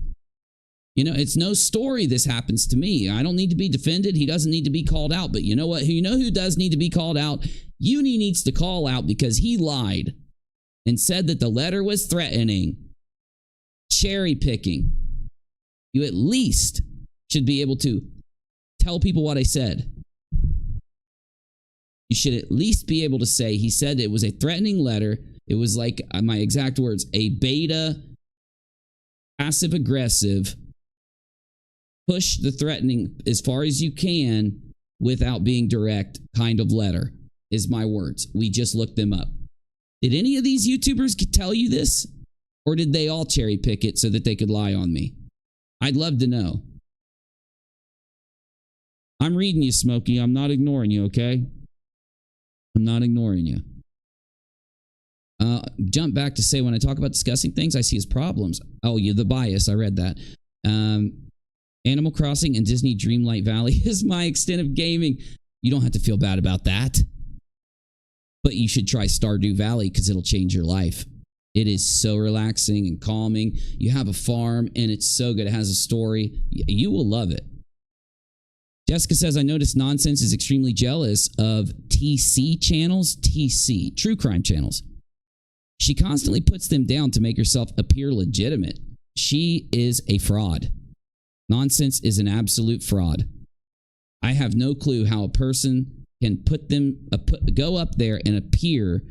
You know, it's no story this happens to me. I don't need to be defended. He doesn't need to be called out. But you know what? You know who does need to be called out? Uni needs to call out because he lied and said that the letter was threatening. Cherry picking. You at least should be able to tell people what I said. You should at least be able to say he said it was a threatening letter. It was like, my exact words, a beta, passive aggressive, push the threatening as far as you can without being direct kind of letter, is my words. We just looked them up. Did any of these YouTubers tell you this? Or did they all cherry pick it so that they could lie on me? I'd love to know. I'm reading you, Smokey. I'm not ignoring you, okay? I'm not ignoring you. Jump back to say, when I talk about discussing things, I see as problems. Oh, you're the bias. I read that. Animal Crossing and Disney Dreamlight Valley is my extent of gaming. You don't have to feel bad about that. But you should try Stardew Valley because it'll change your life. It is so relaxing and calming. You have a farm and it's so good. It has a story. You will love it. Jessica says, I noticed Nonsense is extremely jealous of TC channels. TC, true crime channels. She constantly puts them down to make herself appear legitimate. She is a fraud. Nonsense is an absolute fraud. I have no clue how a person can go up there and appear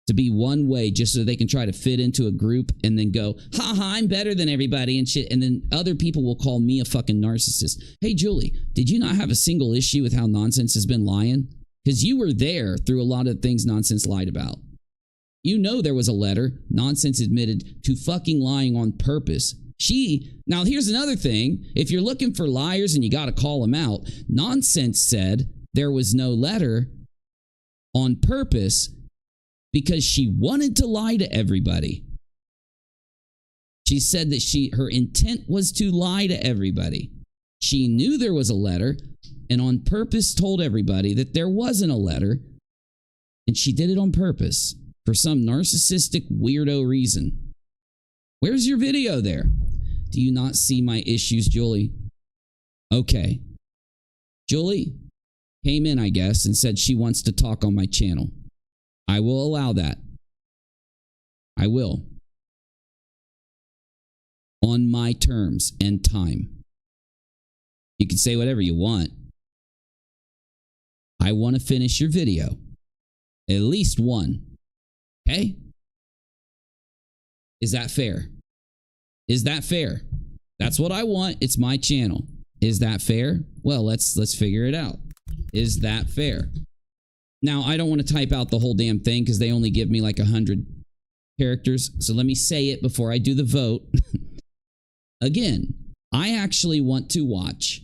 to be one way just so they can try to fit into a group and then go, I'm better than everybody and shit. And then other people will call me a fucking narcissist. Hey, Julie, did you not have a single issue with how Nonsense has been lying? Because you were there through a lot of things Nonsense lied about. You know there was a letter. Nonsense admitted to fucking lying on purpose. Now here's another thing. If you're looking for liars and you got to call them out, Nonsense said there was no letter on purpose because she wanted to lie to everybody. She said that her intent was to lie to everybody. She knew there was a letter and on purpose told everybody that there wasn't a letter, and she did it on purpose for some narcissistic weirdo reason. Where's your video there? Do you not see my issues, Julie? Okay. Julie came in, I guess, and said she wants to talk on my channel. I will allow that. I will. On my terms and time. You can say whatever you want. I want to finish your video. At least one. Okay? Is that fair? Is that fair? That's what I want. It's my channel. Is that fair? Well, let's figure it out. Is that fair? Now, I don't want to type out the whole damn thing because they only give me like 100 characters. So let me say it before I do the vote. Again, I actually want to watch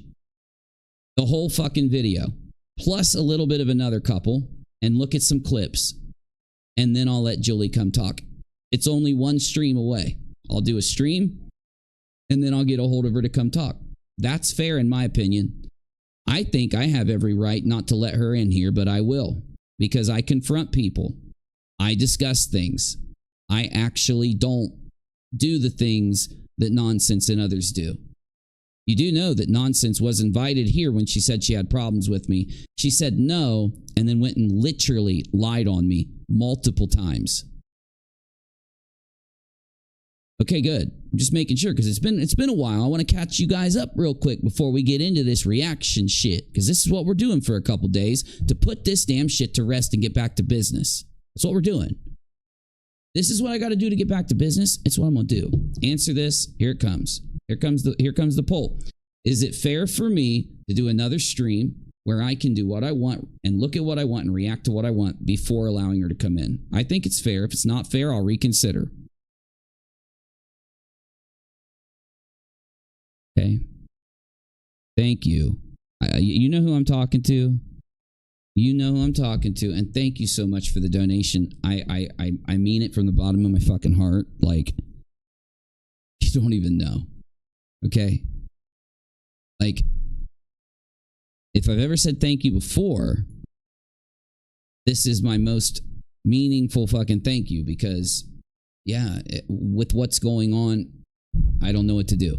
the whole fucking video, plus a little bit of another couple, and look at some clips. And then I'll let Julie come talk. It's only one stream away. I'll do a stream, and then I'll get a hold of her to come talk. That's fair in my opinion. I think I have every right not to let her in here, but I will. Because I confront people. I discuss things. I actually don't do the things that Nonsense and others do. You do know that Nonsense was invited here when she said she had problems with me. She said no, and then went and literally lied on me multiple times. Okay, good. I'm just making sure because it's been a while. I want to catch you guys up real quick before we get into this reaction shit, because this is what we're doing for a couple days to put this damn shit to rest and get back to business. That's what we're doing. This is what I got to do to get back to business. It's what I'm gonna do. Answer this. Here it comes. Here comes the poll. Is it fair for me to do another stream where I can do what I want and look at what I want and react to what I want before allowing her to come in? I think it's fair. If it's not fair, I'll reconsider. Okay. Thank you. You know who I'm talking to. You know who I'm talking to, and thank you so much for the donation. I mean it from the bottom of my fucking heart. Like, you don't even know. Okay? Like, if I've ever said thank you before, this is my most meaningful fucking thank you because, yeah, with what's going on, I don't know what to do.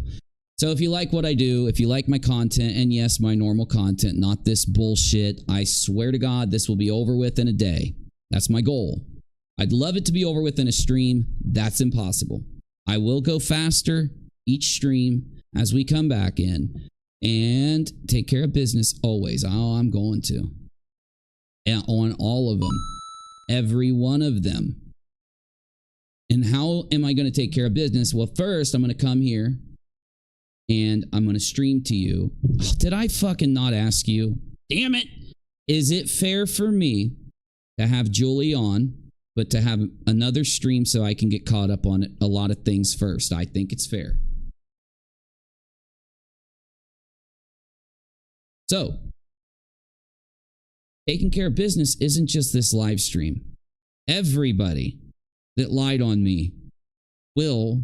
So if you like what I do, if you like my content, and yes, my normal content, not this bullshit, I swear to God, this will be over with in a day. That's my goal. I'd love it to be over with in a stream. That's impossible. I will go faster each stream as we come back in and take care of business always. Oh, I'm going to. And on all of them. Every one of them. And how am I going to take care of business? Well, first, I'm going to come here. And I'm going to stream to you. Oh, did I fucking not ask you? Damn it. Is it fair for me to have Julie on, but to have another stream so I can get caught up on it, a lot of things first? I think it's fair. So, taking care of business isn't just this live stream. Everybody that lied on me will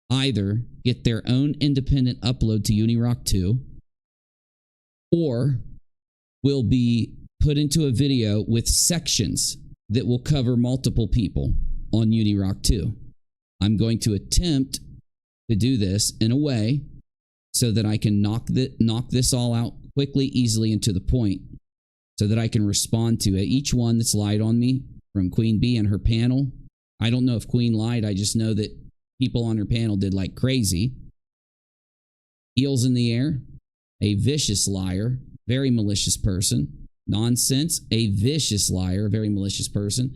either get their own independent upload to UNIROCK 2 or will be put into a video with sections that will cover multiple people on UNIROCK 2. I'm going to attempt to do this in a way so that I can knock this all out quickly, easily, and to the point so that I can respond to it. Each one that's lied on me from Queen Bee and her panel. I don't know if Queen lied. I just know that people on her panel did like crazy. Heels in the air, a vicious liar, very malicious person. Nonsense, a vicious liar, very malicious person.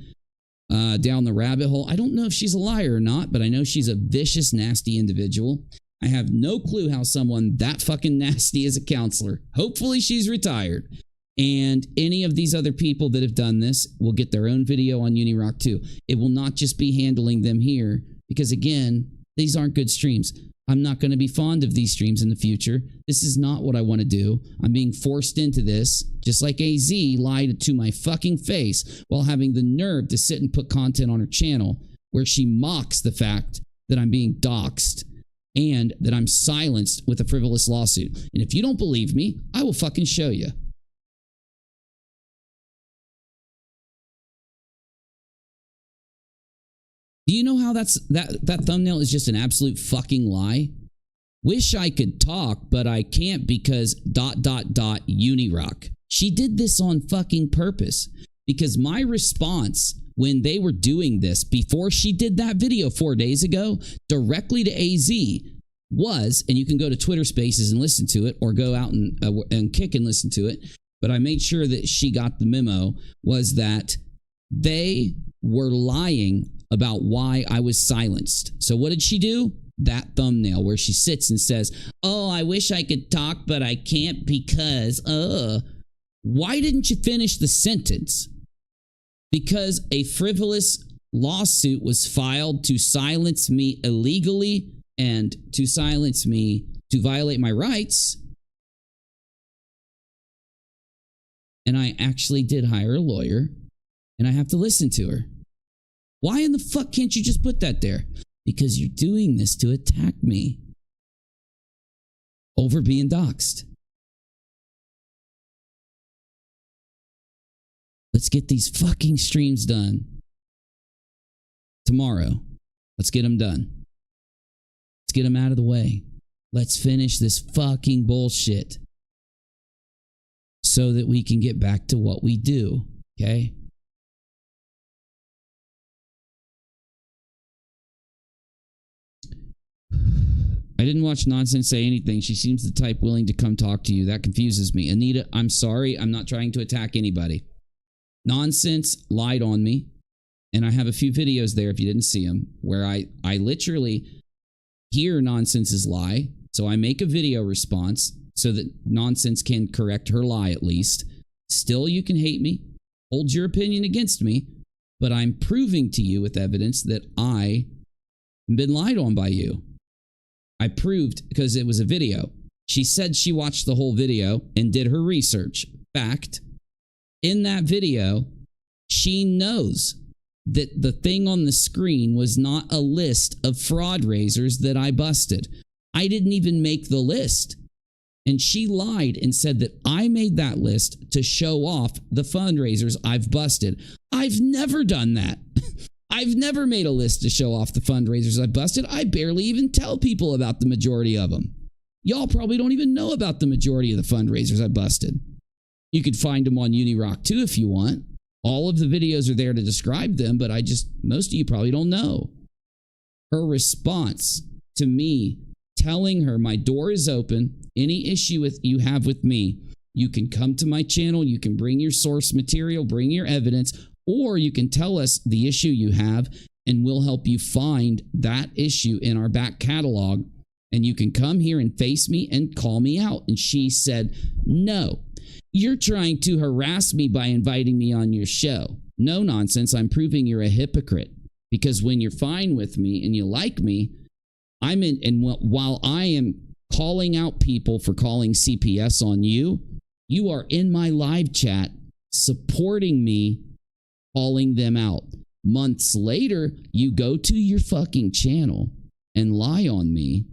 Down the rabbit hole, I don't know if she's a liar or not, but I know she's a vicious, nasty individual. I have no clue how someone that fucking nasty is a counselor. Hopefully she's retired. And any of these other people that have done this will get their own video on UNIROCK 2. It will not just be handling them here. Because again, these aren't good streams. I'm not going to be fond of these streams in the future. This is not what I want to do. I'm being forced into this, just like AZ lied to my fucking face while having the nerve to sit and put content on her channel where she mocks the fact that I'm being doxed and that I'm silenced with a frivolous lawsuit. And if you don't believe me, I will fucking show you. Do you know how that thumbnail is just an absolute fucking lie? Wish I could talk, but I can't because ... UNIROCK. She did this on fucking purpose because my response when they were doing this, before she did that video 4 days ago, directly to AZ, was, and you can go to Twitter Spaces and listen to it, or go out and kick and listen to it, but I made sure that she got the memo, was that they were lying about why I was silenced. So what did she do? That thumbnail where she sits and says, oh, I wish I could talk, but I can't because, why didn't you finish the sentence? Because a frivolous lawsuit was filed to silence me illegally and to silence me, to violate my rights. And I actually did hire a lawyer, and I have to listen to her. Why in the fuck can't you just put that there? Because you're doing this to attack me over being doxed. Let's get these fucking streams done tomorrow. Let's get them done. Let's get them out of the way. Let's finish this fucking bullshit so that we can get back to what we do, okay? I didn't watch Nonsense say anything. She seems the type willing to come talk to you. That confuses me. Anita, I'm sorry. I'm not trying to attack anybody. Nonsense lied on me. And I have a few videos there, if you didn't see them, where I literally hear Nonsense's lie. So I make a video response so that Nonsense can correct her lie at least. Still, you can hate me, hold your opinion against me, but I'm proving to you with evidence that I have been lied on by you. I proved because it was a video. She said she watched the whole video and did her research. Fact, in that video, she knows that the thing on the screen was not a list of fraud raisers that I busted. I didn't even make the list. And she lied and said that I made that list to show off the fundraisers I've busted. I've never done that. I've never made a list to show off the fundraisers I busted. I barely even tell people about the majority of them. Y'all probably don't even know about the majority of the fundraisers I busted. You could find them on UNIROCK too if you want. All of the videos are there to describe them, but most of you probably don't know. Her response to me telling her my door is open, any issue you have with me, you can come to my channel, you can bring your source material, bring your evidence, or you can tell us the issue you have and we'll help you find that issue in our back catalog. And you can come here and face me and call me out. And she said, no, you're trying to harass me by inviting me on your show. No nonsense. I'm proving you're a hypocrite, because when you're fine with me and you like me, while I am calling out people for calling CPS on you, you are in my live chat supporting me, calling them out. Months later, you go to your fucking channel and lie on me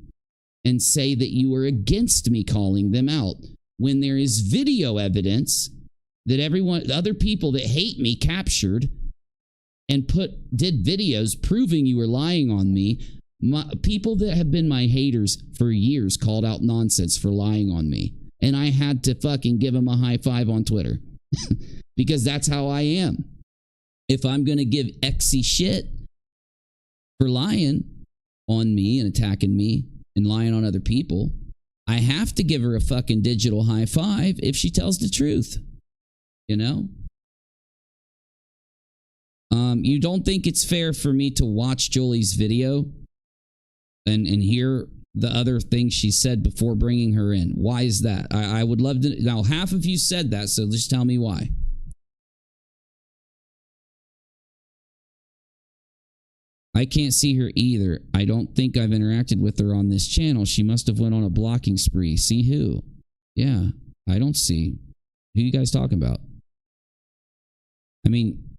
and say that you were against me calling them out, when there is video evidence that other people that hate me captured and did videos proving you were lying on me. People that have been my haters for years called out nonsense for lying on me. And I had to fucking give them a high five on Twitter because that's how I am. If I'm going to give Exy shit for lying on me and attacking me and lying on other people, I have to give her a fucking digital high five if she tells the truth. You know? You don't think it's fair for me to watch Julie's video and hear the other things she said before bringing her in? Why is that? I would love to. Now, half of you said that, so just tell me why. I can't see her either. I don't think I've interacted with her on this channel. She must have went on a blocking spree. See who? Yeah, I don't see. Who you guys talking about? I mean,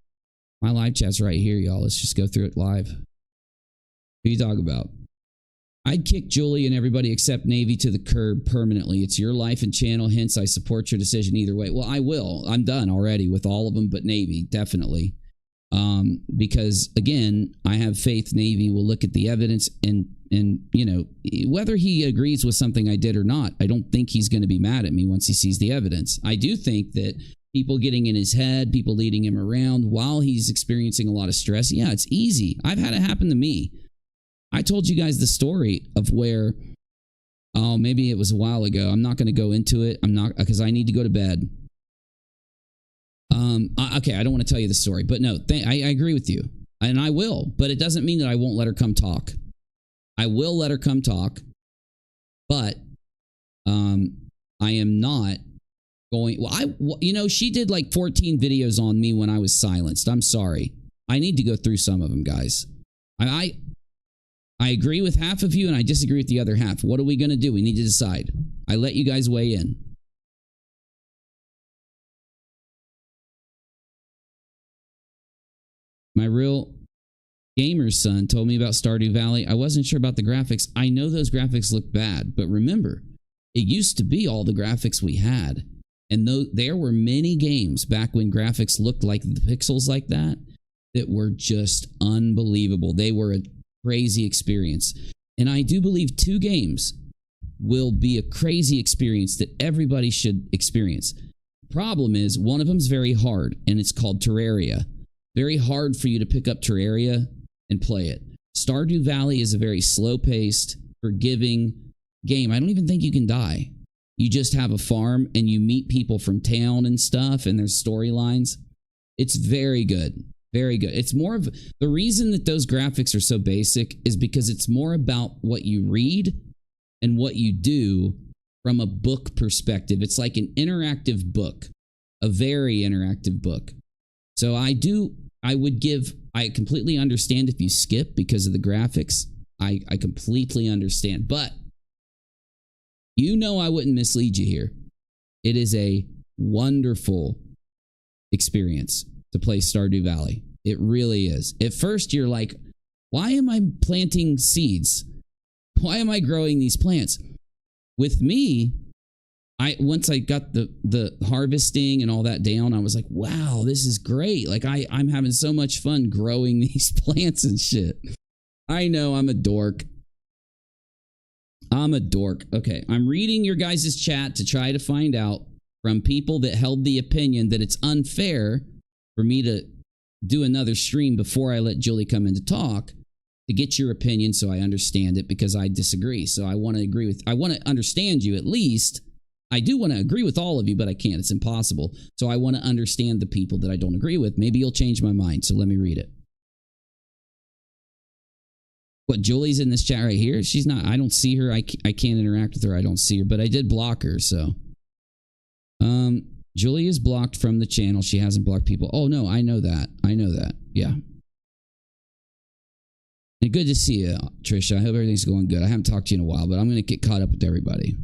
my live chat's right here, y'all. Let's just go through it live. Who you talking about? I'd kick Julie and everybody except Navy to the curb permanently. It's your life and channel, hence I support your decision either way. Well, I will. I'm done already with all of them but Navy, definitely. Because again, I have faith Navy will look at the evidence and you know, whether he agrees with something I did or not, I don't think he's going to be mad at me once he sees the evidence. I do think that people getting in his head, people leading him around while he's experiencing a lot of stress. Yeah, it's easy. I've had it happen to me. I told you guys the story of where, oh, maybe it was a while ago. I'm not going to go into it. I'm not, because I need to go to bed. Okay, I don't want to tell you the story, but no, I agree with you, and I will, but it doesn't mean that I won't let her come talk. I will let her come talk, but I am not going. Well, she did like 14 videos on me when I was silenced. I'm sorry. I need to go through some of them, guys. I agree with half of you and I disagree with the other half. What are we going to do? We need to decide. I let you guys weigh in. My real gamer's son told me about Stardew Valley. I wasn't sure about the graphics. I know those graphics look bad, but remember, it used to be all the graphics we had. And there were many games back when graphics looked like the pixels like that were just unbelievable. They were a crazy experience. And I do believe 2 games will be a crazy experience that everybody should experience. The problem is one of them's very hard, and it's called Terraria. Very hard for you to pick up Terraria and play it. Stardew Valley is a very slow-paced, forgiving game. I don't even think you can die. You just have a farm and you meet people from town and stuff, and there's storylines. It's very good. Very good. It's more of the reason that those graphics are so basic is because it's more about what you read and what you do from a book perspective. It's like an interactive book, a very interactive book. So I completely understand if you skip because of the graphics. I completely understand. But I wouldn't mislead you here. It is a wonderful experience to play Stardew Valley. It really is. At first, you're like, why am I planting seeds? Why am I growing these plants? With me, once I got the harvesting and all that down, I was like, wow, this is great. Like I'm having so much fun growing these plants and shit. I know I'm a dork. Okay, I'm reading your guys' chat to try to find out from people that held the opinion that it's unfair for me to do another stream before I let Julie come in to talk to get your opinion so I understand it, because I disagree. So I want to understand you at least. I do want to agree with all of you, but I can't. It's impossible. So I want to understand the people that I don't agree with. Maybe you'll change my mind. So let me read it. What, Julie's in this chat right here? She's not. I don't see her. I can't interact with her. I don't see her, but I did block her. So, Julie is blocked from the channel. She hasn't blocked people. Oh no, I know that. Yeah. And good to see you, Trisha. I hope everything's going good. I haven't talked to you in a while, but I'm going to get caught up with everybody.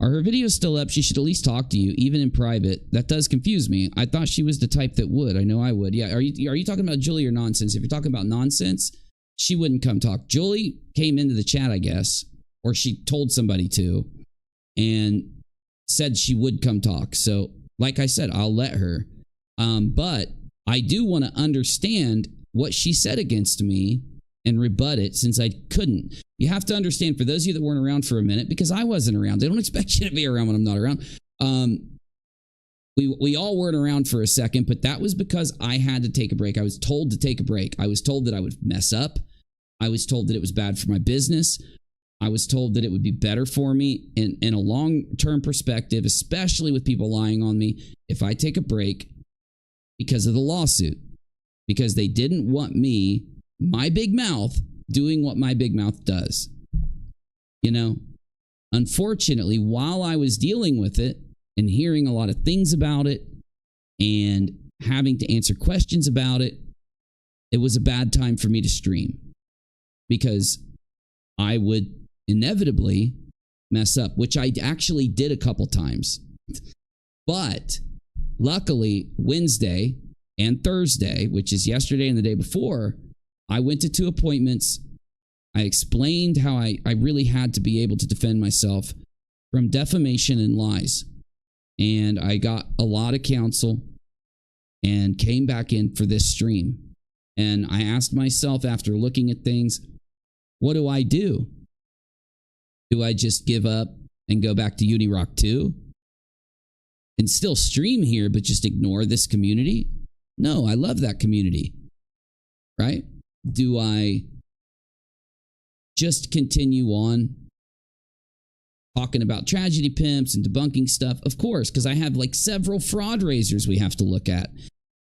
Are her videos still up? She should at least talk to you, even in private. That does confuse me. I thought she was the type that would. I know I would. Yeah. Are you talking about Julie or nonsense? If you're talking about nonsense, she wouldn't come talk. Julie came into the chat, I guess, or she told somebody to, and said she would come talk. So, like I said, I'll let her. But I do want to understand what she said against me and rebut it, since I couldn't. You have to understand, for those of you that weren't around for a minute, because I wasn't around. They don't expect you to be around when I'm not around. We all weren't around for a second, but that was because I had to take a break. I was told to take a break. I was told that I would mess up. I was told that it was bad for my business. I was told that it would be better for me in a long-term perspective, especially with people lying on me, if I take a break because of the lawsuit. Because they didn't want me, my big mouth, doing what my big mouth does. You know? Unfortunately, while I was dealing with it and hearing a lot of things about it and having to answer questions about it, it was a bad time for me to stream. Because I would inevitably mess up, which I actually did a couple times. But luckily, Wednesday and Thursday, which is yesterday and the day before, I went to 2 appointments. I explained how I really had to be able to defend myself from defamation and lies. And I got a lot of counsel and came back in for this stream. And I asked myself, after looking at things, what do I do? Do I just give up and go back to UNIROCK 2? and still stream here, but just ignore this community? No, I love that community, right? Do I just continue on talking about tragedy pimps and debunking stuff? Of course, because I have like several fraud raisers we have to look at.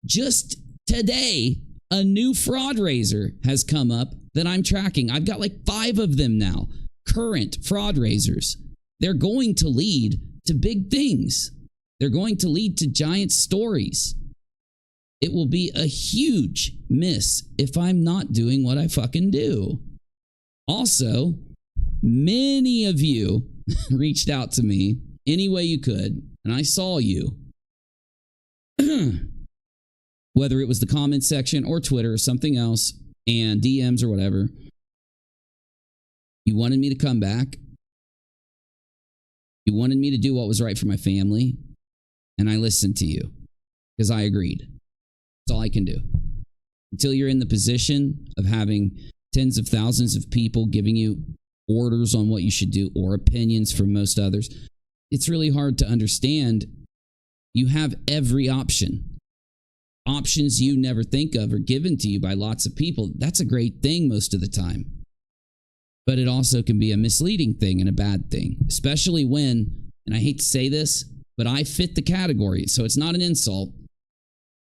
Just today, a new fraud raiser has come up that I'm tracking. I've got like 5 of them now, current fraud raisers. They're going to lead to big things. They're going to lead to giant stories. It will be a huge miss if I'm not doing what I fucking do. Also, many of you reached out to me any way you could, and I saw you. Whether it was the comment section or Twitter or something else, and DMs or whatever. You wanted me to come back. You wanted me to do what was right for my family. And I listened to you because I agreed. That's all I can do. Until you're in the position of having tens of thousands of people giving you orders on what you should do or opinions from most others, it's really hard to understand. You have every option. Options you never think of are given to you by lots of people. That's a great thing most of the time. But it also can be a misleading thing and a bad thing, especially when, and I hate to say this, but I fit the category, so it's not an insult.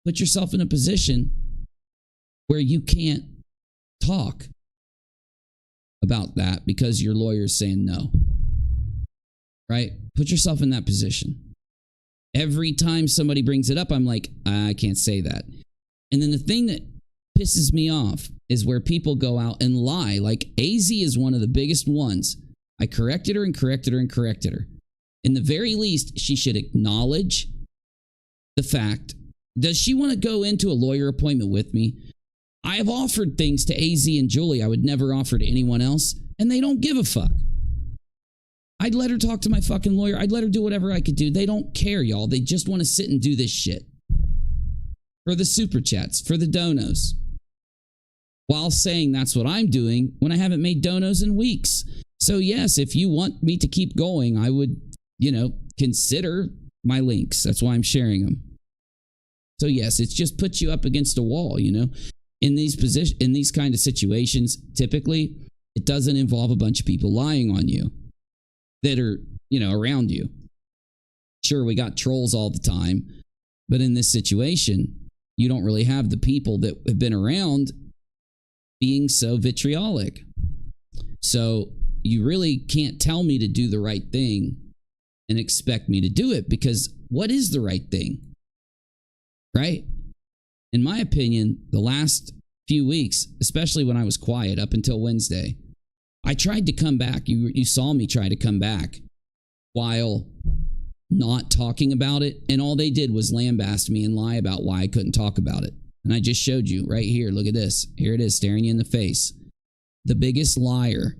Put yourself in a position where you can't talk about that because your lawyer's saying no. Right? Put yourself in that position. Every time somebody brings it up, I'm like, I can't say that. And then the thing that pisses me off is where people go out and lie. Like AZ is one of the biggest ones. I corrected her and corrected her and corrected her. In the very least, she should acknowledge the fact. Does she want to go into a lawyer appointment with me? I have offered things to AZ and Julie I would never offer to anyone else, and they don't give a fuck. I'd let her talk to my fucking lawyer. I'd let her do whatever I could do. They don't care, y'all. They just want to sit and do this shit. For the super chats, for the donos. While saying that's what I'm doing when I haven't made donos in weeks. So yes, if you want me to keep going, I would, consider my links. That's why I'm sharing them. So yes, it's just puts you up against a wall, In these kind of situations, typically, it doesn't involve a bunch of people lying on you that are, around you. Sure, we got trolls all the time, but in this situation, you don't really have the people that have been around being so vitriolic. So you really can't tell me to do the right thing and expect me to do it, because what is the right thing? Right? In my opinion, the last few weeks, especially when I was quiet up until Wednesday, I tried to come back. You saw me try to come back while not talking about it. And all they did was lambaste me and lie about why I couldn't talk about it. And I just showed you right here. Look at this. Here it is, staring you in the face. The biggest liar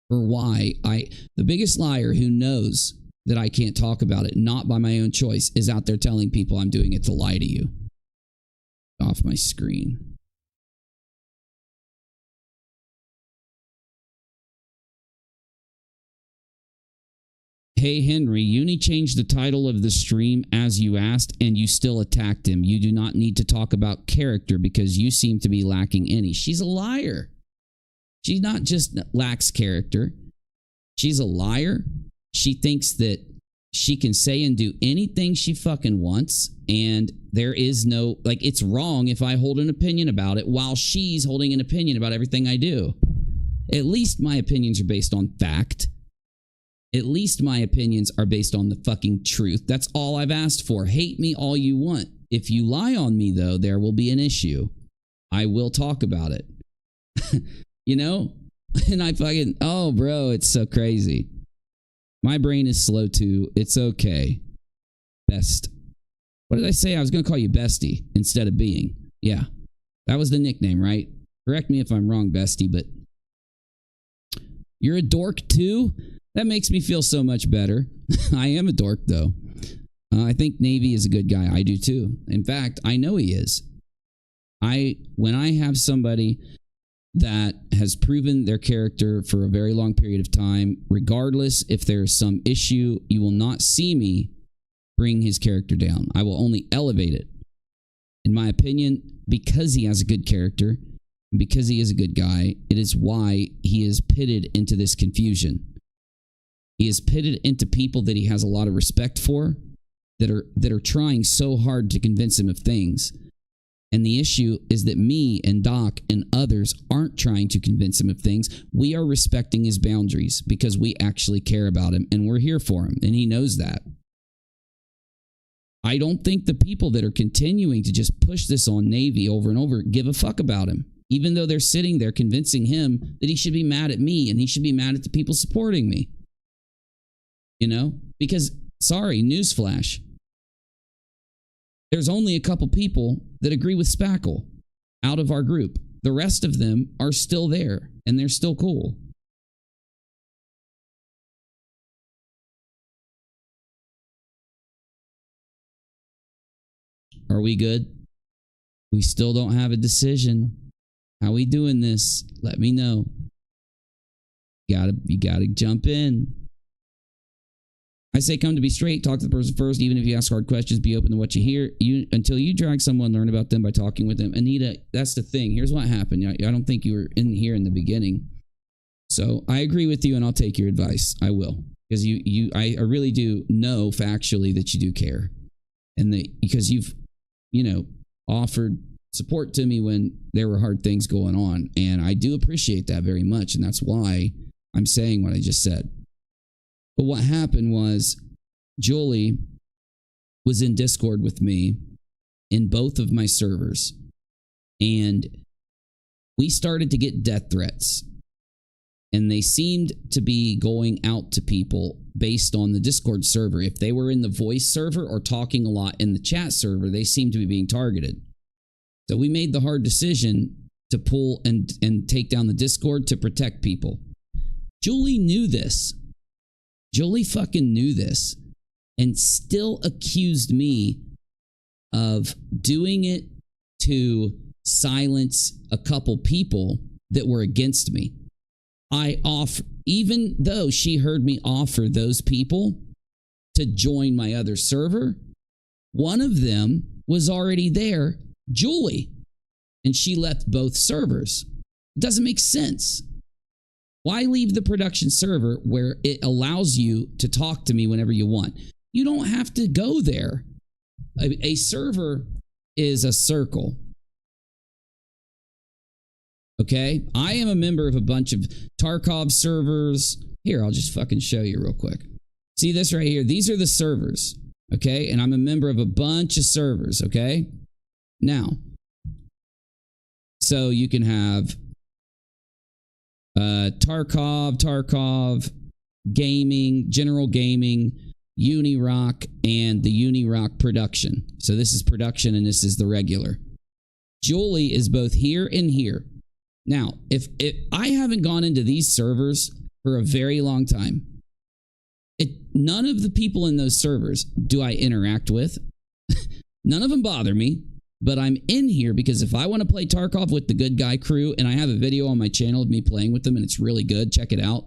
the biggest liar who knows that I can't talk about it, not by my own choice, is out there telling people I'm doing it to lie to you. Off my screen. Hey Henry, Uni changed the title of the stream as you asked, and you still attacked him. You do not need to talk about character because you seem to be lacking any. She's a liar. She not just lacks character. She's a liar. She thinks that she can say and do anything she fucking wants, and there is no, it's wrong if I hold an opinion about it while she's holding an opinion about everything I do. At least my opinions are based on fact. At least my opinions are based on the fucking truth. That's all I've asked for. Hate me all you want. If you lie on me, though, there will be an issue. I will talk about it. And I fucking, oh, bro, it's so crazy. My brain is slow, too. It's okay. Best. What did I say? I was going to call you Bestie instead of being. Yeah. That was the nickname, right? Correct me if I'm wrong, Bestie, but you're a dork, too? That makes me feel so much better. I am a dork, though. I think Navy is a good guy. I do, too. In fact, I know he is. When I have somebody that has proven their character for a very long period of time, regardless if there's some issue, you will not see me bring his character down. I will only elevate it. In my opinion, because he has a good character, because he is a good guy, it is why he is pitted into this confusion. He is pitted into people that he has a lot of respect for, that are trying so hard to convince him of things. And the issue is that me and Doc and others aren't trying to convince him of things. We are respecting his boundaries because we actually care about him and we're here for him. And he knows that. I don't think the people that are continuing to just push this on Navy over and over give a fuck about him, even though they're sitting there convincing him that he should be mad at me and he should be mad at the people supporting me. You know? Because, sorry, newsflash. There's only a couple people that agree with Spackle out of our group. The rest of them are still there, and they're still cool. Are we good? We still don't have a decision. How we doing this? Let me know. You gotta jump in. I say come to be straight, talk to the person first, even if you ask hard questions, be open to what you hear. Until you drag someone, learn about them by talking with them. Anita, that's the thing. Here's what happened. I don't think you were in here in the beginning. So I agree with you and I'll take your advice. I will. Because I really do know factually that you do care. And because you've, offered support to me when there were hard things going on. And I do appreciate that very much. And that's why I'm saying what I just said. But what happened was Julie was in Discord with me in both of my servers. And we started to get death threats. And they seemed to be going out to people based on the Discord server. If they were in the voice server or talking a lot in the chat server, they seemed to be being targeted. So we made the hard decision to pull and take down the Discord to protect people. Julie knew this. Julie fucking knew this and still accused me of doing it to silence a couple people that were against me. Even though she heard me offer those people to join my other server, one of them was already there, Julie, and she left both servers. It doesn't make sense. Why leave the production server where it allows you to talk to me whenever you want? You don't have to go there. A server is a circle. Okay? I am a member of a bunch of Tarkov servers. Here, I'll just fucking show you real quick. See this right here? These are the servers. Okay? And I'm a member of a bunch of servers. Okay? Now, so you can have Tarkov, Gaming, General Gaming, UNIROCK, and the UNIROCK production. So this is production and this is the regular. Julie is both here and here. Now, if I haven't gone into these servers for a very long time, none of the people in those servers do I interact with. None of them bother me. But I'm in here because if I want to play Tarkov with the good guy crew, and I have a video on my channel of me playing with them, and it's really good. Check it out.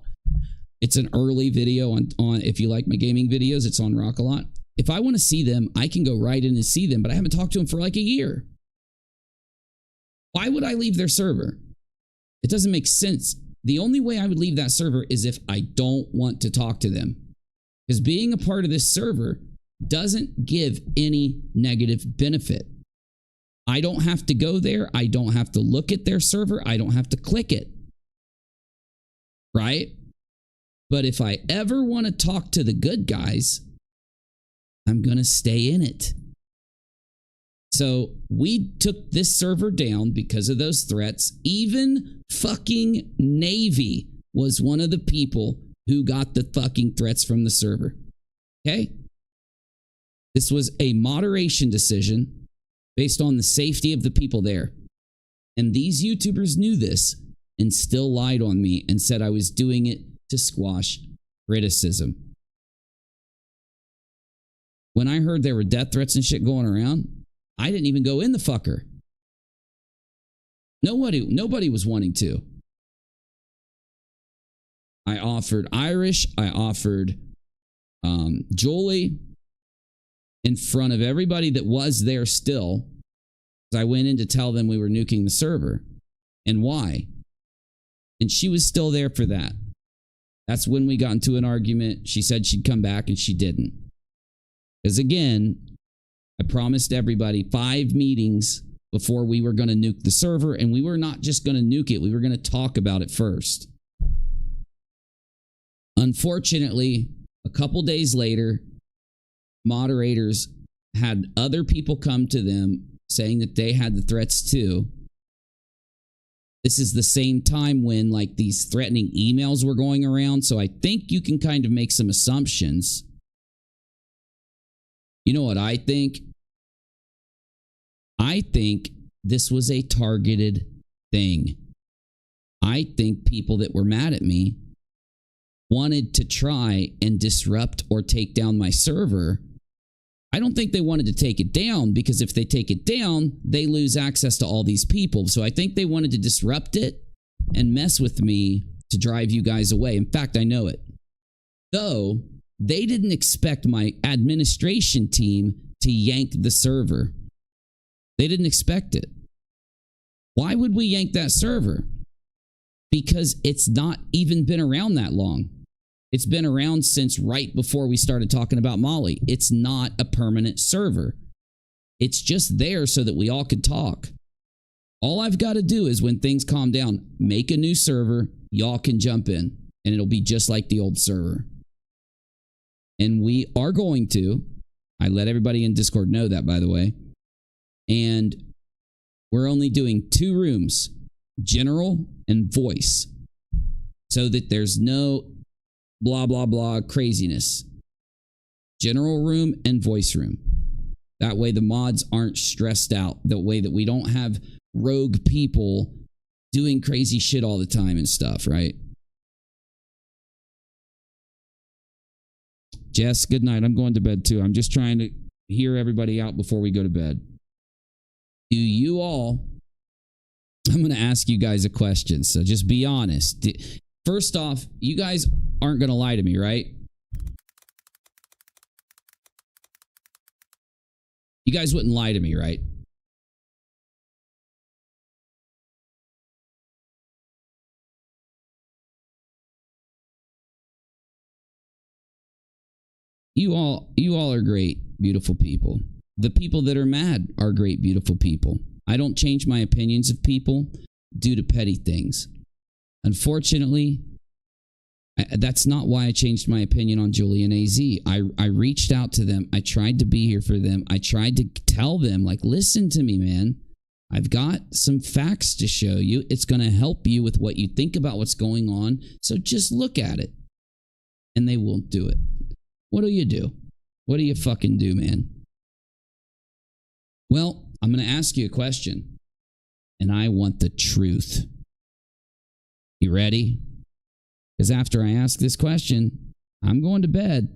It's an early video on if you like my gaming videos, it's on rockAlot. If I want to see them, I can go right in and see them, but I haven't talked to them for like a year. Why would I leave their server? It doesn't make sense. The only way I would leave that server is if I don't want to talk to them. Because being a part of this server doesn't give any negative benefit. I don't have to go there. I don't have to look at their server. I don't have to click it. Right? But if I ever want to talk to the good guys, I'm going to stay in it. So we took this server down because of those threats. Even fucking Navy was one of the people who got the fucking threats from the server. Okay? This was a moderation decision based on the safety of the people there. And these YouTubers knew this and still lied on me and said I was doing it to squash criticism. When I heard there were death threats and shit going around, I didn't even go in the fucker. Nobody was wanting to. I offered Irish, I offered Jolie, in front of everybody that was there still. I went in to tell them we were nuking the server and why. And she was still there for that. That's when we got into an argument. She said she'd come back and she didn't. Because again, I promised everybody 5 meetings before we were going to nuke the server, and we were not just going to nuke it. We were going to talk about it first. Unfortunately, a couple days later, moderators had other people come to them saying that they had the threats too. This is the same time when like these threatening emails were going around. So I think you can kind of make some assumptions. You know what I think? I think this was a targeted thing. I think people that were mad at me wanted to try and disrupt or take down my server. I don't think they wanted to take it down, because if they take it down, they lose access to all these people. So I think they wanted to disrupt it and mess with me to drive you guys away. In fact, I know it. Though they didn't expect my administration team to yank the server. They didn't expect it. Why would we yank that server? Because it's not even been around that long. It's been around since right before we started talking about Molly. It's not a permanent server. It's just there so that we all could talk. All I've got to do is, when things calm down, make a new server. Y'all can jump in and it'll be just like the old server. And we are going to. I let everybody in Discord know that, by the way. And we're only doing 2 rooms, general and voice, so that there's no blah, blah, blah craziness. General room and voice room. That way the mods aren't stressed out. The way that we don't have rogue people doing crazy shit all the time and stuff, right? Jess, good night. I'm going to bed too. I'm just trying to hear everybody out before we go to bed. Do you all... I'm going to ask you guys a question, so just be honest. First off, you guys aren't going to lie to me, right? You guys wouldn't lie to me, right? You all are great, beautiful people. The people that are mad are great, beautiful people. I don't change my opinions of people due to petty things. Unfortunately, that's not why I changed my opinion on Julie and AZ. I reached out to them. I tried to be here for them. I tried to tell them, like, listen to me, man. I've got some facts to show you. It's going to help you with what you think about what's going on. So just look at it. And they won't do it. What do you do? What do you fucking do, man? Well, I'm going to ask you a question. And I want the truth. You ready? Because after I ask this question, I'm going to bed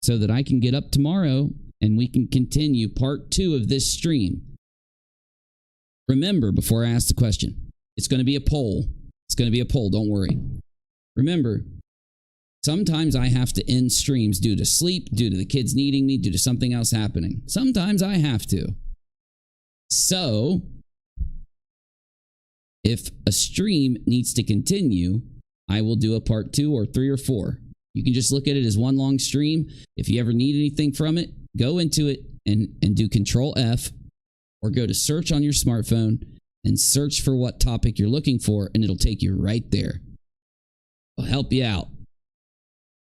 so that I can get up tomorrow and we can continue part 2 of this stream. Remember, before I ask the question, it's going to be a poll. It's going to be a poll, don't worry. Remember, sometimes I have to end streams due to sleep, due to the kids needing me, due to something else happening. Sometimes I have to. So, if a stream needs to continue, I will do a part 2 or 3 or 4. You can just look at it as one long stream. If you ever need anything from it, go into it and do Control F, or go to search on your smartphone and search for what topic you're looking for, and it'll take you right there. I'll help you out.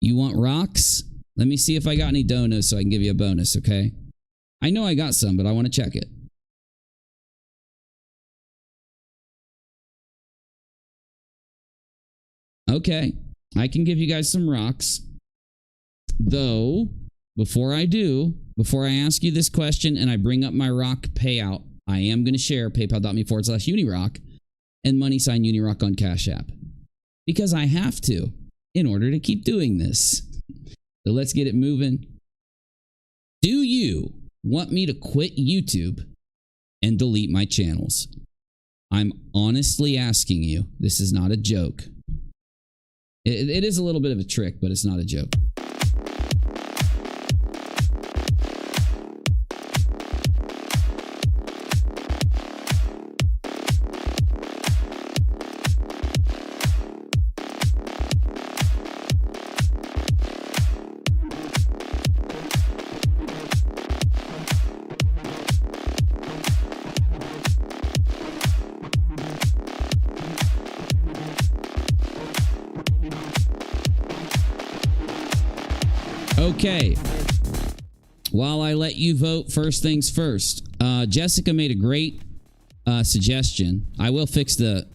You want rocks? Let me see if I got any donuts so I can give you a bonus, okay? I know I got some, but I want to check it. Okay, I can give you guys some rocks. Though, before I ask you this question and I bring up my rock payout, I am going to share paypal.me/UNIROCK and $UNIROCK on Cash App. Because I have to, in order to keep doing this. So let's get it moving. Do you want me to quit YouTube and delete my channels? I'm honestly asking you. This is not a joke. It is a little bit of a trick, but it's not a joke. Okay. While I let you vote, first things first. Jessica made a great suggestion. I will fix the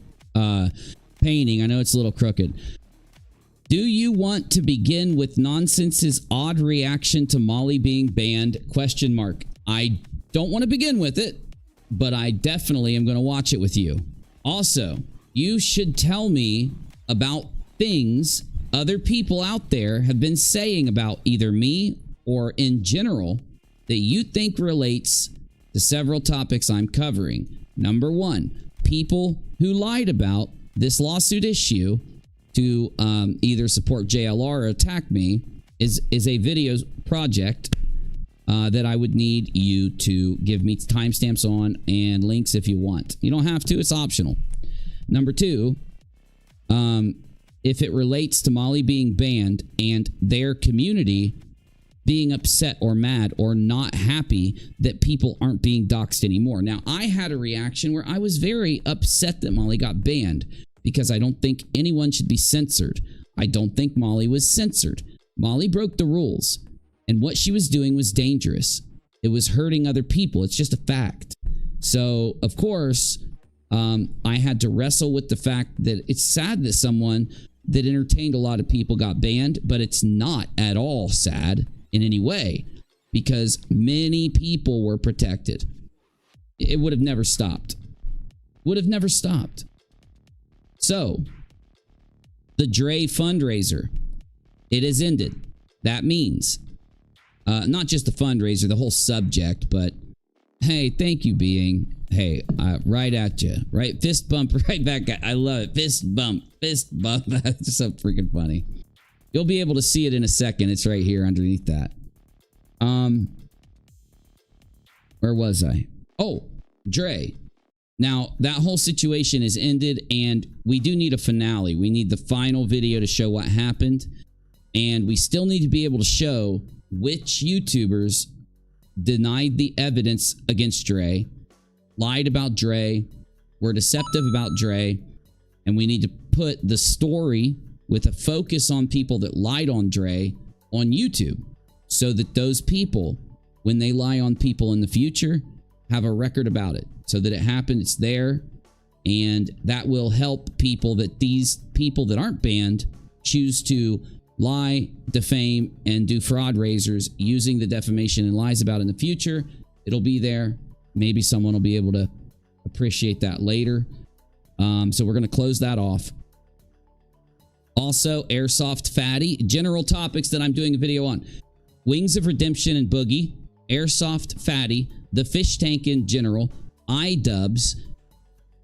painting. I know it's a little crooked. Do you want to begin with Nonsense's odd reaction to Molly being banned? Question mark. I don't want to begin with it, but I definitely am going to watch it with you. Also, you should tell me about things other people out there have been saying about either me or in general that you think relates to several topics I'm covering. Number one, people who lied about this lawsuit issue to either support JLR or attack me is a video project that I would need you to give me timestamps on and links if you want. You don't have to, it's optional. Number two, if it relates to Molly being banned and their community being upset or mad or not happy that people aren't being doxed anymore. Now, I had a reaction where I was very upset that Molly got banned because I don't think anyone should be censored. I don't think Molly was censored. Molly broke the rules, and what she was doing was dangerous. It was hurting other people. It's just a fact. So, of course, I had to wrestle with the fact that it's sad that someone that entertained a lot of people got banned, but it's not at all sad in any way because many people were protected. It would have never stopped. Would have never stopped. So, the Dre fundraiser, it has ended. That means, not just the fundraiser, the whole subject, but hey, thank you, being. Hey, right at you. Right? Fist bump right back. I love it. Fist bump. Fist bump. That's so freaking funny. You'll be able to see it in a second. It's right here underneath that. Where was I? Oh, Dre. Now, that whole situation is ended, and we do need a finale. We need the final video to show what happened, and we still need to be able to show which YouTubers denied the evidence against Dre, lied about Dre, were deceptive about Dre, and we need to put the story with a focus on people that lied on Dre on YouTube so that those people, when they lie on people in the future, have a record about it. So that it happened, it's there, and that will help people that these people that aren't banned choose to lie, defame, and do fraud raisers using the defamation and lies about in the future. It'll be there. Maybe someone will be able to appreciate that later. So we're going to close that off. Also, Airsoft Fatty, general topics that I'm doing a video on. Wings of Redemption and Boogie, Airsoft Fatty, the Fish Tank in general, iDubbbz,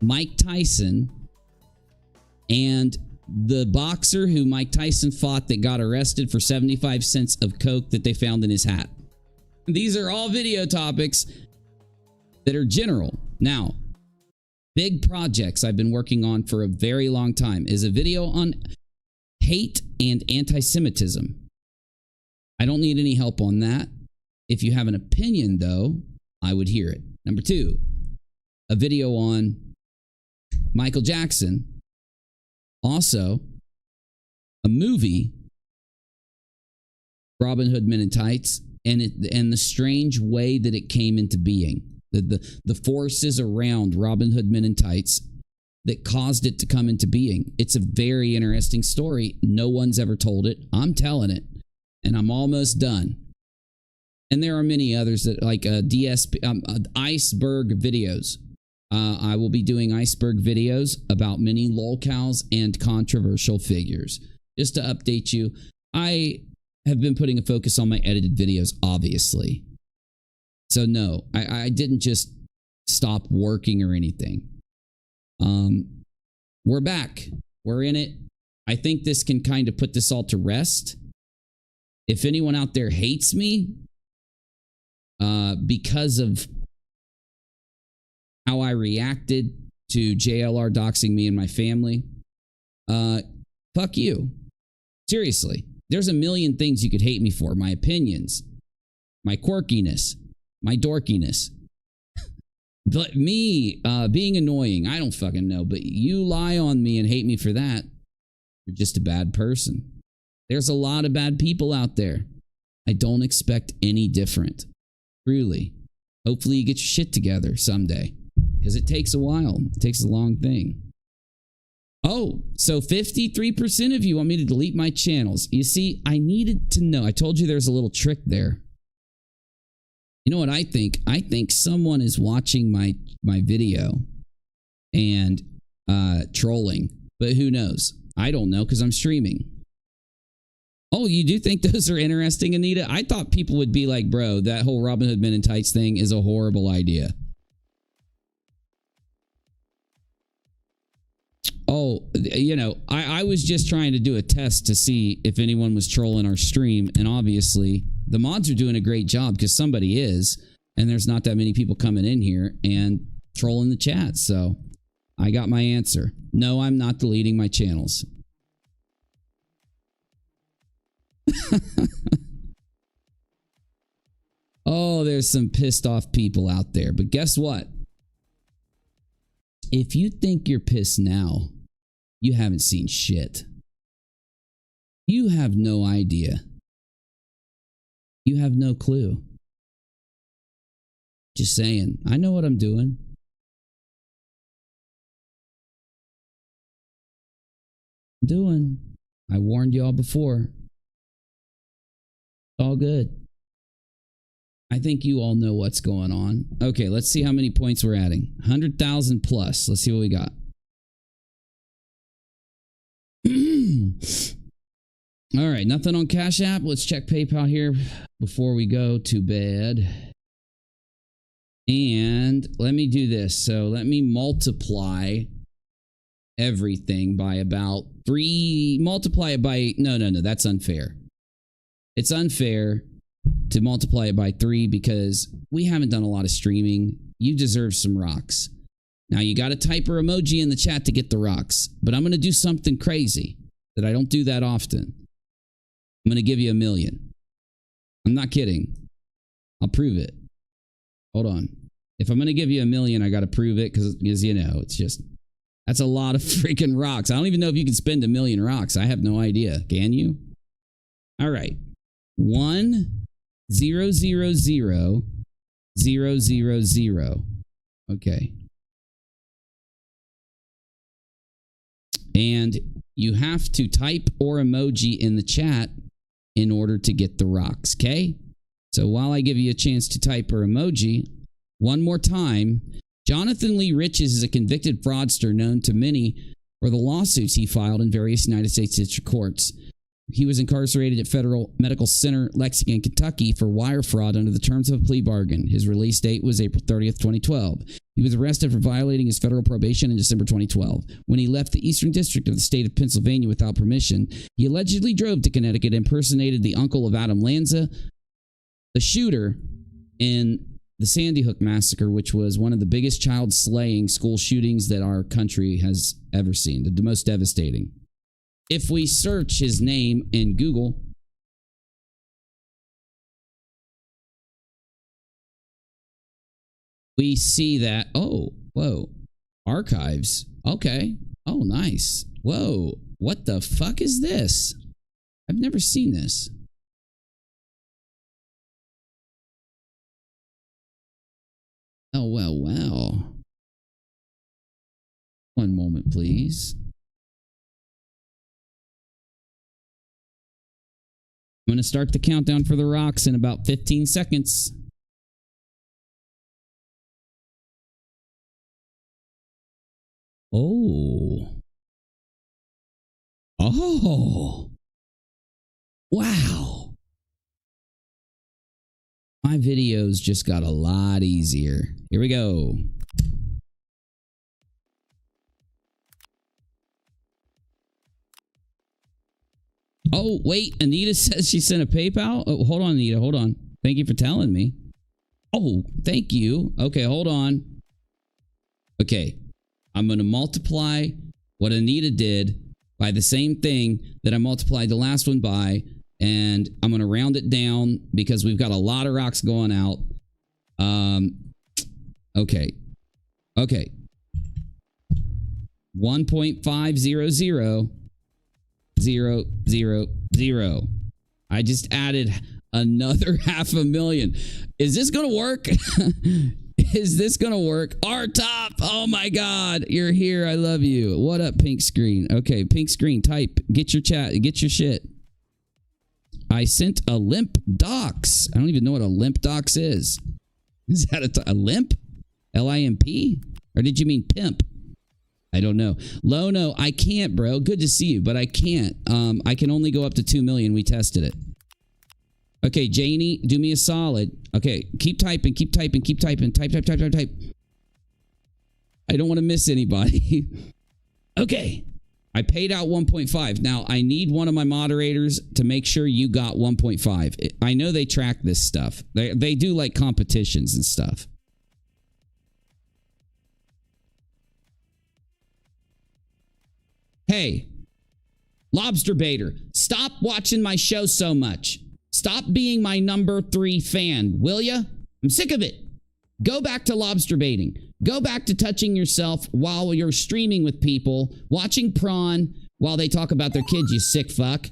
Mike Tyson, and the boxer who Mike Tyson fought that got arrested for 75 cents of coke that they found in his hat. These are all video topics that are general. Now, big projects I've been working on for a very long time is a video on hate and anti-Semitism. I don't need any help on that. If you have an opinion, though, I would hear it. Number two, a video on Michael Jackson. Also, a movie, Robin Hood Men in Tights, and the strange way that it came into being. The forces around Robin Hood Men in Tights that caused it to come into being. It's a very interesting story. No one's ever told it. I'm telling it, and I'm almost done. And there are many others that like iceberg videos. I will be doing iceberg videos about many lolcows and controversial figures. Just to update you, I have been putting a focus on my edited videos, obviously. So no, I didn't just stop working or anything. We're back. We're in it. I think this can kind of put this all to rest. If anyone out there hates me because of how I reacted to JLR doxing me and my family, fuck you. Seriously, there's a million things you could hate me for. My opinions, my quirkiness, my dorkiness. But me being annoying, I don't fucking know. But you lie on me and hate me for that, you're just a bad person. There's a lot of bad people out there. I don't expect any different. Truly. Hopefully you get your shit together someday. Because it takes a while. It takes a long thing. Oh, so 53% of you want me to delete my channels. You see, I needed to know. I told you there's a little trick there. You know what I think? I think someone is watching my video and trolling. But who knows? I don't know because I'm streaming. Oh, you do think those are interesting, Anita? I thought people would be like, bro, that whole Robin Hood Men in Tights thing is a horrible idea. Oh, you know, I was just trying to do a test to see if anyone was trolling our stream. And obviously, the mods are doing a great job because somebody is. And there's not that many people coming in here and trolling the chat. So I got my answer. No, I'm not deleting my channels. Oh, there's some pissed off people out there. But guess what? If you think you're pissed now, you haven't seen shit. You have no idea. You have no clue. Just saying. I know what I'm doing. I warned y'all before. All good. I think you all know what's going on. Okay, let's see how many points we're adding. 100,000 plus. Let's see what we got. All right, nothing on Cash App. Let's check PayPal here before we go to bed. And let me do this. So let me multiply everything by about 3. Multiply it by... No, that's unfair. It's unfair to multiply it by 3 because we haven't done a lot of streaming. You deserve some rocks. Now you got to type or emoji in the chat to get the rocks, but I'm going to do something crazy that I don't do that often. I'm going to give you 1 million. I'm not kidding. I'll prove it. Hold on. If I'm going to give you 1 million, I got to prove it because you know, it's just, that's a lot of freaking rocks. I don't even know if you can spend 1 million rocks. I have no idea. Can you? All right. 1 0 0 0 0 0 0. Okay. And you have to type or emoji in the chat in order to get the rocks, okay? So while I give you a chance to type or emoji, one more time, Jonathan Lee Riches is a convicted fraudster known to many for the lawsuits he filed in various United States district courts. He was incarcerated at Federal Medical Center, Lexington, Kentucky for wire fraud under the terms of a plea bargain. His release date was April 30th, 2012. He was arrested for violating his federal probation in December 2012. When he left the Eastern District of the state of Pennsylvania without permission, he allegedly drove to Connecticut and impersonated the uncle of Adam Lanza, the shooter in the Sandy Hook Massacre, which was one of the biggest child slaying school shootings that our country has ever seen, the most devastating. If we search his name in Google, we see that, oh, whoa, archives. Okay. Oh, nice. Whoa, what the fuck is this? I've never seen this. Oh, well. One moment, please. I'm going to start the countdown for the rocks in about 15 seconds. Oh. Wow. My videos just got a lot easier. Here we go. Oh, wait. Anita says she sent a PayPal? Oh, hold on, Anita. Hold on. Thank you for telling me. Oh, thank you. Okay, hold on. Okay. I'm going to multiply what Anita did by the same thing that I multiplied the last one by. And I'm going to round it down because we've got a lot of rocks going out. Okay. 1.500. 0, 0, 0. I just added Another 500,000. Is this gonna work? Is this gonna work? Our top. Oh my God, you're here. I love you. What up, pink screen? Okay, pink screen. Type. Get your chat. Get your shit. I sent a limp dox. I don't even know what a limp dox is. Is that a limp? L-I-M-P? Or did you mean pimp? I don't know. Lono, I can't, bro. Good to see you, but I can't. I can only go up to 2 million. We tested it. Okay, Janie, do me a solid. Okay, keep typing, keep typing, keep typing. Type, type, type, type, type. I don't want to miss anybody. Okay. I paid out 1.5. Now, I need one of my moderators to make sure you got 1.5. I know they track this stuff. They do like competitions and stuff. Hey, Lobster Baiter, stop watching my show so much. Stop being my number 3 fan, will ya? I'm sick of it. Go back to lobster baiting. Go back to touching yourself while you're streaming with people, watching prawn while they talk about their kids, you sick fuck.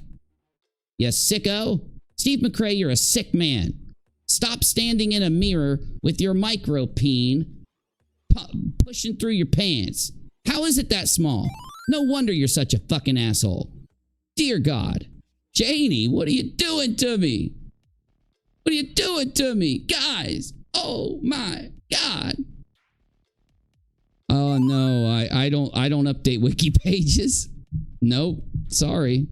You sicko. Steve McRae, you're a sick man. Stop standing in a mirror with your micro peen pushing through your pants. How is it that small? No wonder you're such a fucking asshole. Dear God. Janie, what are you doing to me? What are you doing to me? Guys, oh my God. Oh no, I don't update wiki pages. Nope, sorry.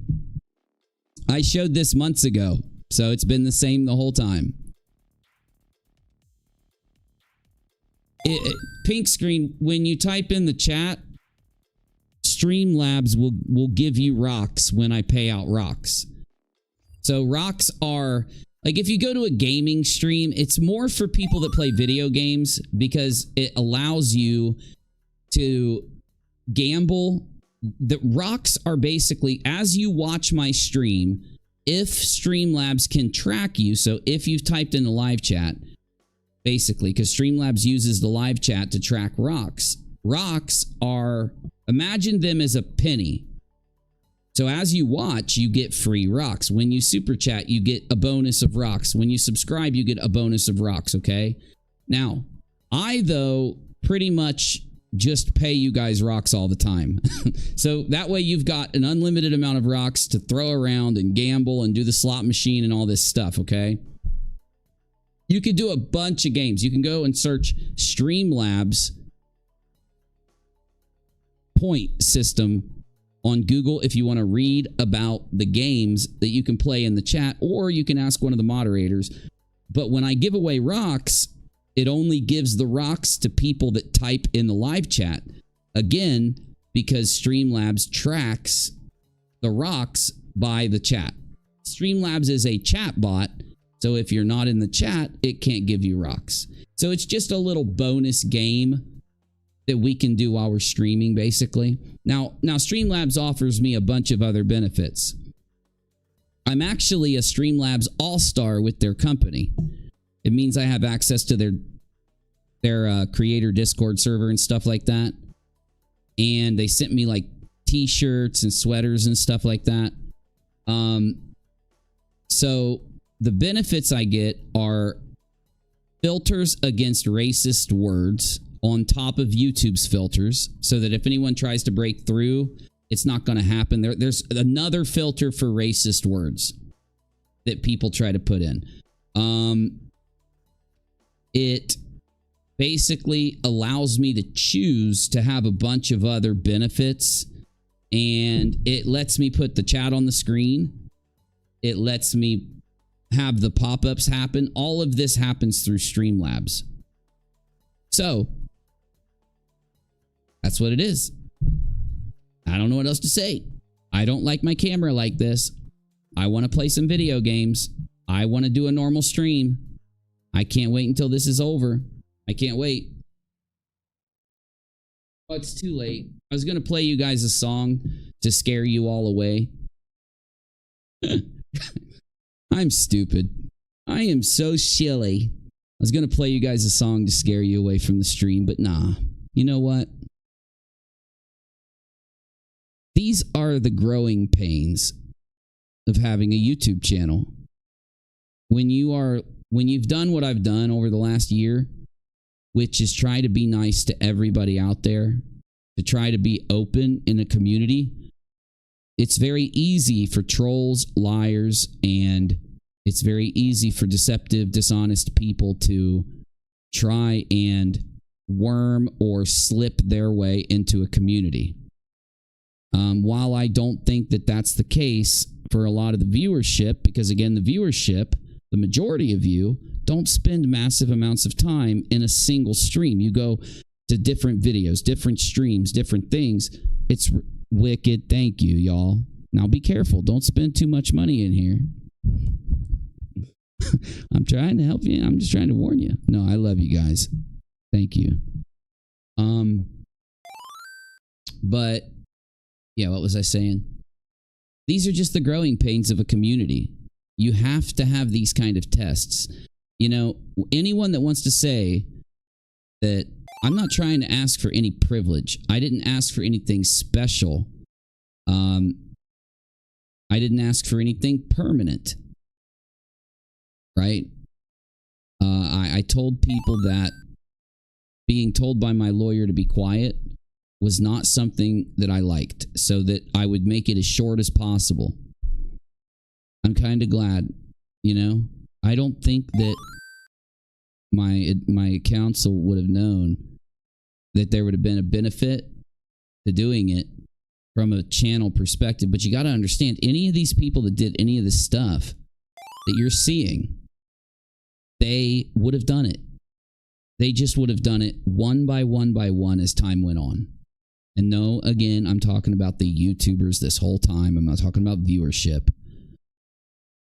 I showed this months ago, so it's been the same the whole time. Pink screen, when you type in the chat, Streamlabs will give you rocks when I pay out rocks. So rocks are, like if you go to a gaming stream, it's more for people that play video games because it allows you to gamble. The rocks are basically, as you watch my stream, if Streamlabs can track you, so if you've typed in the live chat, basically, because Streamlabs uses the live chat to track rocks. Rocks are, imagine them as a penny. So as you watch, you get free rocks. When you super chat, you get a bonus of rocks. When you subscribe, you get a bonus of rocks, okay? Now, I, though, pretty much just pay you guys rocks all the time. So that way you've got an unlimited amount of rocks to throw around and gamble and do the slot machine and all this stuff, okay? You could do a bunch of games. You can go and search Streamlabs point system on Google if you want to read about the games that you can play in the chat, or you can ask one of the moderators. But when I give away rocks, it only gives the rocks to people that type in the live chat. Again, because Streamlabs tracks the rocks by the chat. Streamlabs is a chat bot, so if you're not in the chat, it can't give you rocks. So it's just a little bonus game that we can do while we're streaming, basically. Now Streamlabs offers me a bunch of other benefits. I'm actually a Streamlabs all-star with their company. It means I have access to their creator Discord server and stuff like that. And they sent me like t-shirts and sweaters and stuff like that. So the benefits I get are filters against racist words on top of YouTube's filters, so that if anyone tries to break through, it's not going to happen. There's another filter for racist words that people try to put in. It basically allows me to choose to have a bunch of other benefits, and it lets me put the chat on the screen. It lets me have the pop-ups happen. All of this happens through Streamlabs. So that's what it is. I don't know what else to say. I don't like my camera like this. I want to play some video games. I want to do a normal stream. I can't wait until this is over. I can't wait. Oh, it's too late. I was going to play you guys a song to scare you all away. I'm stupid. I am so silly. I was going to play you guys a song to scare you away from the stream, but nah. You know what? These are the growing pains of having a YouTube channel. when you've done what I've done over the last year, which is try to be nice to everybody out there, to try to be open in a community, it's very easy for trolls, liars, and it's very easy for deceptive, dishonest people to try and worm or slip their way into a community. While I don't think that that's the case for a lot of the viewership, because again, the viewership, the majority of you, don't spend massive amounts of time in a single stream. You go to different videos, different streams, different things. It's wicked. Thank you, y'all. Now be careful. Don't spend too much money in here. I'm trying to help you. I'm just trying to warn you. No, I love you guys. Thank you. But yeah, what was I saying? These are just the growing pains of a community. You have to have these kind of tests. You know, anyone that wants to say that I'm not trying to ask for any privilege. I didn't ask for anything special. I didn't ask for anything permanent. Right? I told people that being told by my lawyer to be quiet was not something that I liked, so that I would make it as short as possible. I'm kind of glad, you know. I don't think that my counsel would have known that there would have been a benefit to doing it from a channel perspective. But you got to understand, any of these people that did any of this stuff that you're seeing, they would have done it. They just would have done it one by one as time went on. And no, again, I'm talking about the YouTubers this whole time. I'm not talking about viewership.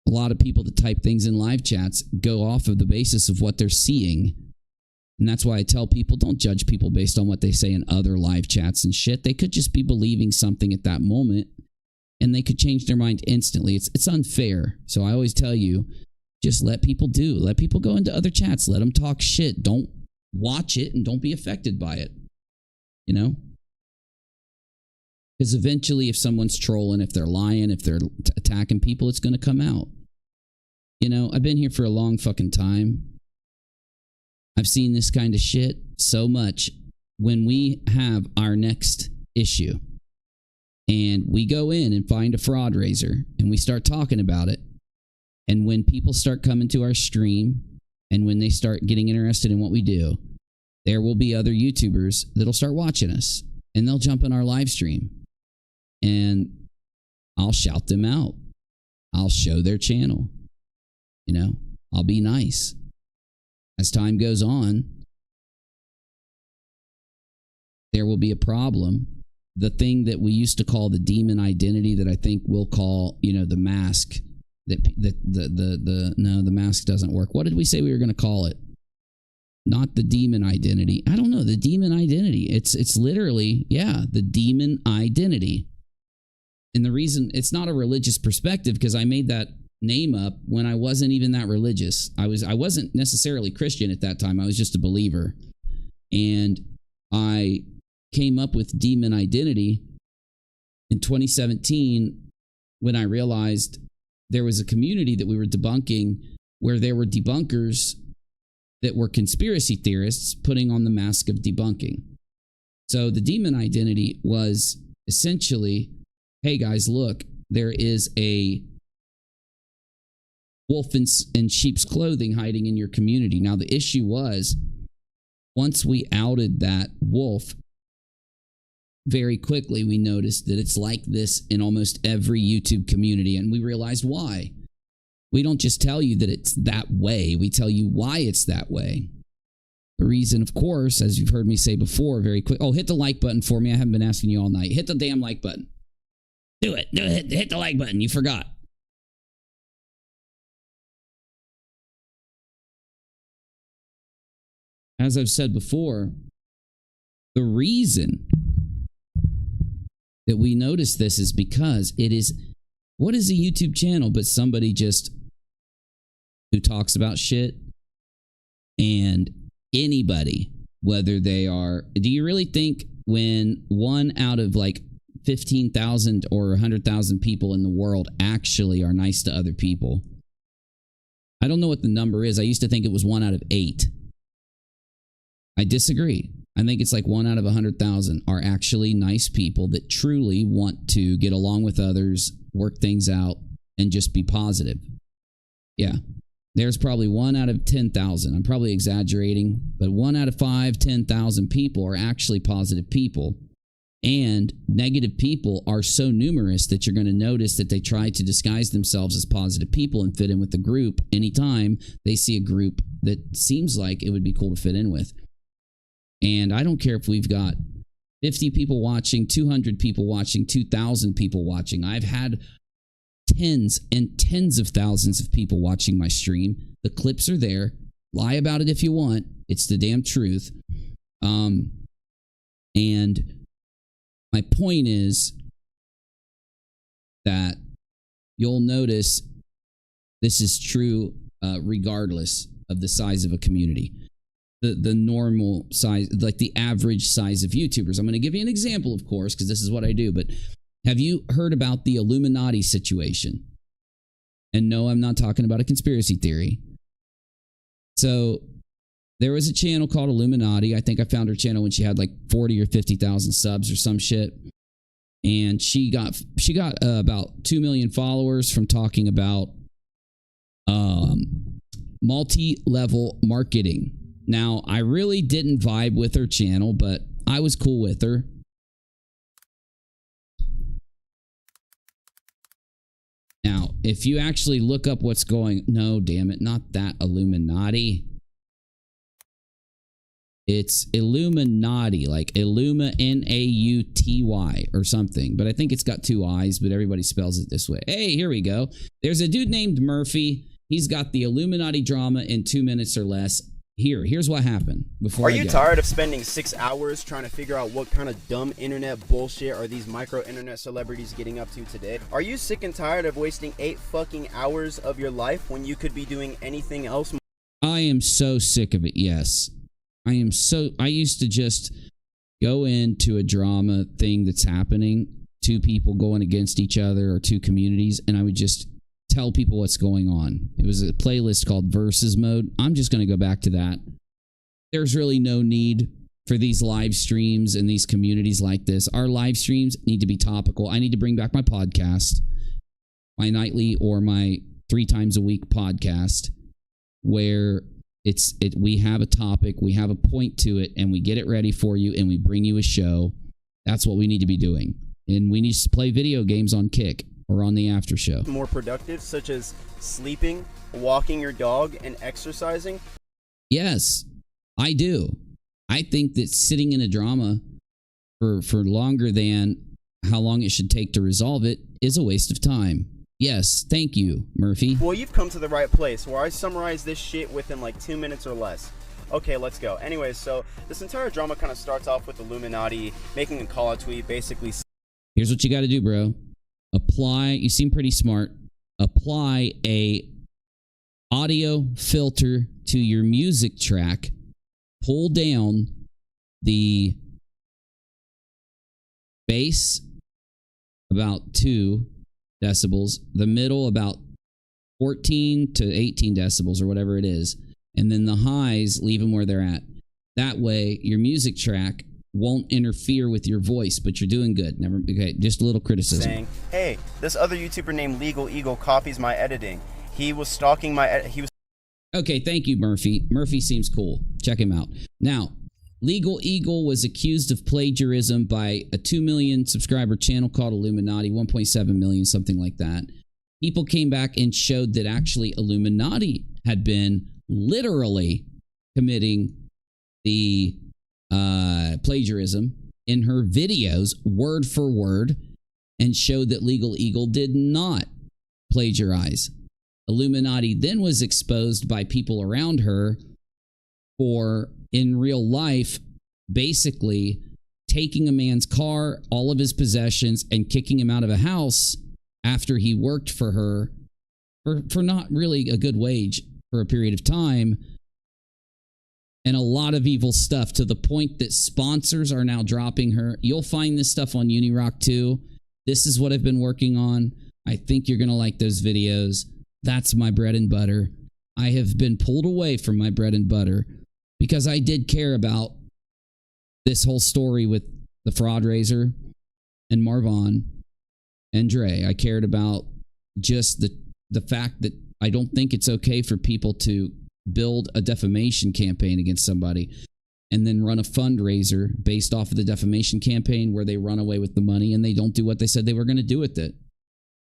A lot of people that type things in live chats go off of the basis of what they're seeing. And that's why I tell people, don't judge people based on what they say in other live chats and shit. They could just be believing something at that moment, and they could change their mind instantly. It's unfair. So I always tell you, just let people do. Let people go into other chats. Let them talk shit. Don't watch it and don't be affected by it. You know? Because eventually, if someone's trolling, if they're lying, if they're attacking people, it's going to come out. You know, I've been here for a long fucking time. I've seen this kind of shit so much. When we have our next issue and we go in and find a fraud raiser and we start talking about it, and when people start coming to our stream and when they start getting interested in what we do, there will be other YouTubers that'll start watching us and they'll jump in our live stream. And I'll shout them out. I'll show their channel. You know, I'll be nice. As time goes on, there will be a problem. The thing that we used to call the demon identity, that I think we'll call, you know, the mask. No, the mask doesn't work. What did we say we were going to call it? Not the demon identity. I don't know. The demon identity. It's literally, yeah, the demon identity. And the reason it's not a religious perspective, because I made that name up when I wasn't even that religious. I wasn't necessarily Christian at that time. I was just a believer. And I came up with demon identity in 2017 when I realized there was a community that we were debunking where there were debunkers that were conspiracy theorists putting on the mask of debunking. So the demon identity was essentially, hey guys, look, there is a wolf in sheep's clothing hiding in your community. Now, the issue was, once we outed that wolf, very quickly we noticed that it's like this in almost every YouTube community, and we realized why. We don't just tell you that it's that way, we tell you why it's that way. The reason, of course, as you've heard me say before, very quick. Oh, hit the like button for me. I haven't been asking you all night. Hit the damn like button. Do it. Hit the like button. You forgot. As I've said before, the reason that we notice this is because it is, what is a YouTube channel but somebody just who talks about shit? And anybody, whether they are, do you really think when one out of like 15,000 or 100,000 people in the world actually are nice to other people? I don't know what the number is. I used to think it was 1 out of 8. I disagree. I think it's like 1 out of 100,000 are actually nice people that truly want to get along with others, work things out, and just be positive. Yeah. There's probably 1 out of 10,000. I'm probably exaggerating, but 1 out of 5, 10,000 people are actually positive people. And negative people are so numerous that you're going to notice that they try to disguise themselves as positive people and fit in with the group anytime they see a group that seems like it would be cool to fit in with. And I don't care if we've got 50 people watching, 200 people watching, 2,000 people watching. I've had tens and tens of thousands of people watching my stream. The clips are there. Lie about it if you want. It's the damn truth. And my point is that you'll notice this is true regardless of the size of a community. The normal size, like the average size of YouTubers. I'm going to give you an example, of course, because this is what I do. But have you heard about the Illuminati situation? And no, I'm not talking about a conspiracy theory. So there was a channel called Illuminati. I think I found her channel when she had like 40 or 50,000 subs or some shit. And she got about 2 million followers from talking about multi-level marketing. Now, I really didn't vibe with her channel, but I was cool with her. Now, if you actually look up what's going... No, damn it, not that Illuminati. It's Illuminati, like Illuma, N-A-U-T-Y or something. But I think it's got 2 I's, but everybody spells it this way. Hey, here we go. There's a dude named Murphy. He's got the Illuminati drama in 2 minutes or less. Here's what happened. Before Are you tired of spending 6 hours trying to figure out what kind of dumb internet bullshit are these micro internet celebrities getting up to today? Are you sick and tired of wasting 8 fucking hours of your life when you could be doing anything else? I am so sick of it, yes. I used to just go into a drama thing that's happening, 2 people going against each other or 2 communities, and I would just tell people what's going on. It was a playlist called Versus Mode. I'm just going to go back to that. There's really no need for these live streams and these communities like this. Our live streams need to be topical. I need to bring back my podcast, my nightly or my 3 times a week podcast, where we have a topic, we have a point to it, and we get it ready for you, and we bring you a show. That's what we need to be doing. And we need to play video games on Kick or on the after show. More productive, such as sleeping, walking your dog, and exercising? Yes, I do. I think that sitting in a drama for longer than how long it should take to resolve it is a waste of time. Yes, thank you, Murphy. Well, you've come to the right place, where I summarize this shit within like 2 minutes or less. Okay, let's go. Anyways, so this entire drama kind of starts off with Illuminati making a call-out tweet, basically. Here's what you got to do, bro. Apply, you seem pretty smart. Apply a audio filter to your music track. Pull down the bass about 2 decibels, the middle about 14 to 18 decibels or whatever it is, and then the highs, leave them where they're at. That way, your music track won't interfere with your voice, but you're doing good. Okay, just a little criticism. Saying, hey, this other YouTuber named Legal Eagle copies my editing. He was stalking my Okay, thank you, Murphy. Murphy seems cool. Check him out. Now, Legal Eagle was accused of plagiarism by a 2 million subscriber channel called Illuminati, 1.7 million, something like that. People came back and showed that actually Illuminati had been literally committing the plagiarism in her videos, word for word, and showed that Legal Eagle did not plagiarize. Illuminati then was exposed by people around her for, in real life, basically taking a man's car, all of his possessions, and kicking him out of a house after he worked for her for not really a good wage for a period of time, and a lot of evil stuff, to the point that sponsors are now dropping her. You'll find this stuff on UNIROCK too. This is what I've been working on. I think you're going to like those videos. That's my bread and butter. I have been pulled away from my bread and butter because I did care about this whole story with the fraud raiser and Marvon and Dre. I cared about just the fact that I don't think it's okay for people to build a defamation campaign against somebody and then run a fundraiser based off of the defamation campaign where they run away with the money and they don't do what they said they were going to do with it.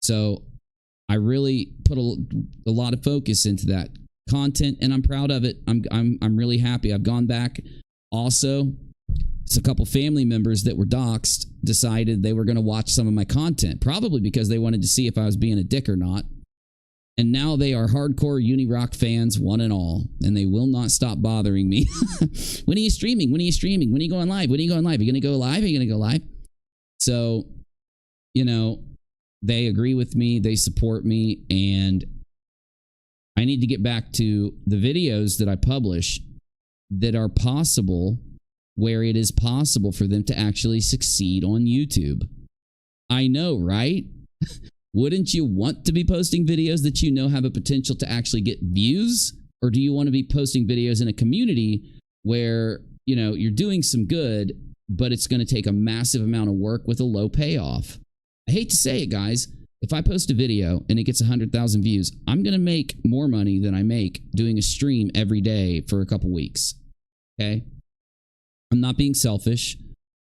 So I really put a lot of focus into that content, and I'm proud of it. I'm really happy. I've gone back. Also, it's a couple family members that were doxed decided they were going to watch some of my content, probably because they wanted to see if I was being a dick or not. And now they are hardcore UNIROCK fans, one and all, and they will not stop bothering me. When are you streaming? When are you streaming? When are you going live? When are you going live? Are you going to go live? Are you going to go live? So, you know, they agree with me. They support me. And I need to get back to the videos that I publish that are possible, where it is possible for them to actually succeed on YouTube. I know, right? Wouldn't you want to be posting videos that you know have a potential to actually get views? Or do you want to be posting videos in a community where, you know, you're doing some good, but it's going to take a massive amount of work with a low payoff? I hate to say it, guys. If I post a video and it gets 100,000 views, I'm going to make more money than I make doing a stream every day for a couple weeks. Okay? I'm not being selfish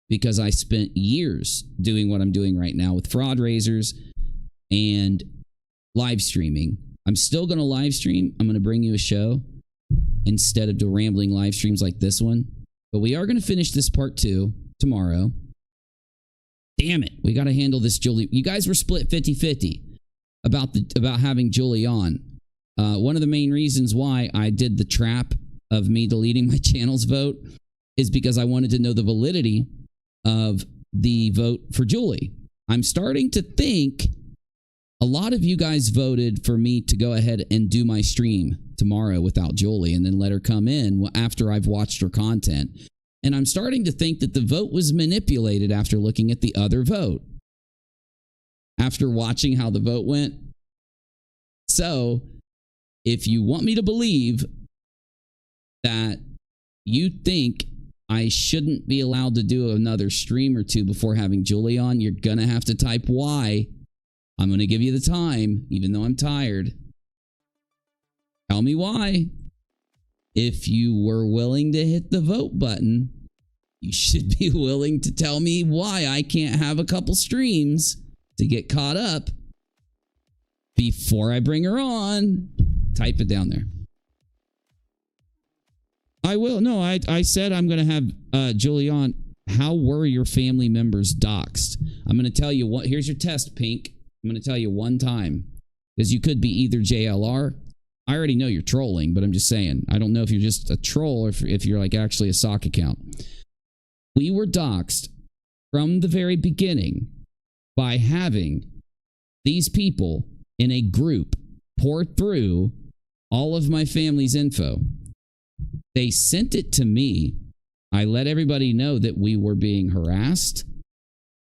because I spent years doing what I'm doing right now with fraud raisers and live streaming. I'm still going to live stream. I'm going to bring you a show instead of the rambling live streams like this one. But we are going to finish this part 2 tomorrow. Damn it. We got to handle this Julie. You guys were split 50-50 about having Julie on. One of the main reasons why I did the trap of me deleting my channel's vote is because I wanted to know the validity of the vote for Julie. I'm starting to think a lot of you guys voted for me to go ahead and do my stream tomorrow without Julie and then let her come in after I've watched her content. And I'm starting to think that the vote was manipulated after looking at the other vote, after watching how the vote went. So if you want me to believe that you think I shouldn't be allowed to do another stream or 2 before having Julie on, you're going to have to type Y. I'm going to give you the time, even though I'm tired. Tell me why. If you were willing to hit the vote button, you should be willing to tell me why I can't have a couple streams to get caught up before I bring her on. Type it down there. I will. No, I said I'm going to have Julie on. How were your family members doxed? I'm going to tell you what. Here's your test, Pink. I'm going to tell you one time, because you could be either JLR. I already know you're trolling, but I'm just saying. I don't know if you're just a troll or if you're like actually a sock account. We were doxed from the very beginning by having these people in a group pour through all of my family's info. They sent it to me. I let everybody know that we were being harassed,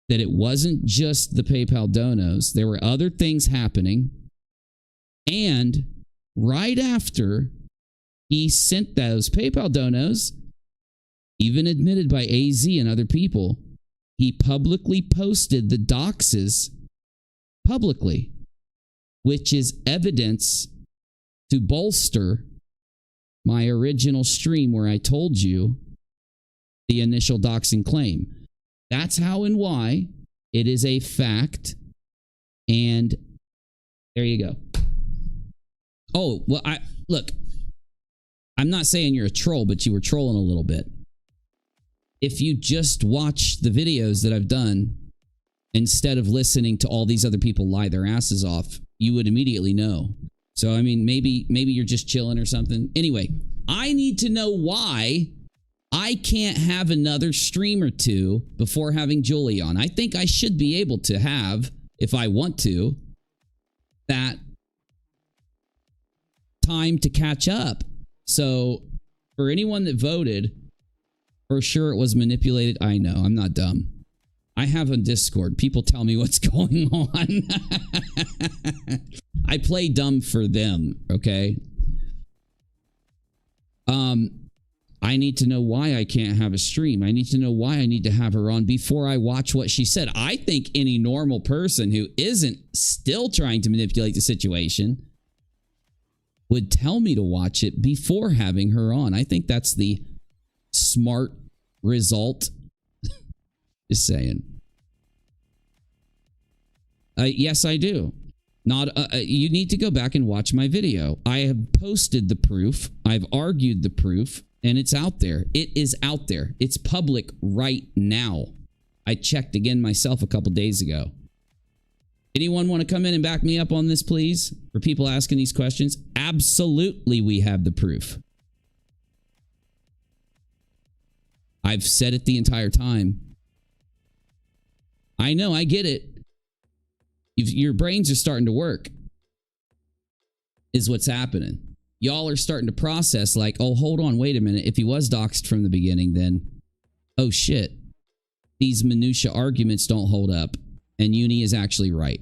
that it wasn't just the PayPal donos. There were other things happening. And right after he sent those PayPal donos, even admitted by AZ and other people, he publicly posted the doxes publicly, which is evidence to bolster my original stream where I told you the initial doxing claim. That's how and why. It is a fact. And there you go. Oh, well, look, I'm not saying you're a troll, but you were trolling a little bit. If you just watch the videos that I've done instead of listening to all these other people lie their asses off, you would immediately know. So, I mean, maybe you're just chilling or something. Anyway, I need to know why I can't have another stream or 2 before having Julie on. I think I should be able to have, if I want to, that time to catch up. So for anyone that voted, for sure it was manipulated. I know, I'm not dumb. I have a Discord. People tell me what's going on. I play dumb for them, okay? I need to know why I can't have a stream. I need to know why I need to have her on before I watch what she said. I think any normal person who isn't still trying to manipulate the situation would tell me to watch it before having her on. I think that's the smart result. Just saying. Yes, I do. Not. You need to go back and watch my video. I have posted the proof. I've argued the proof. And it's out there. It is out there. It's public right now. I checked again myself a couple days ago. Anyone want to come in and back me up on this, please? For people asking these questions? Absolutely, we have the proof. I've said it the entire time. I know, I get it. Your brains are starting to work, is what's happening. Y'all are starting to process like, oh, hold on, wait a minute. If he was doxed from the beginning, then, oh shit, these minutia arguments don't hold up. And Uni is actually right.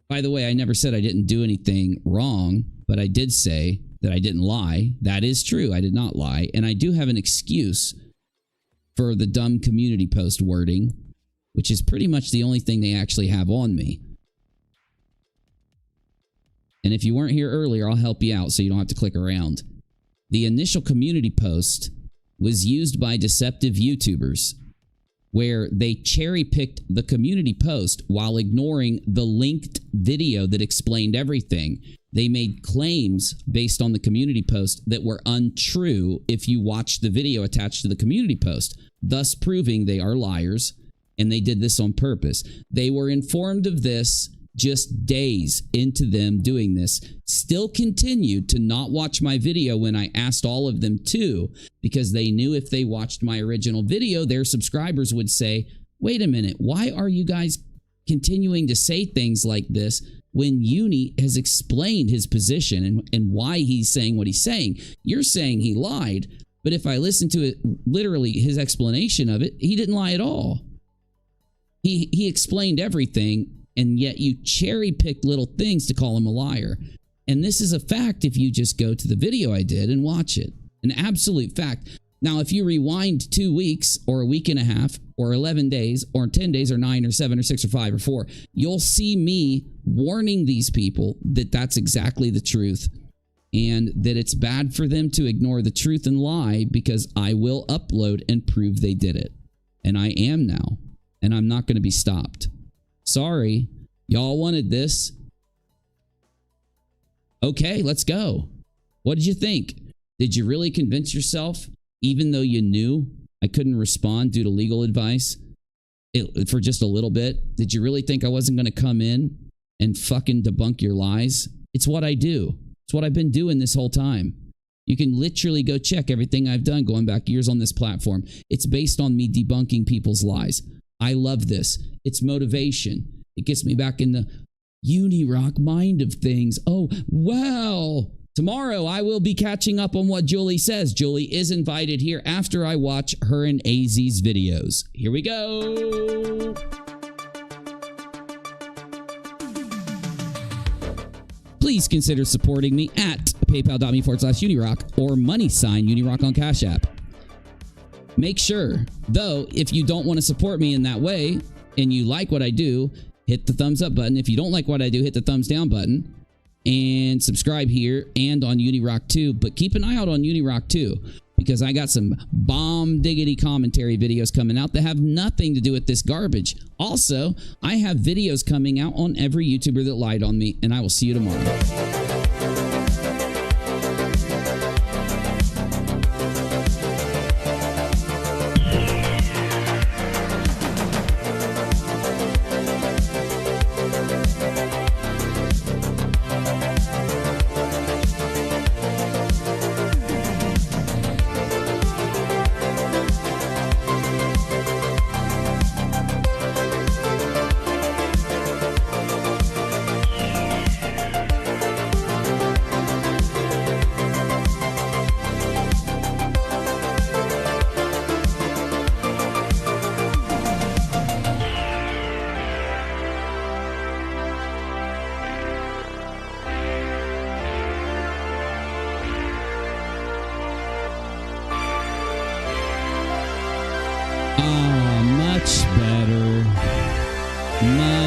By the way, I never said I didn't do anything wrong, but I did say that I didn't lie. That is true. I did not lie. And I do have an excuse for the dumb community post wording, which is pretty much the only thing they actually have on me. And if you weren't here earlier, I'll help you out so you don't have to click around. The initial community post was used by deceptive YouTubers where they cherry-picked the community post while ignoring the linked video that explained everything. They made claims based on the community post that were untrue if you watched the video attached to the community post, thus proving they are liars, and they did this on purpose. They were informed of this just days into them doing this, still continued to not watch my video when I asked all of them to, because they knew if they watched my original video, their subscribers would say, wait a minute, why are you guys continuing to say things like this when Uni has explained his position and why he's saying what he's saying? You're saying he lied, but if I listen to it, literally his explanation of it, he didn't lie at all. He explained everything, and yet you cherry-picked little things to call him a liar. And this is a fact if you just go to the video I did and watch it. An absolute fact. Now, if you rewind 2 weeks or a week and a half or 11 days or 10 days or 9 or 7 or 6 or 5 or 4, you'll see me warning these people that that's exactly the truth and that it's bad for them to ignore the truth and lie, because I will upload and prove they did it. And I am now. And I'm not going to be stopped. Sorry, y'all wanted this. Okay, let's go. What did you think? Did you really convince yourself, even though you knew I couldn't respond due to legal advice for just a little bit? Did you really think I wasn't going to come in and fucking debunk your lies? It's what I do. It's what I've been doing this whole time. You can literally go check everything I've done going back years on this platform. It's based on me debunking people's lies. I love this. It's motivation. It gets me back in the UNIROCK mind of things. Oh, wow. Tomorrow I will be catching up on what Julie says. Julie is invited here after I watch her and AZ's videos. Here we go. Please consider supporting me at paypal.me/UNIROCK or $UNIROCK on Cash App. Make sure, though, if you don't want to support me in that way and you like what I do, hit the thumbs up button. If you don't like what I do, hit the thumbs down button and subscribe here and on UNIROCK too. But keep an eye out on UNIROCK too, because I got some bomb diggity commentary videos coming out that have nothing to do with this garbage. Also, I have videos coming out on every YouTuber that lied on me, and I will see you tomorrow.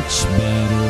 much better